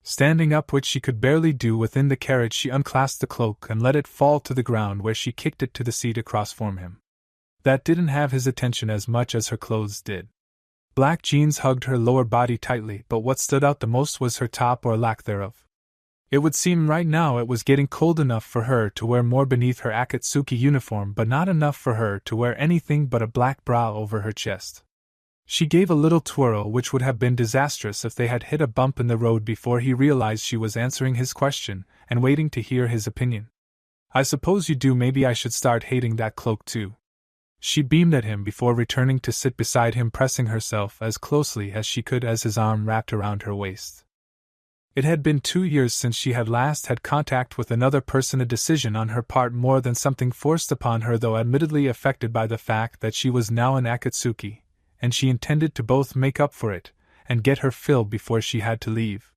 Standing up, which she could barely do within the carriage, she unclasped the cloak and let it fall to the ground, where she kicked it to the seat across from him. That didn't have his attention as much as her clothes did. Black jeans hugged her lower body tightly, but what stood out the most was her top, or lack thereof. It would seem right now it was getting cold enough for her to wear more beneath her Akatsuki uniform, but not enough for her to wear anything but a black bra over her chest. She gave a little twirl, which would have been disastrous if they had hit a bump in the road, before he realized she was answering his question and waiting to hear his opinion. I suppose you do. Maybe I should start hating that cloak too. She beamed at him before returning to sit beside him, pressing herself as closely as she could as his arm wrapped around her waist. It had been 2 years since she had last had contact with another person, a decision on her part more than something forced upon her, though admittedly affected by the fact that she was now an Akatsuki, and she intended to both make up for it and get her fill before she had to leave.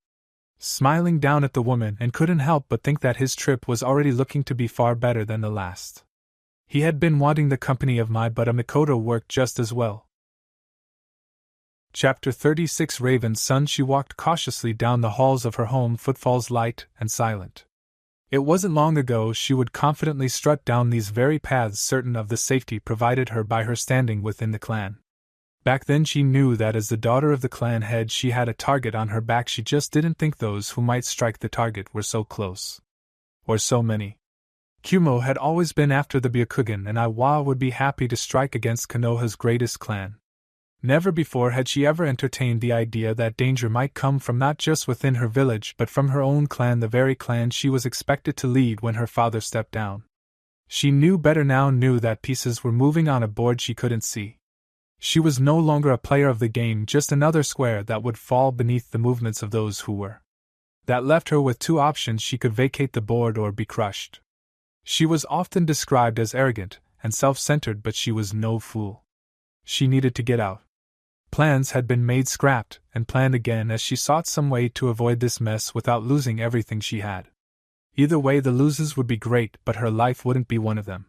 Smiling down at the woman, and couldn't help but think that his trip was already looking to be far better than the last. He had been wanting the company of Mai, but a Mikoto worked just as well. Chapter 36 Raven's Son. She walked cautiously down the halls of her home, footfalls light and silent. It wasn't long ago she would confidently strut down these very paths, certain of the safety provided her by her standing within the clan. Back then she knew that as the daughter of the clan head she had a target on her back. She just didn't think those who might strike the target were so close. Or so many. Kumo had always been after the Byakugan, and Iwa would be happy to strike against Konoha's greatest clan. Never before had she ever entertained the idea that danger might come from not just within her village but from her own clan, the very clan she was expected to lead when her father stepped down. She knew better now, knew that pieces were moving on a board she couldn't see. She was no longer a player of the game, just another square that would fall beneath the movements of those who were. That left her with two options: she could vacate the board or be crushed. She was often described as arrogant and self-centered, but she was no fool. She needed to get out. Plans had been made, scrapped, and planned again as she sought some way to avoid this mess without losing everything she had. Either way, the losses would be great, but her life wouldn't be one of them.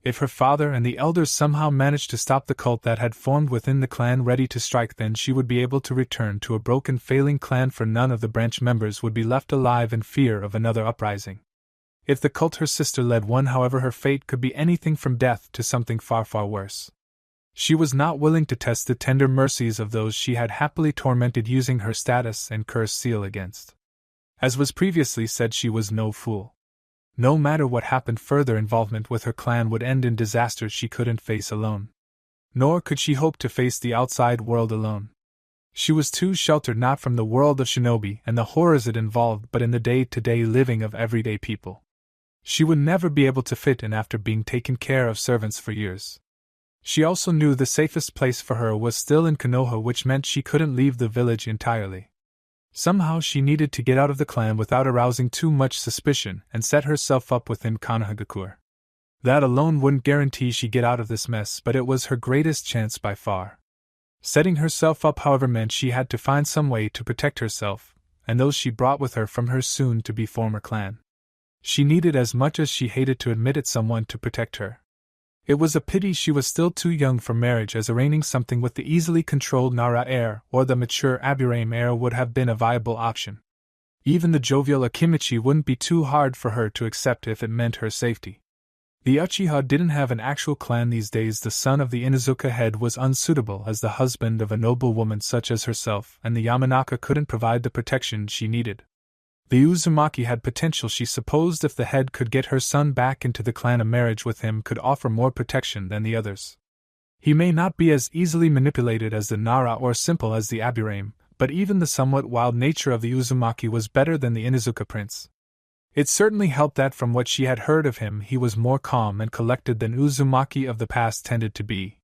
If her father and the elders somehow managed to stop the cult that had formed within the clan ready to strike, then she would be able to return to a broken, failing clan, for none of the branch members would be left alive in fear of another uprising. If the cult her sister led one, however, her fate could be anything from death to something far, far worse. She was not willing to test the tender mercies of those she had happily tormented using her status and curse seal against. As was previously said, she was no fool. No matter what happened, further involvement with her clan would end in disaster she couldn't face alone. Nor could she hope to face the outside world alone. She was too sheltered, not from the world of shinobi and the horrors it involved, but in the day-to-day living of everyday people. She would never be able to fit in after being taken care of servants for years. She also knew the safest place for her was still in Konoha, which meant she couldn't leave the village entirely. Somehow she needed to get out of the clan without arousing too much suspicion and set herself up within Konohagakure. That alone wouldn't guarantee she get out of this mess, but it was her greatest chance by far. Setting herself up, however, meant she had to find some way to protect herself and those she brought with her from her soon-to-be former clan. She needed, as much as she hated to admit it, someone to protect her. It was a pity she was still too young for marriage, as arranging something with the easily controlled Nara heir or the mature Aburame heir would have been a viable option. Even the jovial Akimichi wouldn't be too hard for her to accept if it meant her safety. The Uchiha didn't have an actual clan these days. The son of the Inuzuka head was unsuitable as the husband of a noble woman such as herself, and the Yamanaka couldn't provide the protection she needed. The Uzumaki had potential. She supposed if the head could get her son back into the clan, a marriage with him could offer more protection than the others. He may not be as easily manipulated as the Nara or simple as the Aburame, but even the somewhat wild nature of the Uzumaki was better than the Inuzuka prince. It certainly helped that from what she had heard of him he was more calm and collected than Uzumaki of the past tended to be.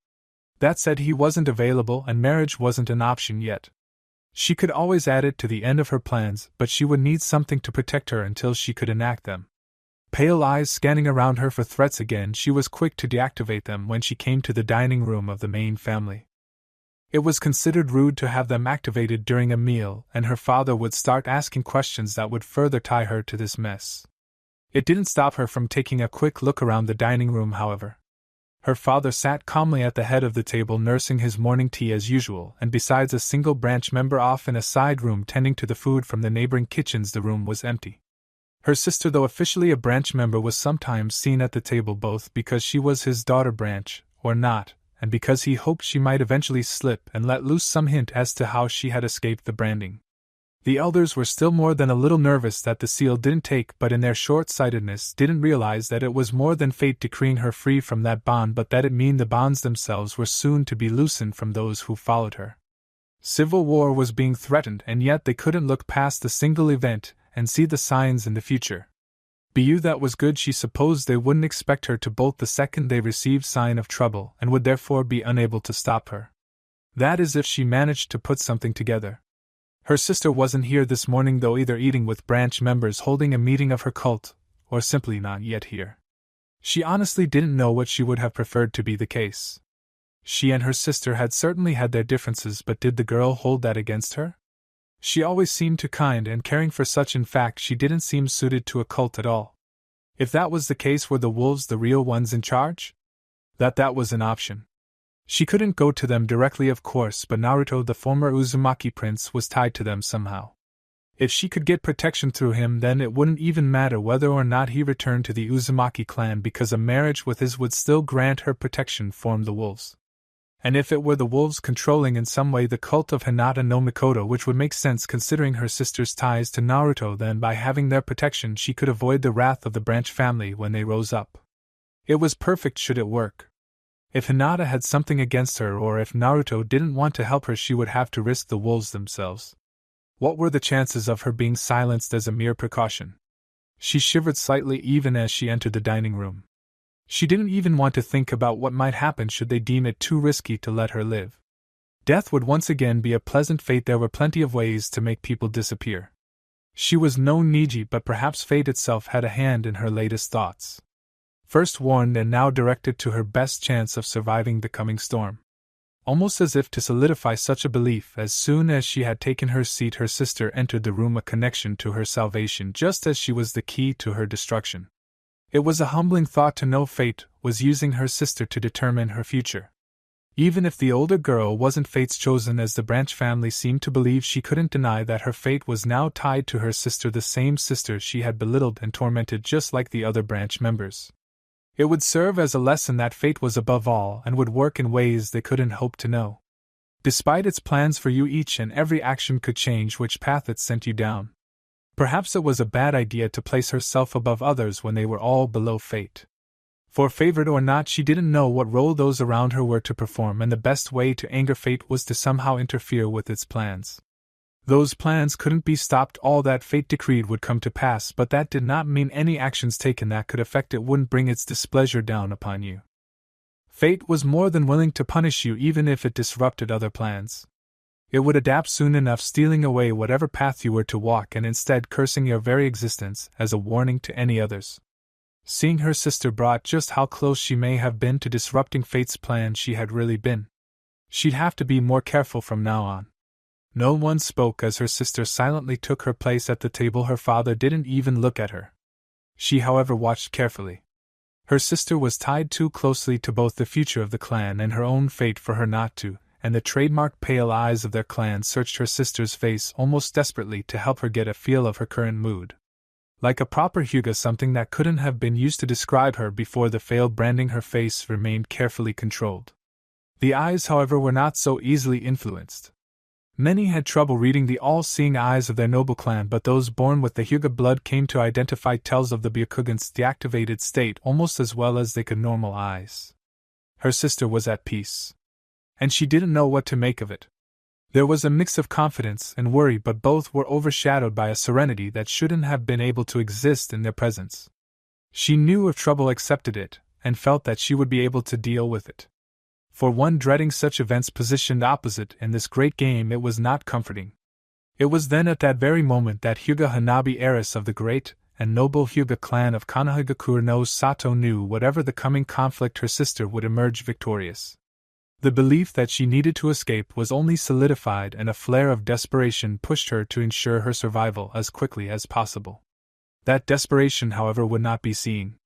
That said, he wasn't available and marriage wasn't an option yet. She could always add it to the end of her plans, but she would need something to protect her until she could enact them. Pale eyes scanning around her for threats again, she was quick to deactivate them when she came to the dining room of the main family. It was considered rude to have them activated during a meal, and her father would start asking questions that would further tie her to this mess. It didn't stop her from taking a quick look around the dining room, however. Her father sat calmly at the head of the table nursing his morning tea as usual, and besides a single branch member off in a side room tending to the food from the neighboring kitchens, the room was empty. Her sister, though officially a branch member, was sometimes seen at the table, both because she was his daughter branch, or not, and because he hoped she might eventually slip and let loose some hint as to how she had escaped the branding. The elders were still more than a little nervous that the seal didn't take, but in their short-sightedness didn't realize that it was more than fate decreeing her free from that bond, but that it meant the bonds themselves were soon to be loosened from those who followed her. Civil war was being threatened, and yet they couldn't look past the single event and see the signs in the future. That was good. She supposed they wouldn't expect her to bolt the second they received sign of trouble, and would therefore be unable to stop her. That is, if she managed to put something together. Her sister wasn't here this morning, though, either eating with branch members holding a meeting of her cult, or simply not yet here. She honestly didn't know what she would have preferred to be the case. She and her sister had certainly had their differences, but did the girl hold that against her? She always seemed too kind and caring for such. In fact, she didn't seem suited to a cult at all. If that was the case, were the wolves the real ones in charge? That was an option. She couldn't go to them directly, of course, but Naruto, the former Uzumaki prince, was tied to them somehow. If she could get protection through him, then it wouldn't even matter whether or not he returned to the Uzumaki clan, because a marriage with his would still grant her protection from the wolves. And if it were the wolves controlling in some way the cult of Hinata no Mikoto, which would make sense considering her sister's ties to Naruto, then by having their protection she could avoid the wrath of the branch family when they rose up. It was perfect should it work. If Hinata had something against her, or if Naruto didn't want to help her, she would have to risk the wolves themselves. What were the chances of her being silenced as a mere precaution? She shivered slightly even as she entered the dining room. She didn't even want to think about what might happen should they deem it too risky to let her live. Death would once again be a pleasant fate. There were plenty of ways to make people disappear. She was no Niji, but perhaps fate itself had a hand in her latest thoughts. First warned and now directed to her best chance of surviving the coming storm. Almost as if to solidify such a belief, as soon as she had taken her seat, her sister entered the room, a connection to her salvation, just as she was the key to her destruction. It was a humbling thought to know fate was using her sister to determine her future. Even if the older girl wasn't fate's chosen, as the branch family seemed to believe, she couldn't deny that her fate was now tied to her sister, the same sister she had belittled and tormented just like the other branch members. It would serve as a lesson that fate was above all and would work in ways they couldn't hope to know. Despite its plans for you, each and every action could change which path it sent you down. Perhaps it was a bad idea to place herself above others when they were all below fate. For favored or not, she didn't know what role those around her were to perform, and the best way to anger fate was to somehow interfere with its plans. Those plans couldn't be stopped. All that fate decreed would come to pass, but that did not mean any actions taken that could affect it wouldn't bring its displeasure down upon you. Fate was more than willing to punish you even if it disrupted other plans. It would adapt soon enough, stealing away whatever path you were to walk and instead cursing your very existence as a warning to any others. Seeing her sister brought just how close she may have been to disrupting fate's plan, she had really been. She'd have to be more careful from now on. No one spoke as her sister silently took her place at the table. Her father didn't even look at her. She, however, watched carefully. Her sister was tied too closely to both the future of the clan and her own fate for her not to, and the trademark pale eyes of their clan searched her sister's face almost desperately to help her get a feel of her current mood. Like a proper Hyuga, something that couldn't have been used to describe her before the failed branding, her face remained carefully controlled. The eyes, however, were not so easily influenced. Many had trouble reading the all-seeing eyes of their noble clan, but those born with the Hyuga blood came to identify tells of the Byakugan's deactivated state almost as well as they could normal eyes. Her sister was at peace. And she didn't know what to make of it. There was a mix of confidence and worry, but both were overshadowed by a serenity that shouldn't have been able to exist in their presence. She knew if trouble accepted it, and felt that she would be able to deal with it. For one dreading such events positioned opposite in this great game, it was not comforting. It was then at that very moment that Hyuga Hanabi, heiress of the great and noble Hyuga clan of Konohagakure no Sato, knew whatever the coming conflict her sister would emerge victorious. The belief that she needed to escape was only solidified, and a flare of desperation pushed her to ensure her survival as quickly as possible. That desperation, however, would not be seen.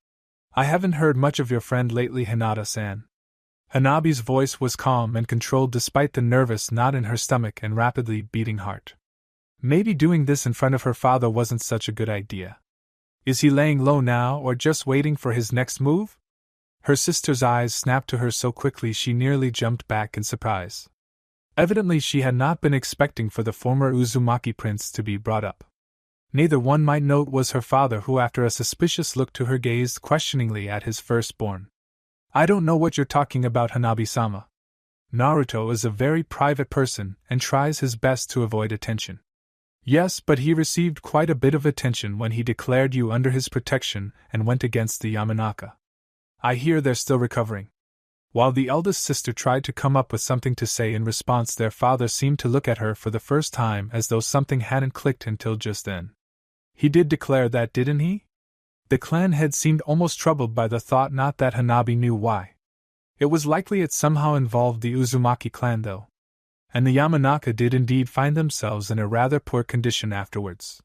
"I haven't heard much of your friend lately, Hinata-san." Hanabi's voice was calm and controlled despite the nervous knot in her stomach and rapidly beating heart. Maybe doing this in front of her father wasn't such a good idea. Is he laying low now, or just waiting for his next move? Her sister's eyes snapped to her so quickly she nearly jumped back in surprise. Evidently she had not been expecting for the former Uzumaki prince to be brought up. Neither, one might note, was her father, who after a suspicious look to her gazed questioningly at his firstborn. "I don't know what you're talking about, Hanabi-sama. Naruto is a very private person and tries his best to avoid attention." "Yes, but he received quite a bit of attention when he declared you under his protection and went against the Yamanaka. I hear they're still recovering." While the eldest sister tried to come up with something to say in response, their father seemed to look at her for the first time as though something hadn't clicked until just then. "He did declare that, didn't he?" The clan head seemed almost troubled by the thought, not that Hanabi knew why. It was likely it somehow involved the Uzumaki clan, though. And the Yamanaka did indeed find themselves in a rather poor condition afterwards.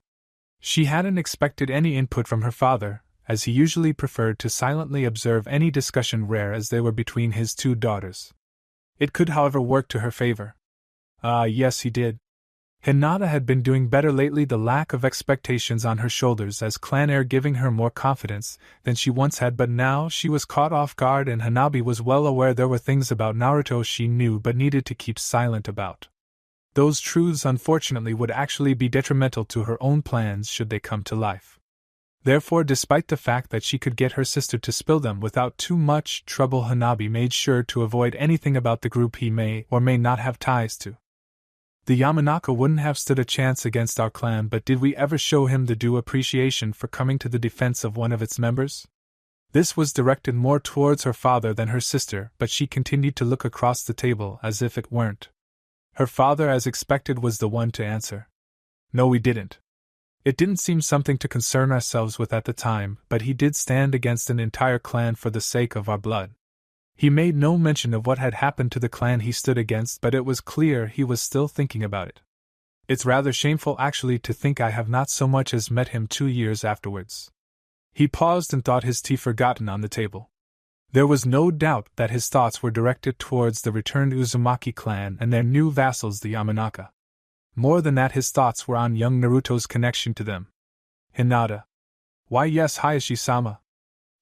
She hadn't expected any input from her father, as he usually preferred to silently observe any discussion, rare as they were between his two daughters. It could, however, work to her favor. Yes, he did. Hinata had been doing better lately, the lack of expectations on her shoulders as clan heir giving her more confidence than she once had, but now she was caught off guard, and Hanabi was well aware there were things about Naruto she knew but needed to keep silent about. Those truths, unfortunately, would actually be detrimental to her own plans should they come to life. Therefore, despite the fact that she could get her sister to spill them without too much trouble, Hanabi made sure to avoid anything about the group he may or may not have ties to. "The Yamanaka wouldn't have stood a chance against our clan, but did we ever show him the due appreciation for coming to the defense of one of its members?" This was directed more towards her father than her sister, but she continued to look across the table as if it weren't. Her father, as expected, was the one to answer. "No, we didn't. It didn't seem something to concern ourselves with at the time, but he did stand against an entire clan for the sake of our blood. He made no mention of what had happened to the clan he stood against, but it was clear he was still thinking about it. It's rather shameful, actually, to think I have not so much as met him 2 years afterwards." He paused and thought his tea forgotten on the table. There was no doubt that his thoughts were directed towards the returned Uzumaki clan and their new vassals, the Yamanaka. More than that, his thoughts were on young Naruto's connection to them. "Hinata." "Why, yes, Hayashi-sama."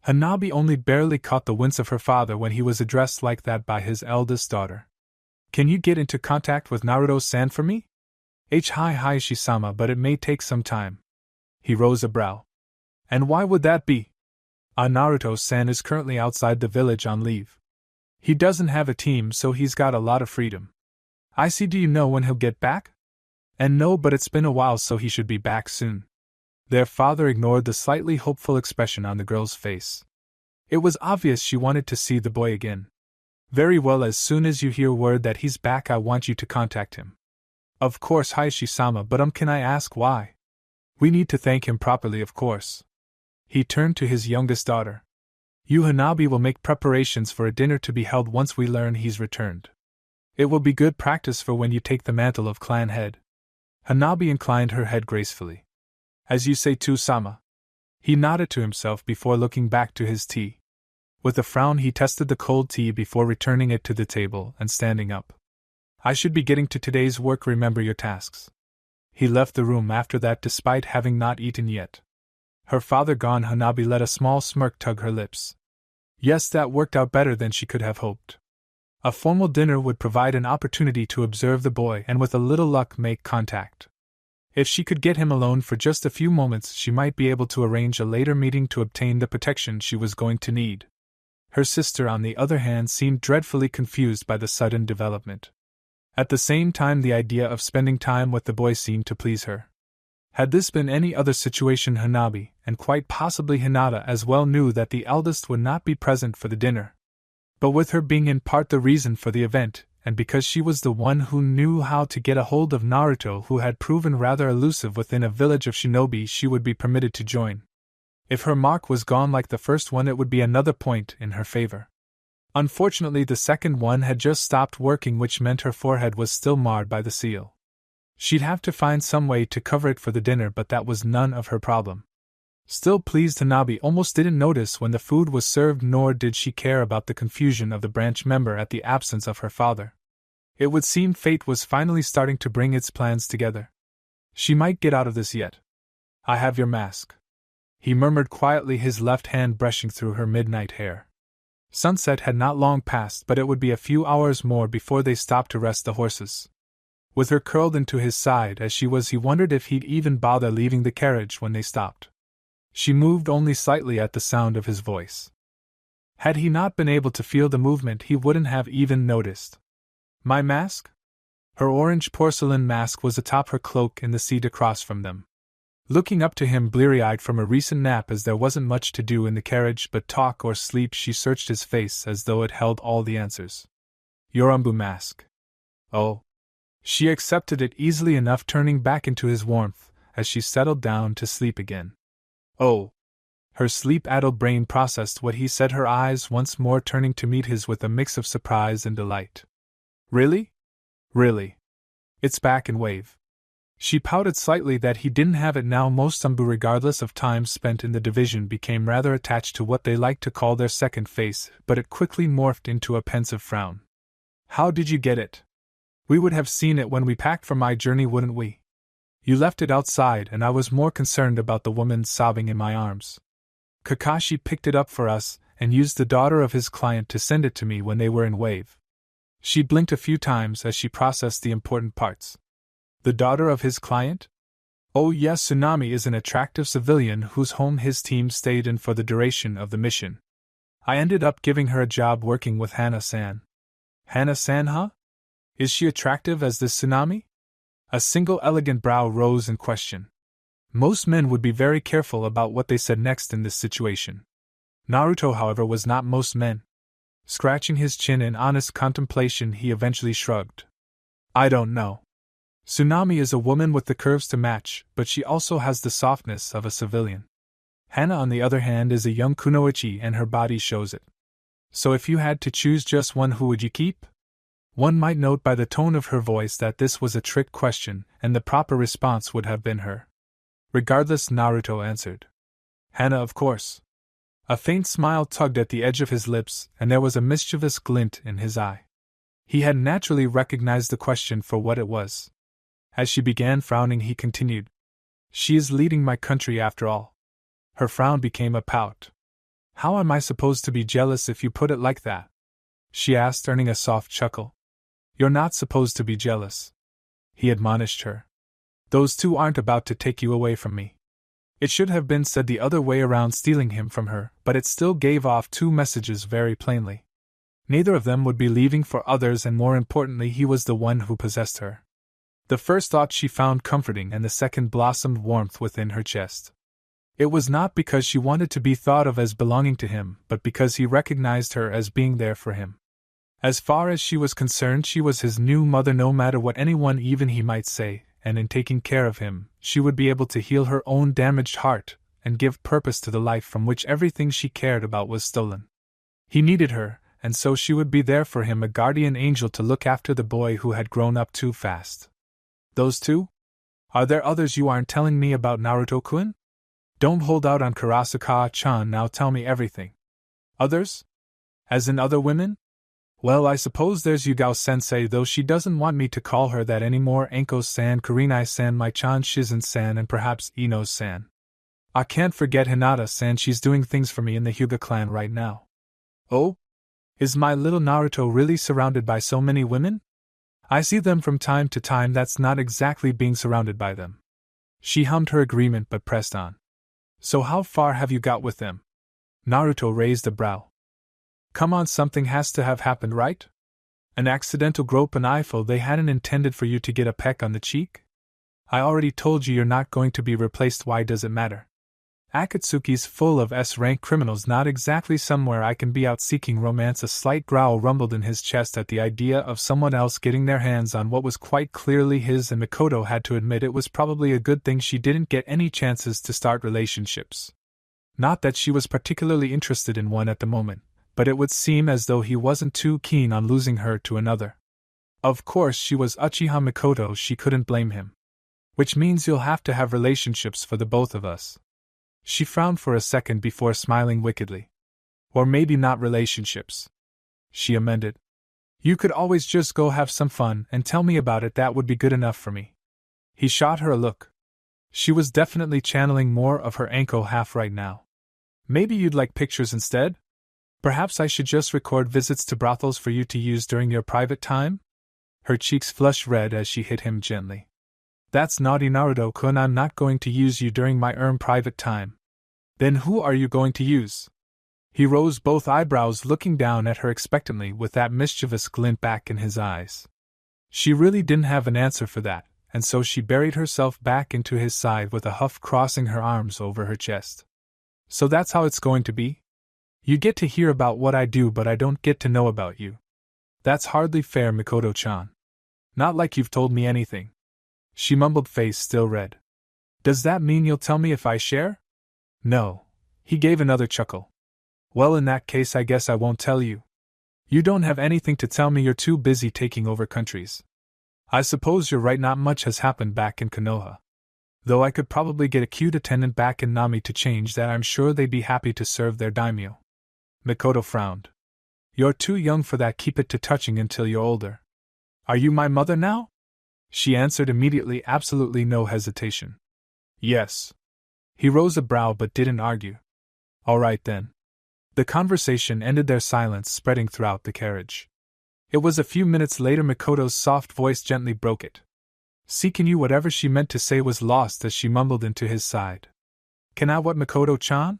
Hanabi only barely caught the wince of her father when he was addressed like that by his eldest daughter. "Can you get into contact with Naruto-san for me?" "Hi, Hayashi-sama, but it may take some time." He rose a brow. "And why would that be?" "Naruto-san is currently outside the village on leave. He doesn't have a team, so he's got a lot of freedom." "I see. Do you know when he'll get back?" "And no, but it's been a while, so he should be back soon." Their father ignored the slightly hopeful expression on the girl's face. It was obvious she wanted to see the boy again. "Very well, as soon as you hear word that he's back, I want you to contact him." "Of course, Hayashi-sama, but can I ask why?" "We need to thank him properly, of course." He turned to his youngest daughter. "You, Hanabi, will make preparations for a dinner to be held once we learn he's returned. It will be good practice for when you take the mantle of clan head." Hanabi inclined her head gracefully. "As you say too, Sama." He nodded to himself before looking back to his tea. With a frown, he tested the cold tea before returning it to the table and standing up. "I should be getting to today's work. Remember your tasks." He left the room after that, despite having not eaten yet. Her father gone, Hanabi let a small smirk tug her lips. Yes, that worked out better than she could have hoped. A formal dinner would provide an opportunity to observe the boy and, with a little luck, make contact. If she could get him alone for just a few moments, she might be able to arrange a later meeting to obtain the protection she was going to need. Her sister, on the other hand, seemed dreadfully confused by the sudden development. At the same time, the idea of spending time with the boy seemed to please her. Had this been any other situation, Hanabi, and quite possibly Hinata as well, knew that the eldest would not be present for the dinner. But with her being in part the reason for the event, and because she was the one who knew how to get a hold of Naruto, who had proven rather elusive within a village of shinobi, she would be permitted to join. If her mark was gone like the first one, it would be another point in her favor. Unfortunately, the second one had just stopped working, which meant her forehead was still marred by the seal. She'd have to find some way to cover it for the dinner, but that was none of her problem. Still pleased, Hanabi almost didn't notice when the food was served, nor did she care about the confusion of the branch member at the absence of her father. It would seem fate was finally starting to bring its plans together. She might get out of this yet. "I have your mask," he murmured quietly, his left hand brushing through her midnight hair. Sunset had not long passed, but it would be a few hours more before they stopped to rest the horses. With her curled into his side as she was, he wondered if he'd even bother leaving the carriage when they stopped. She moved only slightly at the sound of his voice. Had he not been able to feel the movement, he wouldn't have even noticed. "My mask?" Her orange porcelain mask was atop her cloak in the seat across from them. Looking up to him bleary-eyed from a recent nap, as there wasn't much to do in the carriage but talk or sleep, she searched his face as though it held all the answers. "Your Umbu mask." "Oh." She accepted it easily enough, turning back into his warmth as she settled down to sleep again. "Oh." Her sleep-addled brain processed what he said, her eyes once more turning to meet his with a mix of surprise and delight. "Really? Really? It's back in Wave." She pouted slightly that he didn't have it now. Most Umbu, regardless of time spent in the division, became rather attached to what they liked to call their second face, but it quickly morphed into a pensive frown. "How did you get it? We would have seen it when we packed for my journey, wouldn't we? You left it outside, and I was more concerned about the woman sobbing in my arms. Kakashi picked it up for us and used the daughter of his client to send it to me when they were in Wave." She blinked a few times as she processed the important parts. "The daughter of his client?" "Oh yes, Tsunami is an attractive civilian whose home his team stayed in for the duration of the mission. I ended up giving her a job working with Hana-san." "Hana-san, huh? Is she attractive as this Tsunami?" A single elegant brow rose in question. Most men would be very careful about what they said next in this situation. Naruto, however, was not most men. Scratching his chin in honest contemplation, he eventually shrugged. "I don't know. Tsunami is a woman with the curves to match, but she also has the softness of a civilian. Hana, on the other hand, is a young kunoichi, and her body shows it. So if you had to choose just one, who would you keep?" One might note by the tone of her voice that this was a trick question, and the proper response would have been her. Regardless, Naruto answered. "Hana, of course." A faint smile tugged at the edge of his lips, and there was a mischievous glint in his eye. He had naturally recognized the question for what it was. As she began frowning, he continued. "She is leading my country after all." Her frown became a pout. "How am I supposed to be jealous if you put it like that?" she asked, earning a soft chuckle. "You're not supposed to be jealous," he admonished her. "Those two aren't about to take you away from me." It should have been said the other way around, stealing him from her, but it still gave off two messages very plainly. Neither of them would be leaving for others, and more importantly, he was the one who possessed her. The first thought she found comforting, and the second blossomed warmth within her chest. It was not because she wanted to be thought of as belonging to him, but because he recognized her as being there for him. As far as she was concerned, she was his new mother, no matter what anyone, even he, might say, and in taking care of him, she would be able to heal her own damaged heart and give purpose to the life from which everything she cared about was stolen. He needed her, and so she would be there for him, a guardian angel to look after the boy who had grown up too fast. "Those two? Are there others you aren't telling me about, Naruto-kun? Don't hold out on Kurasuka-chan, now tell me everything." "Others? As in other women? Well, I suppose there's Yugao-sensei, though she doesn't want me to call her that anymore, Anko-san, Kurenai-san, Mai-chan, Shizen-san, and perhaps Ino-san. I can't forget Hinata-san, she's doing things for me in the Hyuga clan right now." "Oh? Is my little Naruto really surrounded by so many women? I see them from time to time, that's not exactly being surrounded by them." She hummed her agreement but pressed on. "So how far have you got with them?" Naruto raised a brow. "Come on, something has to have happened, right? An accidental grope and eyeful they hadn't intended for you to get a peck on the cheek? I already told you you're not going to be replaced, why does it matter? Akatsuki's full of S-rank criminals, not exactly somewhere I can be out seeking romance. A slight growl rumbled in his chest at the idea of someone else getting their hands on what was quite clearly his, and Mikoto had to admit it was probably a good thing she didn't get any chances to start relationships. Not that she was particularly interested in one at the moment, but it would seem as though he wasn't too keen on losing her to another. Of course she was Uchiha Mikoto, she couldn't blame him. Which means you'll have to have relationships for the both of us. She frowned for a second before smiling wickedly. Or maybe not relationships, she amended. You could always just go have some fun and tell me about it, that would be good enough for me. He shot her a look. She was definitely channeling more of her Anko half right now. Maybe you'd like pictures instead? Perhaps I should just record visits to brothels for you to use during your private time? Her cheeks flushed red as she hit him gently. That's naughty, Naruto-kun, I'm not going to use you during my private time. Then who are you going to use? He rose both eyebrows, looking down at her expectantly with that mischievous glint back in his eyes. She really didn't have an answer for that, and so she buried herself back into his side with a huff, crossing her arms over her chest. So that's how it's going to be? You get to hear about what I do, but I don't get to know about you. That's hardly fair, Mikoto-chan. Not like you've told me anything. She mumbled, face still red. Does that mean you'll tell me if I share? No. He gave another chuckle. Well, in that case I guess I won't tell you. You don't have anything to tell me, you're too busy taking over countries. I suppose you're right, not much has happened back in Konoha. Though I could probably get a cute attendant back in Nami to change that, I'm sure they'd be happy to serve their daimyo. Mikoto frowned. You're too young for that, keep it to touching until you're older. Are you my mother now? She answered immediately, absolutely no hesitation. Yes. He rose a brow but didn't argue. All right then. The conversation ended, their silence spreading throughout the carriage. It was a few minutes later Mikoto's soft voice gently broke it. Seeking you, whatever she meant to say was lost as she mumbled into his side. Can I what, Mikoto-chan?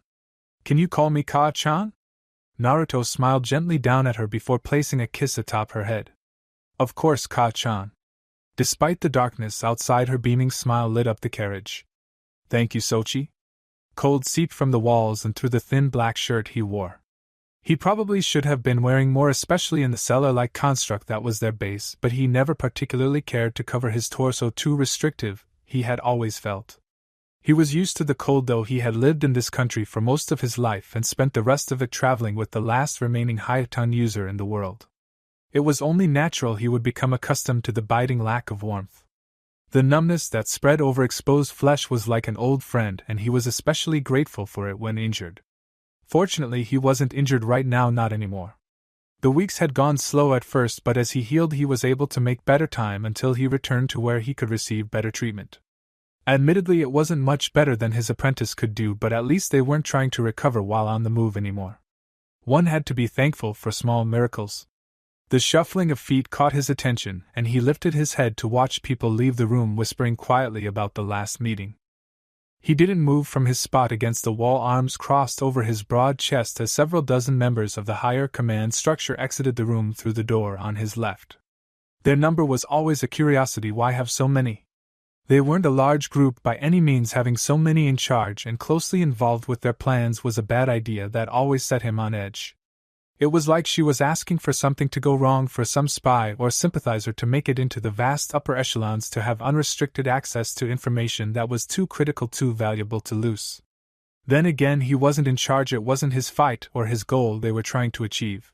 Can you call me Ka-chan? Naruto smiled gently down at her before placing a kiss atop her head. Of course, Ka-chan. Despite the darkness outside, her beaming smile lit up the carriage. Thank you, Sochi. Cold seeped from the walls and through the thin black shirt he wore. He probably should have been wearing more, especially in the cellar-like construct that was their base, but he never particularly cared to cover his torso too restrictive, he had always felt. He was used to the cold, though he had lived in this country for most of his life and spent the rest of it traveling with the last remaining Hyaton user in the world. It was only natural he would become accustomed to the biting lack of warmth. The numbness that spread over exposed flesh was like an old friend, and he was especially grateful for it when injured. Fortunately, he wasn't injured right now, not anymore. The weeks had gone slow at first, but as he healed he was able to make better time until he returned to where he could receive better treatment. Admittedly, it wasn't much better than his apprentice could do, but at least they weren't trying to recover while on the move anymore. One had to be thankful for small miracles. The shuffling of feet caught his attention, and he lifted his head to watch people leave the room, whispering quietly about the last meeting. He didn't move from his spot against the wall, arms crossed over his broad chest, as several dozen members of the higher command structure exited the room through the door on his left. Their number was always a curiosity. Why have so many? They weren't a large group by any means. Having so many in charge and closely involved with their plans was a bad idea that always set him on edge. It was like she was asking for something to go wrong, for some spy or sympathizer to make it into the vast upper echelons, to have unrestricted access to information that was too critical, too valuable to lose. Then again, he wasn't in charge, it wasn't his fight or his goal they were trying to achieve.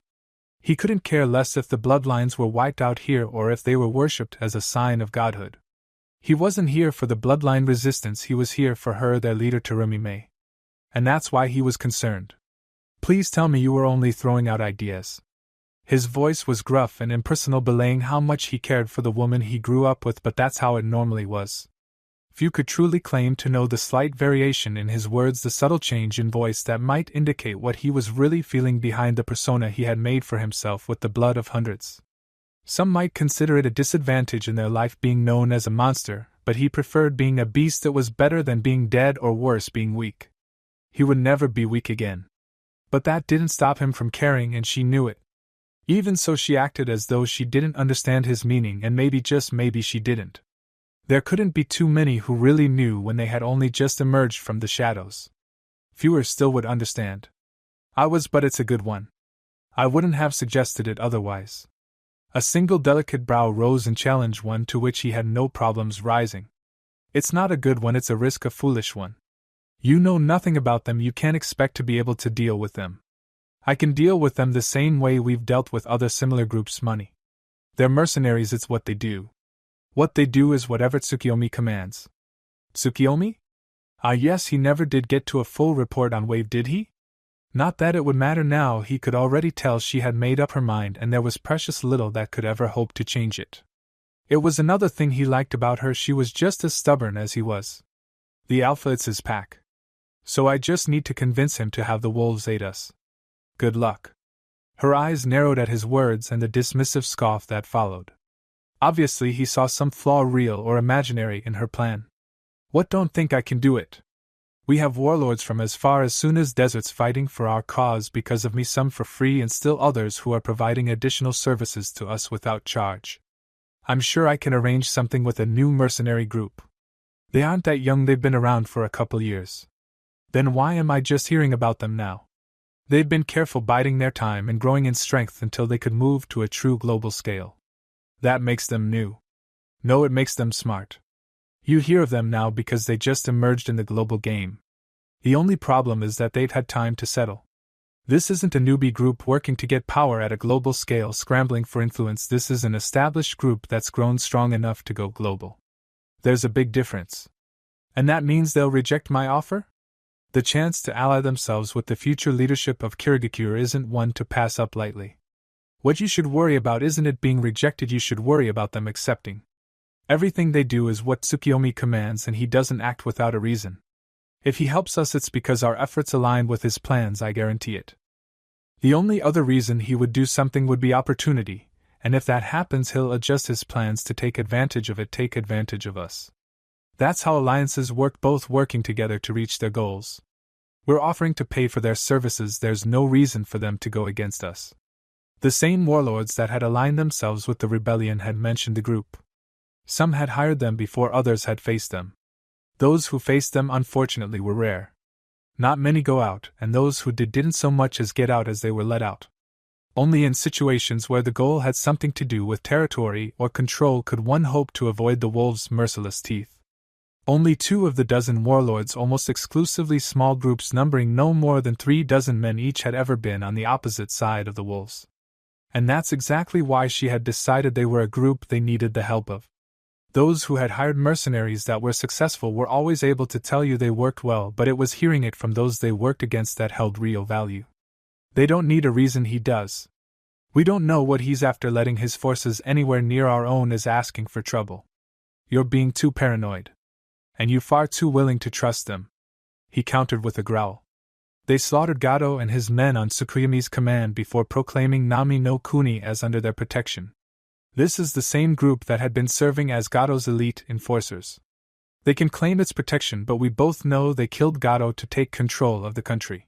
He couldn't care less if the bloodlines were wiped out here or if they were worshipped as a sign of godhood. He wasn't here for the bloodline resistance, he was here for her, their leader Terumi. And that's why he was concerned. Please tell me you were only throwing out ideas. His voice was gruff and impersonal, belaying how much he cared for the woman he grew up with, but that's how it normally was. Few could truly claim to know the slight variation in his words, the subtle change in voice that might indicate what he was really feeling behind the persona he had made for himself with the blood of hundreds. Some might consider it a disadvantage in their life being known as a monster, but he preferred being a beast that was better than being dead, or worse, being weak. He would never be weak again. But that didn't stop him from caring, and she knew it. Even so, she acted as though she didn't understand his meaning, and maybe, just maybe, she didn't. There couldn't be too many who really knew when they had only just emerged from the shadows. Fewer still would understand. I was, but it's a good one. I wouldn't have suggested it otherwise. A single delicate brow rose and challenged one to which he had no problems rising. It's not a good one, it's a risk, a foolish one. You know nothing about them, you can't expect to be able to deal with them. I can deal with them the same way we've dealt with other similar groups, money. They're mercenaries, it's what they do. What they do is whatever Tsukiyomi commands. Tsukiyomi? Ah yes, he never did get to a full report on Wave, did he? Not that it would matter now, he could already tell she had made up her mind and there was precious little that could ever hope to change it. It was another thing he liked about her, she was just as stubborn as he was. The alpha, it's his pack. So I just need to convince him to have the wolves aid us. Good luck. Her eyes narrowed at his words and the dismissive scoff that followed. Obviously he saw some flaw, real or imaginary, in her plan. What, don't think I can do it? We have warlords from as far as soon as deserts fighting for our cause because of me, some for free and still others who are providing additional services to us without charge. I'm sure I can arrange something with a new mercenary group. They aren't that young, they've been around for a couple years. Then why am I just hearing about them now? They've been careful, biding their time and growing in strength until they could move to a true global scale. That makes them new. No, it makes them smart. You hear of them now because they just emerged in the global game. The only problem is that they've had time to settle. This isn't a newbie group working to get power at a global scale, scrambling for influence. This is an established group that's grown strong enough to go global. There's a big difference. And that means they'll reject my offer? The chance to ally themselves with the future leadership of Kirigakure isn't one to pass up lightly. What you should worry about isn't it being rejected, you should worry about them accepting. Everything they do is what Tsukiyomi commands, and he doesn't act without a reason. If he helps us, it's because our efforts align with his plans, I guarantee it. The only other reason he would do something would be opportunity, and if that happens, he'll adjust his plans to take advantage of it, take advantage of us. That's how alliances work, both working together to reach their goals. We're offering to pay for their services, there's no reason for them to go against us. The same warlords that had aligned themselves with the rebellion had mentioned the group. Some had hired them before others had faced them. Those who faced them, unfortunately, were rare. Not many go out, and those who did didn't so much as get out as they were let out. Only in situations where the goal had something to do with territory or control could one hope to avoid the wolves' merciless teeth. Only 2 of the dozen warlords, almost exclusively small groups numbering no more than 3 dozen men each, had ever been on the opposite side of the wolves. And that's exactly why she had decided they were a group they needed the help of. Those who had hired mercenaries that were successful were always able to tell you they worked well, but it was hearing it from those they worked against that held real value. They don't need a reason, he does. We don't know what he's after. Letting his forces anywhere near our own is asking for trouble. You're being too paranoid. And you far too willing to trust them, he countered with a growl. They slaughtered Gato and his men on Tsukuyomi's command before proclaiming Nami no Kuni as under their protection. This is the same group that had been serving as Gato's elite enforcers. They can claim its protection, but we both know they killed Gato to take control of the country.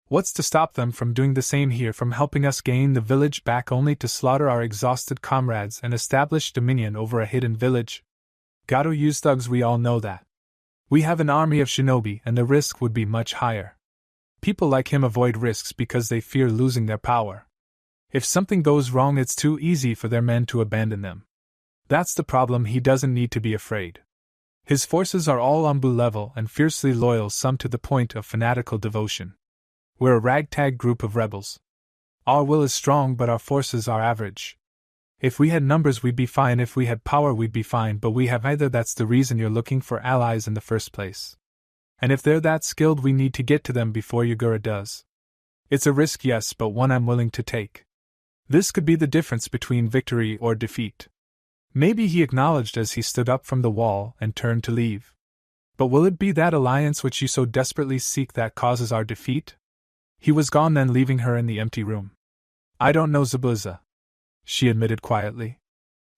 What's to stop them from doing the same here, from helping us gain the village back only to slaughter our exhausted comrades and establish dominion over a hidden village? Gato used thugs, we all know that. We have an army of shinobi, and the risk would be much higher. People like him avoid risks because they fear losing their power. If something goes wrong, it's too easy for their men to abandon them. That's the problem. He doesn't need to be afraid. His forces are all Ombu level and fiercely loyal, some to the point of fanatical devotion. We're a ragtag group of rebels. Our will is strong, but our forces are average. If we had numbers, we'd be fine. If we had power, we'd be fine, but we have neither. That's the reason you're looking for allies in the first place. And if they're that skilled, we need to get to them before Yagura does. It's a risk, yes, but one I'm willing to take. This could be the difference between victory or defeat. Maybe, he acknowledged as he stood up from the wall and turned to leave. But will it be that alliance which you so desperately seek that causes our defeat? He was gone then, leaving her in the empty room. I don't know, Zabuza, she admitted quietly.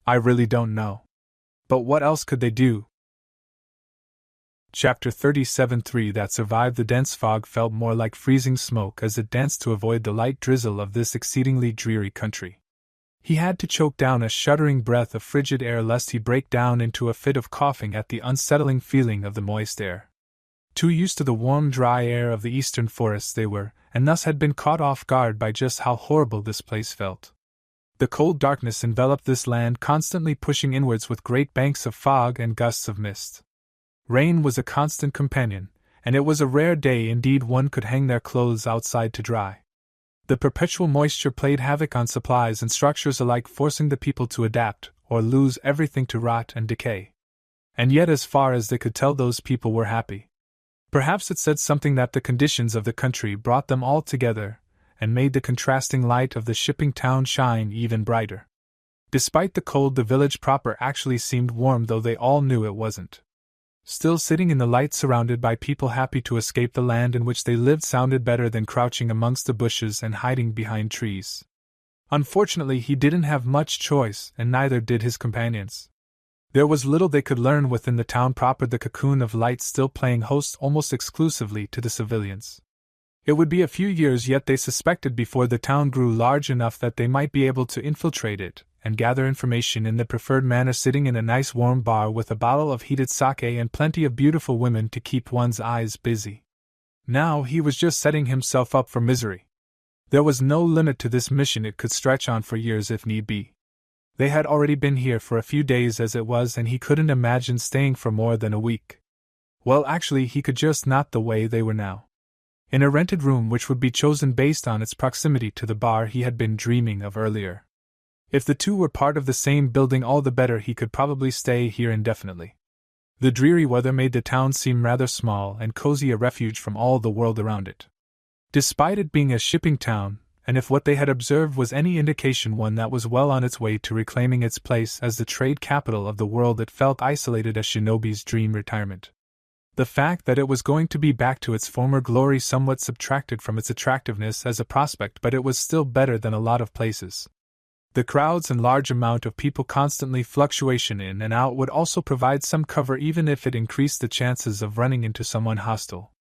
I really don't know. But what else could they do? Chapter 37. That survived the dense fog felt more like freezing smoke as it danced to avoid the light drizzle of this exceedingly dreary country. He had to choke down a shuddering breath of frigid air lest he break down into a fit of coughing at the unsettling feeling of the moist air. Too used to the warm, dry air of the eastern forests they were, and thus had been caught off guard by just how horrible this place felt. The cold darkness enveloped this land, constantly pushing inwards with great banks of fog and gusts of mist. Rain was a constant companion, and it was a rare day indeed one could hang their clothes outside to dry. The perpetual moisture played havoc on supplies and structures alike, forcing the people to adapt, or lose everything to rot and decay. And yet, as far as they could tell, those people were happy. Perhaps it said something that the conditions of the country brought them all together, and made the contrasting light of the shipping town shine even brighter. Despite the cold, the village proper actually seemed warm, though they all knew it wasn't. Still, sitting in the light surrounded by people happy to escape the land in which they lived sounded better than crouching amongst the bushes and hiding behind trees. Unfortunately, he didn't have much choice, and neither did his companions. There was little they could learn within the town proper, the cocoon of light still playing host almost exclusively to the civilians. It would be a few years yet, they suspected, before the town grew large enough that they might be able to infiltrate it and gather information in the preferred manner, sitting in a nice warm bar with a bottle of heated sake and plenty of beautiful women to keep one's eyes busy. Now he was just setting himself up for misery. There was no limit to this mission, it could stretch on for years if need be. They had already been here for a few days as it was, and he couldn't imagine staying for more than a week. Well, actually, he could, just not the way they were now. In a rented room which would be chosen based on its proximity to the bar he had been dreaming of earlier. If the two were part of the same building, all the better, he could probably stay here indefinitely. The dreary weather made the town seem rather small and cozy, a refuge from all the world around it. Despite it being a shipping town, and if what they had observed was any indication, one that was well on its way to reclaiming its place as the trade capital of the world, it felt isolated as Shinobi's dream retirement. The fact that it was going to be back to its former glory somewhat subtracted from its attractiveness as a prospect, but it was still better than a lot of places. The crowds and large amount of people, constantly fluctuation in and out, would also provide some cover, even if it increased the chances of running into someone hostile.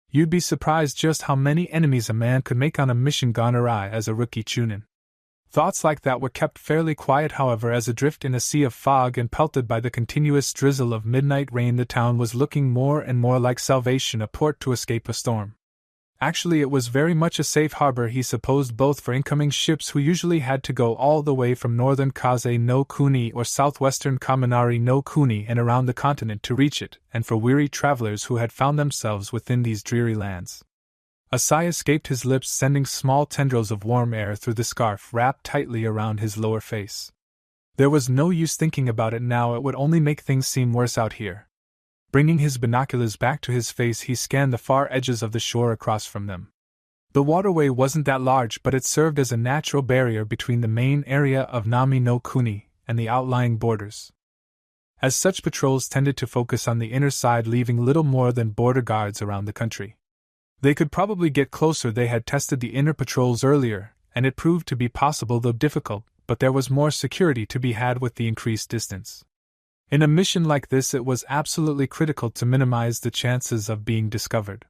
You'd be surprised just how many enemies a man could make on a mission gone awry as a rookie chunin. Thoughts like that were kept fairly quiet, however, as adrift in a sea of fog and pelted by the continuous drizzle of midnight rain, the town was looking more and more like salvation, a port to escape a storm. Actually, it was very much a safe harbor, he supposed, both for incoming ships who usually had to go all the way from northern Kaze no Kuni or southwestern Kaminari no Kuni and around the continent to reach it, and for weary travelers who had found themselves within these dreary lands. A sigh escaped his lips, sending small tendrils of warm air through the scarf wrapped tightly around his lower face. There was no use thinking about it now, it would only make things seem worse out here. Bringing his binoculars back to his face, he scanned the far edges of the shore across from them. The waterway wasn't that large, but it served as a natural barrier between the main area of Nami no Kuni and the outlying borders. As such, patrols tended to focus on the inner side, leaving little more than border guards around the country. They could probably get closer. They had tested the inner patrols earlier, and it proved to be possible, though difficult, but there was more security to be had with the increased distance. In a mission like this, it was absolutely critical to minimize the chances of being discovered.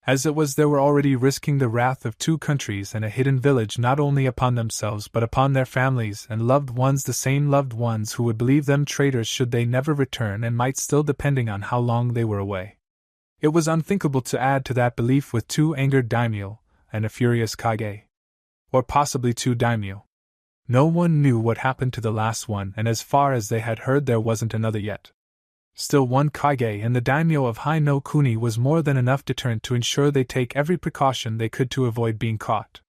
As it was, they were already risking the wrath of two countries and a hidden village, not only upon themselves but upon their families and loved ones, the same loved ones who would believe them traitors should they never return, and might still, depending on how long they were away. It was unthinkable to add to that belief with two angered daimyo and a furious kage. Or possibly two daimyo. No one knew what happened to the last one, and as far as they had heard, there wasn't another yet. Still, one kage and the daimyo of Hai no Kuni was more than enough deterrent to ensure they take every precaution they could to avoid being caught.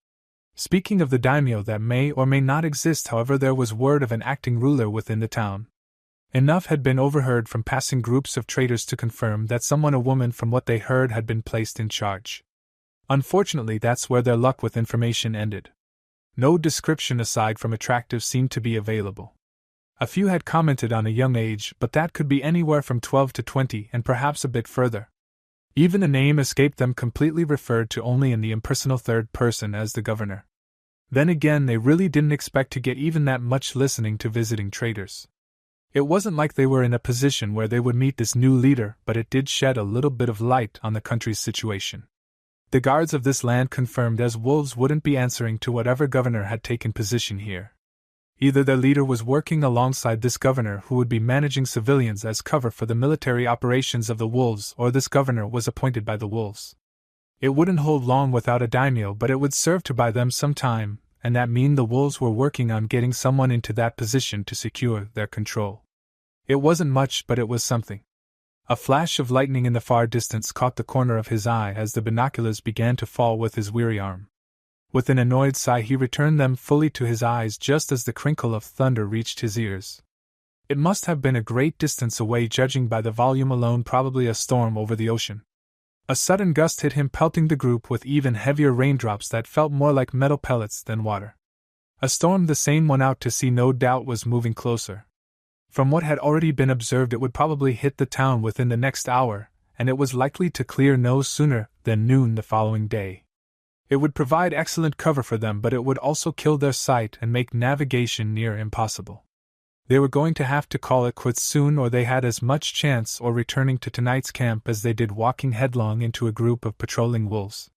Speaking of the daimyo that may or may not exist, however, there was word of an acting ruler within the town. Enough had been overheard from passing groups of traders to confirm that someone, a woman from what they heard, had been placed in charge. Unfortunately, that's where their luck with information ended. No description aside from attractive seemed to be available. A few had commented on a young age, but that could be anywhere from 12 to 20 and perhaps a bit further. Even a name escaped them, completely referred to only in the impersonal third person as the governor. Then again, they really didn't expect to get even that much listening to visiting traders. It wasn't like they were in a position where they would meet this new leader, but it did shed a little bit of light on the country's situation. The guards of this land confirmed as wolves wouldn't be answering to whatever governor had taken position here. Either their leader was working alongside this governor who would be managing civilians as cover for the military operations of the wolves, or this governor was appointed by the wolves. It wouldn't hold long without a daimyo, but it would serve to buy them some time, and that mean the wolves were working on getting someone into that position to secure their control. It wasn't much, but it was something. A flash of lightning in the far distance caught the corner of his eye as the binoculars began to fall with his weary arm. With an annoyed sigh he returned them fully to his eyes just as the crinkle of thunder reached his ears. It must have been a great distance away, judging by the volume alone, probably a storm over the ocean. A sudden gust hit him, pelting the group with even heavier raindrops that felt more like metal pellets than water. A storm the same one out to sea no doubt was moving closer. From what had already been observed, it would probably hit the town within the next hour, and it was likely to clear no sooner than noon the following day. It would provide excellent cover for them, but it would also kill their sight and make navigation near impossible. They were going to have to call it quits soon, or they had as much chance or returning to tonight's camp as they did walking headlong into a group of patrolling wolves.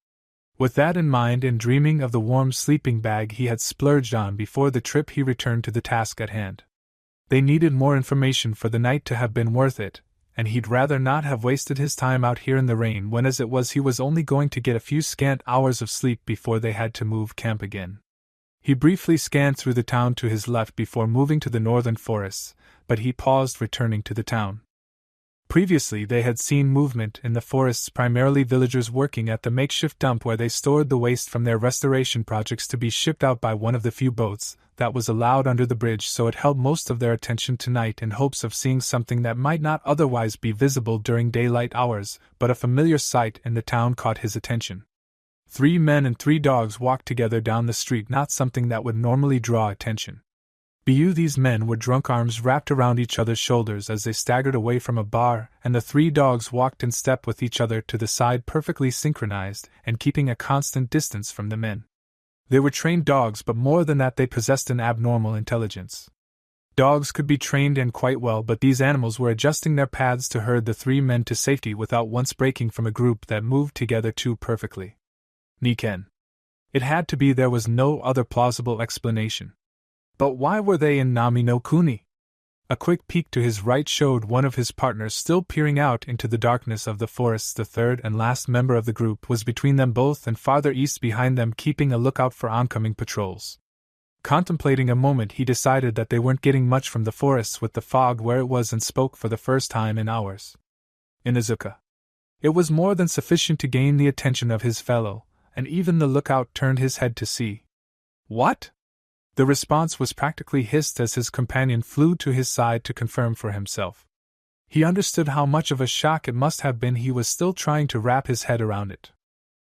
With that in mind, and dreaming of the warm sleeping bag he had splurged on before the trip, he returned to the task at hand. They needed more information for the night to have been worth it, and he'd rather not have wasted his time out here in the rain when as it was he was only going to get a few scant hours of sleep before they had to move camp again. He briefly scanned through the town to his left before moving to the northern forests, but he paused, returning to the town. Previously they had seen movement in the forests, primarily villagers working at the makeshift dump where they stored the waste from their restoration projects to be shipped out by one of the few boats that was allowed under the bridge, so it held most of their attention tonight in hopes of seeing something that might not otherwise be visible during daylight hours, but a familiar sight in the town caught his attention. 3 men and 3 dogs walked together down the street, not something that would normally draw attention. These men were drunk, arms wrapped around each other's shoulders as they staggered away from a bar, and the 3 dogs walked in step with each other to the side, perfectly synchronized and keeping a constant distance from the men. They were trained dogs, but more than that, they possessed an abnormal intelligence. Dogs could be trained and quite well, but these animals were adjusting their paths to herd the 3 men to safety without once breaking from a group that moved together too perfectly. Niken. It had to be, there was no other plausible explanation. But why were they in Nami no Kuni? A quick peek to his right showed one of his partners still peering out into the darkness of the forests. The third and last member of the group was between them both and farther east behind them, keeping a lookout for oncoming patrols. Contemplating a moment, he decided that they weren't getting much from the forests with the fog where it was, and spoke for the first time in hours. Inuzuka. It was more than sufficient to gain the attention of his fellow, and even the lookout turned his head to see. What? The response was practically hissed as his companion flew to his side to confirm for himself. He understood how much of a shock it must have been. He was still trying to wrap his head around it.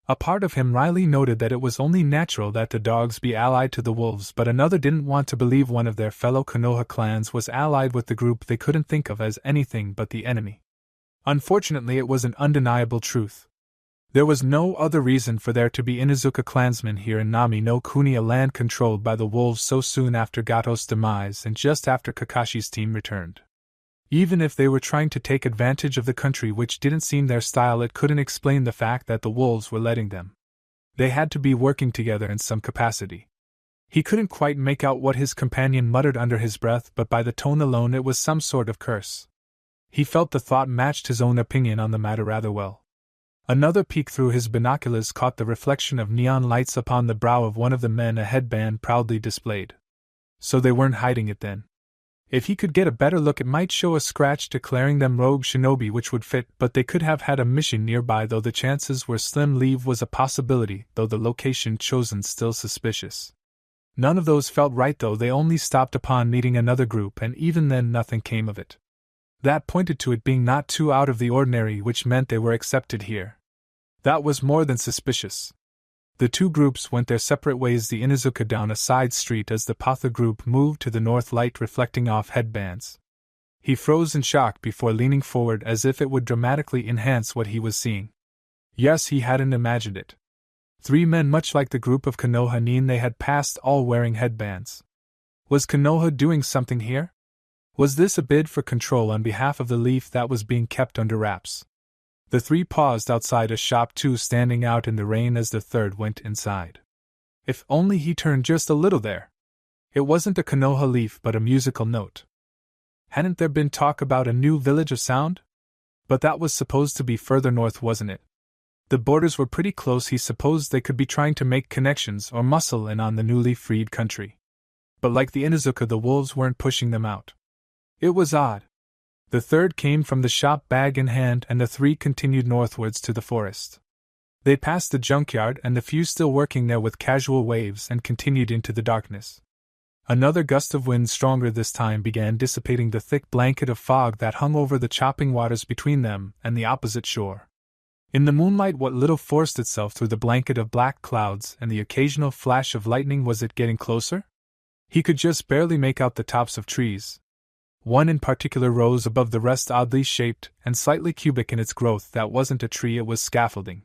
A part of him wryly noted that it was only natural that the dogs be allied to the wolves, but another didn't want to believe one of their fellow Konoha clans was allied with the group they couldn't think of as anything but the enemy. Unfortunately, it was an undeniable truth. There was no other reason for there to be Inuzuka clansmen here in Nami no Kuni, a land controlled by the wolves so soon after Gato's demise and just after Kakashi's team returned. Even if they were trying to take advantage of the country, which didn't seem their style, it couldn't explain the fact that the wolves were letting them. They had to be working together in some capacity. He couldn't quite make out what his companion muttered under his breath, but by the tone alone it was some sort of curse. He felt the thought matched his own opinion on the matter rather well. Another peek through his binoculars caught the reflection of neon lights upon the brow of one of the men, a headband proudly displayed. So they weren't hiding it then. If he could get a better look, it might show a scratch declaring them rogue shinobi, which would fit, but they could have had a mission nearby, though the chances were slim. Leave was a possibility, though the location chosen still suspicious. None of those felt right, though. They only stopped upon meeting another group, and even then nothing came of it. That pointed to it being not too out of the ordinary, which meant they were accepted here. That was more than suspicious. The 2 groups went their separate ways, the Inuzuka down a side street as the Patha group moved to the north, light reflecting off headbands. He froze in shock before leaning forward as if it would dramatically enhance what he was seeing. Yes, he hadn't imagined it. 3 men much like the group of Konoha Nin they had passed, all wearing headbands. Was Konoha doing something here? Was this a bid for control on behalf of the leaf that was being kept under wraps? The three paused outside a shop, two standing out in the rain as the third went inside. If only he turned just a little there. It wasn't a Konoha leaf but a musical note. Hadn't there been talk about a new village of sound? But that was supposed to be further north, wasn't it? The borders were pretty close. He supposed they could be trying to make connections or muscle in on the newly freed country. But like the Inuzuka, the wolves weren't pushing them out. It was odd. The third came from the shop, bag in hand, and the three continued northwards to the forest. They passed the junkyard and the few still working there with casual waves and continued into the darkness. Another gust of wind, stronger this time, began dissipating the thick blanket of fog that hung over the chopping waters between them and the opposite shore. In the moonlight, what little forced itself through the blanket of black clouds and the occasional flash of lightning, was it getting closer? He could just barely make out the tops of trees. One in particular rose above the rest, oddly shaped and slightly cubic in its growth. That wasn't a tree, it was scaffolding.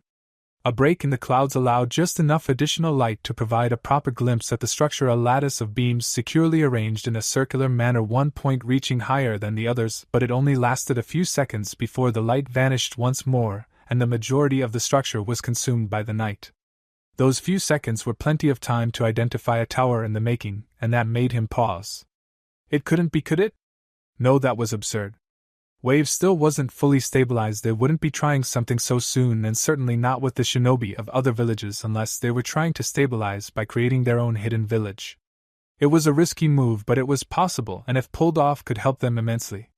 A break in the clouds allowed just enough additional light to provide a proper glimpse at the structure, a lattice of beams securely arranged in a circular manner, one point reaching higher than the others, but it only lasted a few seconds before the light vanished once more, and the majority of the structure was consumed by the night. Those few seconds were plenty of time to identify a tower in the making, and that made him pause. It couldn't be, could it? No, that was absurd. Wave still wasn't fully stabilized. They wouldn't be trying something so soon, and certainly not with the shinobi of other villages, unless they were trying to stabilize by creating their own hidden village. It was a risky move, but it was possible, and if pulled off could help them immensely.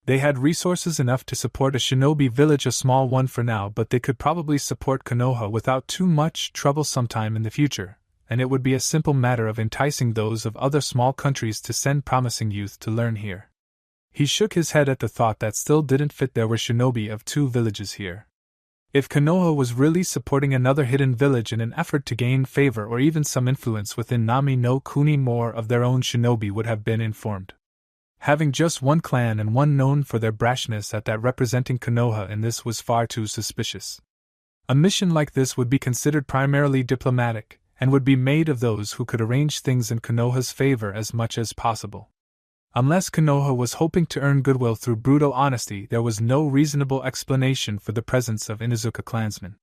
They had resources enough to support a shinobi village, a small one for now, but they could probably support Konoha without too much trouble sometime in the future, and it would be a simple matter of enticing those of other small countries to send promising youth to learn here. He shook his head at the thought that still didn't fit. There were shinobi of two villages here. If Konoha was really supporting another hidden village in an effort to gain favor or even some influence within Nami no Kuni, more of their own shinobi would have been informed. Having just one clan and one known for their brashness at that representing Konoha in this was far too suspicious. A mission like this would be considered primarily diplomatic, and would be made of those who could arrange things in Konoha's favor as much as possible. Unless Konoha was hoping to earn goodwill through brutal honesty, there was no reasonable explanation for the presence of Inuzuka clansmen.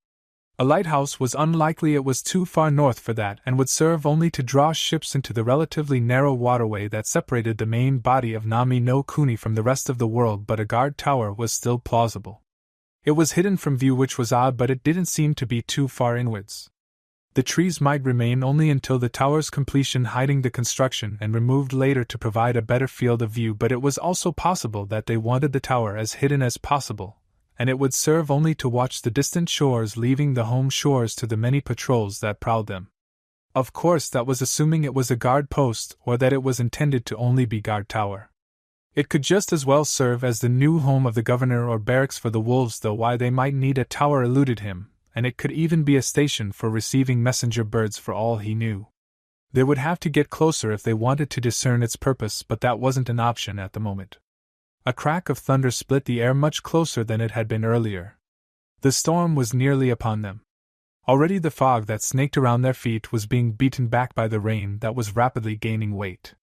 A lighthouse was unlikely. It was too far north for that, and would serve only to draw ships into the relatively narrow waterway that separated the main body of Nami no Kuni from the rest of the world, but a guard tower was still plausible. It was hidden from view, which was odd, but it didn't seem to be too far inwards. The trees might remain only until the tower's completion, hiding the construction, and removed later to provide a better field of view, but it was also possible that they wanted the tower as hidden as possible, and it would serve only to watch the distant shores, leaving the home shores to the many patrols that prowled them. Of course, that was assuming it was a guard post, or that it was intended to only be guard tower. It could just as well serve as the new home of the governor or barracks for the wolves, though why they might need a tower eluded him, and it could even be a station for receiving messenger birds for all he knew. They would have to get closer if they wanted to discern its purpose, but that wasn't an option at the moment. A crack of thunder split the air much closer than it had been earlier. The storm was nearly upon them. Already the fog that snaked around their feet was being beaten back by the rain that was rapidly gaining weight.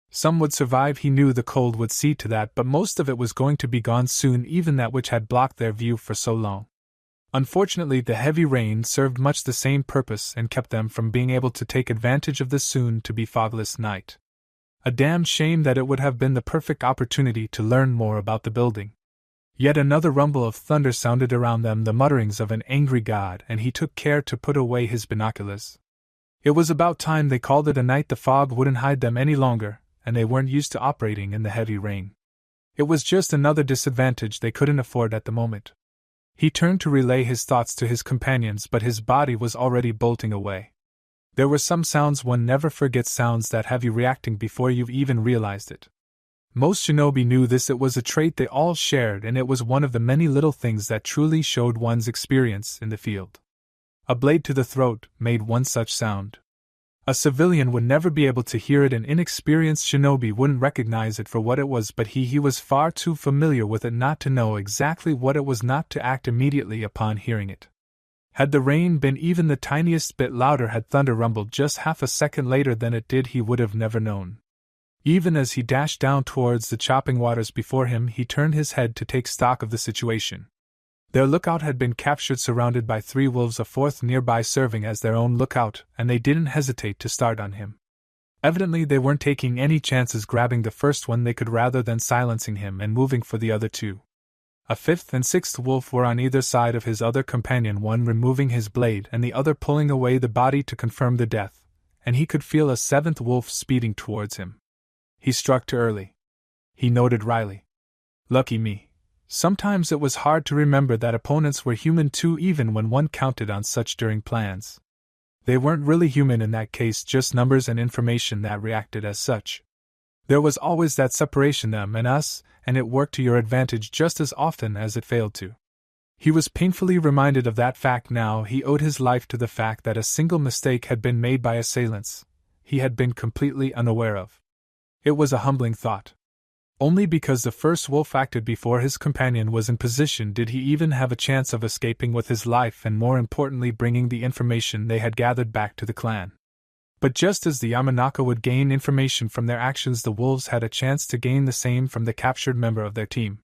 Some would survive, he knew. The cold would see to that, but most of it was going to be gone soon, even that which had blocked their view for so long. Unfortunately, the heavy rain served much the same purpose and kept them from being able to take advantage of the soon-to-be fogless night. A damned shame that it would have been the perfect opportunity to learn more about the building. Yet another rumble of thunder sounded around them, the mutterings of an angry god, and he took care to put away his binoculars. It was about time they called it a night. The fog wouldn't hide them any longer, and they weren't used to operating in the heavy rain. It was just another disadvantage they couldn't afford at the moment. He turned to relay his thoughts to his companions, but his body was already bolting away. There were some sounds one never forgets, sounds that have you reacting before you've even realized it. Most shinobi knew this. It was a trait they all shared, and it was one of the many little things that truly showed one's experience in the field. A blade to the throat made one such sound. A civilian would never be able to hear it. An inexperienced shinobi wouldn't recognize it for what it was, but he was far too familiar with it not to know exactly what it was, not to act immediately upon hearing it. Had the rain been even the tiniest bit louder, had thunder rumbled just half a second later than it did, he would have never known. Even as he dashed down towards the chopping waters before him, he turned his head to take stock of the situation. Their lookout had been captured surrounded by 3 wolves, a 4th nearby serving as their own lookout, and they didn't hesitate to start on him. Evidently they weren't taking any chances grabbing the first one they could rather than silencing him and moving for the other 2. A 5th and 6th wolf were on either side of his other companion, one removing his blade and the other pulling away the body to confirm the death, and he could feel a 7th wolf speeding towards him. He struck too early. He noted wryly. Lucky me. Sometimes it was hard to remember that opponents were human too, even when one counted on such during plans. They weren't really human in that case, just numbers and information that reacted as such. There was always that separation, them and us, and it worked to your advantage just as often as it failed to. He was painfully reminded of that fact now. He owed his life to the fact that a single mistake had been made by assailants he had been completely unaware of. It was a humbling thought. Only because the first wolf acted before his companion was in position did he even have a chance of escaping with his life and, more importantly, bringing the information they had gathered back to the clan. But just as the Yamanaka would gain information from their actions, the wolves had a chance to gain the same from the captured member of their team.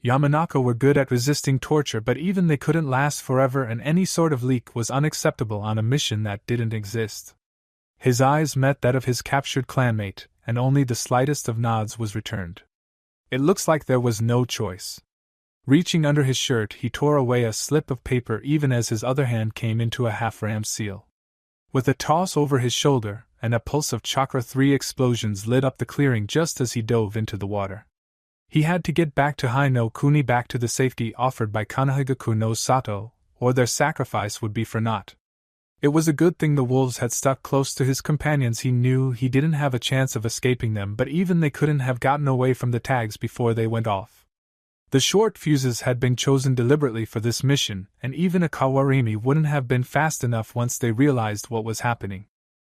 Yamanaka were good at resisting torture, but even they couldn't last forever, and any sort of leak was unacceptable on a mission that didn't exist. His eyes met that of his captured clanmate, and only the slightest of nods was returned. It looks like there was no choice. Reaching under his shirt, he tore away a slip of paper even as his other hand came into a half-rammed seal. With a toss over his shoulder, and a pulse of chakra, 3 explosions lit up the clearing just as he dove into the water. He had to get back to Hai no Kuni, back to the safety offered by Kanahigaku no Sato, or their sacrifice would be for naught. It was a good thing the wolves had stuck close to his companions. He knew he didn't have a chance of escaping them, but even they couldn't have gotten away from the tags before they went off. The short fuses had been chosen deliberately for this mission, and even a Kawarimi wouldn't have been fast enough once they realized what was happening.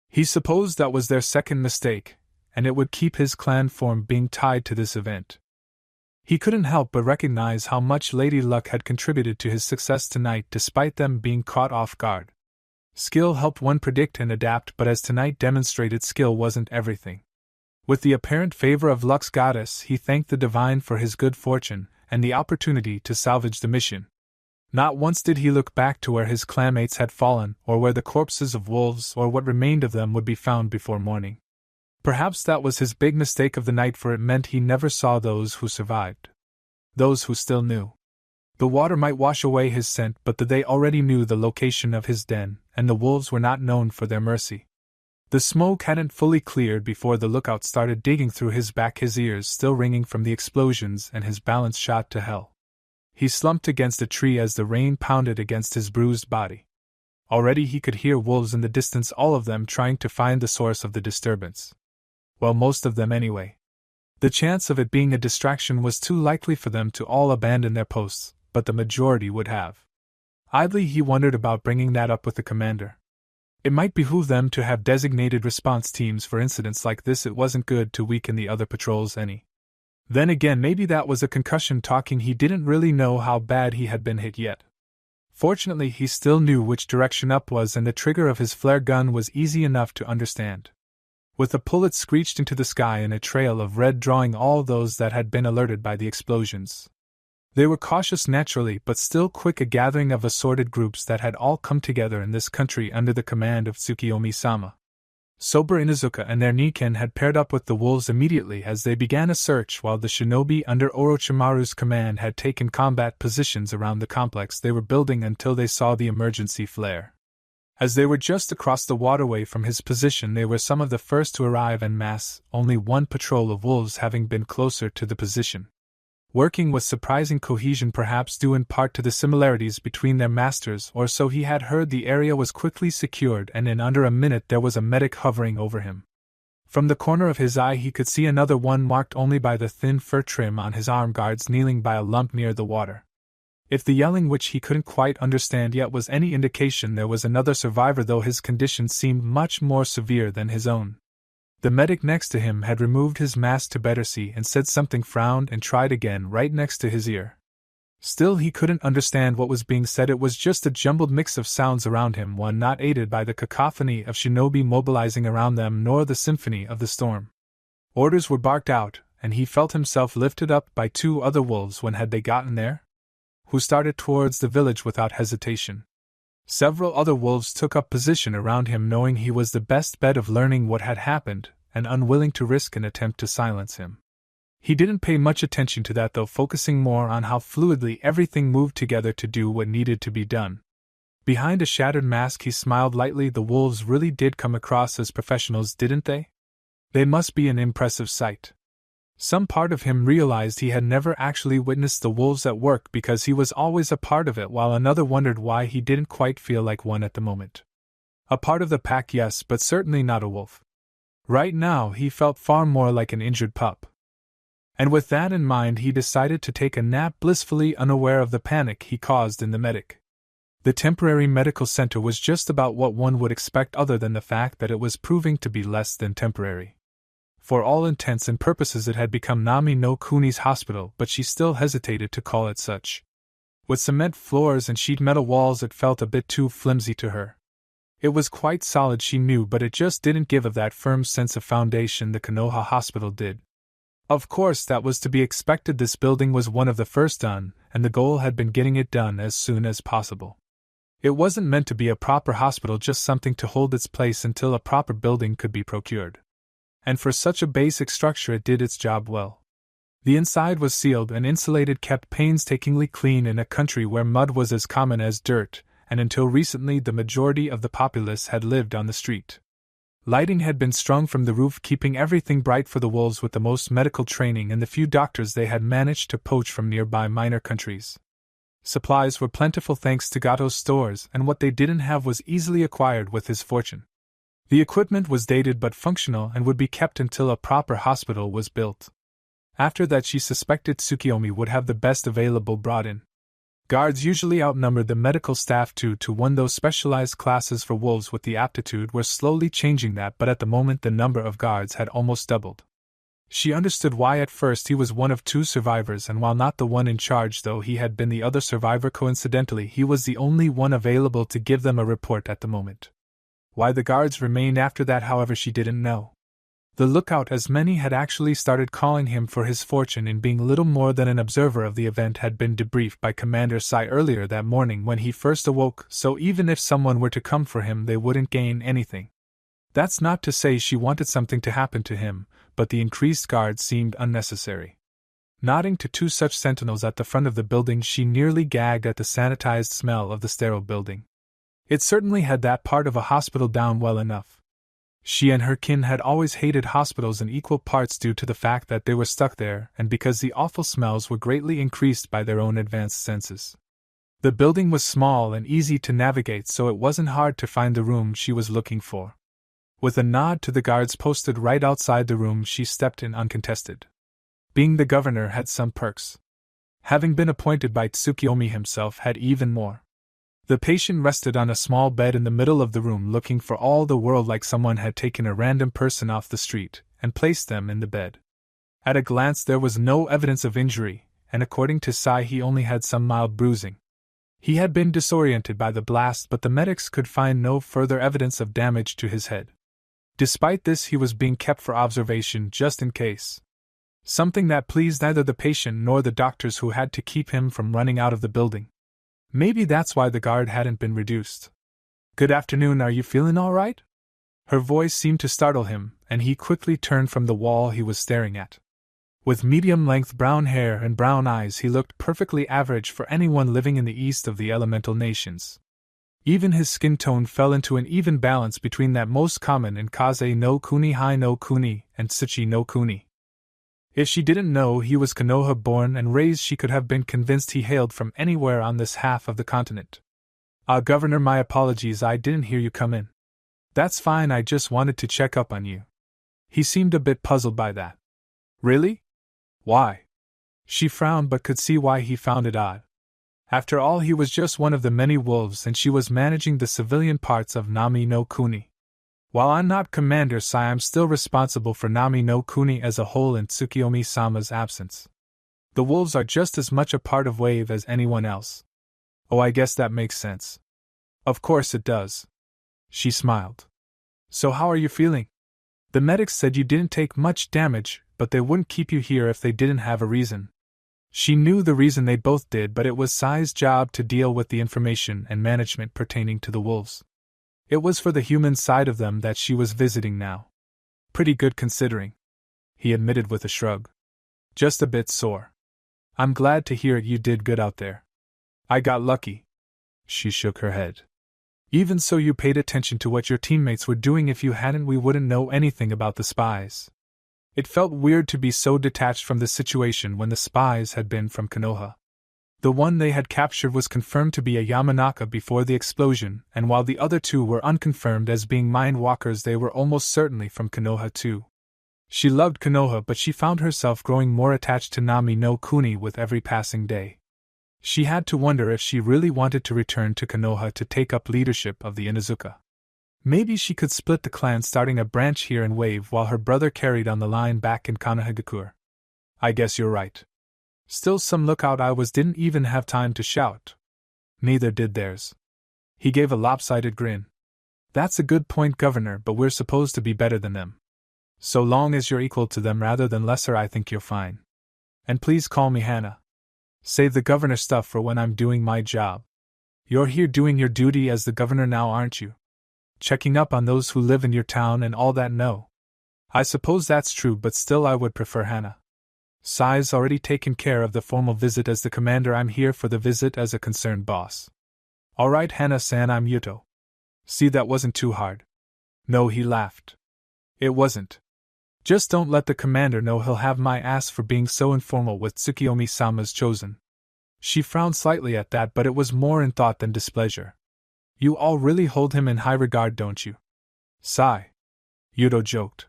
He supposed that was their second mistake, and it would keep his clan form being tied to this event. He couldn't help but recognize how much Lady Luck had contributed to his success tonight despite them being caught off guard. Skill helped one predict and adapt, but as tonight demonstrated, skill wasn't everything. With the apparent favor of Luck's goddess, he thanked the divine for his good fortune and the opportunity to salvage the mission. Not once did he look back to where his clanmates had fallen, or where the corpses of wolves or what remained of them would be found before morning. Perhaps that was his big mistake of the night, for it meant he never saw those who survived. Those who still knew. The water might wash away his scent, but they already knew the location of his den, and the wolves were not known for their mercy. The smoke hadn't fully cleared before the lookout started digging through his back, his ears still ringing from the explosions and his balance shot to hell. He slumped against a tree as the rain pounded against his bruised body. Already he could hear wolves in the distance, all of them trying to find the source of the disturbance. Well, most of them anyway. The chance of it being a distraction was too likely for them to all abandon their posts, but the majority would have. Idly he wondered about bringing that up with the commander. It might behoove them to have designated response teams for incidents like this. It wasn't good to weaken the other patrols any. Then again, maybe that was a concussion talking. He didn't really know how bad he had been hit yet. Fortunately, he still knew which direction up was, and the trigger of his flare gun was easy enough to understand. With a pull, it screeched into the sky in a trail of red, drawing all those that had been alerted by the explosions. They were cautious naturally, but still quick, a gathering of assorted groups that had all come together in this country under the command of Tsukiyomi-sama. Sober Inuzuka and their Niken had paired up with the wolves immediately as they began a search, while the shinobi under Orochimaru's command had taken combat positions around the complex they were building until they saw the emergency flare. As they were just across the waterway from his position, they were some of the first to arrive en masse, only one patrol of wolves having been closer to the position. Working with surprising cohesion, perhaps due in part to the similarities between their masters, or so he had heard, the area was quickly secured, and in under a minute there was a medic hovering over him. From the corner of his eye he could see another one, marked only by the thin fur trim on his arm guards, kneeling by a lump near the water. If the yelling, which he couldn't quite understand yet, was any indication, there was another survivor, though his condition seemed much more severe than his own. The medic next to him had removed his mask to better see and said something, frowned, and tried again right next to his ear. Still he couldn't understand what was being said. It was just a jumbled mix of sounds around him, one not aided by the cacophony of shinobi mobilizing around them, nor the symphony of the storm. Orders were barked out, and he felt himself lifted up by 2 other wolves. When had they gotten there? Who started towards the village without hesitation. Several other wolves took up position around him, knowing he was the best bet of learning what had happened, and unwilling to risk an attempt to silence him. He didn't pay much attention to that though, focusing more on how fluidly everything moved together to do what needed to be done. Behind a shattered mask he smiled lightly. The wolves really did come across as professionals, didn't they? They must be an impressive sight. Some part of him realized he had never actually witnessed the wolves at work because he was always a part of it, while another wondered why he didn't quite feel like one at the moment. A part of the pack, yes, but certainly not a wolf. Right now he felt far more like an injured pup. And with that in mind he decided to take a nap, blissfully unaware of the panic he caused in the medic. The temporary medical center was just about what one would expect, other than the fact that it was proving to be less than temporary. For all intents and purposes it had become Nami no Kuni's hospital, but she still hesitated to call it such. With cement floors and sheet metal walls it felt a bit too flimsy to her. It was quite solid, she knew, but it just didn't give of that firm sense of foundation the Konoha hospital did. Of course that was to be expected. This building was one of the first done, and the goal had been getting it done as soon as possible. It wasn't meant to be a proper hospital, just something to hold its place until a proper building could be procured. And for such a basic structure it did its job well. The inside was sealed and insulated, kept painstakingly clean in a country where mud was as common as dirt, and until recently the majority of the populace had lived on the street. Lighting had been strung from the roof, keeping everything bright for the wolves with the most medical training and the few doctors they had managed to poach from nearby minor countries. Supplies were plentiful thanks to Gato's stores, and what they didn't have was easily acquired with his fortune. The equipment was dated but functional and would be kept until a proper hospital was built. After that she suspected Tsukiyomi would have the best available brought in. Guards usually outnumbered the medical staff 2-to-1, though specialized classes for wolves with the aptitude were slowly changing that, but at the moment the number of guards had almost doubled. She understood why. At first he was one of 2 survivors, and while not the one in charge, though he had been the other survivor coincidentally, he was the only one available to give them a report at the moment. Why the guards remained after that, however, she didn't know. The lookout, as many had actually started calling him for his fortune in being little more than an observer of the event, had been debriefed by Commander Sai earlier that morning when he first awoke, so even if someone were to come for him they wouldn't gain anything. That's not to say she wanted something to happen to him, but the increased guards seemed unnecessary. Nodding to 2 such sentinels at the front of the building, she nearly gagged at the sanitized smell of the sterile building. It certainly had that part of a hospital down well enough. She and her kin had always hated hospitals in equal parts due to the fact that they were stuck there, and because the awful smells were greatly increased by their own advanced senses. The building was small and easy to navigate, so it wasn't hard to find the room she was looking for. With a nod to the guards posted right outside the room, she stepped in uncontested. Being the governor had some perks. Having been appointed by Tsukiyomi himself had even more. The patient rested on a small bed in the middle of the room, looking for all the world like someone had taken a random person off the street and placed them in the bed. At a glance there was no evidence of injury, and according to Sai he only had some mild bruising. He had been disoriented by the blast, but the medics could find no further evidence of damage to his head. Despite this, he was being kept for observation just in case. Something that pleased neither the patient nor the doctors, who had to keep him from running out of the building. Maybe that's why the guard hadn't been reduced. "Good afternoon, are you feeling all right?" Her voice seemed to startle him, and he quickly turned from the wall he was staring at. With medium-length brown hair and brown eyes, he looked perfectly average for anyone living in the east of the elemental nations. Even his skin tone fell into an even balance between that most common in Kaze no Kuni, Hai no Kuni, and Tsuchi no Kuni. If she didn't know he was Konoha born and raised, she could have been convinced he hailed from anywhere on this half of the continent. Governor, my apologies, I didn't hear you come in." "That's fine, I just wanted to check up on you." He seemed a bit puzzled by that. "Really? Why?" She frowned, but could see why he found it odd. After all, he was just one of the many wolves, and she was managing the civilian parts of Nami no Kuni. "While I'm not Commander Sai, I'm still responsible for Nami no Kuni as a whole in Tsukiyomi-sama's absence. The wolves are just as much a part of Wave as anyone else." "Oh, I guess that makes sense." "Of course it does." She smiled. "So how are you feeling?" The medics said you didn't take much damage, but they wouldn't keep you here if they didn't have a reason. She knew the reason they both did, but it was Sai's job to deal with the information and management pertaining to the wolves. It was for the human side of them that she was visiting now. Pretty good considering, he admitted with a shrug. Just a bit sore. I'm glad to hear you did good out there. I got lucky. She shook her head. Even so, you paid attention to what your teammates were doing. If you hadn't, we wouldn't know anything about the spies. It felt weird to be so detached from the situation when the spies had been from Konoha. The one they had captured was confirmed to be a Yamanaka before the explosion, and while the other two were unconfirmed as being mind walkers, they were almost certainly from Konoha too. She loved Konoha, but she found herself growing more attached to Nami no Kuni with every passing day. She had to wonder if she really wanted to return to Konoha to take up leadership of the Inuzuka. Maybe she could split the clan, starting a branch here in Wave while her brother carried on the line back in Konohagakure. I guess you're right. Still, some lookout I was didn't even have time to shout. Neither did theirs. He gave a lopsided grin. That's a good point, Governor, but we're supposed to be better than them. So long as you're equal to them rather than lesser, I think you're fine. And please call me Hannah. Save the governor stuff for when I'm doing my job. You're here doing your duty as the governor now, aren't you? Checking up on those who live in your town and all that? No. I suppose that's true, but still I would prefer Hannah. Sai's already taken care of the formal visit as the commander. I'm here for the visit as a concerned boss. Alright, Hannah-san, I'm Yuto. See, that wasn't too hard. No, he laughed. It wasn't. Just don't let the commander know. He'll have my ass for being so informal with Tsukiyomi-sama's chosen. She frowned slightly at that, but it was more in thought than displeasure. You all really hold him in high regard, don't you? Sai. Yuto joked.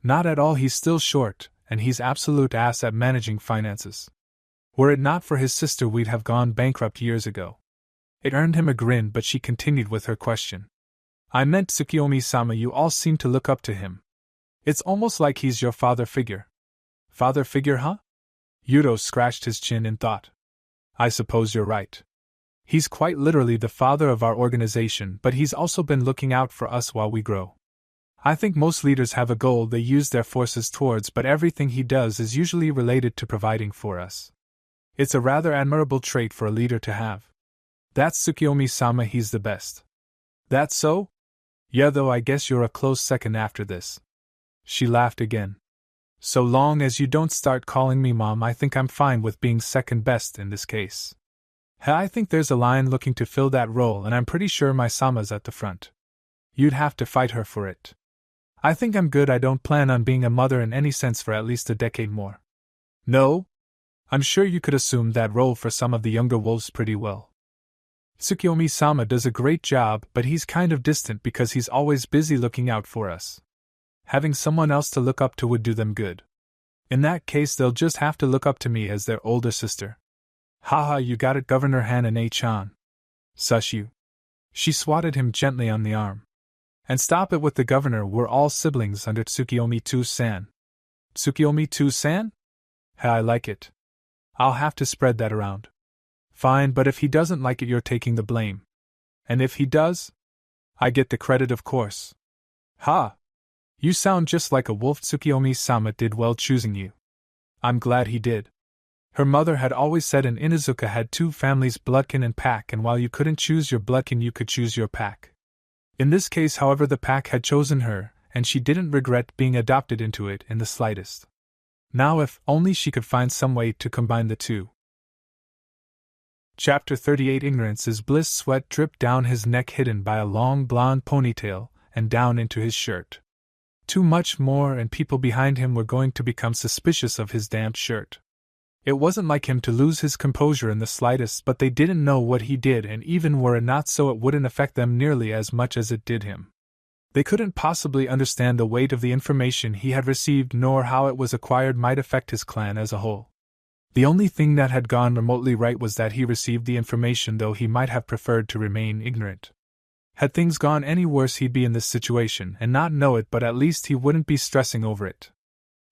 Not at all, he's still short, and he's absolute ass at managing finances. Were it not for his sister, we'd have gone bankrupt years ago. It earned him a grin, but she continued with her question. I meant Tsukiyomi-sama, you all seem to look up to him. It's almost like he's your father figure. Father figure, huh? Yuto scratched his chin in thought. I suppose you're right. He's quite literally the father of our organization, but he's also been looking out for us while we grow. I think most leaders have a goal they use their forces towards, but everything he does is usually related to providing for us. It's a rather admirable trait for a leader to have. That's Tsukiyomi-sama, he's the best. That's so? Yeah, though I guess you're a close second after this. She laughed again. So long as you don't start calling me Mom, I think I'm fine with being second best in this case. I think there's a lion looking to fill that role, and I'm pretty sure my Sama's at the front. You'd have to fight her for it. I think I'm good. I don't plan on being a mother in any sense for at least a decade more. No? I'm sure you could assume that role for some of the younger wolves pretty well. Tsukiyomi-sama does a great job, but he's kind of distant because he's always busy looking out for us. Having someone else to look up to would do them good. In that case, they'll just have to look up to me as their older sister. Haha, you got it, Governor Hanane-chan. Sush you. She swatted him gently on the arm. And stop it with the governor, we're all siblings under Tsukiyomi-san. Tsukiyomi-san? I like it. I'll have to spread that around. Fine, but if he doesn't like it, you're taking the blame. And if he does? I get the credit, of course. Ha! You sound just like a wolf. Tsukiyomi-sama did well choosing you. I'm glad he did. Her mother had always said an Inuzuka had two families, bloodkin and pack, and while you couldn't choose your bloodkin, you could choose your pack. In this case, however, the pack had chosen her, and she didn't regret being adopted into it in the slightest. Now if only she could find some way to combine the two. Chapter 38 Ignorance is bliss. Sweat dripped down his neck, hidden by a long blonde ponytail, and down into his shirt. Too much more, and people behind him were going to become suspicious of his damp shirt. It wasn't like him to lose his composure in the slightest, but they didn't know what he did, and even were it not so, it wouldn't affect them nearly as much as it did him. They couldn't possibly understand the weight of the information he had received, nor how it was acquired might affect his clan as a whole. The only thing that had gone remotely right was that he received the information, though he might have preferred to remain ignorant. Had things gone any worse, he'd be in this situation and not know it, but at least he wouldn't be stressing over it.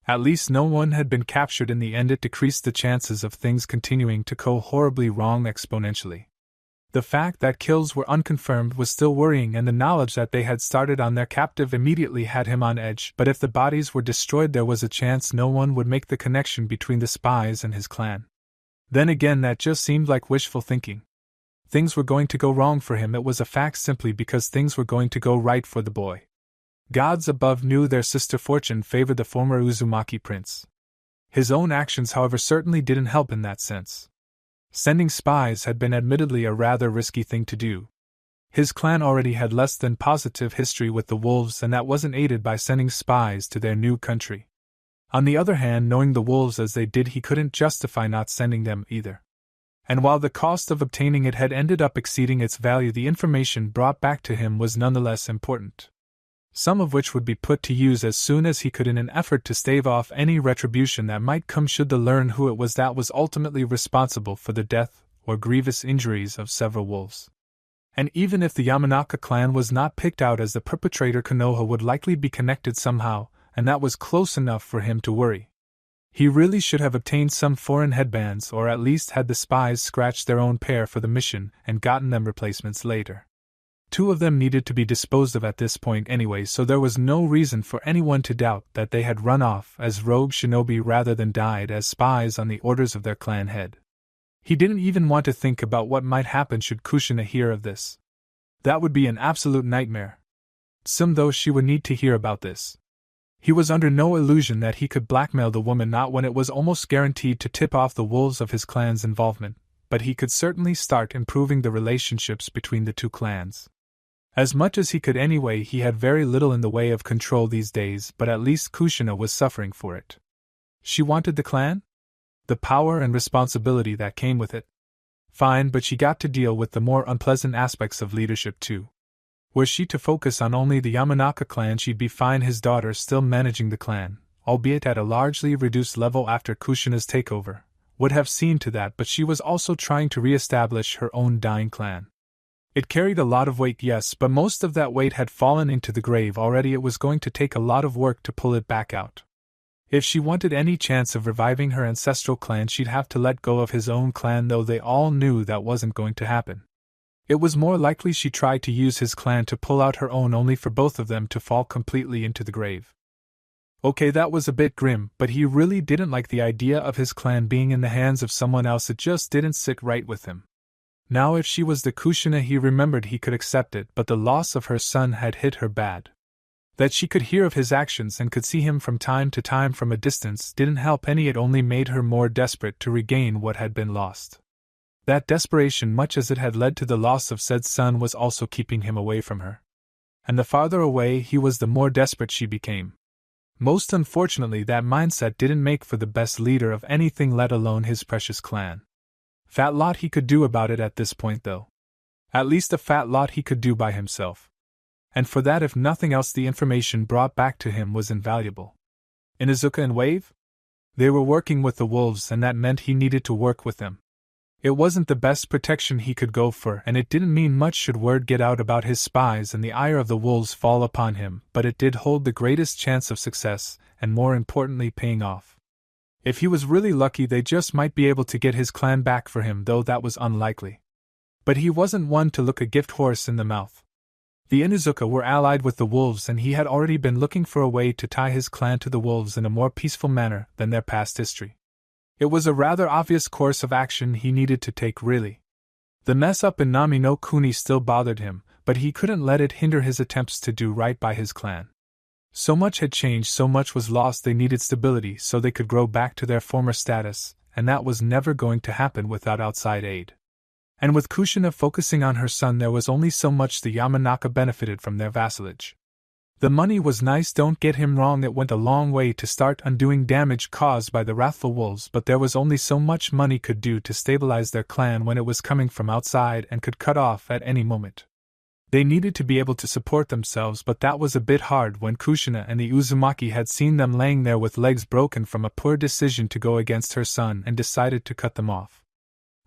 At least no one had been captured in the end. It decreased the chances of things continuing to go horribly wrong exponentially. The fact that kills were unconfirmed was still worrying, and the knowledge that they had started on their captive immediately had him on edge, but if the bodies were destroyed there was a chance no one would make the connection between the spies and his clan. Then again, that just seemed like wishful thinking. Things were going to go wrong for him, it was a fact simply because things were going to go right for the boy. Gods above knew their sister fortune favored the former Uzumaki prince. His own actions, however, certainly didn't help in that sense. Sending spies had been admittedly a rather risky thing to do. His clan already had less than positive history with the wolves, and that wasn't aided by sending spies to their new country. On the other hand, knowing the wolves as they did, he couldn't justify not sending them either. And while the cost of obtaining it had ended up exceeding its value, the information brought back to him was nonetheless important. Some of which would be put to use as soon as he could in an effort to stave off any retribution that might come should they learn who it was that was ultimately responsible for the death or grievous injuries of several wolves. And even if the Yamanaka clan was not picked out as the perpetrator, Konoha would likely be connected somehow, and that was close enough for him to worry. He really should have obtained some foreign headbands, or at least had the spies scratch their own pair for the mission and gotten them replacements later. 2 of them needed to be disposed of at this point anyway, so there was no reason for anyone to doubt that they had run off as rogue shinobi rather than died as spies on the orders of their clan head. He didn't even want to think about what might happen should Kushina hear of this. That would be an absolute nightmare. Some though she would need to hear about this. He was under no illusion that he could blackmail the woman, not when it was almost guaranteed to tip off the wolves of his clan's involvement, but he could certainly start improving the relationships between the 2 clans. As much as he could anyway. He had very little in the way of control these days, but at least Kushina was suffering for it. She wanted the clan? The power and responsibility that came with it? Fine, but she got to deal with the more unpleasant aspects of leadership too. Were she to focus on only the Yamanaka clan, she'd be fine. His daughter still managing the clan, albeit at a largely reduced level after Kushina's takeover, would have seen to that, but she was also trying to re-establish her own dying clan. It carried a lot of weight, yes, but most of that weight had fallen into the grave already. It was going to take a lot of work to pull it back out. If she wanted any chance of reviving her ancestral clan, she'd have to let go of his own clan, though they all knew that wasn't going to happen. It was more likely she tried to use his clan to pull out her own, only for both of them to fall completely into the grave. Okay, that was a bit grim, but he really didn't like the idea of his clan being in the hands of someone else. It just didn't sit right with him. Now if she was the Kushina he remembered, he could accept it, but the loss of her son had hit her bad. That she could hear of his actions and could see him from time to time from a distance didn't help any. It only made her more desperate to regain what had been lost. That desperation, much as it had led to the loss of said son, was also keeping him away from her. And the farther away he was, the more desperate she became. Most unfortunately, that mindset didn't make for the best leader of anything, let alone his precious clan. Fat lot he could do about it at this point, though. At least a fat lot he could do by himself. And for that, if nothing else, the information brought back to him was invaluable. Inuzuka and Wave? They were working with the wolves, and that meant he needed to work with them. It wasn't the best protection he could go for, and it didn't mean much should word get out about his spies and the ire of the wolves fall upon him, but it did hold the greatest chance of success, and more importantly paying off. If he was really lucky, they just might be able to get his clan back for him, though that was unlikely. But he wasn't one to look a gift horse in the mouth. The Inuzuka were allied with the wolves, and he had already been looking for a way to tie his clan to the wolves in a more peaceful manner than their past history. It was a rather obvious course of action he needed to take, really. The mess up in Nami no Kuni still bothered him, but he couldn't let it hinder his attempts to do right by his clan. So much had changed, so much was lost. They needed stability so they could grow back to their former status, and that was never going to happen without outside aid. And with Kushina focusing on her son, there was only so much the Yamanaka benefited from their vassalage. The money was nice, don't get him wrong, it went a long way to start undoing damage caused by the wrathful wolves, but there was only so much money could do to stabilize their clan when it was coming from outside and could cut off at any moment. They needed to be able to support themselves, but that was a bit hard when Kushina and the Uzumaki had seen them laying there with legs broken from a poor decision to go against her son and decided to cut them off.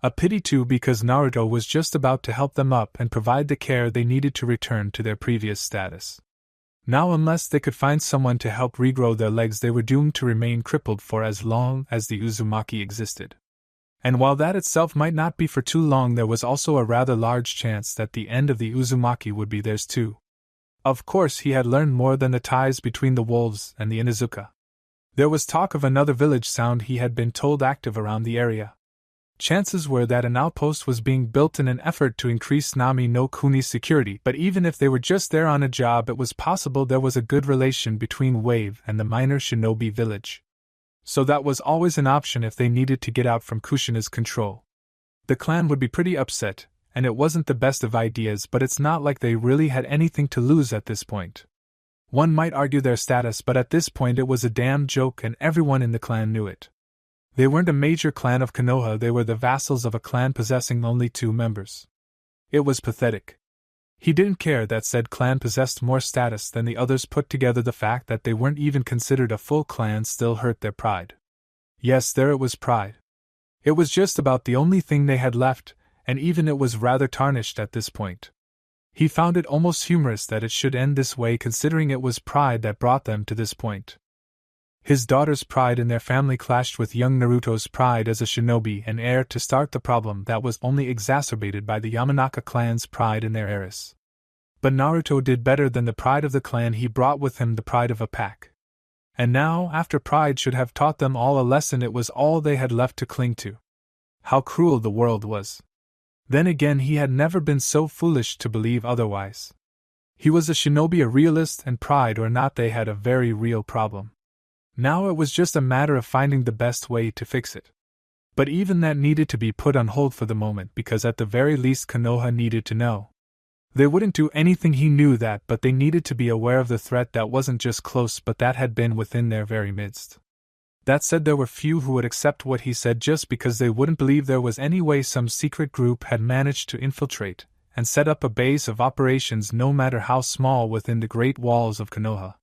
A pity too, because Naruto was just about to help them up and provide the care they needed to return to their previous status. Now, unless they could find someone to help regrow their legs, they were doomed to remain crippled for as long as the Uzumaki existed. And while that itself might not be for too long, there was also a rather large chance that the end of the Uzumaki would be theirs too. Of course, he had learned more than the ties between the wolves and the Inuzuka. There was talk of another village sound he had been told active around the area. Chances were that an outpost was being built in an effort to increase Nami no Kuni's security, but even if they were just there on a job, it was possible there was a good relation between Wave and the minor shinobi village. So that was always an option if they needed to get out from Kushina's control. The clan would be pretty upset, and it wasn't the best of ideas, but it's not like they really had anything to lose at this point. One might argue their status, but at this point it was a damn joke and everyone in the clan knew it. They weren't a major clan of Konoha, they were the vassals of a clan possessing only 2 members. It was pathetic. He didn't care that said clan possessed more status than the others put together. The fact that they weren't even considered a full clan still hurt their pride. Yes, there it was, pride. It was just about the only thing they had left, and even it was rather tarnished at this point. He found it almost humorous that it should end this way, considering it was pride that brought them to this point. His daughter's pride in their family clashed with young Naruto's pride as a shinobi and heir to start the problem that was only exacerbated by the Yamanaka clan's pride in their heiress. But Naruto did better than the pride of the clan. He brought with him the pride of a pack. And now, after pride should have taught them all a lesson, it was all they had left to cling to. How cruel the world was. Then again, he had never been so foolish to believe otherwise. He was a shinobi, a realist, and pride or not, they had a very real problem. Now it was just a matter of finding the best way to fix it. But even that needed to be put on hold for the moment, because at the very least Konoha needed to know. They wouldn't do anything, he knew that, but they needed to be aware of the threat that wasn't just close but that had been within their very midst. That said, there were few who would accept what he said just because they wouldn't believe there was any way some secret group had managed to infiltrate and set up a base of operations, no matter how small, within the great walls of Konoha.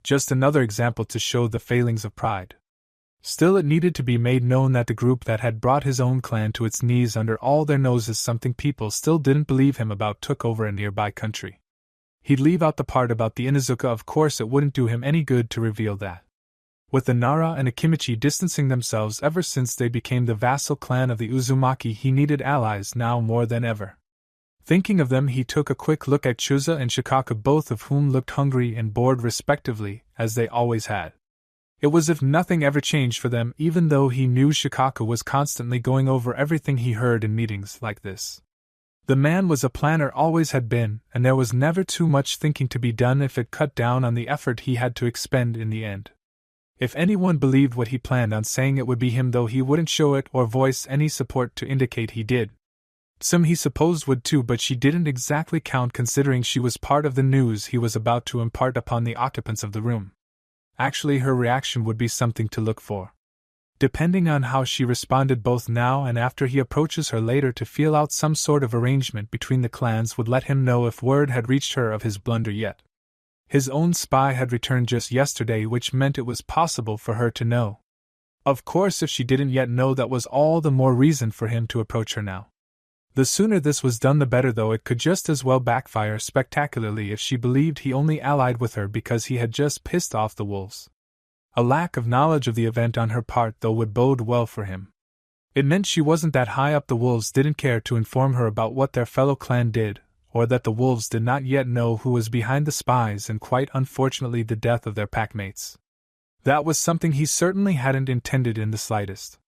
Just another example to show the failings of pride. Still, it needed to be made known that the group that had brought his own clan to its knees under all their noses, something people still didn't believe him about, took over a nearby country. He'd leave out the part about the Inuzuka, of course it wouldn't do him any good to reveal that. With the Nara and Akimichi distancing themselves ever since they became the vassal clan of the Uzumaki, he needed allies now more than ever. Thinking of them, he took a quick look at Chusa and Shikaku, both of whom looked hungry and bored respectively, as they always had. It was as if nothing ever changed for them, even though he knew Shikaku was constantly going over everything he heard in meetings like this. The man was a planner, always had been, and there was never too much thinking to be done if it cut down on the effort he had to expend in the end. If anyone believed what he planned on saying, it would be him, though he wouldn't show it or voice any support to indicate he did. Some he supposed would too, but she didn't exactly count, considering she was part of the news he was about to impart upon the occupants of the room. Actually, her reaction would be something to look for. Depending on how she responded both now and after he approaches her later to feel out some sort of arrangement between the clans would let him know if word had reached her of his blunder yet. His own spy had returned just yesterday, which meant it was possible for her to know. Of course, if she didn't yet know, that was all the more reason for him to approach her now. The sooner this was done the better, though it could just as well backfire spectacularly if she believed he only allied with her because he had just pissed off the wolves. A lack of knowledge of the event on her part, though, would bode well for him. It meant she wasn't that high up. The wolves didn't care to inform her about what their fellow clan did, or that the wolves did not yet know who was behind the spies and, quite unfortunately, the death of their packmates. That was something he certainly hadn't intended in the slightest.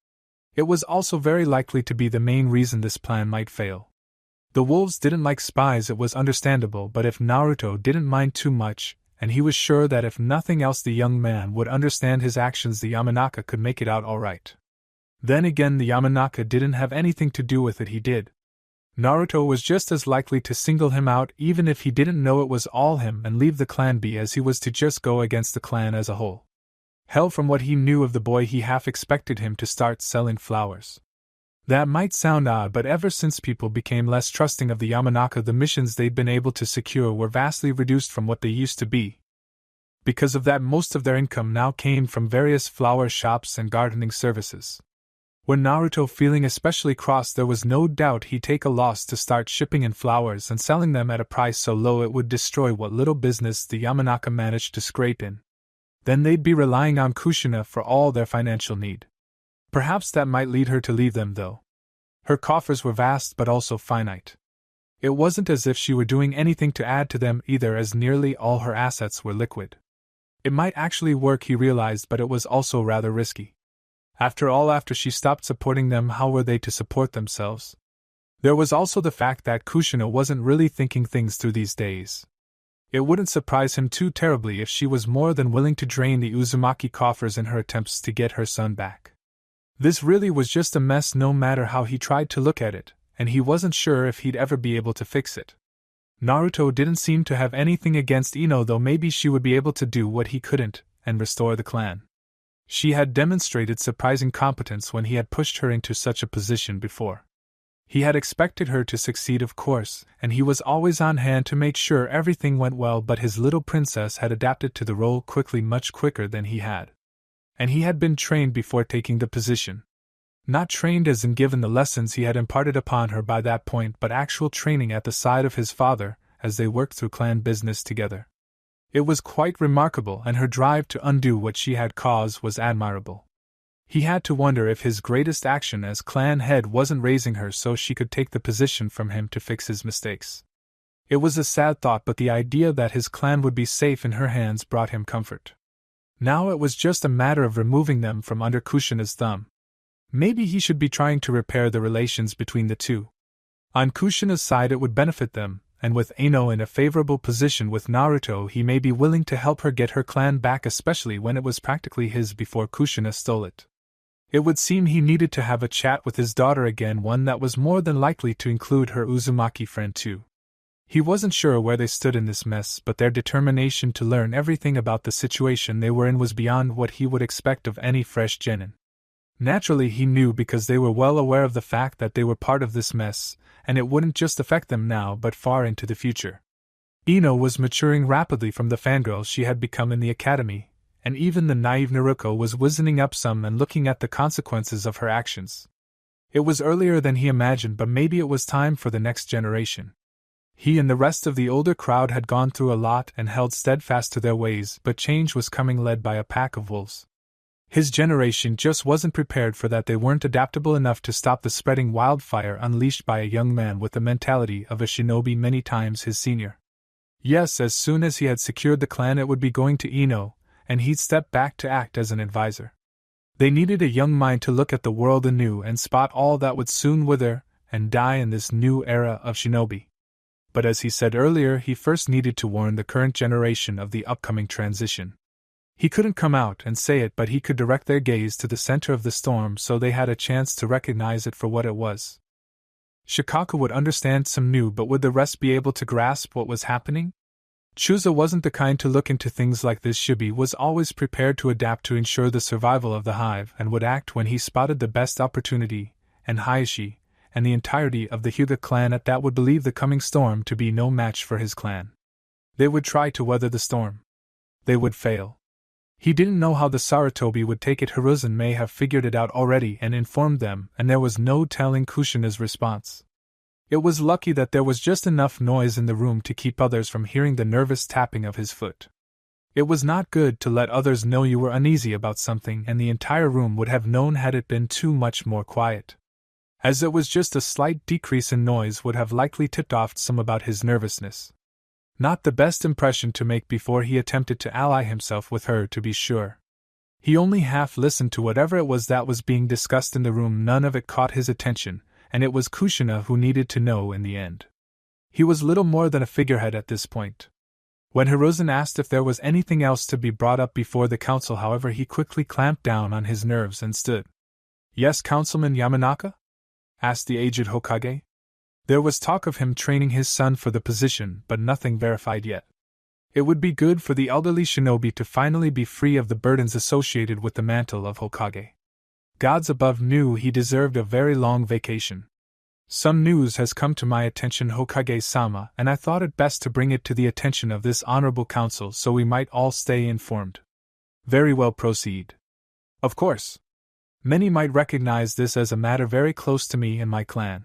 It was also very likely to be the main reason this plan might fail. The wolves didn't like spies, it was understandable, but if Naruto didn't mind too much, and he was sure that if nothing else the young man would understand his actions, the Yamanaka could make it out all right. Then again, the Yamanaka didn't have anything to do with it, he did. Naruto was just as likely to single him out even if he didn't know it was all him and leave the clan be as he was to just go against the clan as a whole. Hell, from what he knew of the boy, he half expected him to start selling flowers. That might sound odd, but ever since people became less trusting of the Yamanaka, the missions they'd been able to secure were vastly reduced from what they used to be. Because of that, most of their income now came from various flower shops and gardening services. When Naruto feeling especially cross, there was no doubt he'd take a loss to start shipping in flowers and selling them at a price so low it would destroy what little business the Yamanaka managed to scrape in. Then they'd be relying on Kushina for all their financial need. Perhaps that might lead her to leave them, though. Her coffers were vast but also finite. It wasn't as if she were doing anything to add to them either, as nearly all her assets were liquid. It might actually work, he realized, but it was also rather risky. After all, after she stopped supporting them, how were they to support themselves? There was also the fact that Kushina wasn't really thinking things through these days. It wouldn't surprise him too terribly if she was more than willing to drain the Uzumaki coffers in her attempts to get her son back. This really was just a mess no matter how he tried to look at it, and he wasn't sure if he'd ever be able to fix it. Naruto didn't seem to have anything against Ino, though maybe she would be able to do what he couldn't, and restore the clan. She had demonstrated surprising competence when he had pushed her into such a position before. He had expected her to succeed, of course, and he was always on hand to make sure everything went well, but his little princess had adapted to the role quickly, much quicker than he had. And he had been trained before taking the position. Not trained as in given the lessons he had imparted upon her by that point, but actual training at the side of his father, as they worked through clan business together. It was quite remarkable, and her drive to undo what she had caused was admirable. He had to wonder if his greatest action as clan head wasn't raising her so she could take the position from him to fix his mistakes. It was a sad thought, but the idea that his clan would be safe in her hands brought him comfort. Now it was just a matter of removing them from under Kushina's thumb. Maybe he should be trying to repair the relations between the two. On Kushina's side it would benefit them, and with Ino in a favorable position with Naruto, he may be willing to help her get her clan back, especially when it was practically his before Kushina stole it. It would seem he needed to have a chat with his daughter again, one that was more than likely to include her Uzumaki friend too. He wasn't sure where they stood in this mess, but their determination to learn everything about the situation they were in was beyond what he would expect of any fresh genin. Naturally, he knew, because they were well aware of the fact that they were part of this mess, and it wouldn't just affect them now but far into the future. Ino was maturing rapidly from the fangirl she had become in the academy, and even the naive Naruto was wizening up some and looking at the consequences of her actions. It was earlier than he imagined, but maybe it was time for the next generation. He and the rest of the older crowd had gone through a lot and held steadfast to their ways, but change was coming, led by a pack of wolves. His generation just wasn't prepared for that. They weren't adaptable enough to stop the spreading wildfire unleashed by a young man with the mentality of a shinobi many times his senior. Yes, as soon as he had secured the clan, it would be going to Ino, and he'd step back to act as an advisor. They needed a young mind to look at the world anew and spot all that would soon wither and die in this new era of shinobi. But as he said earlier, he first needed to warn the current generation of the upcoming transition. He couldn't come out and say it, but he could direct their gaze to the center of the storm so they had a chance to recognize it for what it was. Shikaku would understand some new, but would the rest be able to grasp what was happening? Chusa wasn't the kind to look into things like this. Shibi was always prepared to adapt to ensure the survival of the hive, and would act when he spotted the best opportunity, and Hayashi, and the entirety of the Hyuga clan at that, would believe the coming storm to be no match for his clan. They would try to weather the storm. They would fail. He didn't know how the Sarutobi would take it. Hiruzen may have figured it out already and informed them, and there was no telling Kushina's response. It was lucky that there was just enough noise in the room to keep others from hearing the nervous tapping of his foot. It was not good to let others know you were uneasy about something, and the entire room would have known had it been too much more quiet. As it was, just a slight decrease in noise would have likely tipped off some about his nervousness. Not the best impression to make before he attempted to ally himself with her, to be sure. He only half listened to whatever it was that was being discussed in the room. None of it caught his attention, and it was Kushina who needed to know in the end. He was little more than a figurehead at this point. When Hiruzen asked if there was anything else to be brought up before the council, however, he quickly clamped down on his nerves and stood. "Yes, Councilman Yamanaka?" asked the aged Hokage. There was talk of him training his son for the position, but nothing verified yet. It would be good for the elderly shinobi to finally be free of the burdens associated with the mantle of Hokage. Gods above knew he deserved a very long vacation. Some news has come to my attention, Hokage-sama, and I thought it best to bring it to the attention of this honorable council so we might all stay informed. Very well, proceed. Of course. Many might recognize this as a matter very close to me and my clan.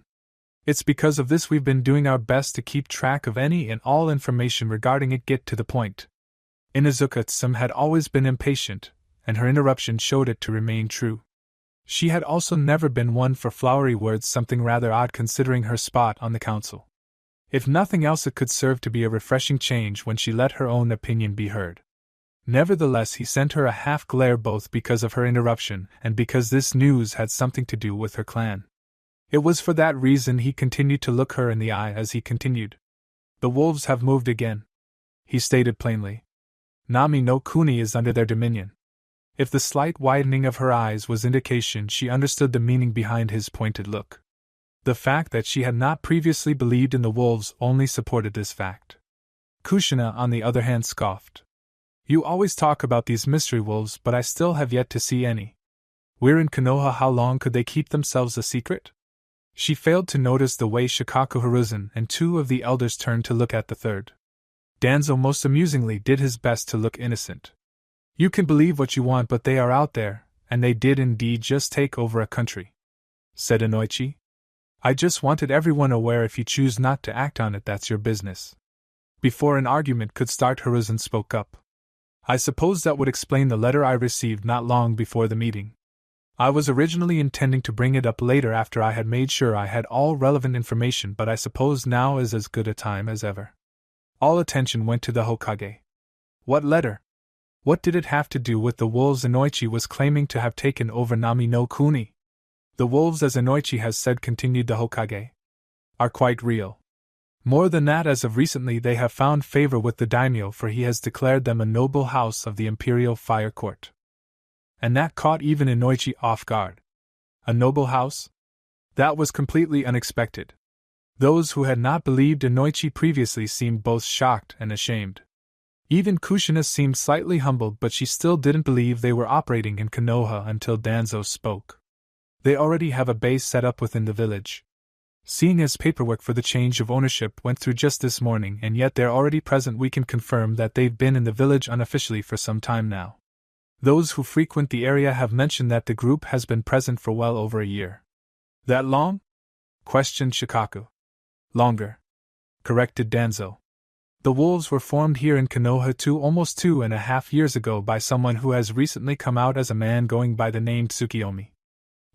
It's because of this we've been doing our best to keep track of any and all information regarding it. Get to the point. Inuzuka-tsum had always been impatient, and her interruption showed it to remain true. She had also never been one for flowery words, something rather odd considering her spot on the council. If nothing else, it could serve to be a refreshing change when she let her own opinion be heard. Nevertheless, he sent her a half glare, both because of her interruption and because this news had something to do with her clan. It was for that reason he continued to look her in the eye as he continued. The wolves have moved again, he stated plainly. Nami no Kuni is under their dominion. If the slight widening of her eyes was indication, she understood the meaning behind his pointed look. The fact that she had not previously believed in the wolves only supported this fact. Kushina, on the other hand, scoffed. You always talk about these mystery wolves, but I still have yet to see any. We're in Konoha, how long could they keep themselves a secret? She failed to notice the way Shikaku, Hiruzen, and two of the elders turned to look at the third. Danzo most amusingly did his best to look innocent. You can believe what you want, but they are out there, and they did indeed just take over a country, said Inoichi. I just wanted everyone aware. If you choose not to act on it, that's your business. Before an argument could start, Hiruzen spoke up. I suppose that would explain the letter I received not long before the meeting. I was originally intending to bring it up later after I had made sure I had all relevant information, but I suppose now is as good a time as ever. All attention went to the Hokage. What letter? What did it have to do with the wolves Inoichi was claiming to have taken over Nami no Kuni? The wolves, as Inoichi has said, continued the Hokage, are quite real. More than that, as of recently they have found favor with the daimyo, for he has declared them a noble house of the Imperial Fire Court. And that caught even Inoichi off guard. A noble house? That was completely unexpected. Those who had not believed Inoichi previously seemed both shocked and ashamed. Even Kushina seemed slightly humbled, but she still didn't believe they were operating in Konoha until Danzo spoke. They already have a base set up within the village. Seeing as paperwork for the change of ownership went through just this morning, and yet they're already present, we can confirm that they've been in the village unofficially for some time now. Those who frequent the area have mentioned that the group has been present for well over a year. That long? Questioned Shikaku. Longer, corrected Danzo. The wolves were formed here in Konoha almost 2.5 years ago by someone who has recently come out as a man going by the name Tsukiyomi.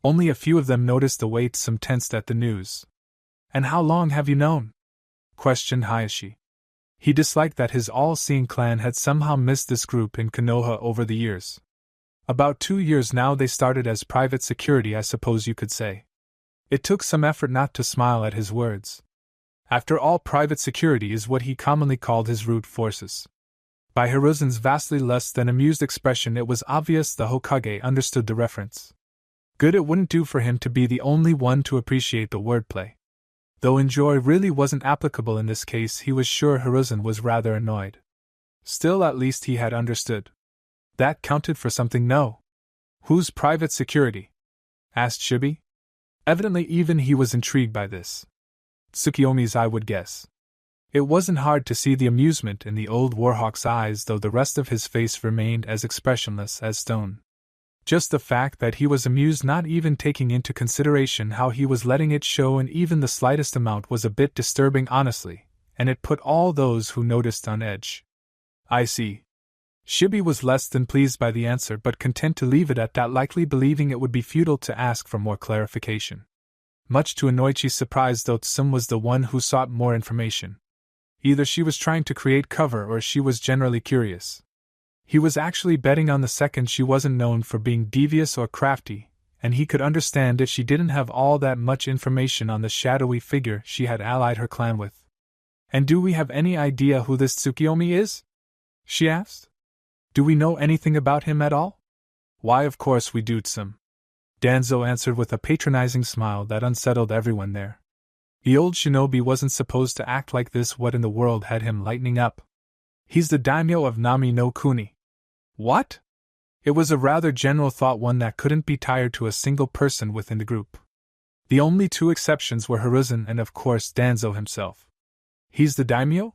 Only a few of them noticed the weight, some tensed at the news. And how long have you known? Questioned Hayashi. He disliked that his all-seeing clan had somehow missed this group in Konoha over the years. About 2 years now. They started as private security, I suppose you could say. It took some effort not to smile at his words. After all, private security is what he commonly called his root forces. By Hiruzen's vastly less than amused expression, it was obvious the Hokage understood the reference. Good, it wouldn't do for him to be the only one to appreciate the wordplay. Though enjoy really wasn't applicable in this case, he was sure Hiruzen was rather annoyed. Still, at least he had understood. That counted for something. No. Who's private security? Asked Shibi. Evidently even he was intrigued by this. Tsukiyomi's, I would guess. It wasn't hard to see the amusement in the old warhawk's eyes, though the rest of his face remained as expressionless as stone. Just the fact that he was amused, not even taking into consideration how he was letting it show in even the slightest amount, was a bit disturbing, honestly, and it put all those who noticed on edge. I see. Shibi was less than pleased by the answer, but content to leave it at that, likely believing it would be futile to ask for more clarification. Much to Inoichi's surprise, though, Tsum was the one who sought more information. Either she was trying to create cover or she was generally curious. He was actually betting on the second. She wasn't known for being devious or crafty, and he could understand if she didn't have all that much information on the shadowy figure she had allied her clan with. And do we have any idea who this Tsukiyomi is? She asked. Do we know anything about him at all? Why, of course we do, Tsum. Danzo answered with a patronizing smile that unsettled everyone there. The old shinobi wasn't supposed to act like this. What in the world had him lightening up? He's the daimyo of Nami no Kuni. What? It was a rather general thought, one that couldn't be tied to a single person within the group. The only two exceptions were Hiruzen and, of course, Danzo himself. He's the daimyo?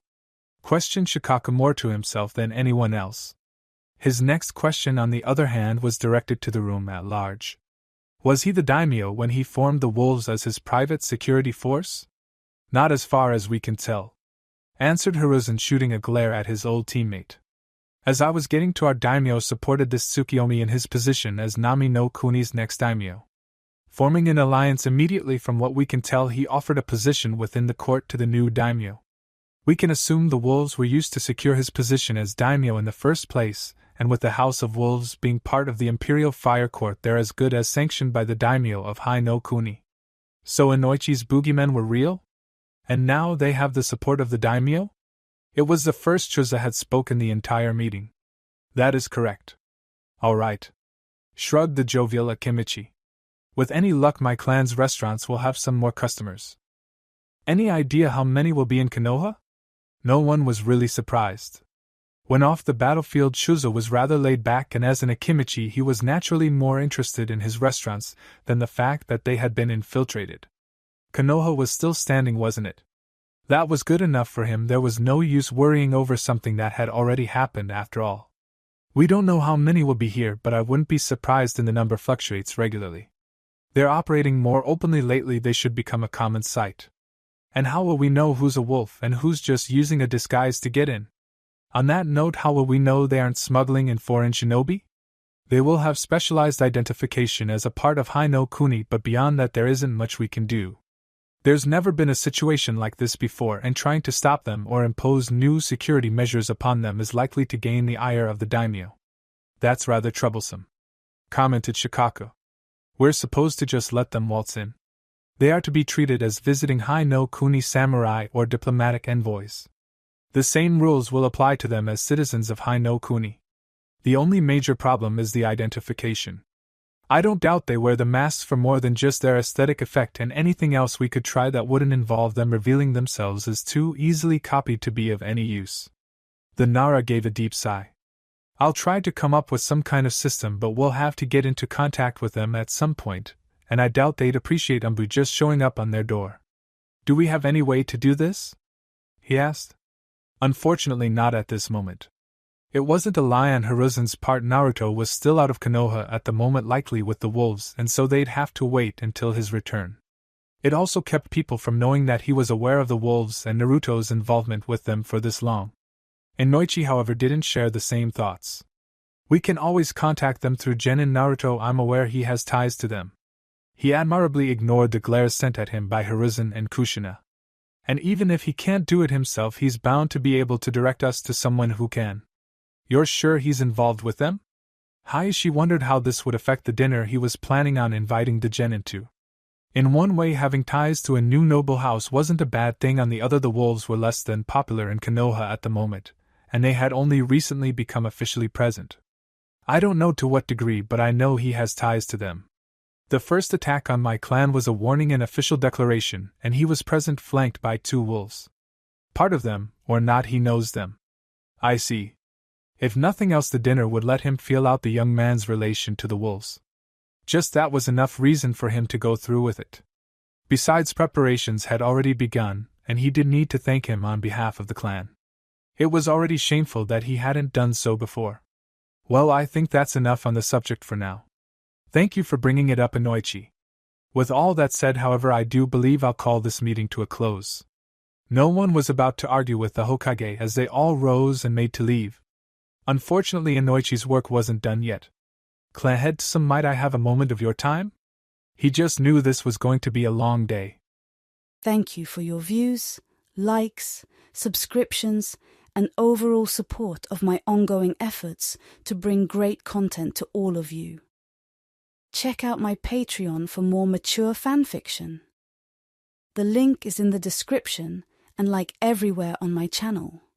Questioned Shikaku more to himself than anyone else. His next question, on the other hand, was directed to the room at large. Was he the daimyo when he formed the wolves as his private security force? Not as far as we can tell, answered Hiruzen, shooting a glare at his old teammate. As I was getting to, our daimyo supported this Tsukiyomi in his position as Nami no Kuni's next daimyo. Forming an alliance immediately. From what we can tell, he offered a position within the court to the new daimyo. We can assume the wolves were used to secure his position as daimyo in the first place, and with the House of Wolves being part of the Imperial Fire Court, they're as good as sanctioned by the daimyo of Hai no Kuni. So Inoichi's boogeymen were real? And now they have the support of the daimyo? It was the first Chuza had spoken the entire meeting. That is correct. All right. Shrugged the jovial Akimichi. With any luck, my clan's restaurants will have some more customers. Any idea how many will be in Konoha? No one was really surprised. When off the battlefield, Chuza was rather laid back, and as an Akimichi he was naturally more interested in his restaurants than the fact that they had been infiltrated. Konoha was still standing, wasn't it? That was good enough for him. There was no use worrying over something that had already happened after all. We don't know how many will be here, but I wouldn't be surprised if the number fluctuates regularly. They're operating more openly lately. They should become a common sight. And how will we know who's a wolf and who's just using a disguise to get in? On that note, how will we know they aren't smuggling in foreign shinobi? They will have specialized identification as a part of Hai no Kuni, but beyond that there isn't much we can do. There's never been a situation like this before, and trying to stop them or impose new security measures upon them is likely to gain the ire of the daimyo. That's rather troublesome, commented Shikaku. We're supposed to just let them waltz in. They are to be treated as visiting Hai no Kuni samurai or diplomatic envoys. The same rules will apply to them as citizens of Hai no Kuni. The only major problem is the identification. I don't doubt they wear the masks for more than just their aesthetic effect, and anything else we could try that wouldn't involve them revealing themselves is too easily copied to be of any use. The Nara gave a deep sigh. I'll try to come up with some kind of system, but we'll have to get into contact with them at some point, and I doubt they'd appreciate Umbu just showing up on their door. Do we have any way to do this? He asked. Unfortunately, not at this moment. It wasn't a lie on Hiruzen's part. Naruto was still out of Konoha at the moment, likely with the wolves, and so they'd have to wait until his return. It also kept people from knowing that he was aware of the wolves and Naruto's involvement with them for this long. Inoichi, however, didn't share the same thoughts. We can always contact them through Genin Naruto. I'm aware he has ties to them. He admirably ignored the glares sent at him by Hiruzen and Kushina. And even if he can't do it himself, he's bound to be able to direct us to someone who can. You're sure he's involved with them? Hayashi wondered how this would affect the dinner he was planning on inviting the Genin to. In one way, having ties to a new noble house wasn't a bad thing. On the other, the wolves were less than popular in Konoha at the moment, and they had only recently become officially present. I don't know to what degree, but I know he has ties to them. The first attack on my clan was a warning and official declaration, and he was present, flanked by 2 wolves. Part of them, or not, he knows them. I see. If nothing else, the dinner would let him feel out the young man's relation to the wolves. Just that was enough reason for him to go through with it. Besides, preparations had already begun, and he did need to thank him on behalf of the clan. It was already shameful that he hadn't done so before. Well, I think that's enough on the subject for now. Thank you for bringing it up, Inoichi. With all that said, however, I do believe I'll call this meeting to a close. No one was about to argue with the Hokage as they all rose and made to leave. Unfortunately, Inoichi's work wasn't done yet. Clan Head Some, might I have a moment of your time? He just knew this was going to be a long day. Thank you for your views, likes, subscriptions, and overall support of my ongoing efforts to bring great content to all of you. Check out my Patreon for more mature fanfiction. The link is in the description and like everywhere on my channel.